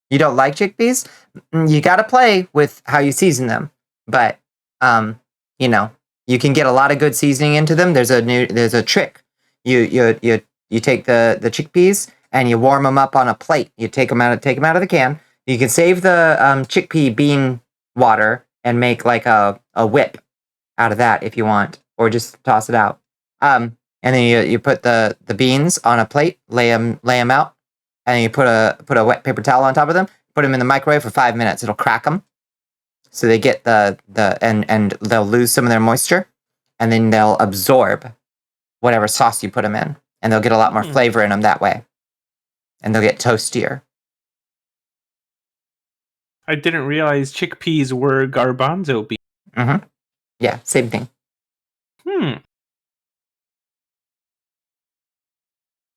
You don't like chickpeas? You got to play with how you season them. But, you can get a lot of good seasoning into them. There's a trick. You take the chickpeas and you warm them up on a plate. You take them out of the can. You can save the chickpea bean water and make like a whip out of that if you want, or just toss it out. And then you put the beans on a plate, lay them out, and then you put a wet paper towel on top of them. Put them in the microwave for 5 minutes. It'll crack them, so they get and they'll lose some of their moisture, and then they'll absorb whatever sauce you put them in, and they'll get a lot more flavor in them that way, and they'll get toastier. I didn't realize chickpeas were garbanzo beans. Yeah, same thing.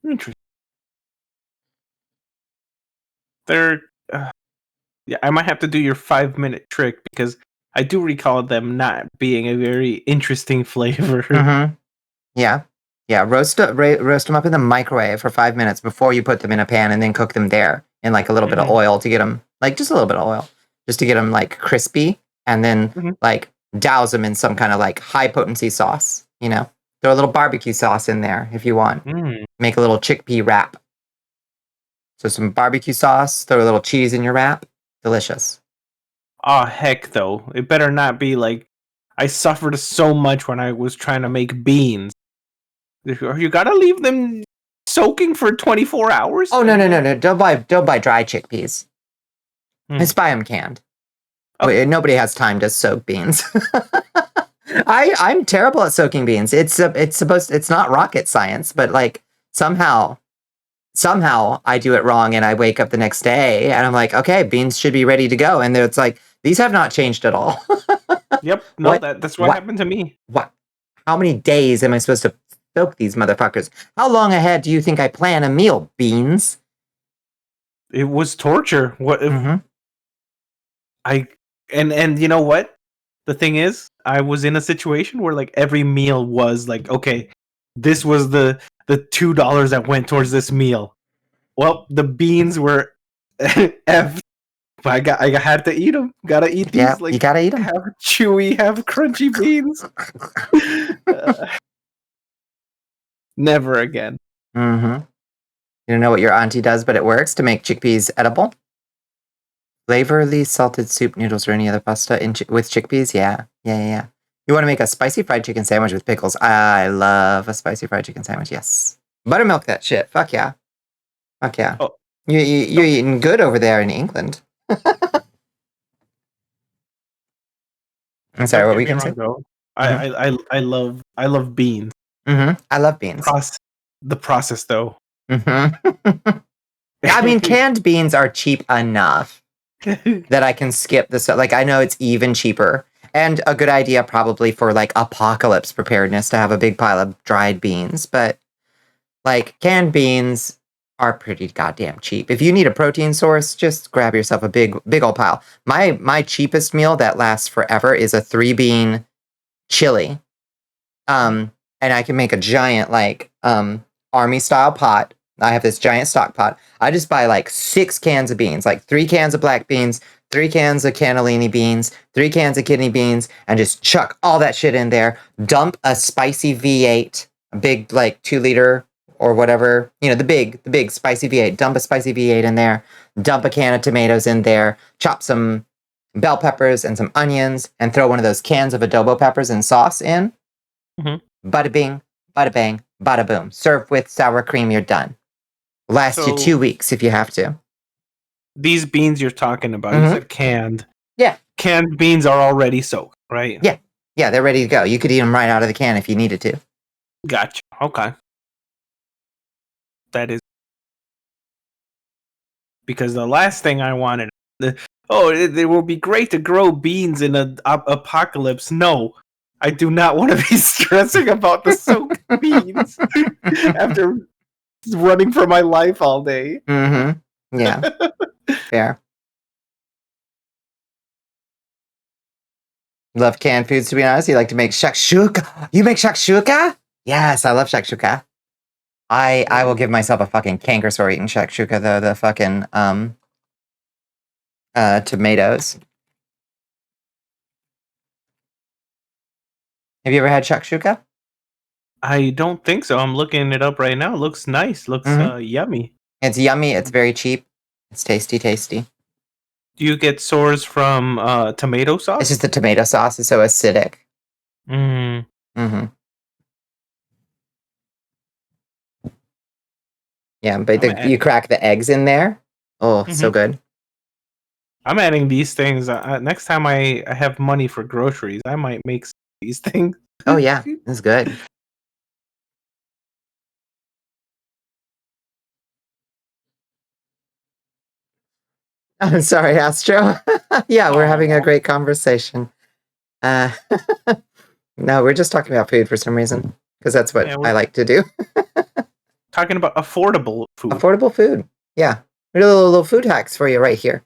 Interesting. They're yeah. I might have to do your 5-minute trick because I do recall them not being a very interesting flavor. Mm-hmm. Yeah. Yeah. Roast them up in the microwave for 5 minutes before you put them in a pan, and then cook them there in like a little bit of oil to get them, like just a little bit of oil, just to get them like crispy, and then like douse them in some kind of like high potency sauce. You know, throw a little barbecue sauce in there if you want. Make a little chickpea wrap. So some barbecue sauce, throw a little cheese in your wrap. Delicious. Oh heck, though, it better not be like I suffered so much when I was trying to make beans. You gotta leave them soaking for 24 hours. Oh no. Don't buy dry chickpeas. Just buy them canned. Okay. Nobody has time to soak beans. I'm terrible at soaking beans. It's not rocket science, but like somehow I do it wrong, and I wake up the next day and I'm like, okay, beans should be ready to go, and it's like these have not changed at all. Yep. No, that's what happened to me. What? How many days am I supposed to soak these motherfuckers? How long ahead do you think I plan a meal, beans? It was torture. What? And you know what? The thing is, I was in a situation where like every meal was like, okay, this was the $2 that went towards this meal. Well, the beans were F. But I had to eat them. Gotta eat these. Yeah, like, you gotta eat them. Have chewy, have crunchy beans. Never again. You don't know what your auntie does, but it works to make chickpeas edible. Flavorly salted soup noodles or any other pasta with chickpeas. Yeah. You want to make a spicy fried chicken sandwich with pickles? I love a spicy fried chicken sandwich. Yes. Buttermilk that shit. Fuck yeah. Oh. You're eating good over there in England. I'm sorry, what were you going to say? I love beans. I love beans. The process, though. I mean, canned beans are cheap enough that I can skip this. Like, I know it's even cheaper, and a good idea probably for like apocalypse preparedness to have a big pile of dried beans. But like canned beans are pretty goddamn cheap. If you need a protein source, just grab yourself a big old pile. My cheapest meal that lasts forever is a 3-bean chili. And I can make a giant like army style pot. I have this giant stock pot. I just buy like 6 cans of beans, like 3 cans of black beans, 3 cans of cannellini beans, 3 cans of kidney beans, and just chuck all that shit in there. Dump a spicy V8, a big like 2-liter or whatever, you know, the big spicy V8. Dump a spicy V8 in there. Dump a can of tomatoes in there. Chop some bell peppers and some onions, and throw one of those cans of adobo peppers and sauce in. Bada bing, bada bang, bada boom. Serve with sour cream. You're done. Last you 2 weeks if you have to. These beans you're talking about, you said canned. Yeah. Canned beans are already soaked, right? Yeah, they're ready to go. You could eat them right out of the can if you needed to. Gotcha. Okay. That is because the last thing I wanted. It will be great to grow beans in an apocalypse. No, I do not want to be stressing about the soaked beans after running for my life all day. Yeah. Fair. Love canned foods, to be honest. You like to make shakshuka? You make shakshuka? Yes, I love shakshuka. I will give myself a fucking canker sore eating shakshuka, though. The fucking tomatoes. Have you ever had shakshuka? I don't think so. I'm looking it up right now. It looks nice. Looks yummy. It's yummy. It's very cheap. It's tasty. Do you get sores from tomato sauce? It's just the tomato sauce is so acidic. Yeah, but you crack the eggs in there. Oh, so good. I'm adding these things. Next time I have money for groceries, I might make these things. Oh, yeah. That's good. I'm sorry, Astro. Yeah, we're having a great conversation. No, we're just talking about food for some reason, because that's what I like to do. Talking about affordable food. Affordable food. Yeah. little food hacks for you right here.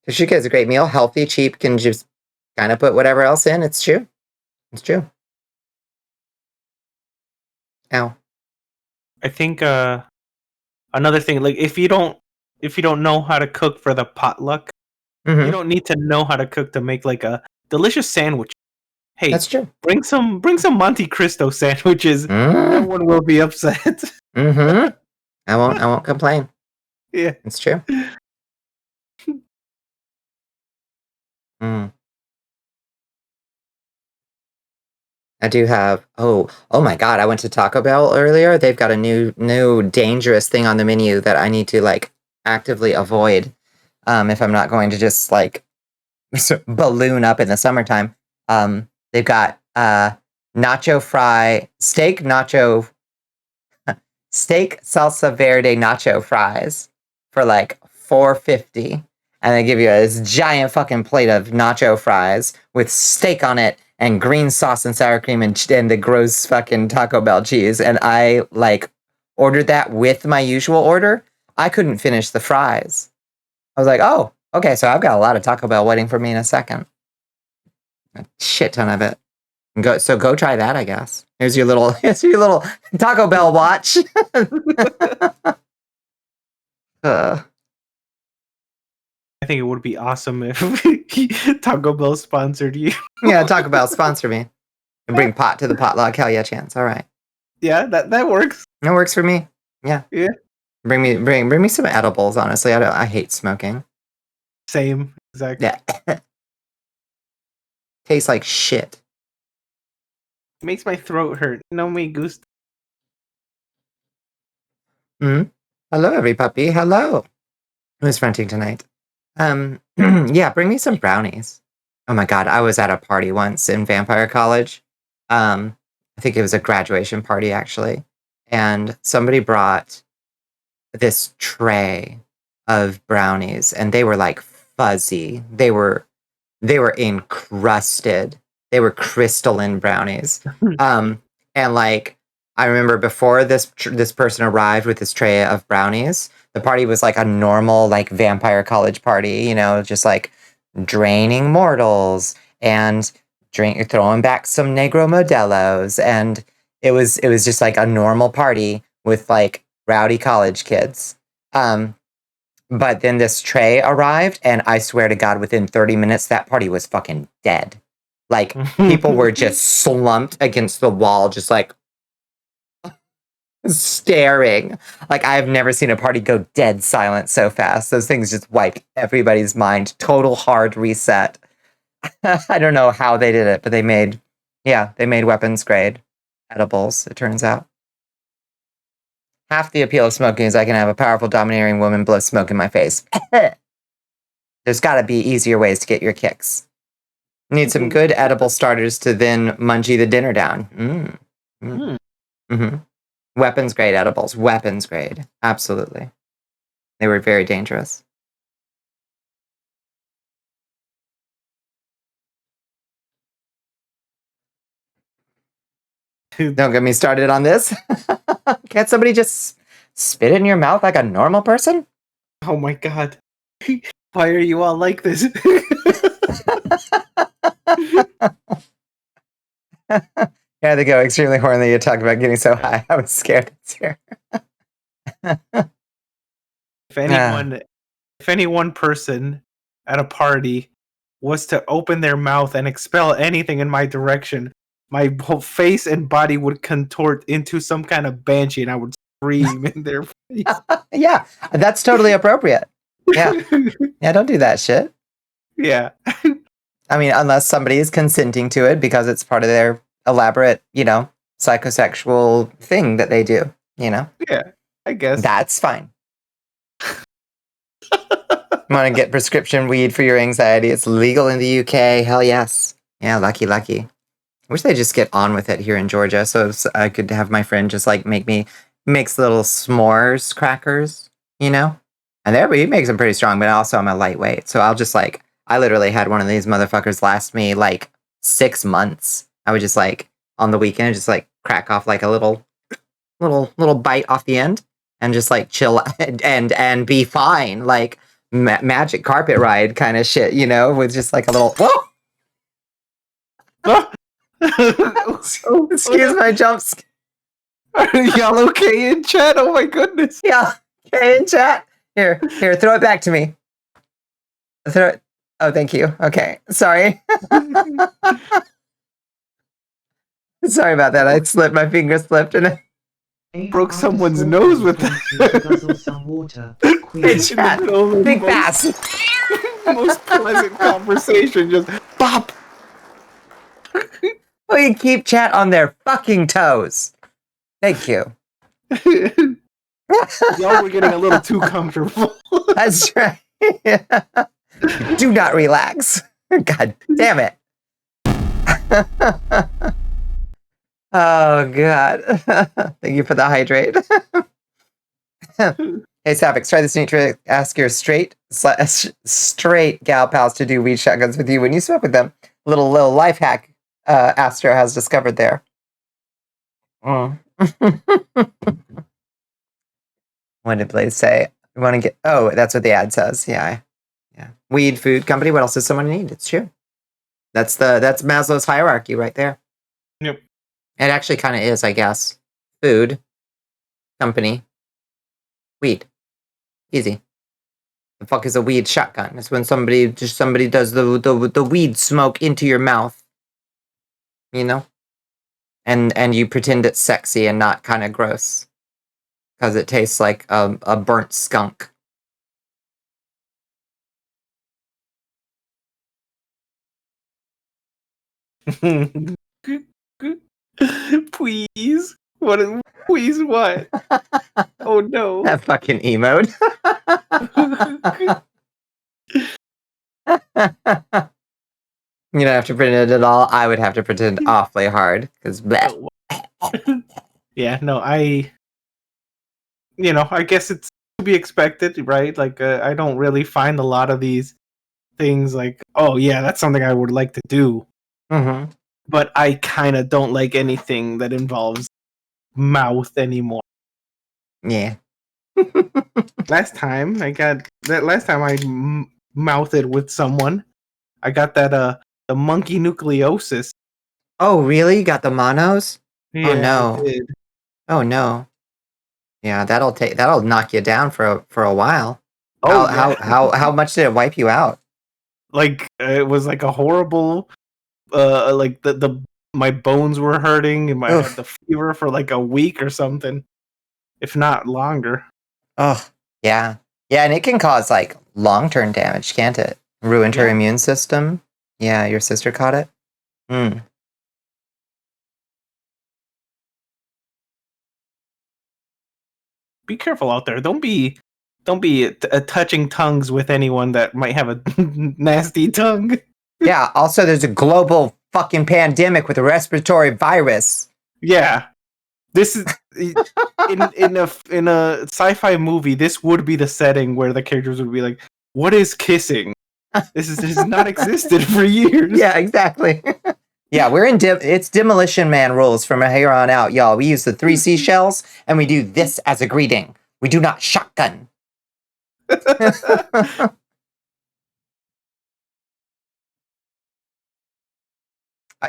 Tashika is a great meal, healthy, cheap, can just kind of put whatever else in. It's true. It's true. Ow. I think another thing, like if you don't know how to cook for the potluck, Mm-hmm. you don't need to know how to cook to make like a delicious sandwich. Hey, That's true. bring some Monte Cristo sandwiches. No one will be upset. Mm-hmm. I won't complain. Yeah. It's true. Mm. I do have. Oh my God! I went to Taco Bell earlier. They've got a new dangerous thing on the menu that I need to like actively avoid, if I'm not going to just like balloon up in the summertime. They've got nacho fry steak salsa verde nacho fries for like $4.50, and they give you this giant fucking plate of nacho fries with steak on it and green sauce and sour cream and the gross fucking Taco Bell cheese. And I like ordered that with my usual order. I couldn't finish the fries. I was like, oh, okay, so I've got a lot of Taco Bell waiting for me in a second. A shit ton of it. Go try that, I guess. Here's your little Taco Bell watch. I think it would be awesome if Taco Bell sponsored you. Yeah, Taco Bell sponsor me. And bring pot to the potluck. Hell yeah, chance. All right. Yeah, that works. That works for me. Yeah. Yeah. Bring me some edibles, honestly. I hate smoking. Same. Exactly. Yeah. Tastes like shit. It makes my throat hurt. No me gusta. Hello, every puppy. Hello. Who's fronting tonight? Yeah, bring me some brownies. Oh my God, I was at a party once in Vampire College. I think it was a graduation party actually. And somebody brought this tray of brownies and they were like fuzzy. They were encrusted. They were crystalline brownies. And like I remember before this person arrived with this tray of brownies, the party was like a normal like Vampire College party, you know, just like draining mortals and throwing back some Negro Modelos, and it was just like a normal party with like rowdy college kids. But then this tray arrived, and I swear to God, within 30 minutes, that party was fucking dead. Like, people were just slumped against the wall, just like staring. Like, I've never seen a party go dead silent so fast. Those things just wiped everybody's mind. Total hard reset. I don't know how they did it, but they made weapons grade edibles, it turns out. Half the appeal of smoking is I can have a powerful, domineering woman blow smoke in my face. There's got to be easier ways to get your kicks. Need some good edible starters to then munchie the dinner down. Weapons grade edibles. Weapons grade. Absolutely. They were very dangerous. Don't get me started on this. Can't somebody just spit it in your mouth like a normal person? Oh my God. Why are you all like this? Yeah, they go extremely horny. You talk about getting so high. I was scared it's here. If any one person at a party was to open their mouth and expel anything in my direction, my whole face and body would contort into some kind of banshee, and I would scream in their face. Yeah, that's totally appropriate. Yeah, yeah, don't do that shit. Yeah. I mean, unless somebody is consenting to it because it's part of their elaborate, you know, psychosexual thing that they do, you know? Yeah, I guess. That's fine. Want to get prescription weed for your anxiety? It's legal in the UK. Hell yes. Yeah, lucky. I wish they just get on with it here in Georgia so I could have my friend just like makes little s'mores crackers, you know? And he makes them pretty strong, but also I'm a lightweight. So I'll just like, I literally had one of these motherfuckers last me like 6 months. I would just like on the weekend, just like crack off like a little bite off the end. and just like chill and be fine, like magic carpet ride kind of shit, you know, with just like a little whoa. Excuse my jumps. Are y'all okay in chat? Oh my goodness. Yeah, okay in chat. Here, throw it back to me. Throw it. Oh, thank you. Okay, sorry. Sorry about that. I slipped. My finger slipped, and Broke someone's nose with that. Guzzle some water. hey, Queen. chat. In the middle of the Think most- fast. Most pleasant conversation, just bop. Well, you keep chat on their fucking toes. Thank you. Y'all were getting a little too comfortable. That's right. Do not relax. God damn it. Oh, God. Thank you for the hydrate. Hey, Savix, try this neat trick. Ask your straight gal pals to do weed shotguns with you when you smoke with them. Little life hack Astro has discovered there. What did Blaze say? We want to get... Oh, that's what the ad says. Yeah. Weed food company. What else does someone need? It's true. That's Maslow's hierarchy right there. Yep. It actually kind of is, I guess. Food company. Weed. Easy. The fuck is a weed shotgun? It's when somebody does the weed smoke into your mouth. You know? And you pretend it's sexy and not kind of gross. Because it tastes like a burnt skunk. Please. Please what? Oh no. That fucking emote. You don't have to pretend at all. I would have to pretend awfully hard. Because Yeah, no, I guess it's to be expected, right? Like, I don't really find a lot of these things like, oh yeah, that's something I would like to do. Mm-hmm. But I kind of don't like anything that involves mouth anymore. Yeah. Last time I mouthed with someone, I got that the monkey nucleosis. Oh, really? You got the monos? Yeah, no. I did. Oh no. Yeah, that'll knock you down for a while. Oh, How much did it wipe you out? Like it was like a horrible like the my bones were hurting and I had the fever for like a week or something, if not longer. Oh, yeah. Yeah, and it can cause like long-term damage, can't it? Ruined her immune system. Yeah, your sister caught it. Be careful out there. Don't be touching tongues with anyone that might have a nasty tongue. Yeah, also there's a global fucking pandemic with a respiratory virus. Yeah. This is in a sci-fi movie, this would be the setting where the characters would be like, "What is kissing? This has not existed for years." Yeah, exactly. Yeah, we're in it's Demolition Man rules from here on out, y'all. We use the 3 seashells and we do this as a greeting. We do not shotgun.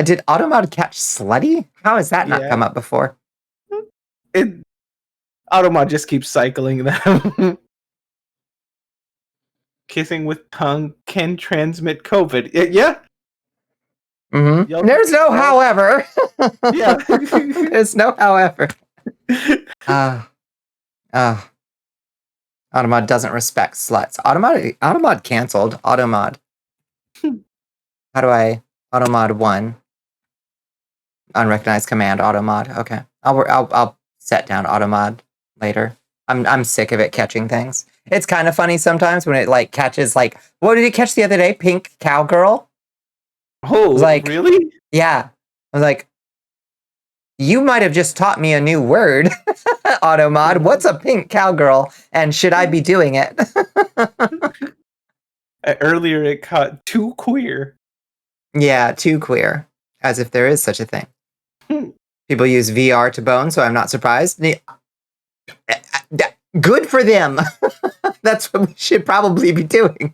Did Automod catch Slutty? How has that not come up before? Automod just keeps cycling them. Kissing with tongue can transmit COVID. Yeah. Mm-hmm. Yep. There's no however. Yeah. There's no however. Automod doesn't respect sluts. Automod canceled. Automod. How do I Automod 1? Unrecognized command Automod. Okay. I'll set down Automod later. I'm sick of it catching things. It's kind of funny sometimes when it like catches like, what did it catch the other day? Pink cowgirl? Oh, like, really? Yeah. I was like, you might have just taught me a new word, Automod. What's a pink cowgirl? And should I be doing it? Earlier it caught too queer. Yeah, too queer. As if there is such a thing. People use VR to bone, so I'm not surprised. Good for them. That's what we should probably be doing.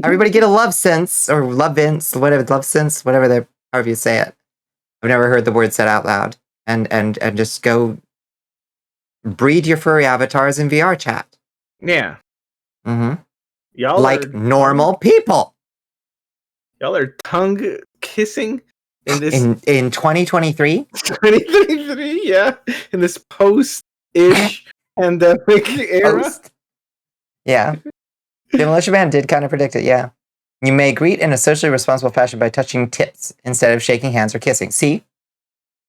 Everybody get a love sense or love sense, whatever, love sense, whatever they, however you say it. I've never heard the word said out loud. And just go breed your furry avatars in VR chat. Yeah. Mm-hmm. Y'all like normal people. Y'all are tongue kissing in this in 2023. 2023, yeah, in this post-ish pandemic era. Post. Yeah, Demolition Man did kind of predict it. Yeah, you may greet in a socially responsible fashion by touching tips instead of shaking hands or kissing. See,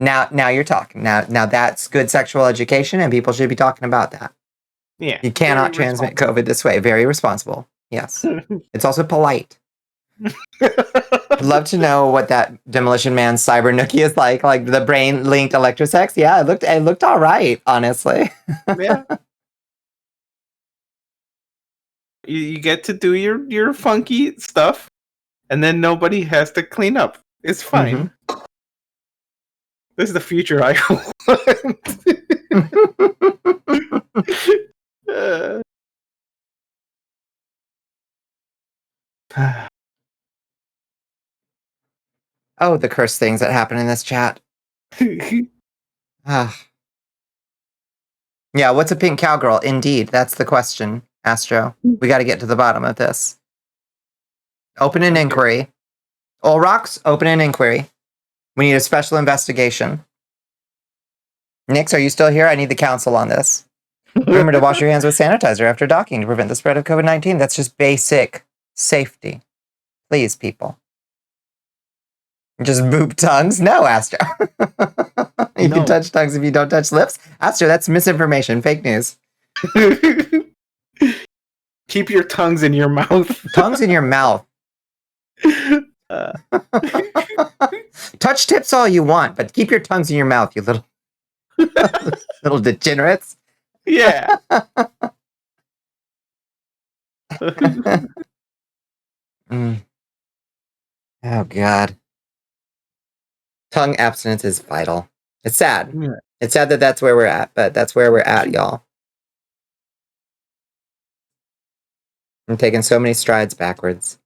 now you're talking. Now that's good sexual education, and people should be talking about that. Yeah, you cannot transmit COVID this way. Very responsible. Yes, it's also polite. I'd love to know what that Demolition Man cyber nookie is like the brain linked electrosex. Yeah, it looked all right, honestly. Yeah. You get to do your funky stuff, and then nobody has to clean up. It's fine. Mm-hmm. This is the future I want. Oh, the cursed things that happen in this chat. Yeah, what's a pink cowgirl? Indeed, that's the question, Astro. We got to get to the bottom of this. Open an inquiry. Olrox, open an inquiry. We need a special investigation. Nix, are you still here? I need the counsel on this. Remember to wash your hands with sanitizer after docking to prevent the spread of COVID-19. That's just basic safety. Please, people. Just boob tongues? No, Astro. You can touch tongues if you don't touch lips. Astro, that's misinformation. Fake news. Keep your tongues in your mouth. Tongues in your mouth. Touch tips all you want, but keep your tongues in your mouth, you little little degenerates. Yeah. Oh, God. Tongue abstinence is vital. It's sad. Yeah. It's sad that that's where we're at, but that's where we're at, y'all. I'm taking so many strides backwards.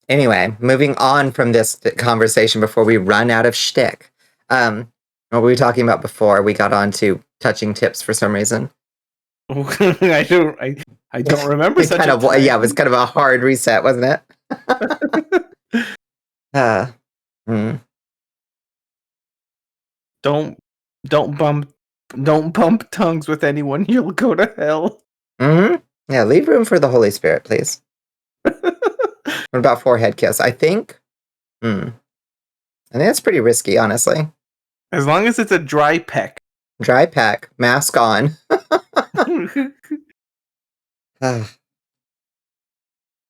Anyway, moving on from this conversation before we run out of shtick. What were we talking about before we got on to touching tips for some reason? I don't remember such kind of, yeah, it was kind of a hard reset, wasn't it? Don't bump tongues with anyone. You'll go to hell. Mm-hmm. Yeah, leave room for the Holy Spirit, please. What about forehead kiss? I think that's pretty risky, honestly. As long as it's a dry peck. Dry peck, mask on. You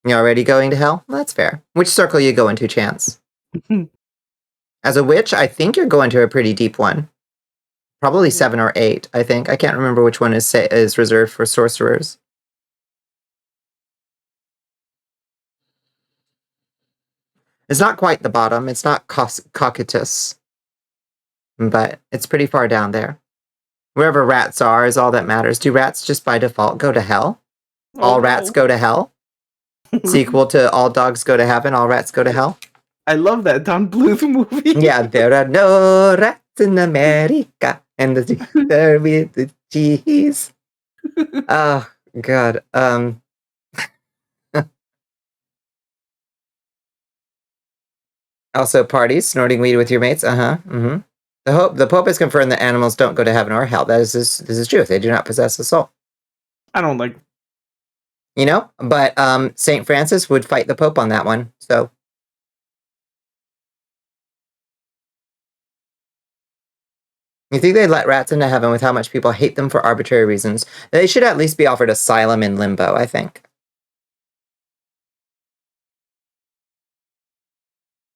already going to hell? Well, that's fair. Which circle you go into, Chance? As a witch, I think you're going to a pretty deep one. Probably 7 or 8, I think. I can't remember which one is reserved for sorcerers. It's not quite the bottom. It's not cocytus. But it's pretty far down there. Wherever rats are is all that matters. Do rats just by default go to hell? All rats go to hell? Sequel to All Dogs Go to Heaven, All Rats Go to Hell? I love that Don Bluth movie. Yeah, there are no rats in America. And there with the cheese. Oh, God. Also, parties, snorting weed with your mates. Mm-hmm. The Pope has confirmed that animals don't go to heaven or hell. This is true. They do not possess a soul. I don't like. You know, but Saint Francis would fight the Pope on that one. So. You think they'd let rats into heaven with how much people hate them for arbitrary reasons? They should at least be offered asylum in limbo, I think.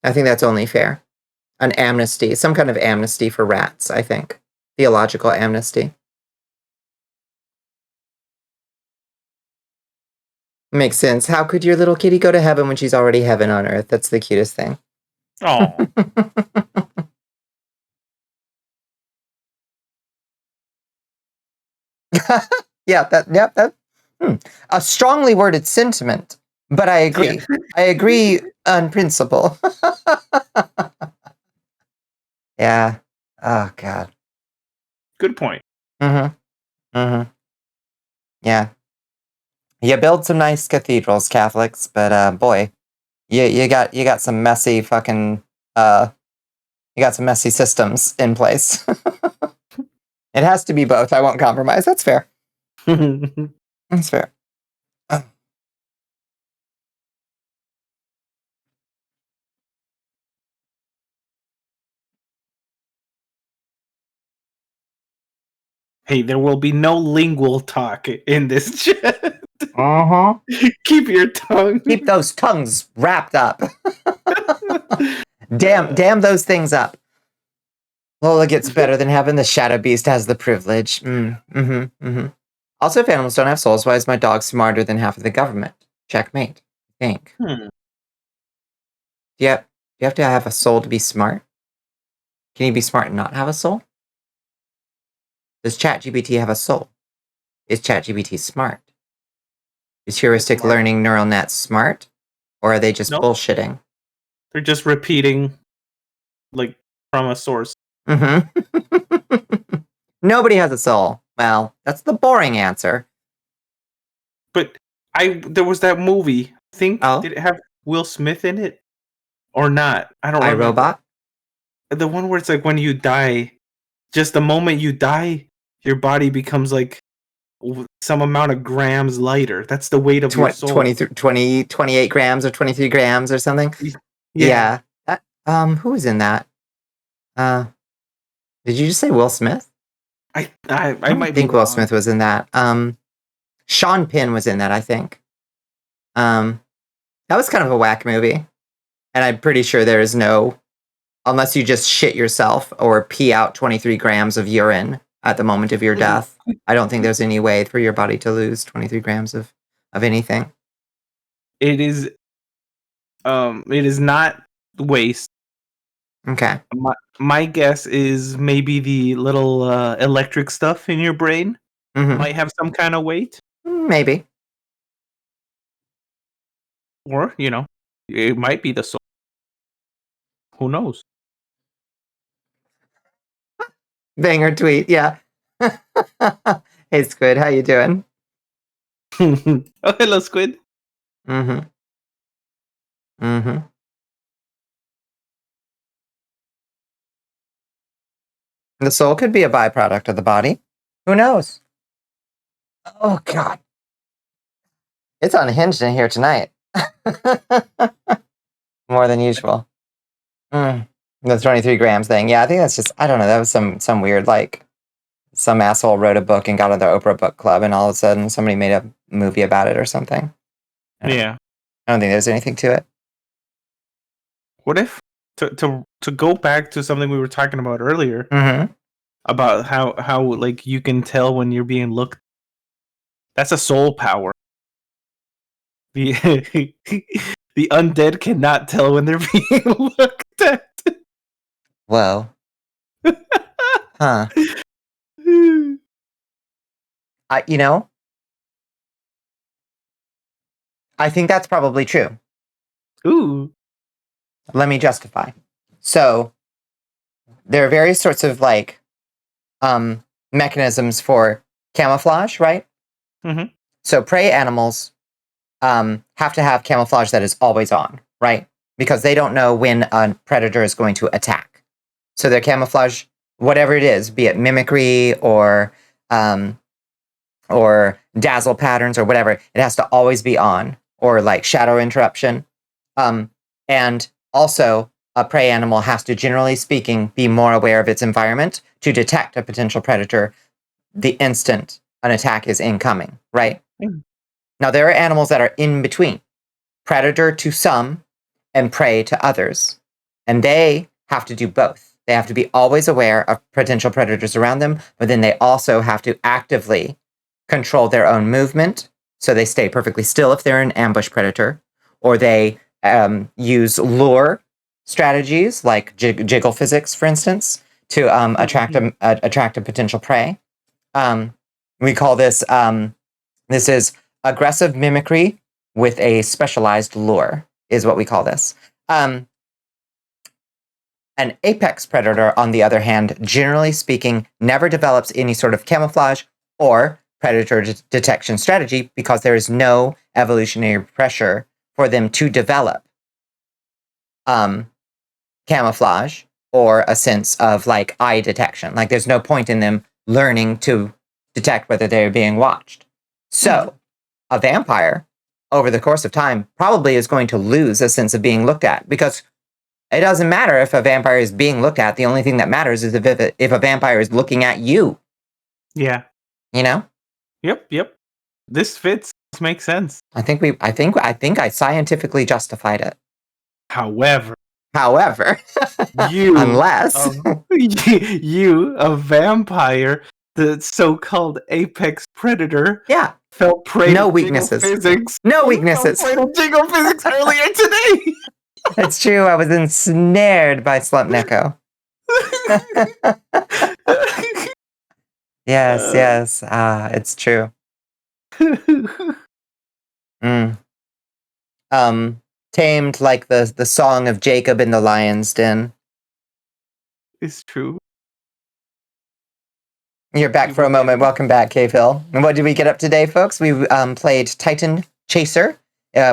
I think that's only fair. An amnesty, some kind of amnesty for rats, I think. Theological amnesty. Makes sense. How could your little kitty go to heaven when she's already heaven on earth? That's the cutest thing. Oh. Yeah, that a strongly worded sentiment, but I agree. Yeah. I agree on principle. Yeah. Oh God. Good point. Mm-hmm. Mm-hmm. Yeah. You build some nice cathedrals, Catholics, but boy, you got some messy fucking you got some messy systems in place. It has to be both. I won't compromise. That's fair. That's fair. Hey, there will be no lingual talk in this chat. Uh-huh. Keep your tongue. Keep those tongues wrapped up. Damn those things up. Lola gets better than having the Shadow Beast has the privilege. Also, if animals don't have souls, why is my dog smarter than half of the government? Checkmate. I think. Do you have to have a soul to be smart? Can you be smart and not have a soul? Does ChatGPT have a soul? Is ChatGPT smart? Is heuristic Smart. learning neural nets smart? Or are they just Nope. bullshitting? They're just repeating, like, from a source. Nobody has a soul. Well, that's the boring answer. But there was that movie. I think Oh? did it have Will Smith in it or not? I don't remember. iRobot? The one where it's like when you die, just the moment you die, your body becomes like some amount of grams lighter. That's the weight of your soul. 28 grams or 23 grams or something? Yeah. Who was in that? Did you just say Will Smith? I think might be Will wrong. Smith was in that. Sean Penn was in that, I think. That was kind of a whack movie. And I'm pretty sure there is no, unless you just shit yourself or pee out 23 grams of urine at the moment of your death, I don't think there's any way for your body to lose 23 grams of anything. It is not waste. Okay. My guess is maybe the little electric stuff in your brain might have some kind of weight. Maybe. Or, it might be the soul. Who knows? Banger tweet, yeah. Hey Squid, how you doing? Oh, hello, Squid. The soul could be a byproduct of the body. Who knows? Oh God. It's unhinged in here tonight. More than usual. The 23 grams thing. Yeah, I think that's just, I don't know, that was some weird, like, some asshole wrote a book and got on the Oprah Book Club and all of a sudden somebody made a movie about it or something. Yeah. I don't think there's anything to it. What if to go back to something we were talking about earlier about how like you can tell when you're being looked. That's a soul power. The the undead cannot tell when they're being looked at. Whoa. Huh. I think that's probably true. Ooh. Let me justify. So there are various sorts of like mechanisms for camouflage, right? So prey animals have to have camouflage that is always on, right? Because they don't know when a predator is going to attack. So their camouflage, whatever it is, be it mimicry or dazzle patterns or whatever, it has to always be on, or like shadow interruption. And also, a prey animal has to, generally speaking, be more aware of its environment to detect a potential predator the instant an attack is incoming, right? Now, there are animals that are in between, predator to some and prey to others. And they have to do both. They have to be always aware of potential predators around them, but then they also have to actively control their own movement. So they stay perfectly still if they're an ambush predator, or they use lure strategies like jiggle physics, for instance, to attract a potential prey. We call this, this is aggressive mimicry with a specialized lure, is what we call this. An apex predator, on the other hand, generally speaking, never develops any sort of camouflage or predator detection strategy because there is no evolutionary pressure for them to develop camouflage or a sense of like eye detection. Like there's no point in them learning to detect whether they're being watched. So a vampire over the course of time probably is going to lose a sense of being looked at because it doesn't matter if a vampire is being looked at. The only thing that matters is if a vampire is looking at you. Yeah. You know? Yep. This fits. This makes sense. I think I scientifically justified it. However, you unless you, a vampire, the so-called apex predator, felt prey no to weaknesses. Physics. No weaknesses. Fell prey to jingle physics earlier today. It's true. I was ensnared by Slump Neko. Yes. It's true. Tamed like the song of Jacob in the lion's den. It's true. You're back for a moment. Welcome back, K-Phil. And what did we get up today, folks? We played Titan Chaser,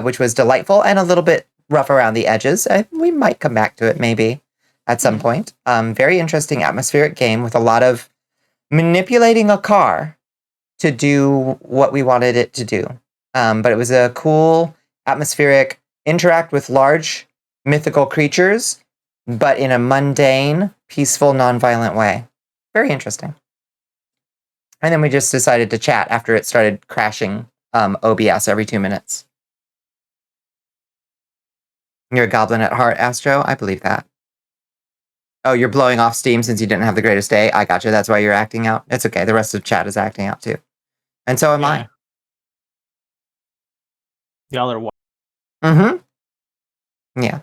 which was delightful and a little bit rough around the edges. We might come back to it maybe at some point. Very interesting atmospheric game with a lot of manipulating a car to do what we wanted it to do. But it was a cool, atmospheric, interact with large mythical creatures, but in a mundane, peaceful, nonviolent way. Very interesting. And then we just decided to chat after it started crashing OBS every 2 minutes. You're a goblin at heart, Astro? I believe that. Oh, you're blowing off steam since you didn't have the greatest day? I gotcha. That's why you're acting out. It's okay. The rest of chat is acting out too. And so am I. Y'all are what? Yeah.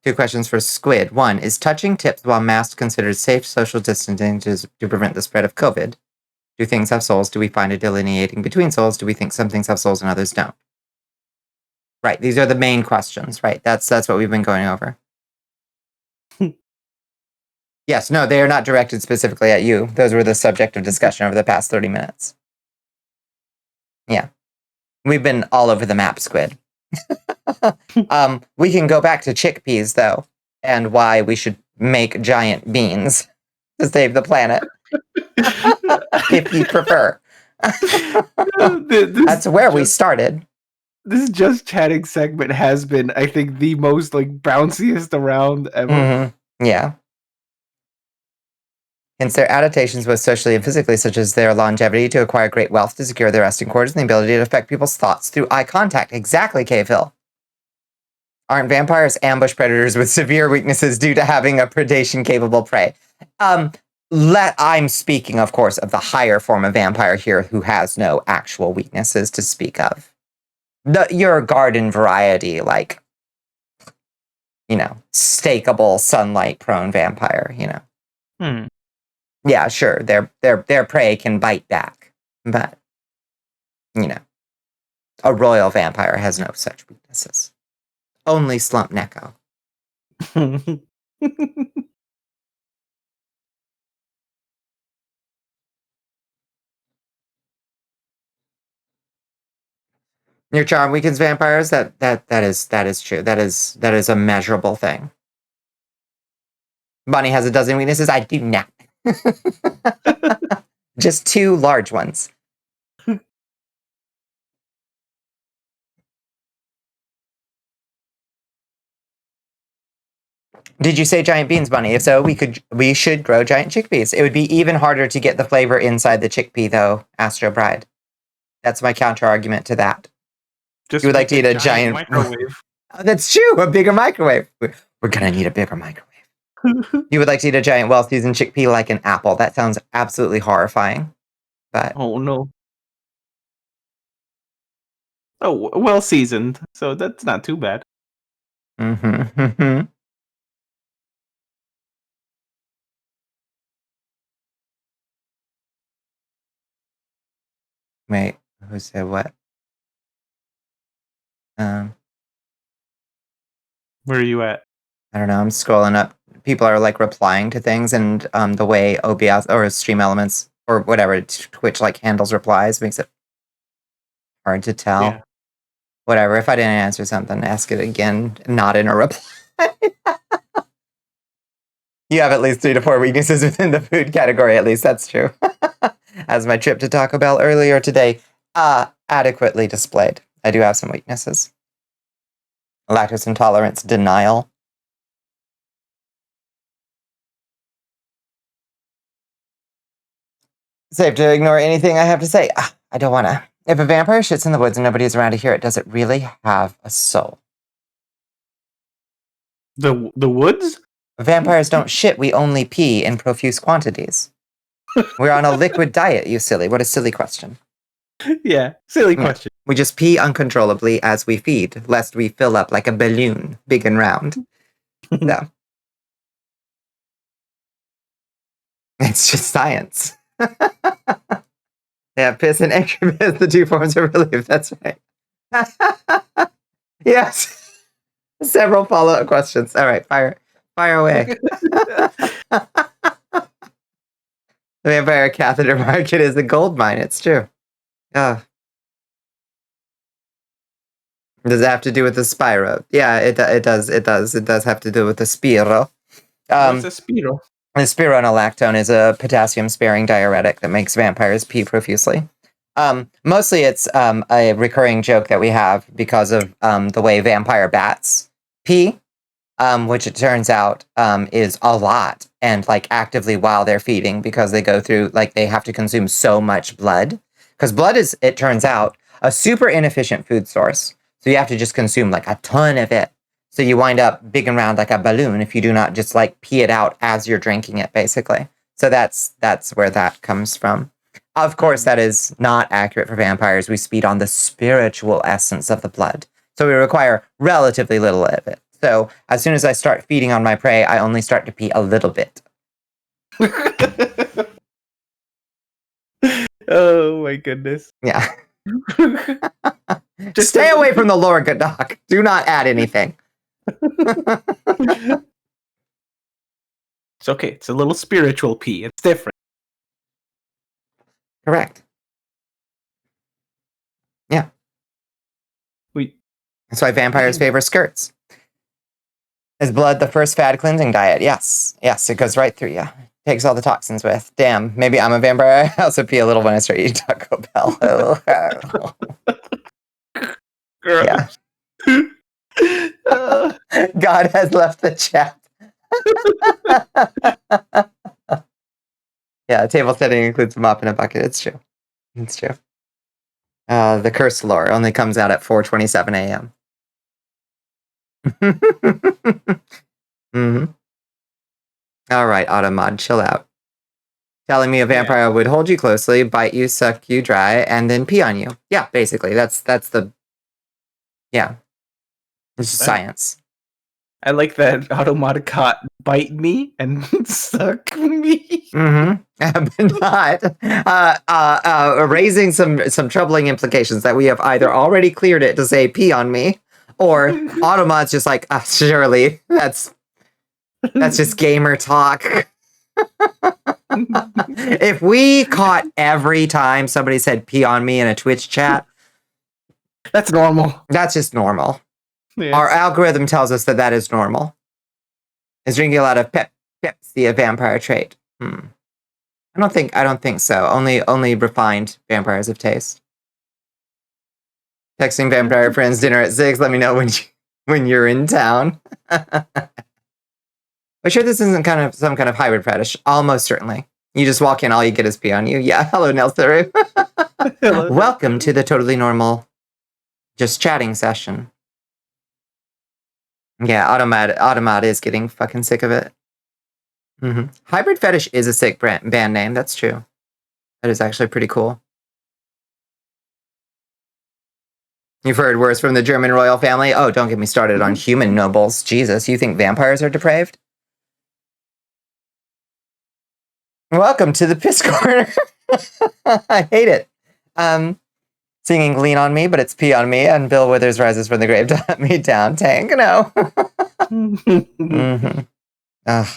2 questions for Squid. 1, is touching tips while masked considered safe social distancing to prevent the spread of COVID? Do things have souls? Do we find a delineating between souls? Do we think some things have souls and others don't? Right. These are the main questions, right? That's what we've been going over. Yes, no, they are not directed specifically at you. Those were the subject of discussion over the past 30 minutes. Yeah. We've been all over the map, Squid. We can go back to chickpeas, though, and why we should make giant beans to save the planet. If you prefer. That's where we started. This just chatting segment has been, I think, the most like bounciest around ever. Yeah. Hence their adaptations both socially and physically, such as their longevity to acquire great wealth to secure their resting quarters and the ability to affect people's thoughts through eye contact. Exactly, K-Phil. Aren't vampires ambush predators with severe weaknesses due to having a predation-capable prey? I'm speaking, of course, of the higher form of vampire here who has no actual weaknesses to speak of. Your garden variety, like, stakeable, sunlight-prone vampire, Yeah, sure, their prey can bite back, but, a royal vampire has no such weaknesses. Only Slump Neko. Your charm weakens vampires. That is true. That is a measurable thing. Bonnie has a dozen weaknesses. I do not. Just 2 large ones. Did you say giant beans, Bunny? If so, we should grow giant chickpeas. It would be even harder to get the flavor inside the chickpea, though, Astro Bride. That's my counter argument to that. Just you would like to eat a giant microwave. That's true. A bigger microwave. We're gonna need a bigger microwave. You would like to eat a giant, well-seasoned chickpea like an apple. That sounds absolutely horrifying. But oh no. Oh, well seasoned. So that's not too bad. Wait, who said what? Where are you at? I don't know. I'm scrolling up. People are like replying to things, and the way OBS or Stream Elements or whatever Twitch like handles replies makes it hard to tell. Yeah. Whatever. If I didn't answer something, ask it again. Not in a reply. You have at least 3 to 4 weaknesses within the food category. At least that's true. As my trip to Taco Bell earlier today adequately displayed. I do have some weaknesses. Lactose intolerance denial. Safe to ignore anything I have to say. I don't want to. If a vampire shits in the woods and nobody is around to hear it, does it really have a soul? The woods? Vampires don't shit, we only pee in profuse quantities. We're on a liquid diet, you silly. What a silly question. Yeah, silly question. We just pee uncontrollably as we feed, lest we fill up like a balloon, big and round. No. It's just science. Yeah, piss and increment, the 2 forms of relief. That's right. Yes. Several follow-up questions. All right, fire away. The vampire catheter market is a gold mine. It's true. Does it have to do with the Spyro? Yeah, it does. It does have to do with the Spiro. What's a Spiro? The spironolactone is a potassium-sparing diuretic that makes vampires pee profusely. Mostly it's a recurring joke that we have because of the way vampire bats pee, which it turns out is a lot, and like actively while they're feeding, because they go through, like, they have to consume so much blood. Because blood is, it turns out, a super inefficient food source. So you have to just consume like a ton of it. So you wind up big and round like a balloon if you do not just like pee it out as you're drinking it, basically. So that's where that comes from. Of course, that is not accurate for vampires. We feed on the spiritual essence of the blood. So we require relatively little of it. So as soon as I start feeding on my prey, I only start to pee a little bit. Oh my goodness. Yeah. Just stay away from the lore, good doc. Do not add anything. It's okay. It's a little spiritual pee. It's different. Correct. Yeah. That's why vampires favor skirts. Is blood the first fad cleansing diet? Yes. Yes, it goes right through you. Takes all the toxins with. Damn, maybe I'm a vampire. I also pee a little when I start eating Taco Bell. Yeah. God has left the chat. Yeah, table setting includes a mop and a bucket. It's true. It's true. The curse lore only comes out at 4:27 a.m. Mm-hmm. All right, Automod, chill out. Telling me a vampire would hold you closely, bite you, suck you dry, and then pee on you. Yeah, basically, that's the. Yeah, it's just science. I like that Automod caught bite me and suck me. Mm-hmm. But not raising some troubling implications that we have either already cleared it to say pee on me, or Automod's just like, surely that's just gamer talk. If we caught every time somebody said pee on me in a Twitch chat, that's normal. That's just normal. Yeah. Our algorithm tells us that is normal. Is drinking a lot of Pepsi a vampire trait? I don't think so. Only refined vampires of taste. Texting vampire friends dinner at 6. Let me know when you're in town. But sure, this isn't kind of some kind of hybrid fetish. Almost certainly. You just walk in, all you get is pee on you. Yeah, hello, Nelsaru. Welcome to the totally normal, just chatting session. Yeah, Automod is getting fucking sick of it. Mm-hmm. Hybrid fetish is a sick band name. That's true. That is actually pretty cool. You've heard worse from the German royal family? Oh, don't get me started on human nobles. Jesus, you think vampires are depraved? Welcome to the piss corner. I hate it. Singing Lean on Me, but it's Pee on Me, and Bill Withers rises from the grave to hunt me down. Tank, no. Mm-hmm. Ugh.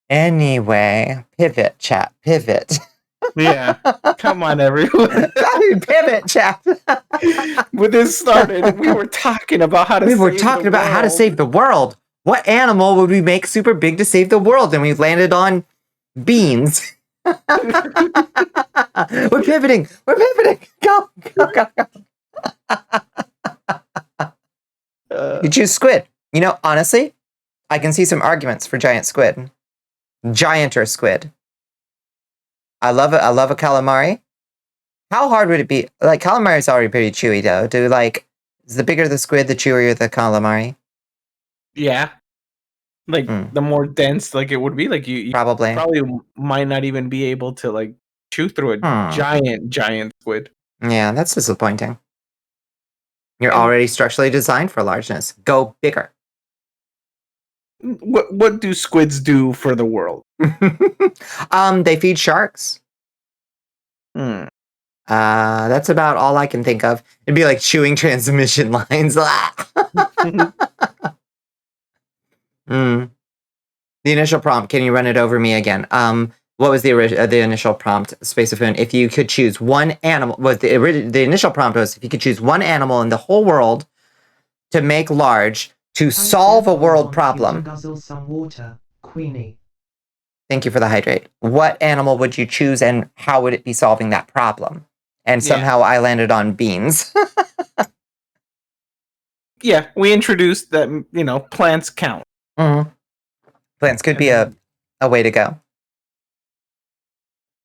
Anyway, pivot, chat, pivot. Yeah. Come on, everyone. Pivot, chat. When this started, we were talking about how to We were talking about how to save the world. What animal would we make super big to save the world? And we landed on beans. We're pivoting. We're pivoting. Go, go, go, go. You choose squid. You know, honestly, I can see some arguments for giant squid. Gianter squid. I love it. I love a calamari. How hard would it be? Like, calamari is already pretty chewy, though. Is the bigger the squid, the chewier the calamari? Yeah. Like, the more dense, like, it would be. Like, you Probably might not even be able to, like, chew through a giant squid. Yeah, that's disappointing. You're already structurally designed for largeness. Go bigger. What do squids do for the world? They feed sharks. That's about all I can think of. It'd be like chewing transmission lines. The initial prompt. Can you run it over me again? What was the initial prompt, Spaceophone? If you could choose one animal, the initial prompt was if you could choose one animal in the whole world to make large to solve a world problem. Guzzle some water, Queenie. Thank you for the hydrate. What animal would you choose, and how would it be solving that problem? And somehow I landed on beans. Yeah, we introduced that, plants count. Plants could be a way to go.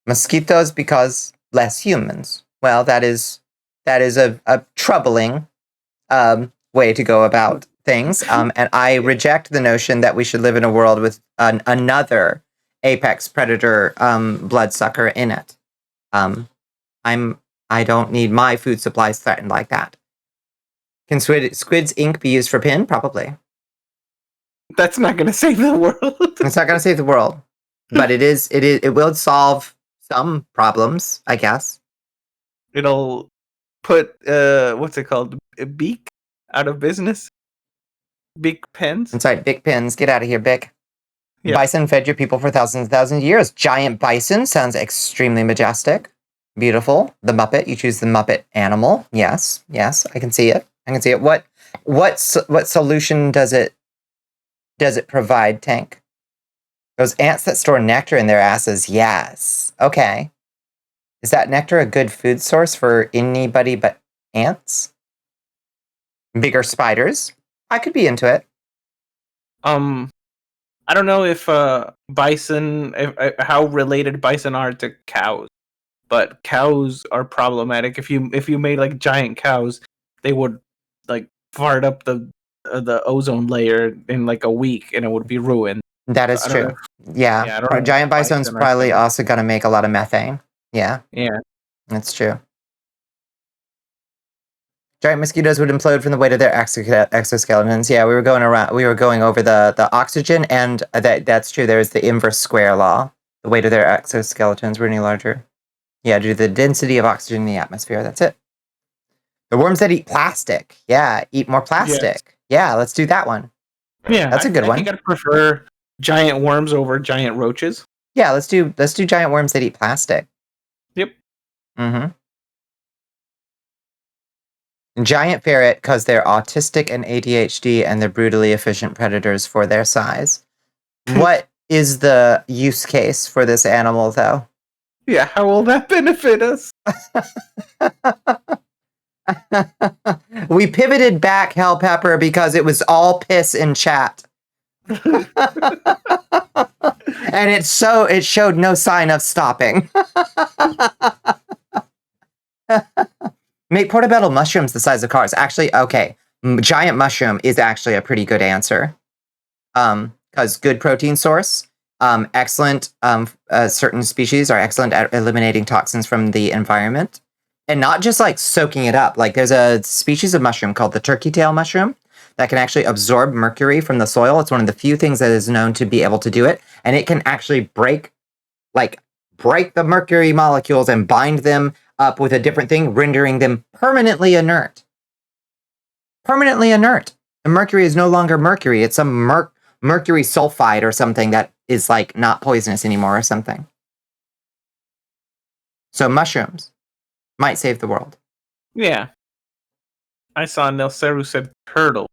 Mosquitoes because less humans. Well, that is a troubling way to go about things. And I reject the notion that we should live in a world with another apex predator bloodsucker in it. I don't need my food supplies threatened like that. Can squid's ink be used for pin? Probably. That's not going to save the world. It's not going to save the world, but it will solve some problems, I guess. It'll put what's it called? A beak out of business. Big pens. That's right, big pins. Get out of here, Bic. Yeah. Bison fed your people for thousands and thousands of years. Giant bison sounds extremely majestic. Beautiful. The Muppet. You choose the Muppet animal. Yes, I can see it. What solution does it provide, Tank? Those ants that store nectar in their asses. Yes. Okay. Is that nectar a good food source for anybody but ants? Bigger spiders. I could be into it. I don't know if bison, how related bison are to cows, but cows are problematic. If you made like giant cows, they would like fart up the ozone layer in like a week, and it would be ruined. That is true. Yeah. Giant bison's probably also going to make a lot of methane. Yeah. Yeah. That's true. Giant mosquitoes would implode from the weight of their exoskeletons. Yeah, we were going over the oxygen, and that's true. There's the inverse square law. The weight of their exoskeletons were any larger. Yeah, due to the density of oxygen in the atmosphere. That's it. The worms that eat plastic. Yeah, eat more plastic. Yes. Yeah, let's do that one. Yeah, that's a good one. I think I'd prefer giant worms over giant roaches. Yeah, let's do giant worms that eat plastic. Yep. Giant ferret because they're autistic and ADHD, and they're brutally efficient predators for their size. What is the use case for this animal, though? Yeah, how will that benefit us? We pivoted back, Hell Pepper, because it was all piss in chat. And it showed no sign of stopping. Make portobello mushrooms the size of cars. Actually, okay. Giant mushroom is actually a pretty good answer. Because good protein source. Excellent. Certain species are excellent at eliminating toxins from the environment. And not just like soaking it up. Like there's a species of mushroom called the turkey tail mushroom that can actually absorb mercury from the soil. It's one of the few things that is known to be able to do it. And it can actually break break the mercury molecules and bind them up with a different thing, rendering them permanently inert. Permanently inert. The mercury is no longer mercury. It's some mercury sulfide or something that is like not poisonous anymore or something. So mushrooms might save the world. Yeah. I saw Nelseru said turtle.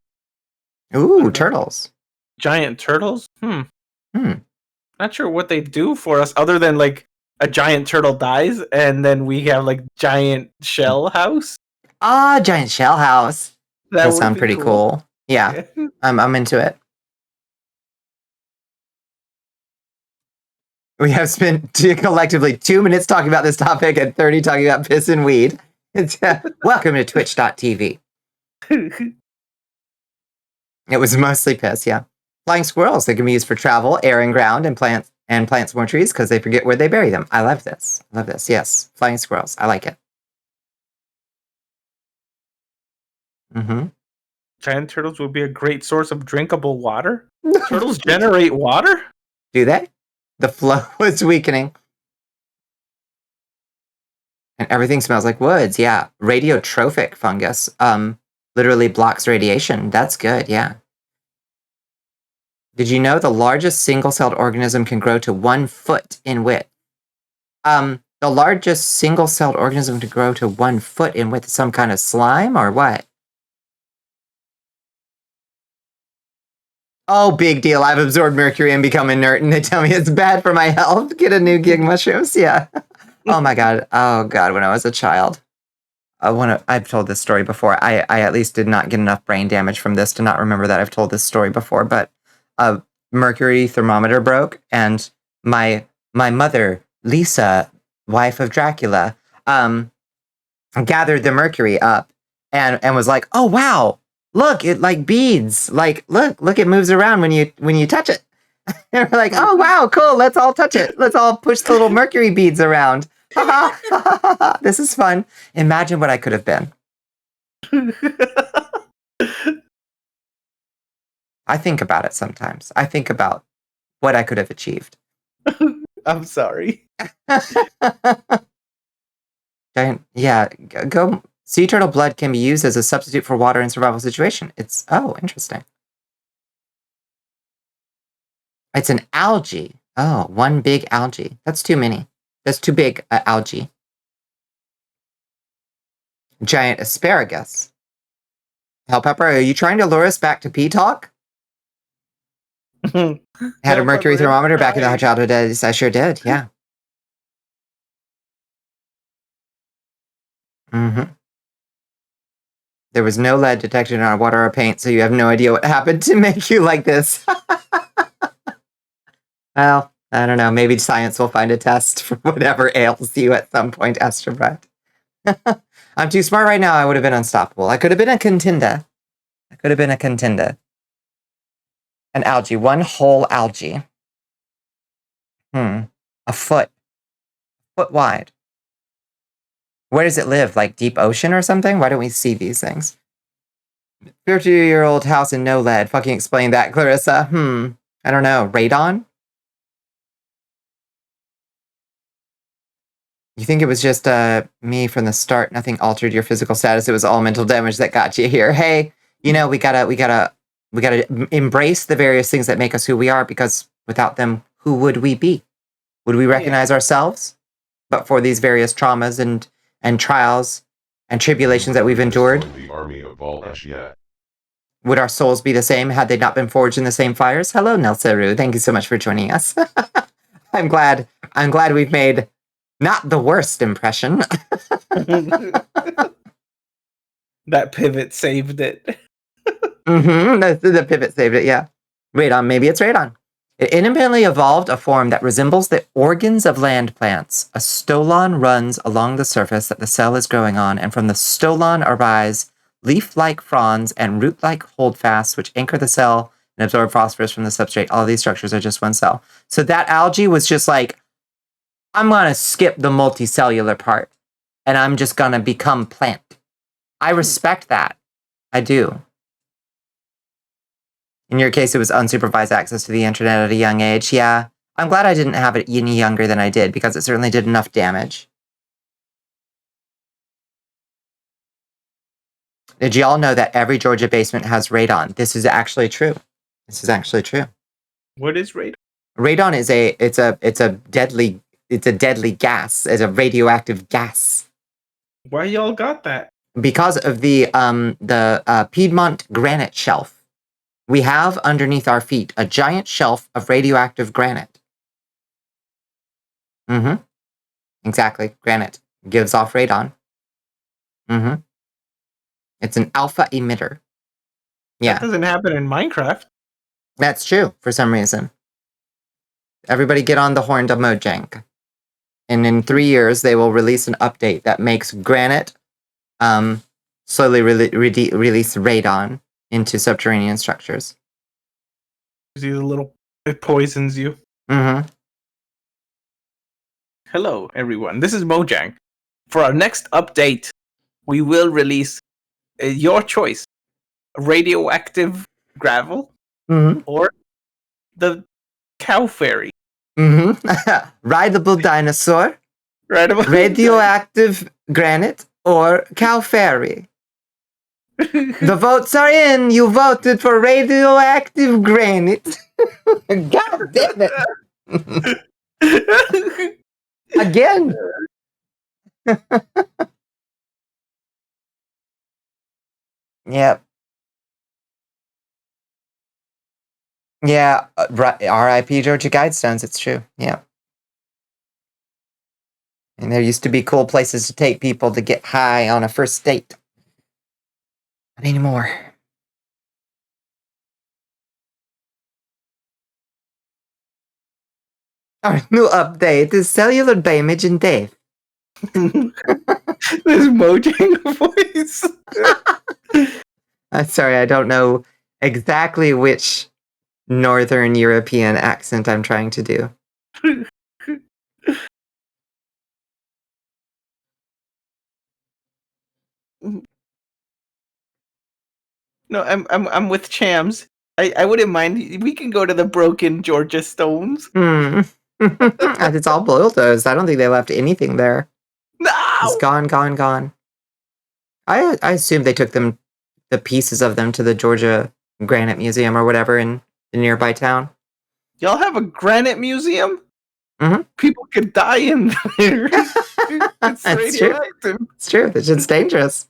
Ooh, turtles. Giant turtles? Hmm. Not sure what they do for us other than like a giant turtle dies and then we have like giant shell house. Ah, giant shell house. That That would sound be pretty cool. Yeah. I'm into it. We have spent collectively 2 minutes talking about this topic and 30 talking about piss and weed. It's, welcome to twitch.tv. It was mostly piss, yeah. Flying squirrels, they can be used for travel, air and ground, and plant more trees because they forget where they bury them. I love this. Love this. Yes. Flying squirrels. I like it. Mm-hmm. Giant turtles would be a great source of drinkable water. Turtles generate water? Do they? The flow was weakening. And everything smells like woods. Yeah. Radiotrophic fungus. Literally blocks radiation. That's good. Yeah. Did you know the largest single-celled organism can grow to 1 foot in width? The largest single-celled organism to grow to 1 foot in width. Some kind of slime or what? Oh, big deal. I've absorbed mercury and become inert, and they tell me it's bad for my health. Get a new gig mushrooms. Yeah. Oh my God. Oh God. When I was a child, I've told this story before. I at least did not get enough brain damage from this to not remember that I've told this story before, but a mercury thermometer broke, and my mother, Lisa, wife of Dracula, gathered the mercury up and was like, "Oh wow, look, it like beads. Like look, it moves around when you touch it." And we're like, "Oh wow, cool. Let's all touch it. Let's all push the little mercury beads around. This is fun." Imagine what I could have been. I think about it sometimes. I think about what I could have achieved. I'm sorry. Yeah, go. Sea turtle blood can be used as a substitute for water in survival situation. It's interesting. It's an algae. Oh, one big algae. That's too many. That's too big algae. Giant asparagus. Hell Pepper, are you trying to lure us back to pee talk? Had a mercury thermometer back in the childhood days. I sure did, yeah. Mm-hmm. There was no lead detected in our water or paint, so you have no idea what happened to make you like this. Well, I don't know. Maybe science will find a test for whatever ails you at some point, Astrobrat. I'm too smart right now. I would have been unstoppable. I could have been a contender. An algae. One whole algae. A foot. Foot wide. Where does it live? Like deep ocean or something? Why don't we see these things? 50-year-old house and no lead. Fucking explain that, Clarissa. I don't know. Radon? You think it was just me from the start? Nothing altered your physical status. It was all mental damage that got you here. Hey, we gotta embrace the various things that make us who we are, because without them, who would we be? Would we recognize ourselves? But for these various traumas and trials and tribulations that we've endured, The army of all Ashia. would our souls be the same had they not been forged in the same fires? Hello, Nelseru. Thank you so much for joining us. I'm glad we've made not the worst impression. That pivot saved it. The pivot saved it, yeah. Radon, maybe it's radon. It independently evolved a form that resembles the organs of land plants. A stolon runs along the surface that the cell is growing on, and from the stolon arise leaf-like fronds and root-like holdfasts, which anchor the cell and absorb phosphorus from the substrate. All of these structures are just one cell. So that algae was just like, I'm going to skip the multicellular part, and I'm just going to become plant. I respect that. I do. In your case, it was unsupervised access to the internet at a young age. Yeah, I'm glad I didn't have it any younger than I did, because it certainly did enough damage. Did y'all know that every Georgia basement has radon? This is actually true. This is actually true. What is radon? Radon is a deadly gas. It's a radioactive gas. Why y'all got that? Because of the Piedmont granite shelf. We have underneath our feet a giant shelf of radioactive granite. Mm-hmm. Exactly. Granite gives off radon. Mm-hmm. It's an alpha emitter. Yeah. That doesn't happen in Minecraft. That's true, for some reason. Everybody get on the horn to Mojang. And in 3 years, they will release an update that makes granite slowly release radon into subterranean structures. It poisons you. Mm-hmm. Hello, everyone. This is Mojang. For our next update, we will release your choice: radioactive gravel Mm-hmm. or the cow fairy. Mm-hmm. Rideable dinosaur, radioactive granite, or cow fairy. The votes are in. You voted for radioactive granite. God damn it. Again. Yep. Yeah. R.I.P. Georgia Guidestones. It's true. Yeah. And there used to be cool places to take people to get high on a first date. Not anymore. Our new update is cellular damage and death. This Mojang voice. I'm sorry, I don't know exactly which Northern European accent I'm trying to do. No, I'm with Chams. I wouldn't mind. We can go to the broken Georgia Stones. It's all bulldozed. I don't think they left anything there. No! It's gone, gone, gone. I assume they took the pieces of them to the Georgia Granite Museum or whatever in the nearby town. Y'all have a granite museum? Mm-hmm. People could die in there. It's That's true. radioactive. It's true. That shit's dangerous.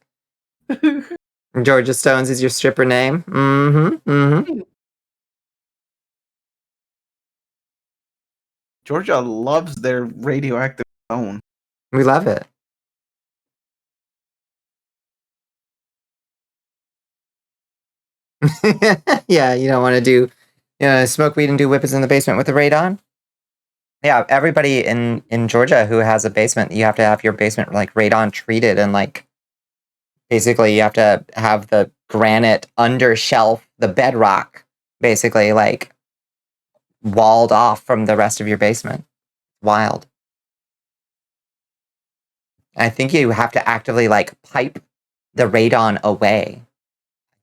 Georgia Stones is your stripper name. Mm-hmm. Mm-hmm. Georgia loves their radioactive stone. We love it. Yeah, you don't want to do, smoke weed and do whippets in the basement with the radon. Yeah, everybody in Georgia who has a basement, you have to have your basement like radon treated, and like basically you have to have the granite under shelf, the bedrock, basically like walled off from the rest of your basement. Wild. I think you have to actively like pipe the radon away.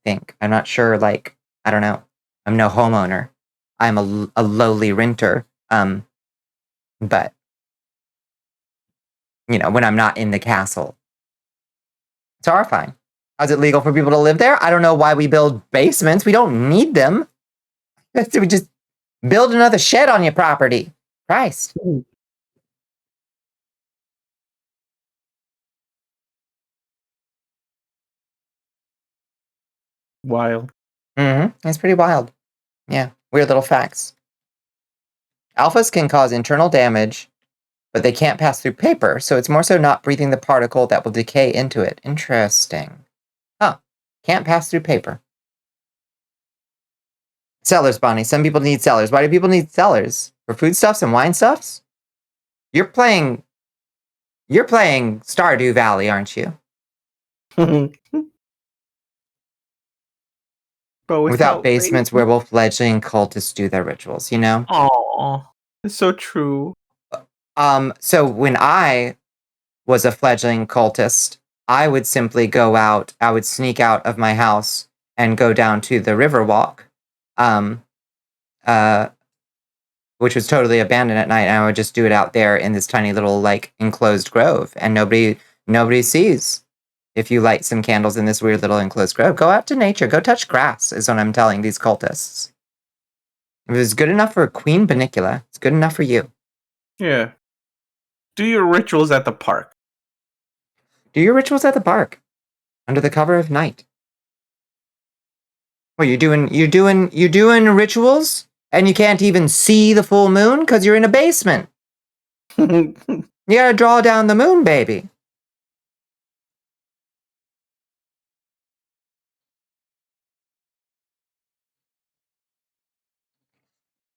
I think. I'm not sure, like, I don't know. I'm no homeowner. I'm a lowly renter. But when I'm not in the castle. It's horrifying. Is it legal for people to live there? I don't know why we build basements. We don't need them. We just build another shed on your property. Christ. Wild. Mm-hmm. It's pretty wild. Yeah. Weird little facts. Alphas can cause internal damage, but they can't pass through paper, so it's more so not breathing the particle that will decay into it. Interesting. Huh. Can't pass through paper. Cellars, Bonnie. Some people need cellars. Why do people need cellars? For foodstuffs and wine stuffs? You're playing Stardew Valley, aren't you? But without basements, werewolf fledgling cultists do their rituals, Aww. It's so true. So when I was a fledgling cultist, I would simply go out, I would sneak out of my house and go down to the Riverwalk, which was totally abandoned at night. And I would just do it out there in this tiny little like enclosed grove, and nobody sees. If you light some candles in this weird little enclosed grove, go out to nature, go touch grass, is what I'm telling these cultists. If it was good enough for Queen Bonnicula, it's good enough for you. Yeah. Do your rituals at the park. Do your rituals at the park, under the cover of night. What you're doing rituals, and you can't even see the full moon because you're in a basement. You gotta draw down the moon, baby.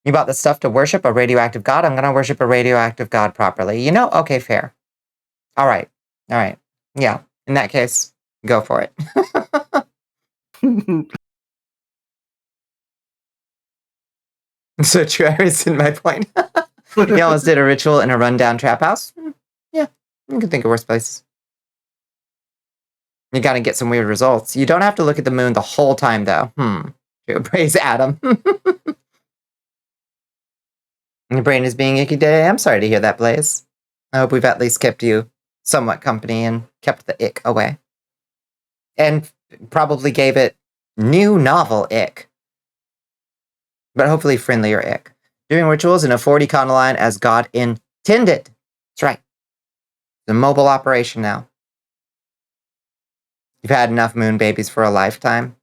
You bought the stuff to worship a radioactive god? I'm gonna worship a radioactive god properly. You know? Okay, fair. All right. Yeah. In that case, go for it. So true. I rescind my point. You almost did a ritual in a rundown trap house? Yeah. You can think of worse places. You gotta get some weird results. You don't have to look at the moon the whole time, though. Praise Adam. Your brain is being icky today. I'm sorry to hear that, Blaze. I hope we've at least kept you somewhat company and kept the ick away. And probably gave it new novel ick. But hopefully friendlier ick. Doing rituals in a 40 line as God intended. That's right. It's a mobile operation now. You've had enough moon babies for a lifetime.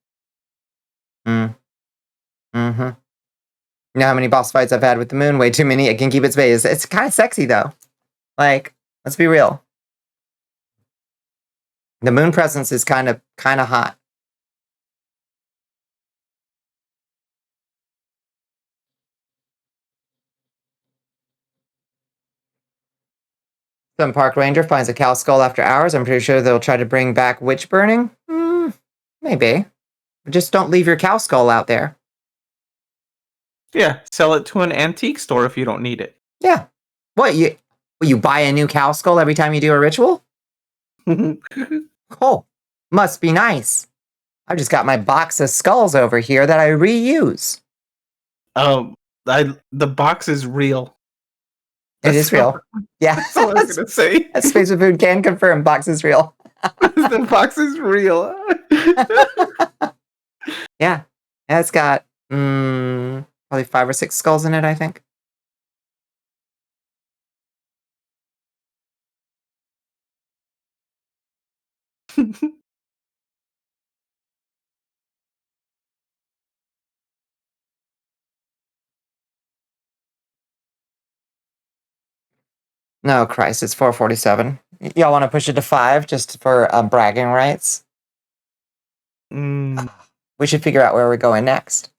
You know how many boss fights I've had with the moon? Way too many. It can keep its base. It's kind of sexy, though. Like, let's be real. The moon presence is kind of hot. Some park ranger finds a cow skull after hours. I'm pretty sure they'll try to bring back witch burning. Maybe. But just don't leave your cow skull out there. Yeah, sell it to an antique store if you don't need it. Yeah. What, you buy a new cow skull every time you do a ritual? Oh, must be nice. I've just got my box of skulls over here that I reuse. The box is real. It is real. Yeah. That's what I was going to say. Space with Food can confirm box is real. The box is real. Yeah. It's got probably 5 or 6 skulls in it, I think. No, Christ, it's 4:47. Y'all want to push it to 5 just for bragging rights? We should figure out where we're going next.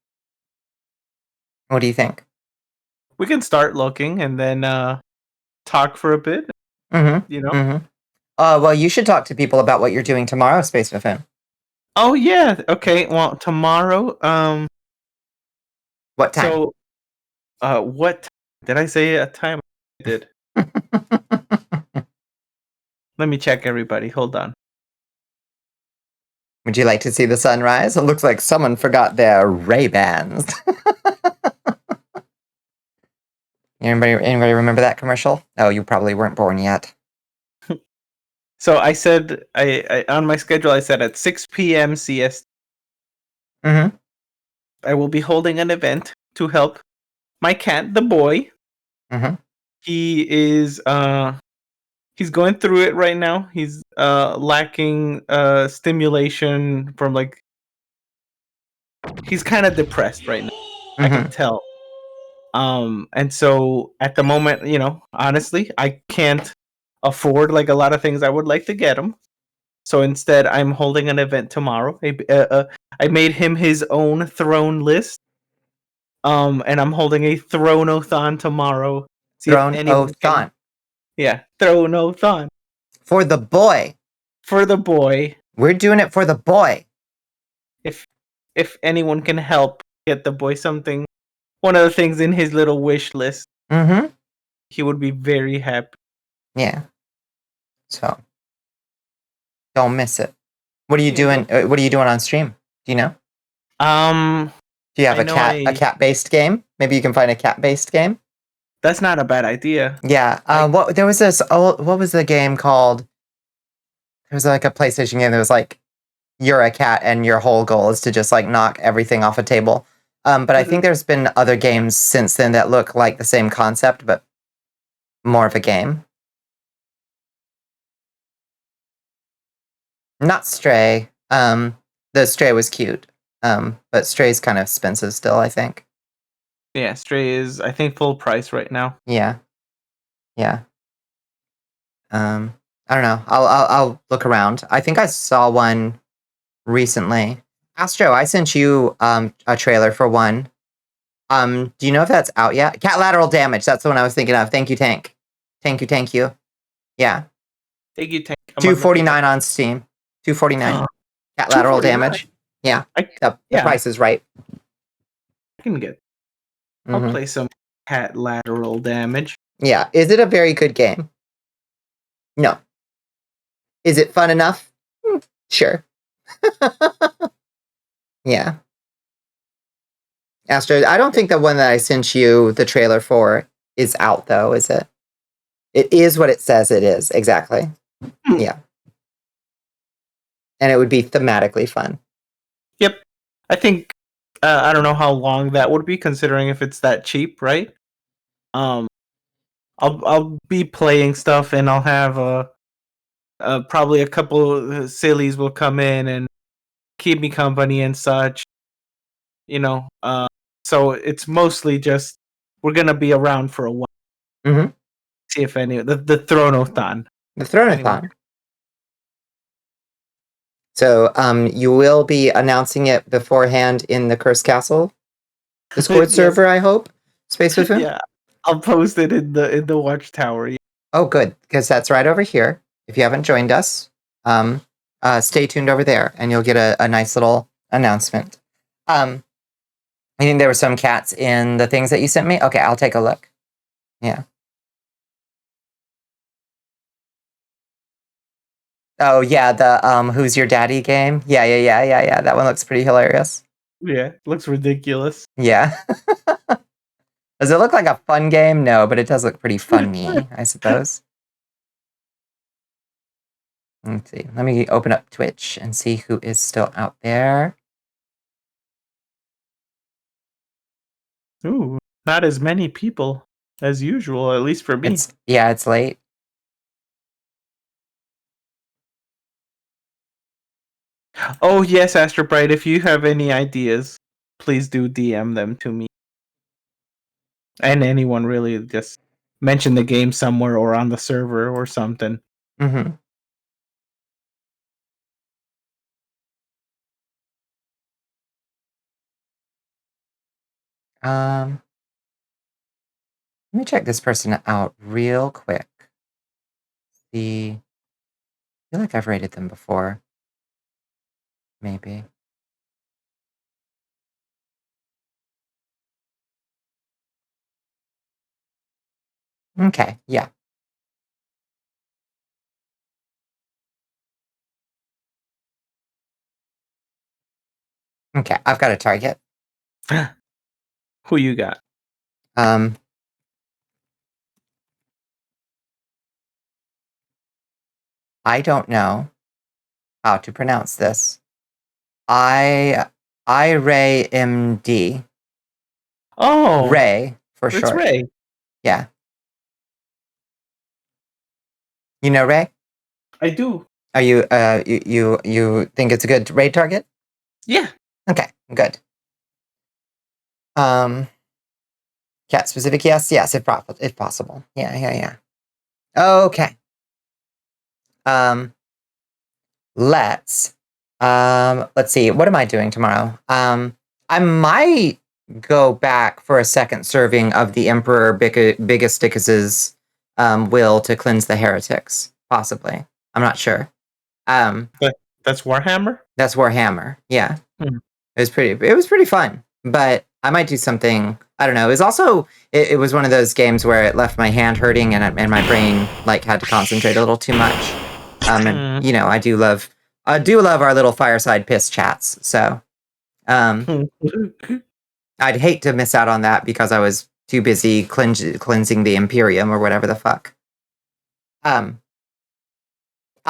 What do you think? We can start looking and then talk for a bit. You know? Well, you should talk to people about what you're doing tomorrow, Space with him. Oh, yeah. Okay. Well, tomorrow. What time? So, what did I say a time? I did. Let me check, everybody. Hold on. Would you like to see the sunrise? It looks like someone forgot their Ray-Bans. Anybody remember that commercial? Oh, you probably weren't born yet. So I said, I on my schedule, I said at 6 p.m. CST. I will be holding an event to help my cat, the boy. He is he's going through it right now. He's lacking stimulation from like he's kind of depressed right now. I can tell. And so at the moment, you know, honestly, I can't afford like a lot of things I would like to get him. So instead, I'm holding an event tomorrow. I made him his own throne list. And I'm holding a Thronothon tomorrow. Thronothon. Yeah, Thronothon. For the boy. For the boy. We're doing it for the boy. If anyone can help get the boy something, one of the things in his little wish list, he would be very happy. Yeah. So don't miss it. What are you doing? What are you doing on stream? Do you know? Do you have a cat-based game? Maybe you can find a cat-based game. That's not a bad idea. Yeah. There was this what was the game called? There was like a PlayStation game that was like you're a cat and your whole goal is to just like knock everything off a table. But I think there's been other games since then that look like the same concept, but more of a game. Not Stray. The Stray was cute. But Stray's kind of expensive still, I think. Yeah, Stray is, I think, full price right now. Yeah. Yeah. I don't know. I'll look around. I think I saw one recently. Astro, I sent you a trailer for one. Do you know if that's out yet? Cat Lateral Damage. That's the one I was thinking of. Thank you, Tank. Thank you. Yeah. Thank you, Tank. $249 on Steam. $249. Cat Lateral Damage. Yeah. The price is right. I can get. I'll play some Cat Lateral Damage. Yeah. Is it a very good game? No. Is it fun enough? Sure. Yeah. Astro, I don't think the one that I sent you the trailer for is out, though, is it? It is what it says it is, exactly. Yeah. And it would be thematically fun. Yep. I think, I don't know how long that would be, considering if it's that cheap, right? I'll be playing stuff, and I'll have probably a couple of sillies will come in and keep me company and such. You know, so it's mostly just we're gonna be around for a while. Mm-hmm. See if any the Thronothon. The Thronothon. So, you will be announcing it beforehand in the Cursed Castle Discord server, I hope. Space with him. Yeah, I'll post it in the Watchtower. Yeah. Oh, good, because that's right over here. If you haven't joined us, stay tuned over there, and you'll get a nice little announcement. I think there were some cats in the things that you sent me. Okay, I'll take a look. Yeah. Oh yeah, the Who's Your Daddy game. Yeah. That one looks pretty hilarious. Yeah, it looks ridiculous. Yeah. Does it look like a fun game? No, but it does look pretty funny, I suppose. Let's see. Let me open up Twitch and see who is still out there. Ooh, not as many people as usual, at least for me. It's late. Oh yes, Astro Bright, if you have any ideas, please do DM them to me. And anyone really, just mention the game somewhere or on the server or something. Mm-hmm. Let me check this person out real quick. See, I feel like I've rated them before. Maybe. Okay, yeah. Okay, I've got a target. Who you got? I don't know how to pronounce this. Ray MD. Oh, Ray for it's short. Ray. Yeah. You know Ray? I do. Are you you think it's a good raid target? Yeah. Okay, good. Cat specific, yes, if possible. Yeah. Okay. Let's see. What am I doing tomorrow? I might go back for a second serving of the Emperor Bigasticus's will to cleanse the heretics. Possibly. I'm not sure. That's Warhammer? That's Warhammer. Yeah. Hmm. It was pretty fun. But I might do something. I don't know. It was also it was one of those games where it left my hand hurting and my brain like had to concentrate a little too much. And you know, I do love our little fireside piss chats. So I'd hate to miss out on that because I was too busy cleansing the Imperium or whatever the fuck. I'll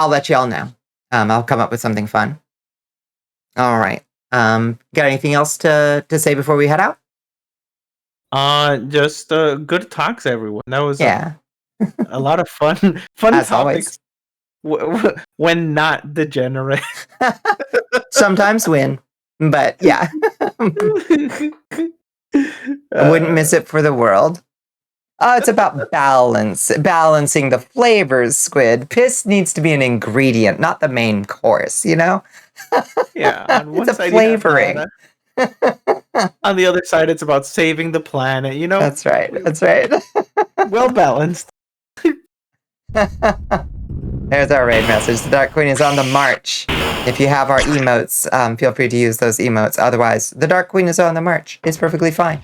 let y'all know. I'll come up with something fun. All right. Got anything else to say before we head out? Just good talks, everyone. That was Yeah. a lot of fun As topics. When not degenerate. Sometimes win, but yeah. I wouldn't miss it for the world. It's about balancing the flavors, Squid. Piss needs to be an ingredient, not the main course, you know? Yeah, on one It's a side flavoring. you have that. On the other side, it's about saving the planet, you know? That's right. That's right. Well balanced. There's our raid message. The Dark Queen is on the march. If you have our emotes, feel free to use those emotes. Otherwise, the Dark Queen is on the march. It's perfectly fine.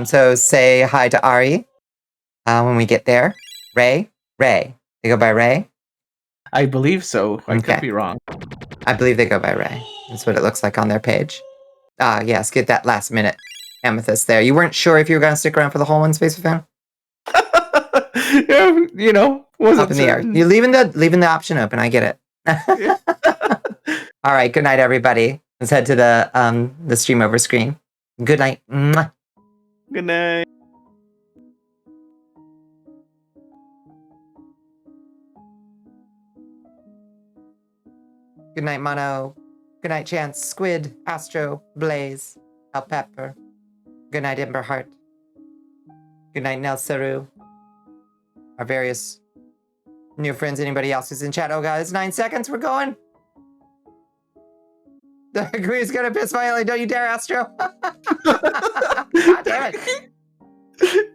So say hi to Ari when we get there. Ray? They go by Ray? I believe so. I Okay. could be wrong. I believe they go by Ray. That's what it looks like on their page. Yes, get that last minute amethyst there. You weren't sure if you were going to stick around for the whole one, Space Fan? Yeah, you know, wasn't Up in the air. certain. You're leaving the option open. I get it. All right. Good night, everybody. Let's head to the stream over screen. Good night. Mwah. Good night. Good night, Mono. Good night, Chance, Squid, Astro, Blaze, El Pepper. Good night, Emberheart. Good night, Nel Saru. Our various new friends, anybody else who's in chat. Oh, guys, 9 seconds. We're going. The Queen's gonna piss violently. Don't you dare, Astro. God damn it.